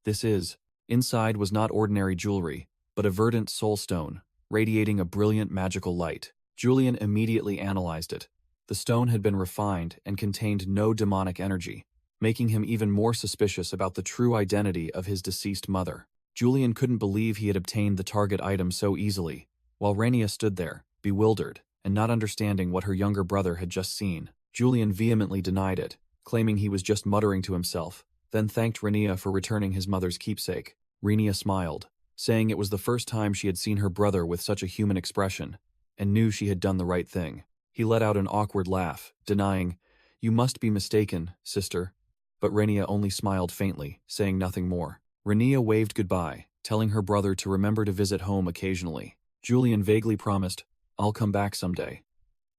"This is..." Inside was not ordinary jewelry, but a verdant soul stone, radiating a brilliant magical light. Julian immediately analyzed it. The stone had been refined and contained no demonic energy, making him even more suspicious about the true identity of his deceased mother. Julian couldn't believe he had obtained the target item so easily, while Renia stood there, bewildered, and not understanding what her younger brother had just seen. Julian vehemently denied it, claiming he was just muttering to himself, then thanked Renia for returning his mother's keepsake. Renia smiled, saying it was the first time she had seen her brother with such a human expression, and knew she had done the right thing. He let out an awkward laugh, denying, "You must be mistaken, sister." But Renia only smiled faintly, saying nothing more. Renia waved goodbye, telling her brother to remember to visit home occasionally. Julian vaguely promised, "I'll come back someday,"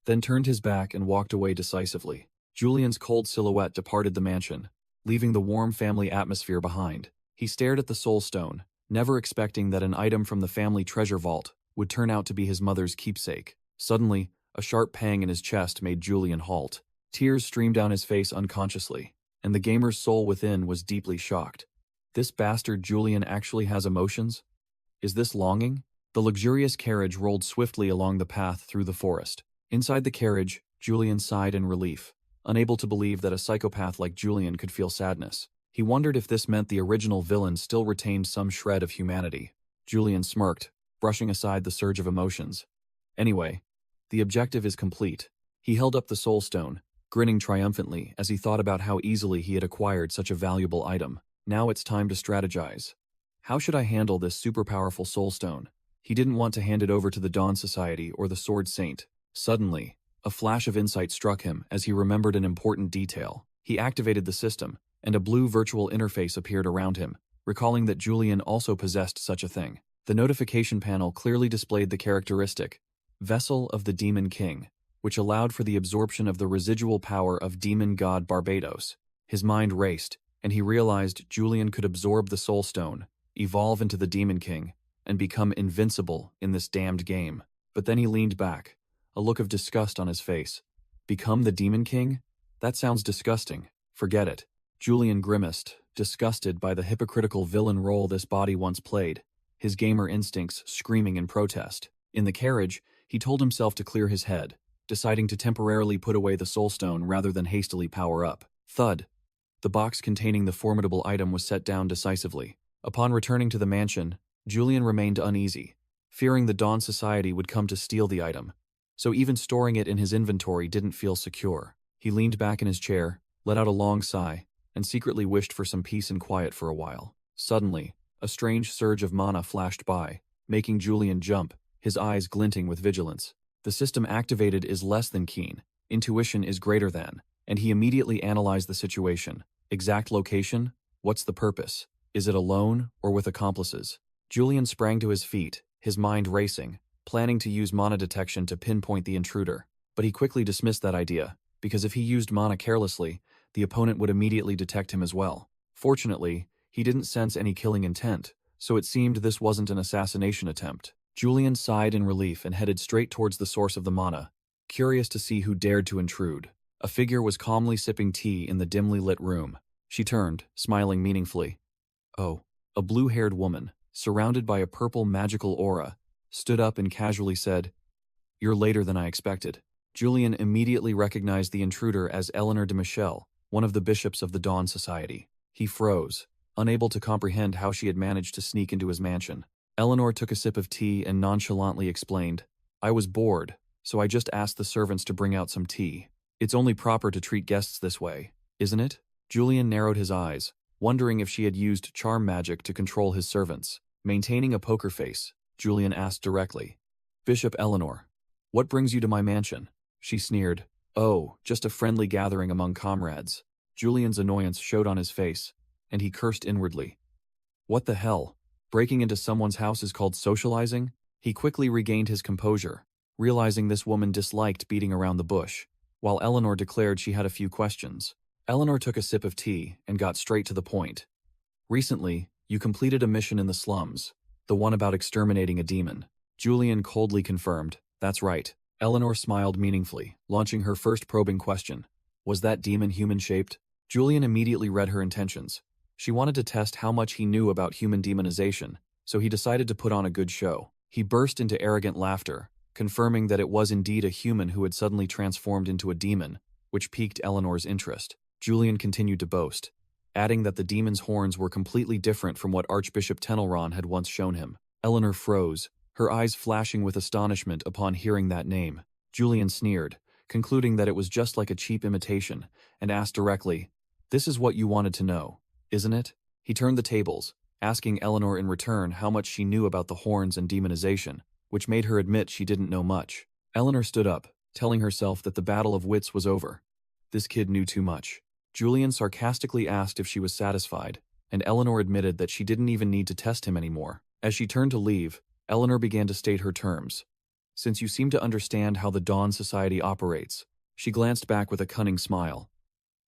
then turned his back and walked away decisively. Julian's cold silhouette departed the mansion, leaving the warm family atmosphere behind. He stared at the soul stone, never expecting that an item from the family treasure vault would turn out to be his mother's keepsake. Suddenly, a sharp pang in his chest made Julian halt. Tears streamed down his face unconsciously, and the gamer's soul within was deeply shocked. This bastard Julian actually has emotions? Is this longing? The luxurious carriage rolled swiftly along the path through the forest. Inside the carriage, Julian sighed in relief, unable to believe that a psychopath like Julian could feel sadness. He wondered if this meant the original villain still retained some shred of humanity. Julian smirked, brushing aside the surge of emotions. Anyway, the objective is complete. He held up the soul stone, grinning triumphantly as he thought about how easily he had acquired such a valuable item. Now it's time to strategize. How should I handle this super powerful soul stone? He didn't want to hand it over to the Dawn Society or the Sword Saint. Suddenly, a flash of insight struck him as he remembered an important detail. He activated the system, and a blue virtual interface appeared around him, recalling that Julian also possessed such a thing. The notification panel clearly displayed the characteristic, Vessel of the Demon King, which allowed for the absorption of the residual power of demon god Barbados. His mind raced, and he realized Julian could absorb the Soul Stone, evolve into the Demon King, and become invincible in this damned game. But then he leaned back, a look of disgust on his face. Become the Demon King? That sounds disgusting. Forget it. Julian grimaced, disgusted by the hypocritical villain role this body once played, his gamer instincts screaming in protest. In the carriage, he told himself to clear his head, deciding to temporarily put away the Soul Stone rather than hastily power up. Thud. The box containing the formidable item was set down decisively. Upon returning to the mansion, Julian remained uneasy, fearing the Dawn Society would come to steal the item, so even storing it in his inventory didn't feel secure. He leaned back in his chair, let out a long sigh, and secretly wished for some peace and quiet for a while. Suddenly, a strange surge of mana flashed by, making Julian jump, his eyes glinting with vigilance. The system activated is less than keen, intuition is greater than, and he immediately analyzed the situation. Exact location? What's the purpose? Is it alone or with accomplices? Julian sprang to his feet, his mind racing, planning to use mana detection to pinpoint the intruder. But he quickly dismissed that idea, because if he used mana carelessly, the opponent would immediately detect him as well. Fortunately, he didn't sense any killing intent, so it seemed this wasn't an assassination attempt. Julian sighed in relief and headed straight towards the source of the mana, curious to see who dared to intrude. A figure was calmly sipping tea in the dimly lit room. She turned, smiling meaningfully. Oh, a blue-haired woman, surrounded by a purple magical aura, stood up and casually said, "You're later than I expected." Julian immediately recognized the intruder as Eleanor de Michel, one of the bishops of the Dawn Society. He froze, unable to comprehend how she had managed to sneak into his mansion. Eleanor took a sip of tea and nonchalantly explained, "I was bored, so I just asked the servants to bring out some tea. It's only proper to treat guests this way, isn't it?" Julian narrowed his eyes, wondering if she had used charm magic to control his servants. Maintaining a poker face, Julian asked directly, "Bishop Eleanor, what brings you to my mansion?" She sneered, "Oh, just a friendly gathering among comrades." Julian's annoyance showed on his face, and he cursed inwardly. What the hell? Breaking into someone's house is called socializing? He quickly regained his composure, realizing this woman disliked beating around the bush, while Eleanor declared she had a few questions. Eleanor took a sip of tea and got straight to the point. "Recently, you completed a mission in the slums, the one about exterminating a demon." Julian coldly confirmed, "That's right." Eleanor smiled meaningfully, launching her first probing question. "Was that demon human-shaped?" Julian immediately read her intentions. She wanted to test how much he knew about human demonization, so he decided to put on a good show. He burst into arrogant laughter, confirming that it was indeed a human who had suddenly transformed into a demon, which piqued Eleanor's interest. Julian continued to boast, adding that the demon's horns were completely different from what Archbishop Tenelron had once shown him. Eleanor froze, her eyes flashing with astonishment upon hearing that name. Julian sneered, concluding that it was just like a cheap imitation, and asked directly, "This is what you wanted to know, isn't it?" He turned the tables, asking Eleanor in return how much she knew about the horns and demonization, which made her admit she didn't know much. Eleanor stood up, telling herself that the battle of wits was over. This kid knew too much. Julian sarcastically asked if she was satisfied, and Eleanor admitted that she didn't even need to test him anymore. As she turned to leave, Eleanor began to state her terms. "Since you seem to understand how the Dawn Society operates," she glanced back with a cunning smile,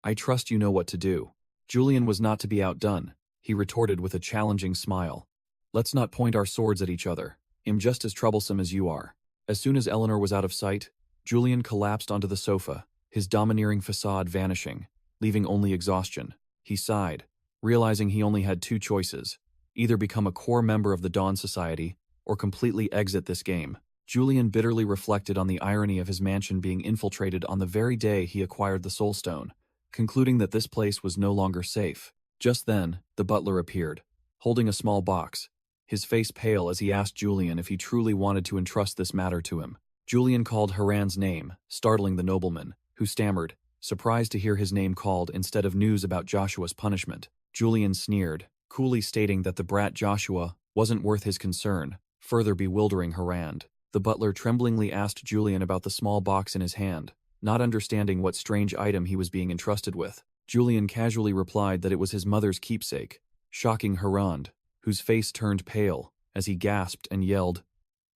"I trust you know what to do." Julian was not to be outdone. He retorted with a challenging smile, "Let's not point our swords at each other. I'm just as troublesome as you are." As soon as Eleanor was out of sight, Julian collapsed onto the sofa, his domineering facade vanishing, leaving only exhaustion. He sighed, realizing he only had two choices: either become a core member of the Dawn Society or completely exit this game. Julian bitterly reflected on the irony of his mansion being infiltrated on the very day he acquired the Soul Stone, concluding that this place was no longer safe. Just then, the butler appeared, holding a small box, his face pale as he asked Julian if he truly wanted to entrust this matter to him. Julian called Haran's name, startling the nobleman, who stammered, surprised to hear his name called instead of news about Joshua's punishment. Julian sneered, coolly stating that the brat Joshua wasn't worth his concern, further bewildering Haran. The butler tremblingly asked Julian about the small box in his hand, not understanding what strange item he was being entrusted with. Julian casually replied that it was his mother's keepsake, shocking Haran, whose face turned pale as he gasped and yelled,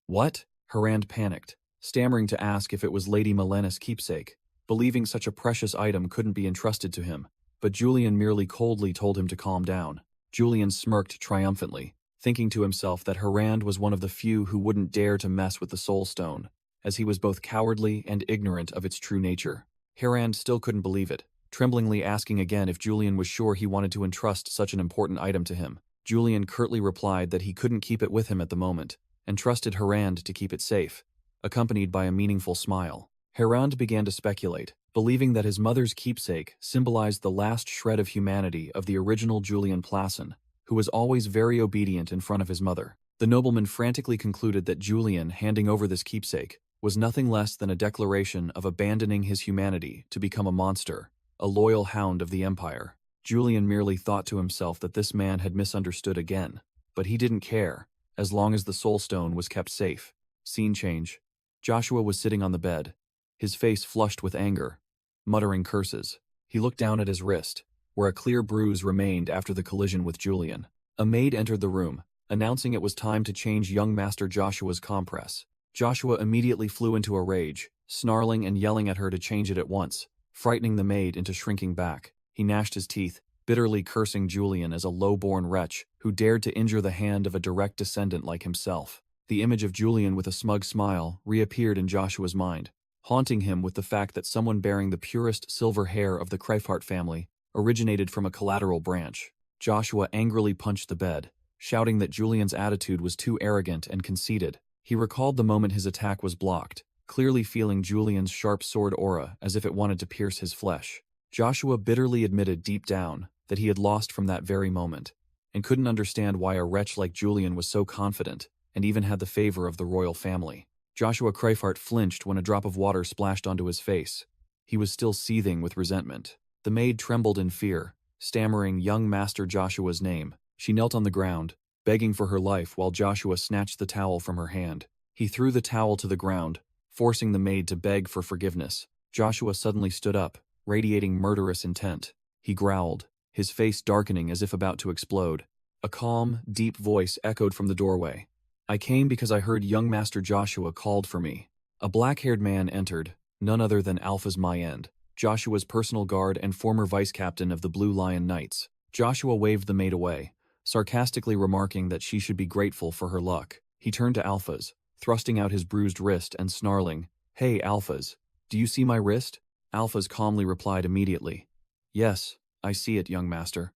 "What?" Haran panicked, stammering to ask if it was Lady Melena's keepsake, believing such a precious item couldn't be entrusted to him, but Julian merely coldly told him to calm down. Julian smirked triumphantly, thinking to himself that Haran was one of the few who wouldn't dare to mess with the Soul Stone, as he was both cowardly and ignorant of its true nature. Haran still couldn't believe it, tremblingly asking again if Julian was sure he wanted to entrust such an important item to him. Julian curtly replied that he couldn't keep it with him at the moment, and trusted Haran to keep it safe, accompanied by a meaningful smile. Haran began to speculate, believing that his mother's keepsake symbolized the last shred of humanity of the original Julian Plasson, who was always very obedient in front of his mother. The nobleman frantically concluded that Julian handing over this keepsake was nothing less than a declaration of abandoning his humanity to become a monster, a loyal hound of the Empire. Julian merely thought to himself that this man had misunderstood again, but he didn't care, as long as the Soul Stone was kept safe. Scene change. Joshua was sitting on the bed, his face flushed with anger, muttering curses. He looked down at his wrist, where a clear bruise remained after the collision with Julian. A maid entered the room, announcing it was time to change young Master Joshua's compress. Joshua immediately flew into a rage, snarling and yelling at her to change it at once, frightening the maid into shrinking back. He gnashed his teeth, bitterly cursing Julian as a low-born wretch who dared to injure the hand of a direct descendant like himself. The image of Julian with a smug smile reappeared in Joshua's mind, haunting him with the fact that someone bearing the purest silver hair of the Kreifhart family originated from a collateral branch. Joshua angrily punched the bed, shouting that Julian's attitude was too arrogant and conceited. He recalled the moment his attack was blocked, clearly feeling Julian's sharp sword aura as if it wanted to pierce his flesh. Joshua bitterly admitted deep down that he had lost from that very moment, and couldn't understand why a wretch like Julian was so confident and even had the favor of the royal family. Joshua Kreifart flinched when a drop of water splashed onto his face. He was still seething with resentment. The maid trembled in fear, stammering young Master Joshua's name. She knelt on the ground, begging for her life while Joshua snatched the towel from her hand. He threw the towel to the ground, forcing the maid to beg for forgiveness. Joshua suddenly stood up, radiating murderous intent. He growled, his face darkening as if about to explode. A calm, deep voice echoed from the doorway. "I came because I heard young Master Joshua called for me." A black-haired man entered, none other than Alpha's Mayend, Joshua's personal guard and former vice-captain of the Blue Lion Knights. Joshua waved the maid away, sarcastically remarking that she should be grateful for her luck. He turned to Alpha's, thrusting out his bruised wrist and snarling, "Hey, Alphas, do you see my wrist?" Alphas calmly replied immediately, "Yes, I see it, young master."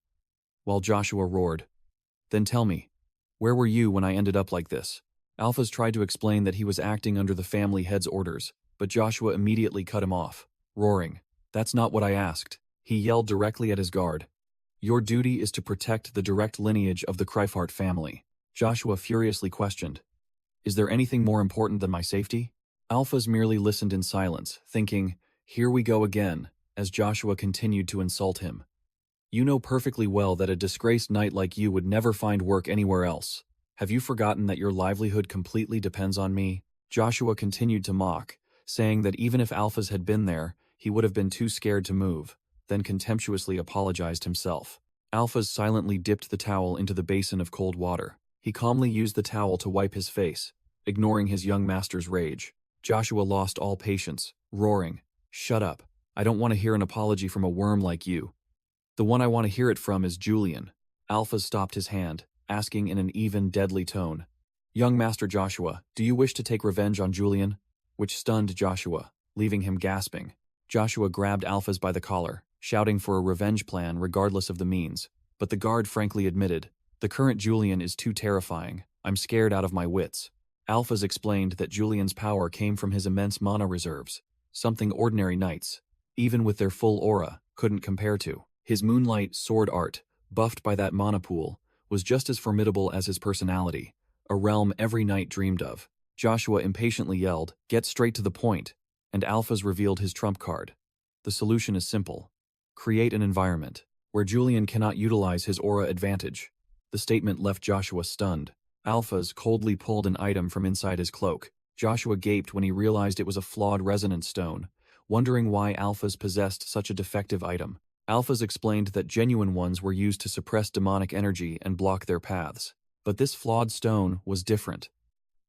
While Joshua roared, "Then tell me, where were you when I ended up like this?" Alphas tried to explain that he was acting under the family head's orders, but Joshua immediately cut him off, roaring, "That's not what I asked." He yelled directly at his guard, "Your duty is to protect the direct lineage of the Kreifart family." Joshua furiously questioned, "Is there anything more important than my safety?" Alphas merely listened in silence, thinking, "Here we go again," as Joshua continued to insult him. "You know perfectly well that a disgraced knight like you would never find work anywhere else. Have you forgotten that your livelihood completely depends on me?" Joshua continued to mock, saying that even if Alphas had been there, he would have been too scared to move, then contemptuously apologized himself. Alphas silently dipped the towel into the basin of cold water. He calmly used the towel to wipe his face, ignoring his young master's rage. Joshua lost all patience, roaring, "Shut up. I don't want to hear an apology from a worm like you. The one I want to hear it from is Julian." Alphas stopped his hand, asking in an even, deadly tone, "Young Master Joshua, do you wish to take revenge on Julian?" Which stunned Joshua, leaving him gasping. Joshua grabbed Alphas by the collar, shouting for a revenge plan regardless of the means, but the guard frankly admitted, "The current Julian is too terrifying. I'm scared out of my wits." Alphas explained that Julian's power came from his immense mana reserves, something ordinary knights, even with their full aura, couldn't compare to. His moonlight sword art, buffed by that mana pool, was just as formidable as his personality, a realm every knight dreamed of. Joshua impatiently yelled, "Get straight to the point," and Alphas revealed his trump card. The solution is simple. Create an environment where Julian cannot utilize his aura advantage. The statement left Joshua stunned. Alphas coldly pulled an item from inside his cloak. Joshua gaped when he realized it was a flawed resonance stone, wondering why Alphas possessed such a defective item. Alphas explained that genuine ones were used to suppress demonic energy and block their paths. But this flawed stone was different.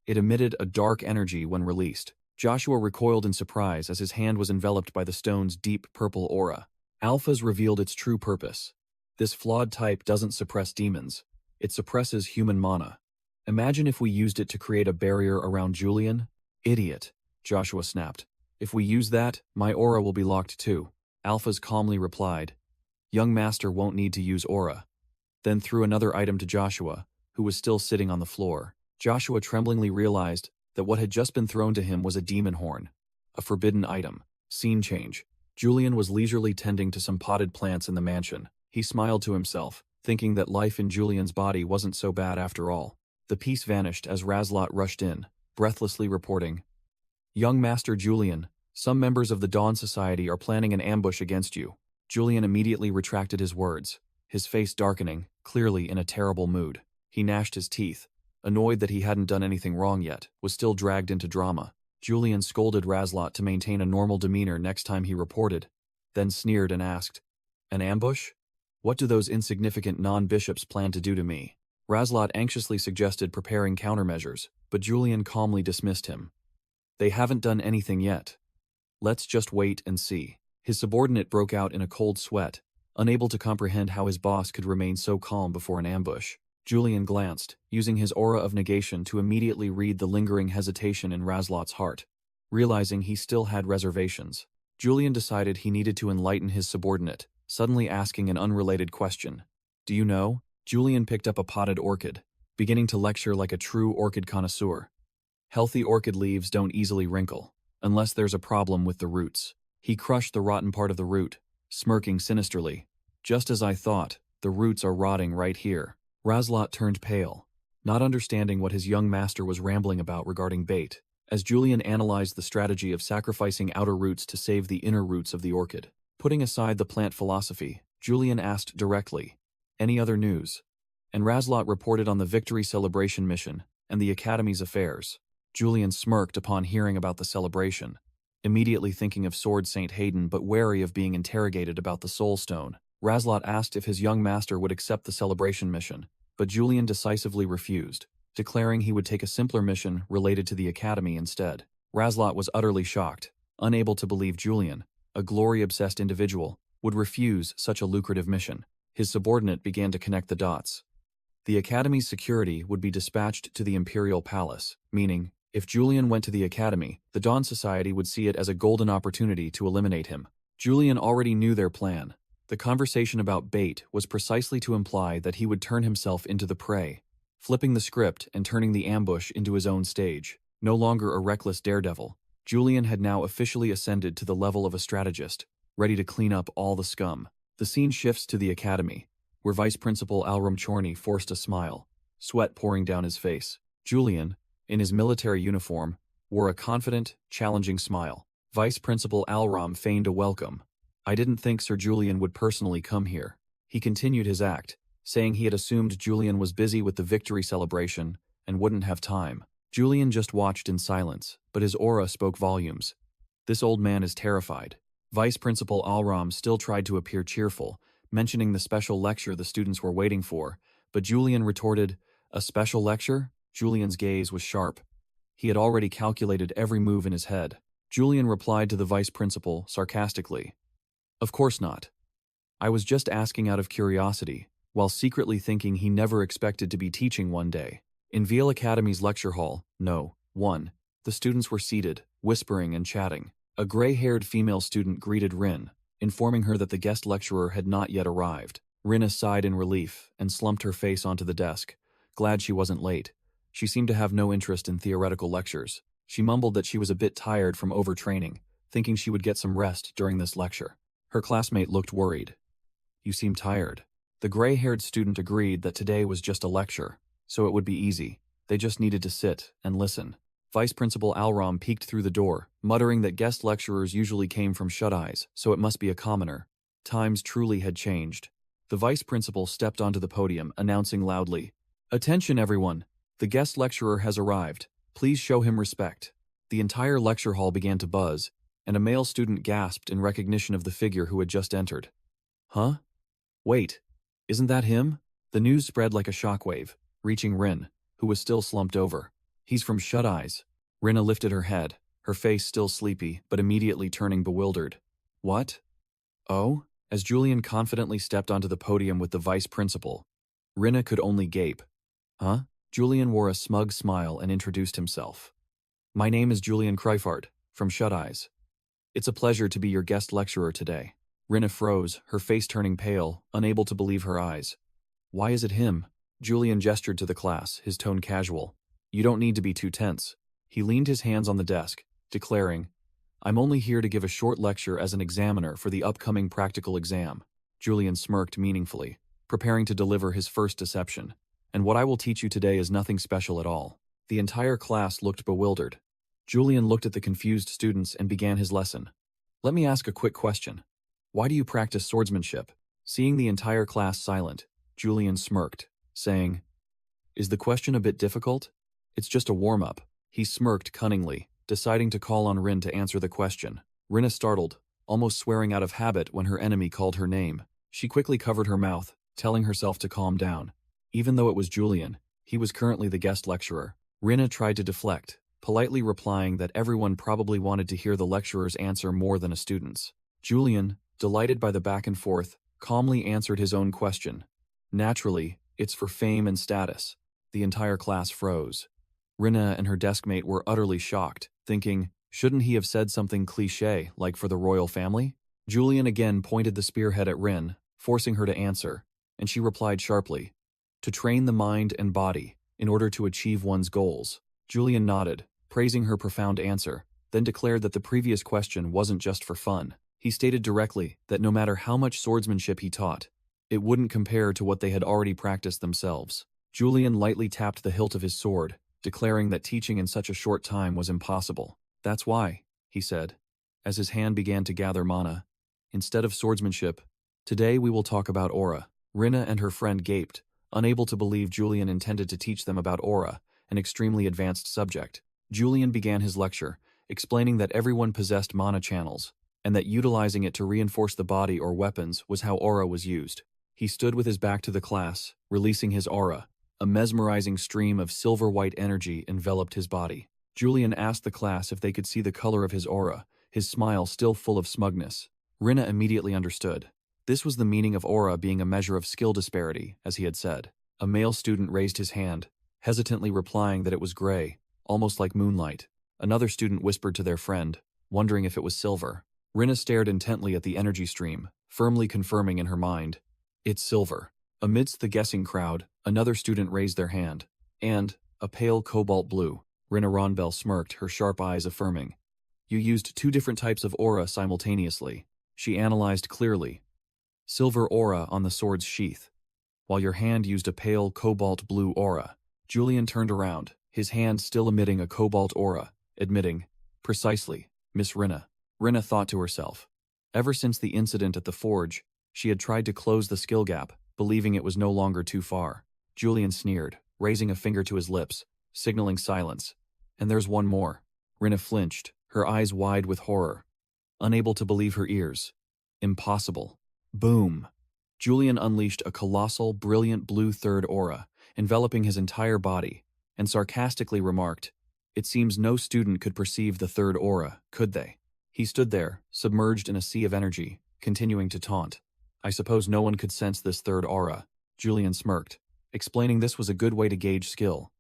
It emitted a dark energy when released. Joshua recoiled in surprise as his hand was enveloped by the stone's deep purple aura. Alphas revealed its true purpose. This flawed type doesn't suppress demons. It suppresses human mana. Imagine if we used it to create a barrier around Julian? Idiot, Joshua snapped. If we use that, my aura will be locked too. Alphas calmly replied, "Young Master won't need to use aura," then threw another item to Joshua, who was still sitting on the floor. Joshua tremblingly realized that what had just been thrown to him was a demon horn, a forbidden item. Scene change. Julian was leisurely tending to some potted plants in the mansion. He smiled to himself, thinking that life in Julian's body wasn't so bad after all. The peace vanished as Razlot rushed in, breathlessly reporting, "Young Master Julian, some members of the Dawn Society are planning an ambush against you." Julian immediately retracted his words, his face darkening, clearly in a terrible mood. He gnashed his teeth, annoyed that he hadn't done anything wrong yet, was still dragged into drama. Julian scolded Razlot to maintain a normal demeanor next time he reported, then sneered and asked, "An ambush? What do those insignificant non-bishops plan to do to me?" Razlot anxiously suggested preparing countermeasures, but Julian calmly dismissed him. "They haven't done anything yet. Let's just wait and see." His subordinate broke out in a cold sweat, unable to comprehend how his boss could remain so calm before an ambush. Julian glanced, using his aura of negation to immediately read the lingering hesitation in Razlot's heart. Realizing he still had reservations, Julian decided he needed to enlighten his subordinate, suddenly asking an unrelated question. "Do you know?" Julian picked up a potted orchid, beginning to lecture like a true orchid connoisseur. "Healthy orchid leaves don't easily wrinkle. unless there's a problem with the roots. He crushed the rotten part of the root, smirking sinisterly. Just as I thought, the roots are rotting right here. Razlot turned pale, not understanding what his young master was rambling about regarding bait, as Julian analyzed the strategy of sacrificing outer roots to save the inner roots of the orchid. Putting aside the plant philosophy, Julian asked directly, "Any other news?" And Razlot reported on the victory celebration mission and the Academy's affairs. Julian smirked upon hearing about the celebration, immediately thinking of Sword Saint Hayden but wary of being interrogated about the Soul Stone. Razlot asked if his young master would accept the celebration mission, but Julian decisively refused, declaring he would take a simpler mission related to the Academy instead. Razlot was utterly shocked, unable to believe Julian, a glory-obsessed individual, would refuse such a lucrative mission. His subordinate began to connect the dots. The Academy's security would be dispatched to the Imperial Palace, meaning, if Julian went to the Academy, the Dawn Society would see it as a golden opportunity to eliminate him. Julian already knew their plan. The conversation about bait was precisely to imply that he would turn himself into the prey, flipping the script and turning the ambush into his own stage. No longer a reckless daredevil, Julian had now officially ascended to the level of a strategist, ready to clean up all the scum. The scene shifts to the Academy, where Vice Principal Alram Chorny forced a smile, sweat pouring down his face. Julian, in his military uniform, wore a confident, challenging smile. Vice Principal Alram feigned a welcome. "I didn't think Sir Julian would personally come here." He continued his act, saying he had assumed Julian was busy with the victory celebration and wouldn't have time. Julian just watched in silence, but his aura spoke volumes. This old man is terrified. Vice Principal Alram still tried to appear cheerful, mentioning the special lecture the students were waiting for, but Julian retorted, "A special lecture?" Julian's gaze was sharp. He had already calculated every move in his head. Julian replied to the vice principal sarcastically, "Of course not. I was just asking out of curiosity, while secretly thinking he never expected to be teaching one day." In Veil Academy's lecture hall, No. 1, the students were seated, whispering and chatting. A gray-haired female student greeted Rin, informing her that the guest lecturer had not yet arrived. Rinna sighed in relief and slumped her face onto the desk, glad she wasn't late. She seemed to have no interest in theoretical lectures. She mumbled that she was a bit tired from overtraining, thinking she would get some rest during this lecture. Her classmate looked worried. "You seem tired." The gray-haired student agreed that today was just a lecture, so it would be easy. They just needed to sit and listen. Vice Principal Alram peeked through the door, muttering that guest lecturers usually came from shut-eyes, so it must be a commoner. Times truly had changed. The vice principal stepped onto the podium, announcing loudly, "Attention everyone! The guest lecturer has arrived. Please show him respect." The entire lecture hall began to buzz, and a male student gasped in recognition of the figure who had just entered. "Huh? Wait, isn't that him?" The news spread like a shockwave, reaching Rin, who was still slumped over. "He's from Shut Eyes." Rinna lifted her head, her face still sleepy, but immediately turning bewildered. "What? Oh?" As Julian confidently stepped onto the podium with the vice principal, Rinna could only gape. "Huh?" Julian wore a smug smile and introduced himself. "My name is Julian Kreifart, from Shut Eyes. It's a pleasure to be your guest lecturer today." Rinna froze, her face turning pale, unable to believe her eyes. "Why is it him?" Julian gestured to the class, his tone casual. "You don't need to be too tense." He leaned his hands on the desk, declaring, "I'm only here to give a short lecture as an examiner for the upcoming practical exam." Julian smirked meaningfully, preparing to deliver his first deception. "And what I will teach you today is nothing special at all." The entire class looked bewildered. Julian looked at the confused students and began his lesson. "Let me ask a quick question. Why do you practice swordsmanship?" Seeing the entire class silent, Julian smirked, saying, "Is the question a bit difficult? It's just a warm-up." He smirked cunningly, deciding to call on Rin to answer the question. Rinna startled, almost swearing out of habit when her enemy called her name. She quickly covered her mouth, telling herself to calm down. Even though it was Julian, he was currently the guest lecturer. Rinna tried to deflect, politely replying that everyone probably wanted to hear the lecturer's answer more than a student's. Julian, delighted by the back and forth, calmly answered his own question. "Naturally, it's for fame and status." The entire class froze. Rinna and her deskmate were utterly shocked, thinking, shouldn't he have said something cliché like for the royal family? Julian again pointed the spearhead at Rin, forcing her to answer, and she replied sharply, "To train the mind and body, in order to achieve one's goals." Julian nodded, praising her profound answer. then declared that the previous question wasn't just for fun. He stated directly that no matter how much swordsmanship he taught, it wouldn't compare to what they had already practiced themselves. Julian lightly tapped the hilt of his sword, declaring that teaching in such a short time was impossible. "That's why," he said, as his hand began to gather mana. "Instead of swordsmanship, today we will talk about aura." Rinna and her friend gaped, unable to believe Julian intended to teach them about aura, an extremely advanced subject. Julian began his lecture, explaining that everyone possessed mana channels, and that utilizing it to reinforce the body or weapons was how aura was used. He stood with his back to the class, releasing his aura. A mesmerizing stream of silver-white energy enveloped his body. Julian asked the class if they could see the color of his aura, his smile still full of smugness. Rinna immediately understood. This was the meaning of aura being a measure of skill disparity, as he had said. A male student raised his hand, hesitantly replying that it was gray, almost like moonlight. Another student whispered to their friend, wondering if it was silver. Rinna stared intently at the energy stream, firmly confirming in her mind, "It's silver." Amidst the guessing crowd, another student raised their hand, and, a pale cobalt blue. Rinna Ronbell smirked, her sharp eyes affirming. "You used two different types of aura simultaneously," she analyzed clearly. "Silver aura on the sword's sheath, while your hand used a pale cobalt blue aura." Julian turned around, his hand still emitting a cobalt aura, admitting, "Precisely, Miss Rinna." Rinna thought to herself. Ever since the incident at the forge, she had tried to close the skill gap, believing it was no longer too far. Julian sneered, raising a finger to his lips, signaling silence. "And there's one more." Rinna flinched, her eyes wide with horror, unable to believe her ears. "Impossible." Boom! Julian unleashed a colossal, brilliant blue third aura, enveloping his entire body, and sarcastically remarked, "It seems no student could perceive the third aura, could they?" He stood there, submerged in a sea of energy, continuing to taunt. "I suppose no one could sense this third aura." Julian smirked, explaining this was a good way to gauge skill.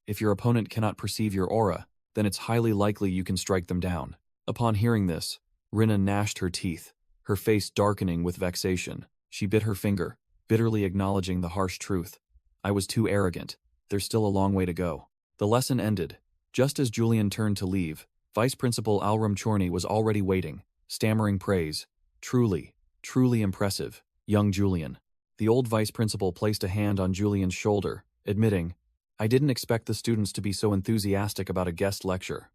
If your opponent cannot perceive your aura, then it's highly likely you can strike them down. Upon hearing this, Rinna gnashed her teeth, her face darkening with vexation. She bit her finger, bitterly acknowledging the harsh truth. "I was too arrogant. There's still a long way to go." The lesson ended. Just as Julian turned to leave, Vice Principal Alram Chorny was already waiting, stammering praise. "Truly, truly impressive, young Julian." The old vice principal placed a hand on Julian's shoulder, admitting, "I didn't expect the students to be so enthusiastic about a guest lecture."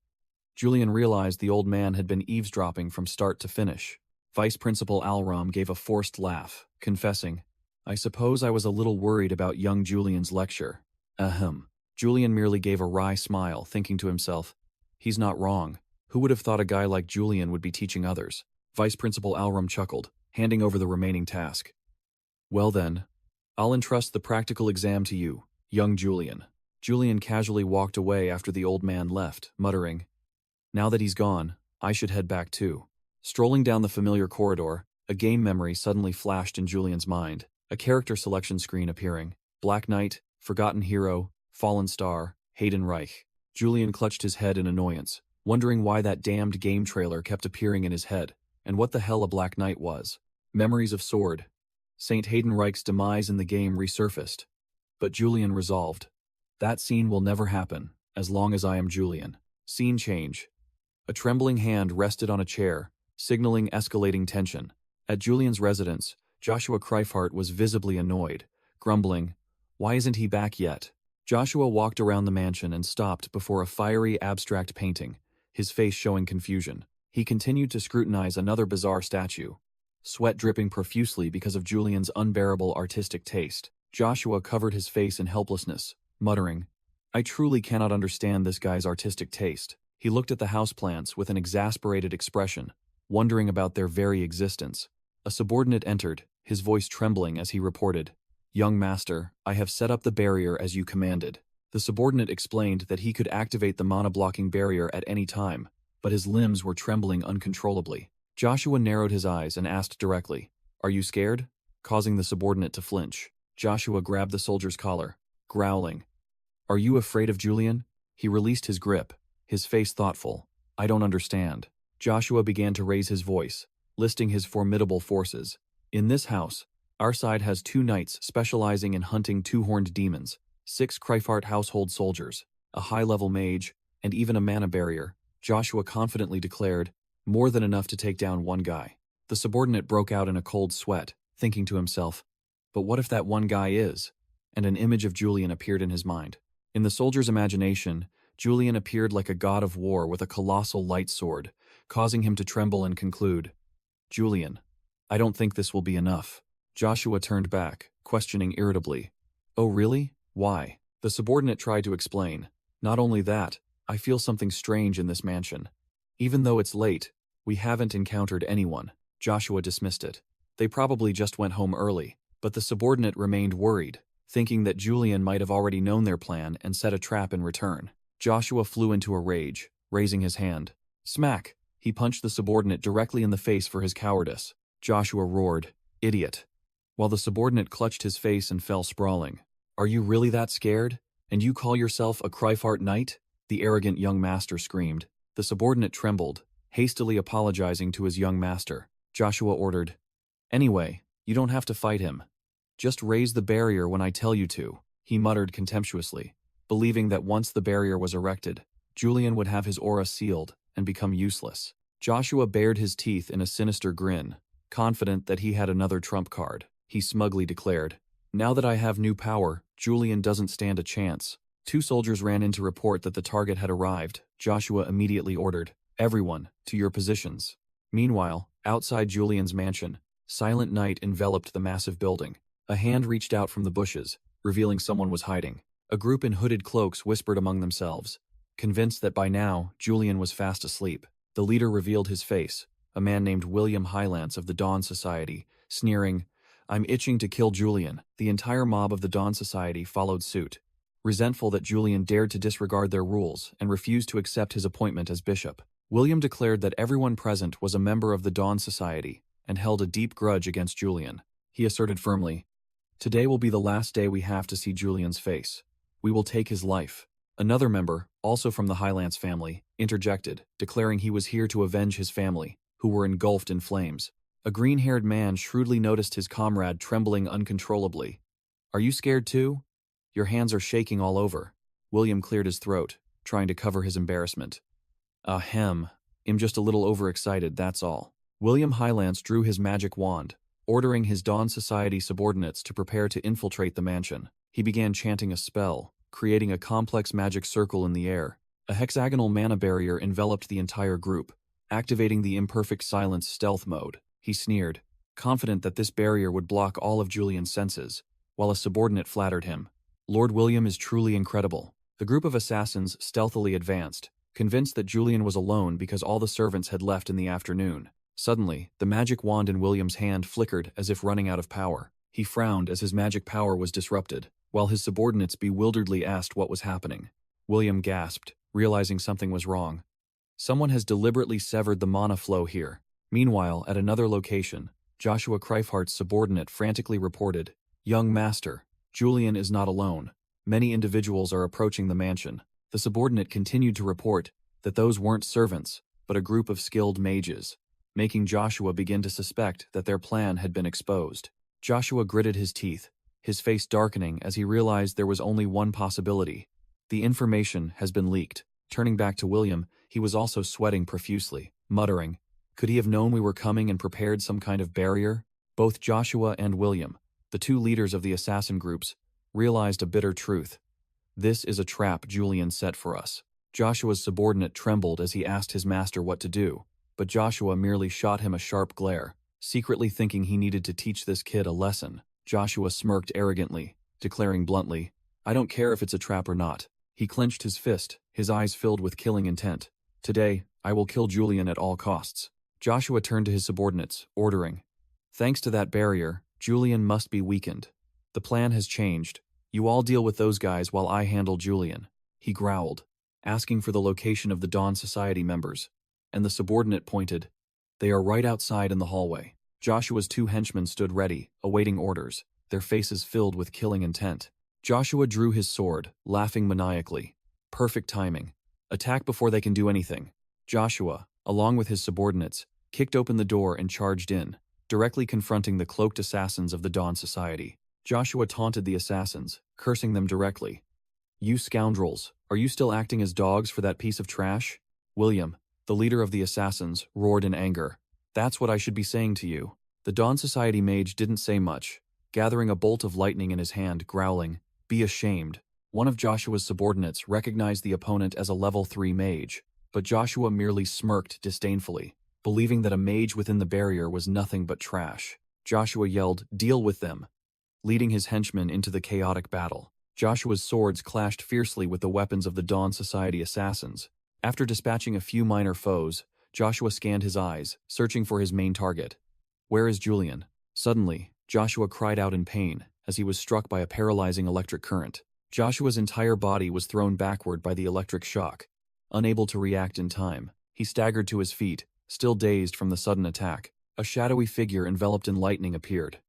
Julian realized the old man had been eavesdropping from start to finish. Vice Principal Alram gave a forced laugh, confessing, "I suppose I was a little worried about young Julian's lecture." Ahem. Julian merely gave a wry smile, thinking to himself, "He's not wrong. Who would have thought a guy like Julian would be teaching others?" Vice Principal Alram chuckled, handing over the remaining task. "Well then, I'll entrust the practical exam to you, young Julian." Julian casually walked away after the old man left, muttering, "Now that he's gone, I should head back too." Strolling down the familiar corridor, a game memory suddenly flashed in Julian's mind, a character selection screen appearing. Black Knight, Forgotten Hero, Fallen Star, Hayden Reich. Julian clutched his head in annoyance, wondering why that damned game trailer kept appearing in his head, and what the hell a Black Knight was. Memories of Sword. Saint Hayden Reich's demise in the game resurfaced. But Julian resolved, that scene will never happen, as long as I am Julian. Scene change. A trembling hand rested on a chair, signaling escalating tension. At Julian's residence, Joshua Kreifhart was visibly annoyed, grumbling, "Why isn't he back yet?" Joshua walked around the mansion and stopped before a fiery abstract painting, his face showing confusion. He continued to scrutinize another bizarre statue, sweat dripping profusely because of Julian's unbearable artistic taste. Joshua covered his face in helplessness, muttering, "I truly cannot understand this guy's artistic taste." He looked at the houseplants with an exasperated expression, wondering about their very existence. A subordinate entered, his voice trembling as he reported, "Young master, I have set up the barrier as you commanded." The subordinate explained that he could activate the mana-blocking barrier at any time, but his limbs were trembling uncontrollably. Joshua narrowed his eyes and asked directly, "Are you scared?" causing the subordinate to flinch. Joshua grabbed the soldier's collar, growling, "Are you afraid of Julian?" He released his grip, his face thoughtful. "I don't understand." Joshua began to raise his voice, listing his formidable forces. "In this house, our side has 2 knights specializing in hunting 2-horned demons, 6 Kreifhart household soldiers, a high-level mage, and even a mana barrier. Joshua confidently declared, "More than enough to take down one guy." The subordinate broke out in a cold sweat, thinking to himself, "But what if that one guy is?" And an image of Julian appeared in his mind. In the soldier's imagination, Julian appeared like a god of war with a colossal light sword, causing him to tremble and conclude, "Julian, I don't think this will be enough." Joshua turned back, questioning irritably, "Oh really? Why?" The subordinate tried to explain, "Not only that, I feel something strange in this mansion. Even though it's late, we haven't encountered anyone." Joshua dismissed it. They probably just went home early, but the subordinate remained worried, thinking that Julian might have already known their plan and set a trap in return. Joshua flew into a rage, raising his hand. Smack! He punched the subordinate directly in the face for his cowardice. Joshua roared, "Idiot!" while the subordinate clutched his face and fell sprawling. "Are you really that scared? And you call yourself a Kryphart knight?" the arrogant young master screamed. The subordinate trembled, hastily apologizing to his young master. Joshua ordered, "Anyway, you don't have to fight him. Just raise the barrier when I tell you to," he muttered contemptuously, believing that once the barrier was erected, Julian would have his aura sealed and become useless. Joshua bared his teeth in a sinister grin, confident that he had another trump card. He smugly declared, "Now that I have new power, Julian doesn't stand a chance." Two soldiers ran in to report that the target had arrived. Joshua immediately ordered, "Everyone, to your positions." Meanwhile, outside Julian's mansion, silent night enveloped the massive building. A hand reached out from the bushes, revealing someone was hiding. A group in hooded cloaks whispered among themselves, convinced that by now Julian was fast asleep. The leader revealed his face, a man named William Hylance of the Dawn Society, sneering, "I'm itching to kill Julian." The entire mob of the Dawn Society followed suit, resentful that Julian dared to disregard their rules and refused to accept his appointment as bishop. William declared that everyone present was a member of the Dawn Society and held a deep grudge against Julian. He asserted firmly, "Today will be the last day we have to see Julian's face. We will take his life." Another member, also from the Hylance family, interjected, declaring he was here to avenge his family, who were engulfed in flames. A green-haired man shrewdly noticed his comrade trembling uncontrollably. "Are you scared too? Your hands are shaking all over." William cleared his throat, trying to cover his embarrassment. "Ahem. I'm just a little overexcited, that's all." William Hylance drew his magic wand, ordering his Dawn Society subordinates to prepare to infiltrate the mansion. He began chanting a spell, creating a complex magic circle in the air. A hexagonal mana barrier enveloped the entire group, activating the imperfect silence stealth mode. He sneered, confident that this barrier would block all of Julian's senses, while a subordinate flattered him. "Lord William is truly incredible." The group of assassins stealthily advanced, convinced that Julian was alone because all the servants had left in the afternoon. Suddenly, the magic wand in William's hand flickered as if running out of power. He frowned as his magic power was disrupted, while his subordinates bewilderedly asked what was happening. William gasped, realizing something was wrong. Someone has deliberately severed the mana flow here. Meanwhile, at another location, Joshua Kryphart's subordinate frantically reported, "Young master, Julian is not alone. Many individuals are approaching the mansion." The subordinate continued to report that those weren't servants, but a group of skilled mages, making Joshua begin to suspect that their plan had been exposed. Joshua gritted his teeth, his face darkening as he realized there was only one possibility. The information has been leaked. Turning back to William, he was also sweating profusely, muttering, "Could he have known we were coming and prepared some kind of barrier?" Both Joshua and William, the two leaders of the assassin groups, realized a bitter truth. This is a trap Julian set for us. Joshua's subordinate trembled as he asked his master what to do, but Joshua merely shot him a sharp glare, secretly thinking he needed to teach this kid a lesson. Joshua smirked arrogantly, declaring bluntly, "I don't care if it's a trap or not." He clenched his fist, his eyes filled with killing intent. "Today, I will kill Julian at all costs." Joshua turned to his subordinates, ordering, "Thanks to that barrier, Julian must be weakened. The plan has changed. You all deal with those guys while I handle Julian." He growled, asking for the location of the Dawn Society members, and the subordinate pointed, "They are right outside in the hallway." Joshua's two henchmen stood ready, awaiting orders, their faces filled with killing intent. Joshua drew his sword, laughing maniacally. Perfect timing. Attack before they can do anything. Joshua, along with his subordinates, kicked open the door and charged in, directly confronting the cloaked assassins of the Dawn Society. Joshua taunted the assassins, cursing them directly. "You scoundrels, are you still acting as dogs for that piece of trash?" William, the leader of the assassins, roared in anger. That's what I should be saying to you. The Dawn Society mage didn't say much, gathering a bolt of lightning in his hand, growling, "Be ashamed." One of Joshua's subordinates recognized the opponent as a level 3 mage, but Joshua merely smirked disdainfully, believing that a mage within the barrier was nothing but trash. Joshua yelled, "Deal with them," leading his henchmen into the chaotic battle. Joshua's swords clashed fiercely with the weapons of the Dawn Society assassins. After dispatching a few minor foes, Joshua scanned his eyes, searching for his main target. "Where is Julian?" Suddenly, Joshua cried out in pain as he was struck by a paralyzing electric current. Joshua's entire body was thrown backward by the electric shock. Unable to react in time, he staggered to his feet, still dazed from the sudden attack. A shadowy figure enveloped in lightning appeared.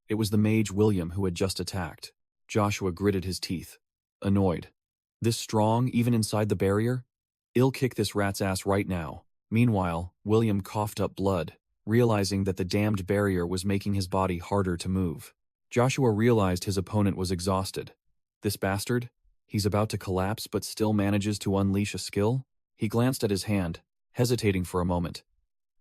It was the mage William who had just attacked. Joshua gritted his teeth, annoyed. This strong, even inside the barrier? I'll kick this rat's ass right now. Meanwhile, William coughed up blood, realizing that the damned barrier was making his body harder to move. Joshua realized his opponent was exhausted. This bastard? He's about to collapse but still manages to unleash a skill? He glanced at his hand, hesitating for a moment.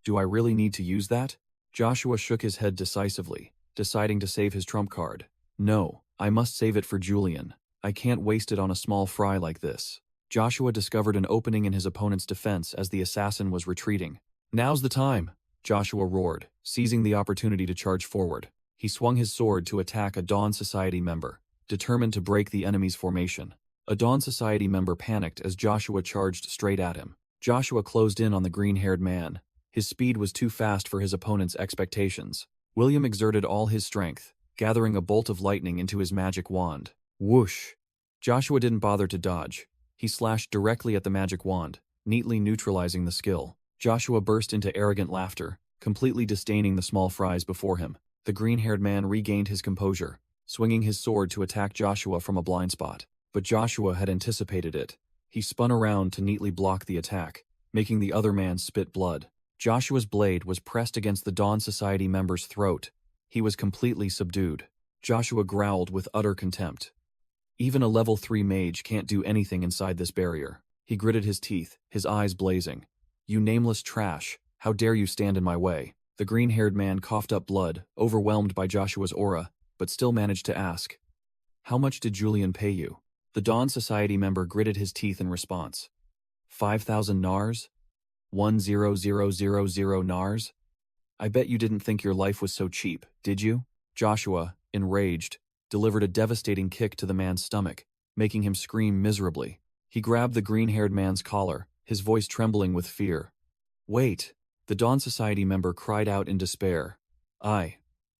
Do I really need to use that? Joshua shook his head decisively, deciding to save his trump card. No, I must save it for Julian. I can't waste it on a small fry like this. Joshua discovered an opening in his opponent's defense as the assassin was retreating. Now's the time, Joshua roared, seizing the opportunity to charge forward. He swung his sword to attack a Dawn Society member, determined to break the enemy's formation. A Dawn Society member panicked as Joshua charged straight at him. Joshua closed in on the green-haired man. His speed was too fast for his opponent's expectations. William exerted all his strength, gathering a bolt of lightning into his magic wand. Whoosh! Joshua didn't bother to dodge. He slashed directly at the magic wand, neatly neutralizing the skill. Joshua burst into arrogant laughter, completely disdaining the small fries before him. The green-haired man regained his composure, swinging his sword to attack Joshua from a blind spot. But Joshua had anticipated it. He spun around to neatly block the attack, making the other man spit blood. Joshua's blade was pressed against the Dawn Society member's throat. He was completely subdued. Joshua growled with utter contempt. Even a level 3 mage can't do anything inside this barrier. He gritted his teeth, his eyes blazing. You nameless trash, how dare you stand in my way? The green-haired man coughed up blood, overwhelmed by Joshua's aura, but still managed to ask, "How much did Julian pay you?" The Dawn Society member gritted his teeth in response. 5,000 nars? 10000 nars? I bet you didn't think your life was so cheap, did you? Joshua, enraged, delivered a devastating kick to the man's stomach, making him scream miserably. He grabbed the green-haired man's collar, his voice trembling with fear. Wait! The Dawn Society member cried out in despair. I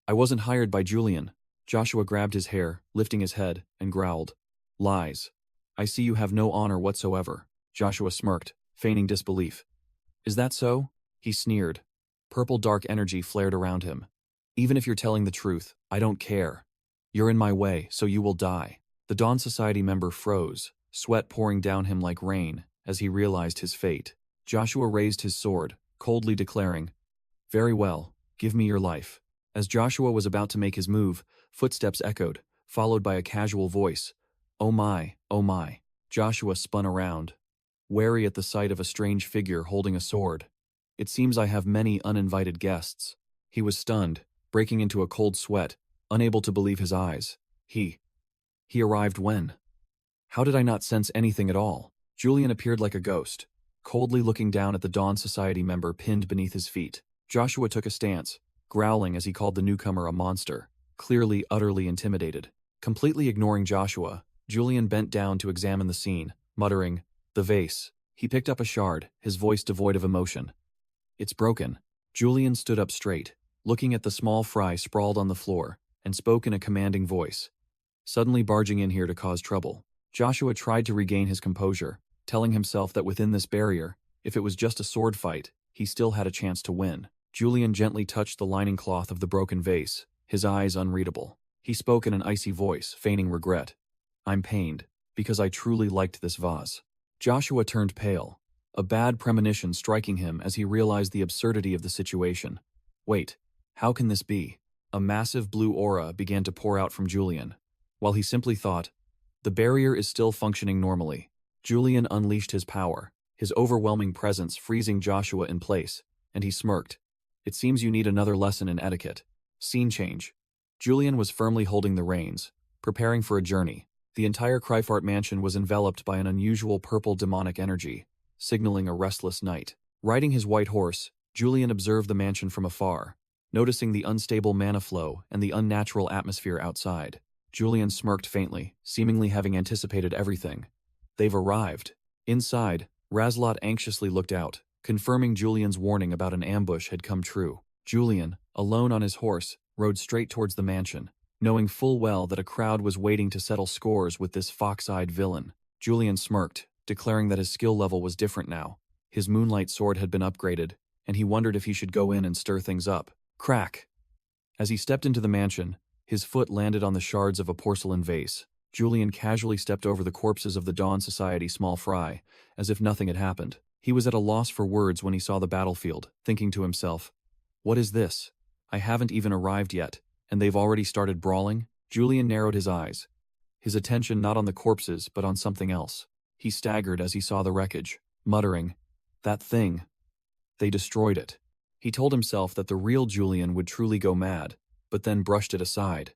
wasn't hired by Julian. Joshua grabbed his hair, lifting his head, and growled. Lies. I see you have no honor whatsoever. Joshua smirked, feigning disbelief. Is that so? He sneered. Purple dark energy flared around him. Even if you're telling the truth, I don't care. You're in my way, so you will die. The Dawn Society member froze, sweat pouring down him like rain, as he realized his fate. Joshua raised his sword, coldly declaring, Very well, give me your life. As Joshua was about to make his move, footsteps echoed, followed by a casual voice. Oh my, oh my. Joshua spun around, wary at the sight of a strange figure holding a sword. It seems I have many uninvited guests. He was stunned, breaking into a cold sweat, unable to believe his eyes. He arrived when? How did I not sense anything at all? Julian appeared like a ghost, coldly looking down at the Dawn Society member pinned beneath his feet. Joshua took a stance, growling as he called the newcomer a monster, clearly utterly intimidated. Completely ignoring Joshua, Julian bent down to examine the scene, muttering, The vase. He picked up a shard, his voice devoid of emotion. It's broken. Julian stood up straight, looking at the small fry sprawled on the floor, and spoke in a commanding voice. Suddenly barging in here to cause trouble. Joshua tried to regain his composure, telling himself that within this barrier, if it was just a sword fight, he still had a chance to win. Julian gently touched the lining cloth of the broken vase, his eyes unreadable. He spoke in an icy voice, feigning regret. I'm pained, because I truly liked this vase. Joshua turned pale, a bad premonition striking him as he realized the absurdity of the situation. Wait, how can this be? A massive blue aura began to pour out from Julian. While he simply thought, the barrier is still functioning normally. Julian unleashed his power, his overwhelming presence freezing Joshua in place, and he smirked. It seems you need another lesson in etiquette. Scene change. Julian was firmly holding the reins, preparing for a journey. The entire Kryfart mansion was enveloped by an unusual purple demonic energy, signaling a restless night. Riding his white horse, Julian observed the mansion from afar, noticing the unstable mana flow and the unnatural atmosphere outside. Julian smirked faintly, seemingly having anticipated everything. They've arrived. Inside, Razlot anxiously looked out, confirming Julian's warning about an ambush had come true. Julian, alone on his horse, rode straight towards the mansion, knowing full well that a crowd was waiting to settle scores with this fox-eyed villain. Julian smirked, declaring that his skill level was different now. His moonlight sword had been upgraded, and he wondered if he should go in and stir things up. Crack! As he stepped into the mansion, his foot landed on the shards of a porcelain vase. Julian casually stepped over the corpses of the Dawn Society small fry, as if nothing had happened. He was at a loss for words when he saw the battlefield, thinking to himself, "What is this? I haven't even arrived yet, and they've already started brawling?" Julian narrowed his eyes, his attention not on the corpses but on something else. He staggered as he saw the wreckage, muttering, "That thing. They destroyed it." He told himself that the real Julian would truly go mad, but then brushed it aside.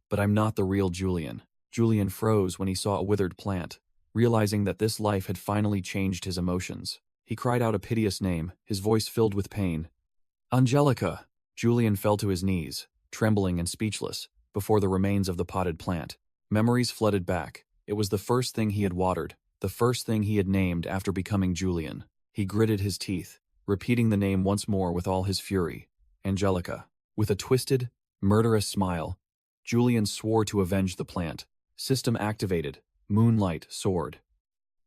But I'm not the real Julian. Julian froze when he saw a withered plant, realizing that this life had finally changed his emotions. He cried out a piteous name, his voice filled with pain. "Angelica!" Julian fell to his knees, trembling and speechless, before the remains of the potted plant. Memories flooded back. It was the first thing he had watered, the first thing he had named after becoming Julian. He gritted his teeth, repeating the name once more with all his fury. Angelica. With a twisted, murderous smile, Julian swore to avenge the plant. System activated. Moonlight sword.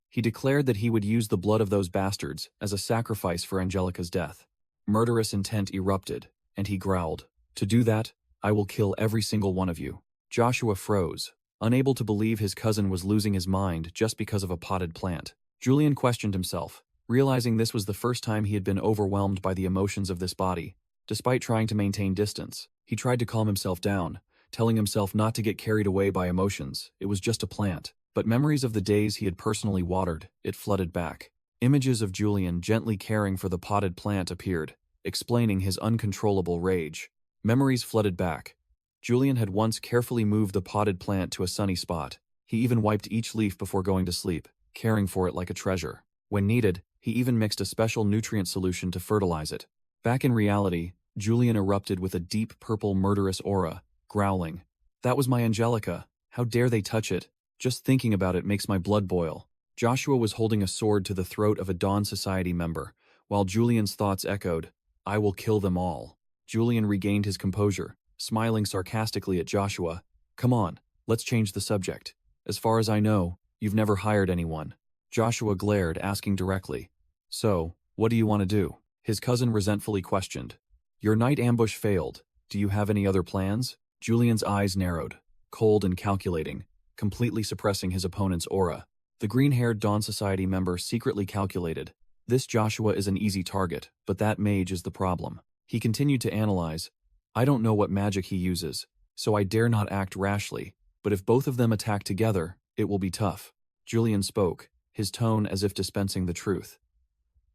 He declared that he would use the blood of those bastards as a sacrifice for Angelica's death. Murderous intent erupted, and he growled, "To do that, I will kill every single one of you." Joshua froze, unable to believe his cousin was losing his mind just because of a potted plant. Julian questioned himself, realizing this was the first time he had been overwhelmed by the emotions of this body. Despite trying to maintain distance, he tried to calm himself down, telling himself not to get carried away by emotions. It was just a plant. But memories of the days he had personally watered, it flooded back. Images of Julian gently caring for the potted plant appeared, explaining his uncontrollable rage. Memories flooded back. Julian had once carefully moved the potted plant to a sunny spot. He even wiped each leaf before going to sleep, caring for it like a treasure. When needed, he even mixed a special nutrient solution to fertilize it. Back in reality, Julian erupted with a deep purple murderous aura, growling, "That was my Angelica. How dare they touch it? Just thinking about it makes my blood boil." Joshua was holding a sword to the throat of a Dawn Society member, while Julian's thoughts echoed, "I will kill them all." Julian regained his composure, smiling sarcastically at Joshua. "Come on, let's change the subject. As far as I know, you've never hired anyone." Joshua glared, asking directly, "So, what do you want to do?" His cousin resentfully questioned. "Your night ambush failed. Do you have any other plans?" Julian's eyes narrowed, cold and calculating, completely suppressing his opponent's aura. The green-haired Dawn Society member secretly calculated, "This Joshua is an easy target, but that mage is the problem." He continued to analyze, "I don't know what magic he uses, so I dare not act rashly, but if both of them attack together, it will be tough." Julian spoke, his tone as if dispensing the truth.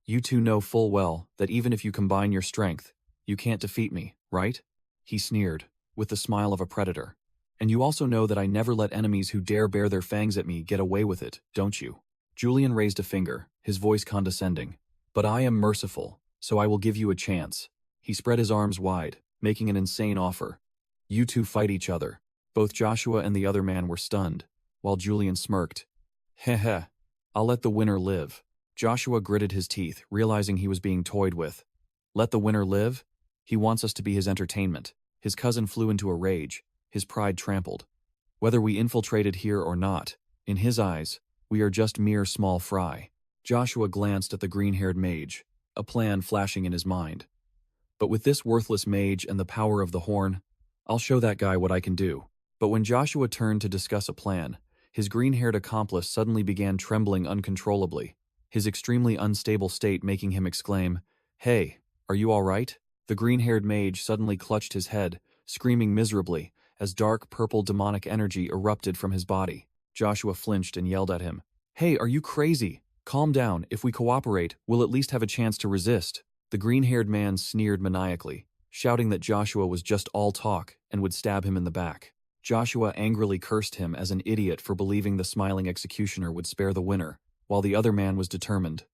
"You two know full well that even if you combine your strength, you can't defeat me, right?" He sneered, with the smile of a predator. "And you also know that I never let enemies who dare bare their fangs at me get away with it, don't you?" Julian raised a finger, his voice condescending. "But I am merciful, so I will give you a chance." He spread his arms wide, making an insane offer. "You two fight each other." Both Joshua and the other man were stunned, while Julian smirked. "Heh heh, I'll let the winner live." Joshua gritted his teeth, realizing he was being toyed with. "Let the winner live? He wants us to be his entertainment." His cousin flew into a rage, his pride trampled. "Whether we infiltrated here or not, in his eyes, we are just mere small fry." Joshua glanced at the green-haired mage, a plan flashing in his mind. "But with this worthless mage and the power of the horn, I'll show that guy what I can do." But when Joshua turned to discuss a plan, his green-haired accomplice suddenly began trembling uncontrollably, his extremely unstable state making him exclaim, "Hey, are you all right?" The green-haired mage suddenly clutched his head, screaming miserably, as dark purple demonic energy erupted from his body. Joshua flinched and yelled at him, "Hey, are you crazy? Calm down, if we cooperate, we'll at least have a chance to resist. The green-haired man sneered maniacally, shouting that Joshua was just all talk and would stab him in the back. Joshua angrily cursed him as an idiot for believing the smiling executioner would spare the winner, while the other man was determined.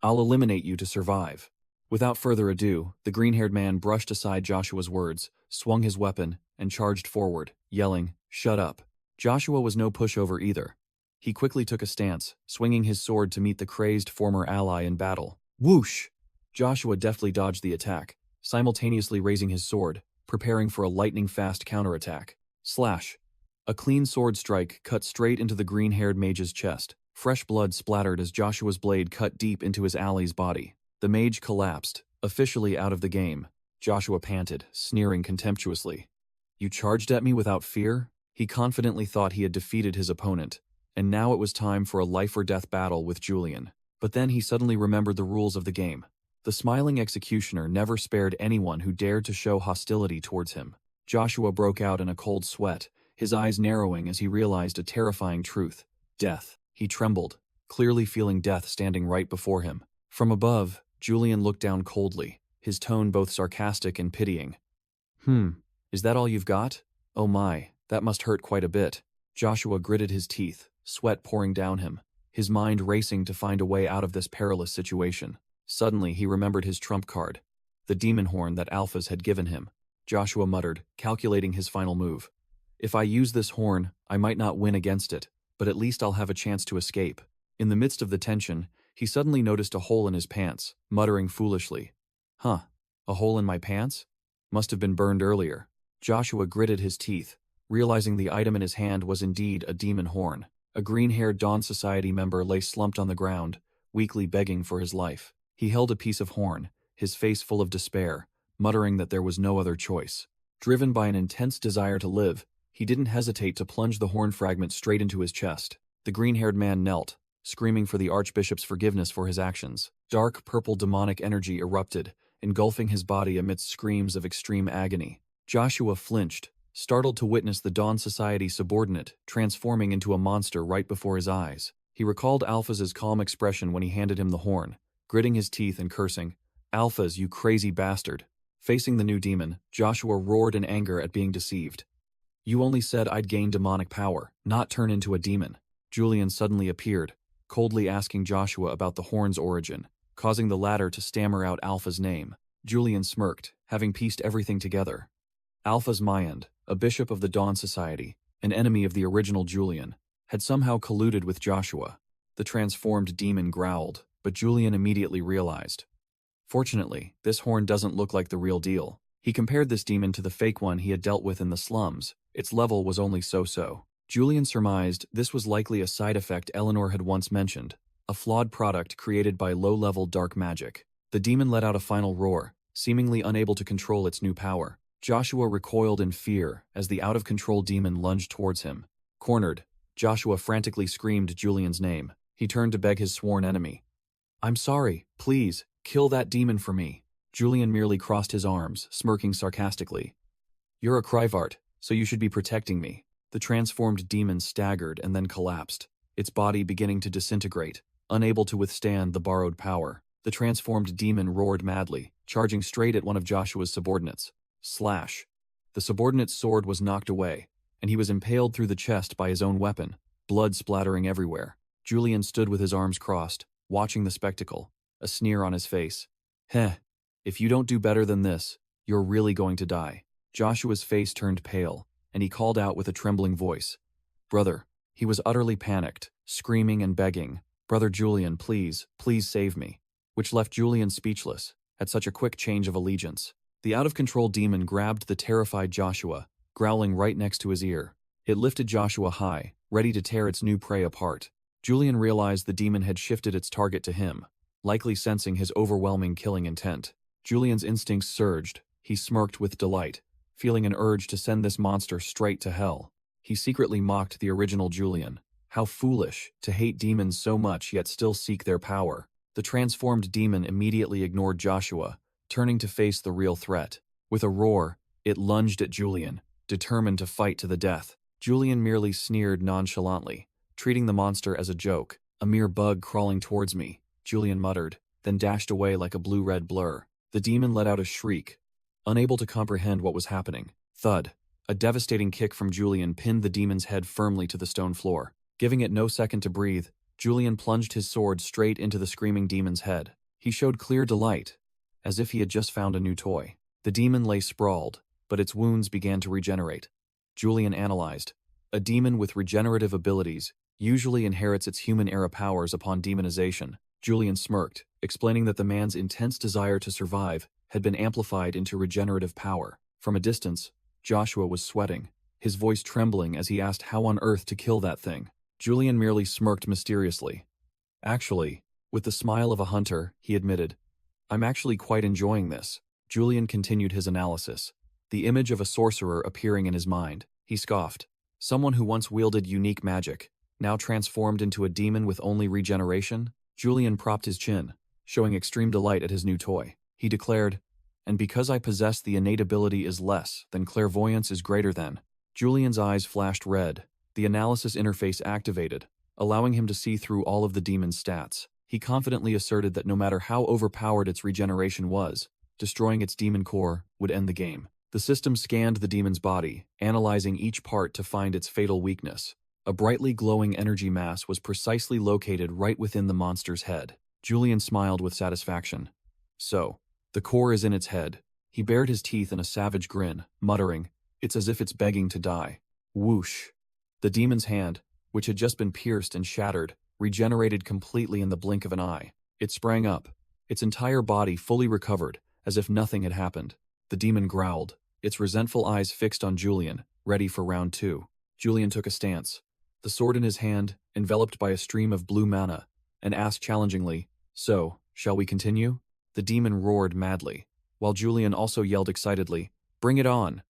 I'll eliminate you to survive. Without further ado, the green-haired man brushed aside Joshua's words, swung his weapon, and charged forward, yelling, "Shut up." Joshua was no pushover either. He quickly took a stance, swinging his sword to meet the crazed former ally in battle. Whoosh! Joshua deftly dodged the attack, simultaneously raising his sword, preparing for a lightning-fast counterattack. Slash! A clean sword strike cut straight into the green-haired mage's chest. Fresh blood splattered as Joshua's blade cut deep into his ally's body. The mage collapsed, officially out of the game. Joshua panted, sneering contemptuously. You charged at me without fear? He confidently thought he had defeated his opponent, and now it was time for a life-or-death battle with Julian. But then he suddenly remembered the rules of the game. The smiling executioner never spared anyone who dared to show hostility towards him. Joshua broke out in a cold sweat, his eyes narrowing as he realized a terrifying truth. Death. He trembled, clearly feeling death standing right before him. From above, Julian looked down coldly, his tone both sarcastic and pitying. Is that all you've got? Oh my, that must hurt quite a bit. Joshua gritted his teeth, sweat pouring down him, his mind racing to find a way out of this perilous situation. Suddenly, he remembered his trump card, the demon horn that Alphas had given him. Joshua muttered, calculating his final move. If I use this horn, I might not win against it, but at least I'll have a chance to escape. In the midst of the tension, he suddenly noticed a hole in his pants, muttering foolishly. A hole in my pants? Must have been burned earlier. Joshua gritted his teeth, realizing the item in his hand was indeed a demon horn. A green-haired Dawn Society member lay slumped on the ground, weakly begging for his life. He held a piece of horn, his face full of despair, muttering that there was no other choice. Driven by an intense desire to live, he didn't hesitate to plunge the horn fragment straight into his chest. The green-haired man knelt, screaming for the Archbishop's forgiveness for his actions. Dark purple demonic energy erupted, engulfing his body amidst screams of extreme agony. Joshua flinched, startled to witness the Dawn Society subordinate transforming into a monster right before his eyes. He recalled Alphas' calm expression when he handed him the horn, gritting his teeth and cursing, "Alphas, you crazy bastard." Facing the new demon, Joshua roared in anger at being deceived. You only said I'd gain demonic power, not turn into a demon. Julian suddenly appeared, coldly asking Joshua about the horn's origin, causing the latter to stammer out Alpha's name. Julian smirked, having pieced everything together. Alpha's Mayand, a bishop of the Dawn Society, an enemy of the original Julian, had somehow colluded with Joshua. The transformed demon growled, but Julian immediately realized. Fortunately, this horn doesn't look like the real deal. He compared this demon to the fake one he had dealt with in the slums. Its level was only so-so. Julian surmised this was likely a side effect Eleanor had once mentioned, a flawed product created by low-level dark magic. The demon let out a final roar, seemingly unable to control its new power. Joshua recoiled in fear as the out-of-control demon lunged towards him. Cornered, Joshua frantically screamed Julian's name. He turned to beg his sworn enemy. "I'm sorry, please, kill that demon for me." Julian merely crossed his arms, smirking sarcastically. "You're a Kryvart, so you should be protecting me." The transformed demon staggered and then collapsed, its body beginning to disintegrate, unable to withstand the borrowed power. The transformed demon roared madly, charging straight at one of Joshua's subordinates. Slash! The subordinate's sword was knocked away, and he was impaled through the chest by his own weapon, blood splattering everywhere. Julian stood with his arms crossed, watching the spectacle, a sneer on his face. If you don't do better than this, you're really going to die." Joshua's face turned pale, and he called out with a trembling voice. "Brother." He was utterly panicked, screaming and begging, "Brother Julian, please, please save me," which left Julian speechless at such a quick change of allegiance. The out-of-control demon grabbed the terrified Joshua, growling right next to his ear. It lifted Joshua high, ready to tear its new prey apart. Julian realized the demon had shifted its target to him, likely sensing his overwhelming killing intent. Julian's instincts surged. He smirked with delight, feeling an urge to send this monster straight to hell. He secretly mocked the original Julian. How foolish, to hate demons so much yet still seek their power. The transformed demon immediately ignored Joshua, turning to face the real threat. With a roar, it lunged at Julian, determined to fight to the death. Julian merely sneered nonchalantly, treating the monster as a joke, A mere bug crawling towards me, Julian muttered, then dashed away like a blue-red blur. The demon let out a shriek, unable to comprehend what was happening. Thud. A devastating kick from Julian pinned the demon's head firmly to the stone floor. Giving it no second to breathe, Julian plunged his sword straight into the screaming demon's head. He showed clear delight, as if he had just found a new toy. The demon lay sprawled, but its wounds began to regenerate. Julian analyzed. A demon with regenerative abilities usually inherits its human-era powers upon demonization. Julian smirked, explaining that the man's intense desire to survive had been amplified into regenerative power. From a distance, Joshua was sweating, his voice trembling as he asked how on earth to kill that thing. Julian merely smirked mysteriously. Actually, with the smile of a hunter, he admitted, "I'm actually quite enjoying this." Julian continued his analysis, the image of a sorcerer appearing in his mind. He scoffed. Someone who once wielded unique magic, now transformed into a demon with only regeneration? Julian propped his chin, showing extreme delight at his new toy. He declared, "And because I possess the innate ability is less than clairvoyance is greater than." Julian's eyes flashed red. The analysis interface activated, allowing him to see through all of the demon's stats. He confidently asserted that no matter how overpowered its regeneration was, destroying its demon core would end the game. The system scanned the demon's body, analyzing each part to find its fatal weakness. A brightly glowing energy mass was precisely located right within the monster's head. Julian smiled with satisfaction. So, the core is in its head. He bared his teeth in a savage grin, muttering, "It's as if it's begging to die." Whoosh! The demon's hand, which had just been pierced and shattered, regenerated completely in the blink of an eye. It sprang up, its entire body fully recovered, as if nothing had happened. The demon growled, its resentful eyes fixed on Julian, ready for round 2. Julian took a stance, the sword in his hand, enveloped by a stream of blue mana, and asked challengingly, "So, shall we continue?" The demon roared madly, while Julian also yelled excitedly, "Bring it on!"